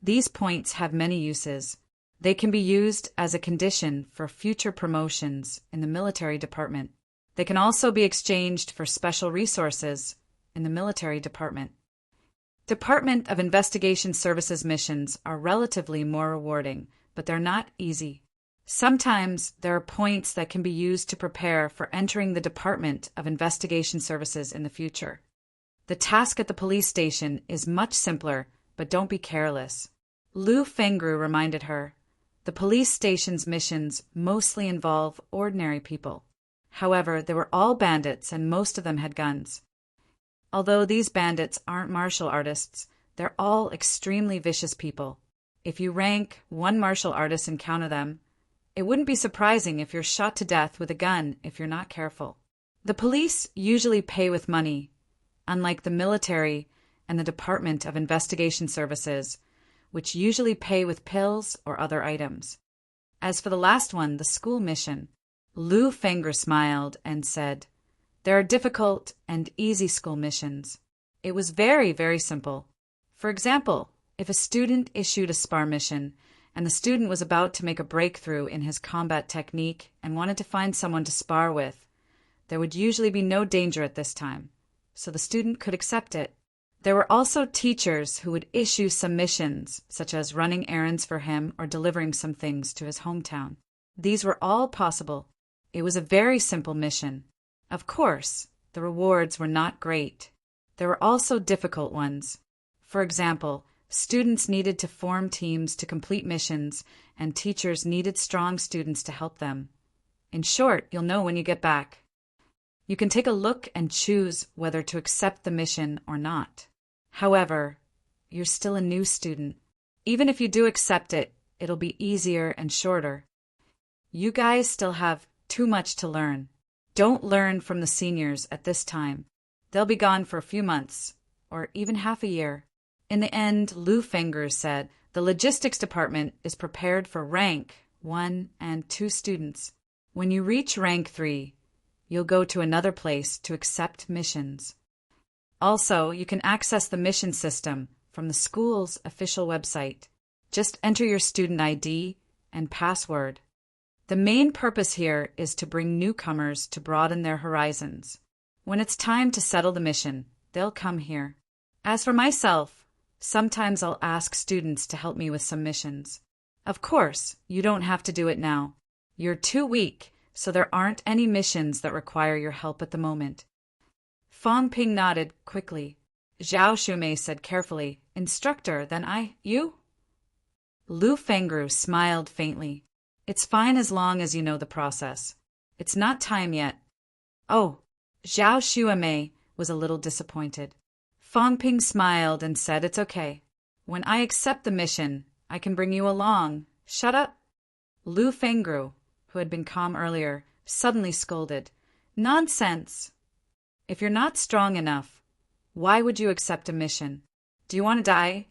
These points have many uses. They can be used as a condition for future promotions in the military department. They can also be exchanged for special resources in the military department. Department of Investigation Services missions are relatively more rewarding, but they're not easy. Sometimes there are points that can be used to prepare for entering the Department of Investigation Services in the future. The task at the police station is much simpler, but don't be careless. Lu Fengru reminded her. The police station's missions mostly involve ordinary people. However, they were all bandits and most of them had guns. Although these bandits aren't martial artists, they're all extremely vicious people. If you rank 1 martial artist and counter them, it wouldn't be surprising if you're shot to death with a gun if you're not careful. The police usually pay with money, unlike the military and the Department of Investigation Services, which usually pay with pills or other items. As for the last one, the school mission, Lu Fengru smiled and said, "There are difficult and easy school missions. It was very, very simple. For example, if a student issued a spar mission, and the student was about to make a breakthrough in his combat technique and wanted to find someone to spar with, there would usually be no danger at this time, so the student could accept it. There were also teachers who would issue some missions, such as running errands for him or delivering some things to his hometown. These were all possible. It was a very simple mission. Of course, the rewards were not great. There were also difficult ones. For example, students needed to form teams to complete missions, and teachers needed strong students to help them. In short, you'll know when you get back. You can take a look and choose whether to accept the mission or not. However, you're still a new student. Even if you do accept it, it'll be easier and shorter. You guys still have too much to learn. Don't learn from the seniors at this time. They'll be gone for a few months, or even half a year." In the end, Lu Fengru said, "The logistics department is prepared for rank 1 and 2 students. When you reach rank 3, you'll go to another place to accept missions. Also, you can access the mission system from the school's official website. Just enter your student ID and password. The main purpose here is to bring newcomers to broaden their horizons. When it's time to settle the mission, they'll come here. As for myself, sometimes I'll ask students to help me with some missions. Of course, you don't have to do it now. You're too weak, so there aren't any missions that require your help at the moment. Fang Ping nodded quickly. Zhao Shumei said carefully, Instructor, then you? Lu Fengru smiled faintly. It's fine as long as you know the process. It's not time yet. Oh, Zhao Shumei was a little disappointed. Fang Ping smiled and said it's okay. When I accept the mission, I can bring you along. Shut up. Lu Fengru, who had been calm earlier, suddenly scolded. Nonsense! If you're not strong enough, why would you accept a mission? Do you want to die?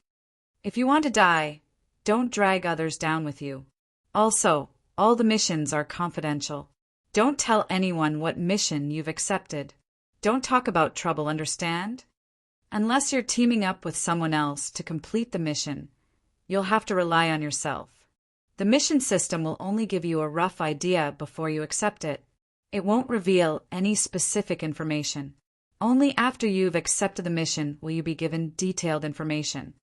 If you want to die, don't drag others down with you. Also, all the missions are confidential. Don't tell anyone what mission you've accepted. Don't talk about trouble, understand? Unless you're teaming up with someone else to complete the mission, you'll have to rely on yourself. The mission system will only give you a rough idea before you accept it. It won't reveal any specific information. Only after you've accepted the mission will you be given detailed information.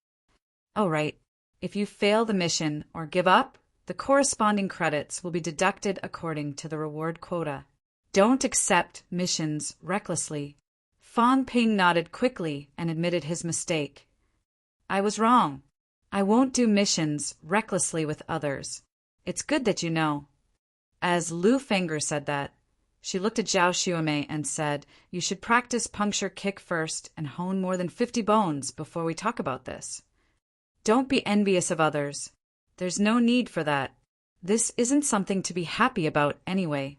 Oh, right. If you fail the mission or give up, the corresponding credits will be deducted according to the reward quota. Don't accept missions recklessly. Fang Ping nodded quickly and admitted his mistake. I was wrong. I won't do missions recklessly with others. It's good that you know. As Lu Fengru said that, she looked at Zhao Shumei and said, You should practice puncture kick first and hone more than 50 bones before we talk about this. Don't be envious of others. There's no need for that. This isn't something to be happy about anyway.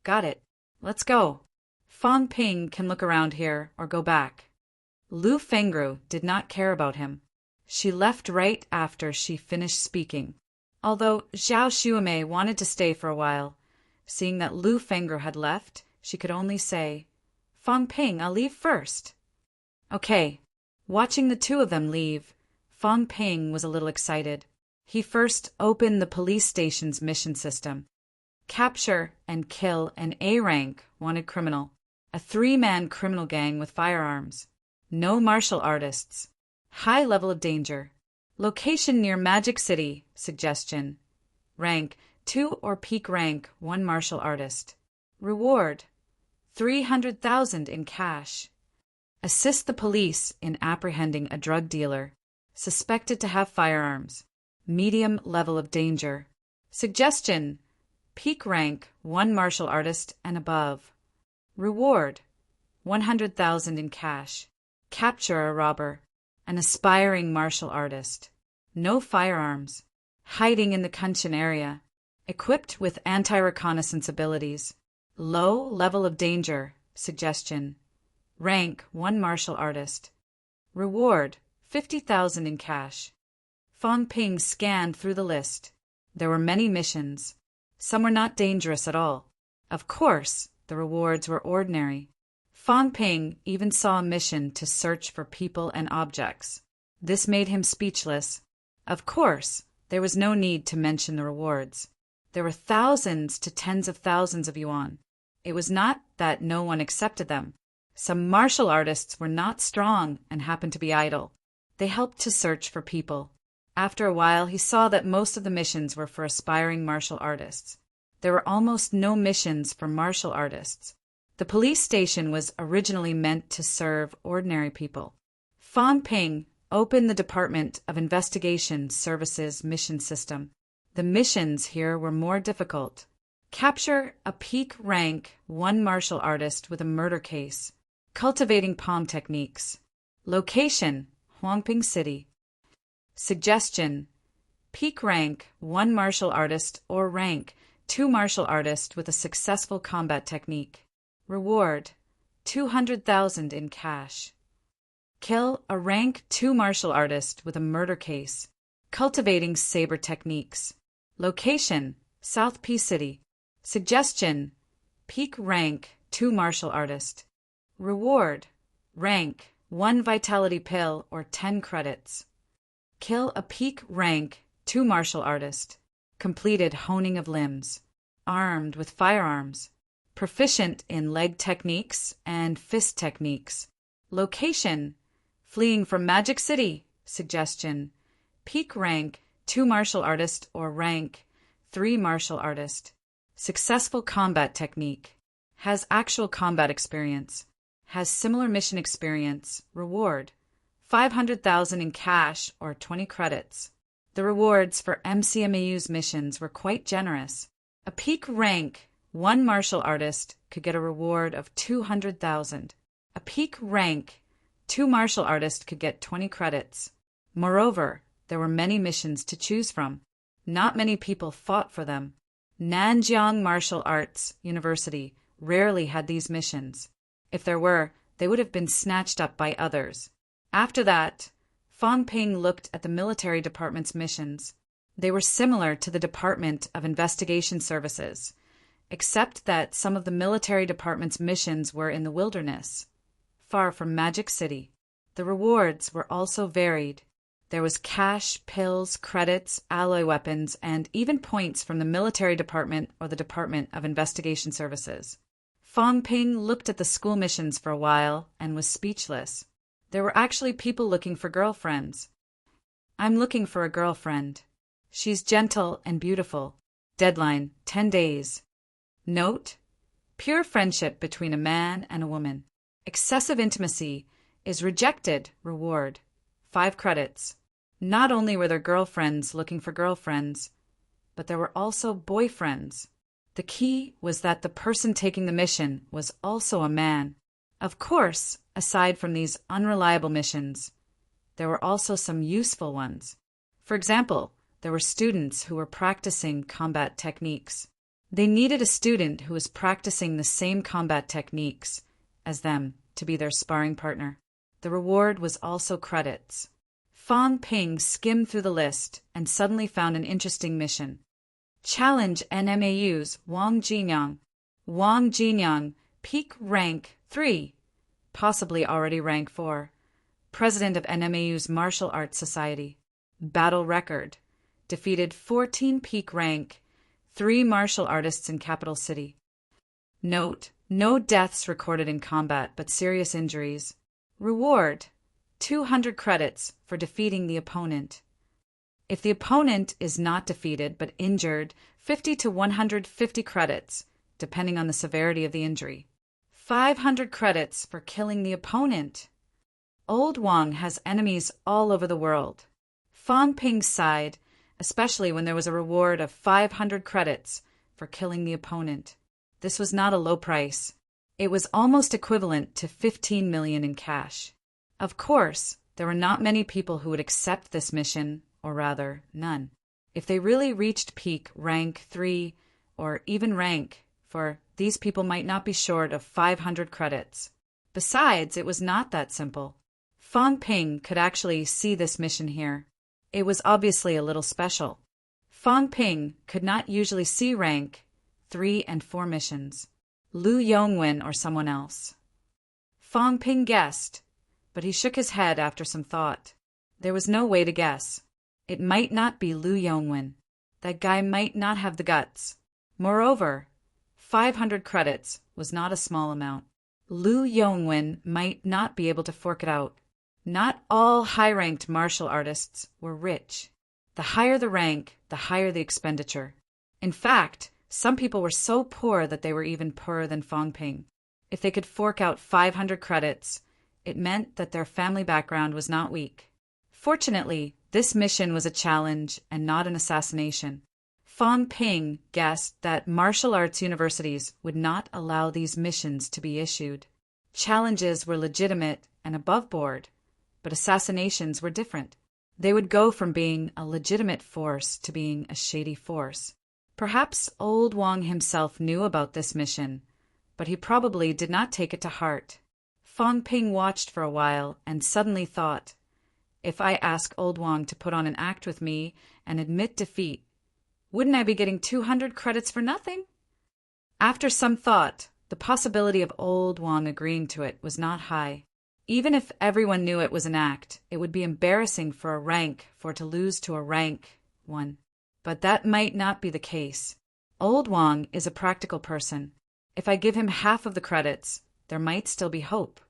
Got it. Let's go. Fang Ping can look around here or go back. Lu Fengru did not care about him. She left right after she finished speaking, although Zhao Shumei wanted to stay for a while. Seeing that Lu Fengru had left, she could only say, Fang Ping, I'll leave first. Okay. Watching the two of them leave, Fang Ping was a little excited. He first opened the police station's mission system. Capture and kill an A-rank wanted criminal. A 3-man criminal gang with firearms. No martial artists. High level of danger. Location near Magic City. Suggestion. Rank 2 or peak rank 1 martial artist. Reward 300,000 in cash. Assist the police in apprehending a drug dealer. Suspected to have firearms. Medium level of danger. Suggestion. Peak rank 1 martial artist and above. Reward 100,000 in cash. Capture a robber. An aspiring martial artist. No firearms. Hiding in the Kunshin area. Equipped with anti-reconnaissance abilities. Low level of danger. Suggestion. Rank 1 martial artist. Reward 50,000 in cash. Fang Ping scanned through the list. There were many missions. Some were not dangerous at all. Of course, the rewards were ordinary. Fang Ping even saw a mission to search for people and objects. This made him speechless. Of course, there was no need to mention the rewards. There were thousands to tens of thousands of yuan. It was not that no one accepted them. Some martial artists were not strong and happened to be idle. They helped to search for people. After a while, he saw that most of the missions were for aspiring martial artists. There were almost no missions for martial artists. The police station was originally meant to serve ordinary people. Fang Ping opened the Department of Investigation Services mission system. The missions here were more difficult. Capture a peak rank 1 martial artist with a murder case. Cultivating palm techniques. Location, Huangping City. Suggestion. Peak rank 1 martial artist or rank 2 martial artist with a successful combat technique. Reward 200,000 in cash. Kill a rank 2 martial artist with a murder case. Cultivating saber techniques. Location, South P City. Suggestion. Peak rank 2 martial artist. Reward. Rank 1 vitality pill or 10 credits. Kill a peak rank 2 martial artist. Completed honing of limbs. Armed with firearms. Proficient in leg techniques and fist techniques. Location. Fleeing from Magic City. Suggestion. Peak rank 2 martial artist or rank 3 martial artist. Successful combat technique. Has actual combat experience. Has similar mission experience. Reward. 500,000 in cash or 20 credits. The rewards for MCMAU's missions were quite generous. A peak rank 1 martial artist could get a reward of 200,000. A peak rank 2 martial artists could get 20 credits. Moreover, there were many missions to choose from. Not many people fought for them. Nanjiang Martial Arts University rarely had these missions. If there were, they would have been snatched up by others. After that, Fang Ping looked at the military department's missions. They were similar to the Department of Investigation Services, except that some of the military department's missions were in the wilderness, far from Magic City. The rewards were also varied. There was cash, pills, credits, alloy weapons, and even points from the military department or the Department of Investigation Services. Fang Ping looked at the school missions for a while and was speechless. There were actually people looking for girlfriends. I'm looking for a girlfriend. She's gentle and beautiful. Deadline, 10 days. Note: pure friendship between a man and a woman. Excessive intimacy is rejected. Reward, 5 credits. Not only were there girlfriends looking for girlfriends, but there were also boyfriends. The key was that the person taking the mission was also a man. Of course, aside from these unreliable missions, there were also some useful ones. For example, there were students who were practicing combat techniques. They needed a student who was practicing the same combat techniques as them to be their sparring partner. The reward was also credits. Fang Ping skimmed through the list and suddenly found an interesting mission. Challenge NMAU's Wang Jinyang. Wang Jinyang, peak rank 3, possibly already rank 4. President of NMAU's Martial Arts Society. Battle record. Defeated 14 peak rank 3 martial artists in capital city. Note: no deaths recorded in combat, but serious injuries. Reward: 200 credits for defeating the opponent. If the opponent is not defeated but injured, 50 to 150 credits, depending on the severity of the injury. 500 credits for killing the opponent. Old Wang has enemies all over the world. Fang Ping sighed, especially when there was a reward of 500 credits for killing the opponent. This was not a low price. It was almost equivalent to 15 million in cash. Of course, there were not many people who would accept this mission, or rather, none. If they really reached peak rank 3, or even rank 4, these people might not be short of 500 credits. Besides, it was not that simple. Fang Ping could actually see this mission here. It was obviously a little special. Fang Ping could not usually see rank 3 and 4 missions. Lu Yongwen or someone else. Fang Ping guessed, but he shook his head after some thought. There was no way to guess. It might not be Lu Yongwen. That guy might not have the guts. Moreover, 500 credits was not a small amount. Lu Yongwen might not be able to fork it out. Not all high-ranked martial artists were rich. The higher the rank, the higher the expenditure. In fact, some people were so poor that they were even poorer than Fang Ping. If they could fork out 500 credits, it meant that their family background was not weak. Fortunately, this mission was a challenge and not an assassination. Fang Ping guessed that martial arts universities would not allow these missions to be issued. Challenges were legitimate and above board, but assassinations were different. They would go from being a legitimate force to being a shady force. Perhaps old Wang himself knew about this mission, but he probably did not take it to heart. Fang Ping watched for a while and suddenly thought, if I ask old Wang to put on an act with me and admit defeat, wouldn't I be getting 200 credits for nothing? After some thought, the possibility of old Wang agreeing to it was not high. Even if everyone knew it was an act, it would be embarrassing for a rank 4 to lose to a rank 1. But that might not be the case. Old Wang is a practical person. If I give him half of the credits, there might still be hope.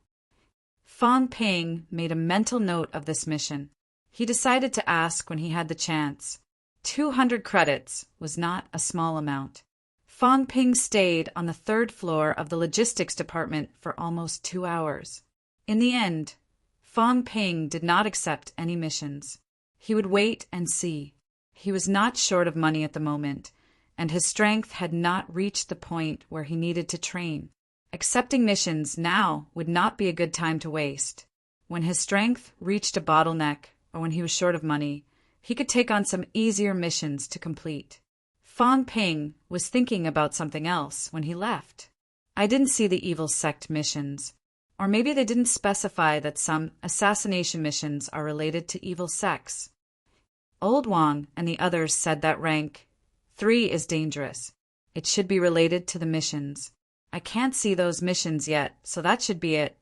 Fang Ping made a mental note of this mission. He decided to ask when he had the chance. 200 credits was not a small amount. Fong Ping stayed on the third floor of the logistics department for almost 2 hours. In the end, Fong Ping did not accept any missions. He would wait and see. He was not short of money at the moment, and his strength had not reached the point where he needed to train. Accepting missions now would not be a good time to waste. When his strength reached a bottleneck, or when he was short of money, he could take on some easier missions to complete. Fong Ping was thinking about something else when he left. I didn't see the evil sect missions, or maybe they didn't specify that some assassination missions are related to evil sects. Old Wang and the others said that rank 3 is dangerous. It should be related to the missions. I can't see those missions yet, so that should be it.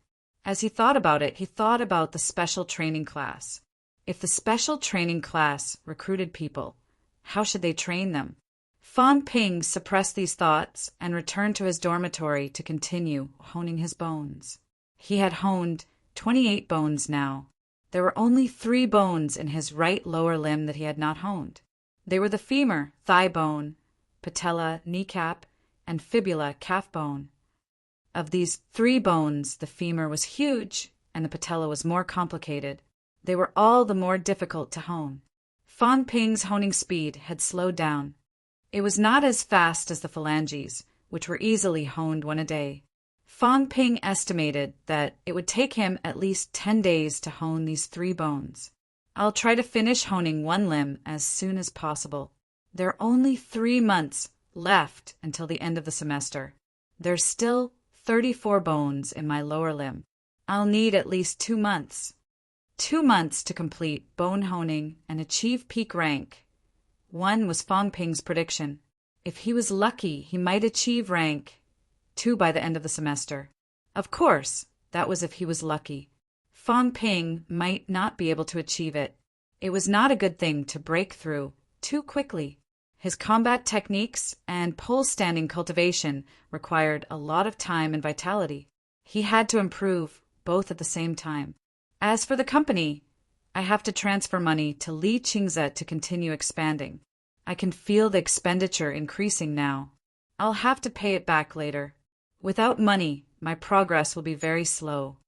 As he thought about it, he thought about the special training class. If the special training class recruited people, how should they train them? Fong Ping suppressed these thoughts and returned to his dormitory to continue honing his bones. He had honed 28 bones now. There were only 3 bones in his right lower limb that he had not honed. They were the femur, thigh bone, patella, kneecap, and fibula, calf bone. Of these 3 bones, the femur was huge and the patella was more complicated. They were all the more difficult to hone. Fong Ping's honing speed had slowed down. It was not as fast as the phalanges, which were easily honed 1 a day. Fong Ping estimated that it would take him at least 10 days to hone these 3 bones. I'll try to finish honing 1 limb as soon as possible. There are only 3 months left until the end of the semester. There's still 34 bones in my lower limb. I'll need at least 2 months. 2 months to complete bone honing and achieve peak rank. 1 was Fong Ping's prediction. If he was lucky, he might achieve rank 2 by the end of the semester. Of course, that was if he was lucky. Fong Ping might not be able to achieve it. It was not a good thing to break through too quickly. His combat techniques and pole standing cultivation required a lot of time and vitality. He had to improve both at the same time. As for the company, I have to transfer money to Li Qingze to continue expanding. I can feel the expenditure increasing now. I'll have to pay it back later. Without money, my progress will be very slow.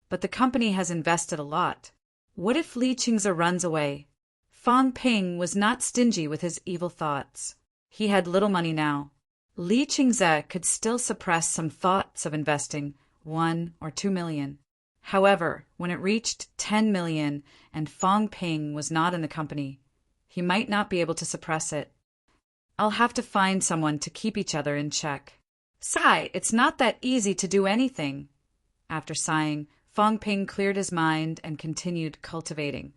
But the company has invested a lot. What if Li Qingze runs away? Fong Ping was not stingy with his evil thoughts. He had little money now. Li Qingze could still suppress some thoughts of investing 1 or 2 million. However, when it reached 10 million and Fong Ping was not in the company, he might not be able to suppress it. I'll have to find someone to keep each other in check. Sigh, it's not that easy to do anything. After sighing, Fong Ping cleared his mind and continued cultivating.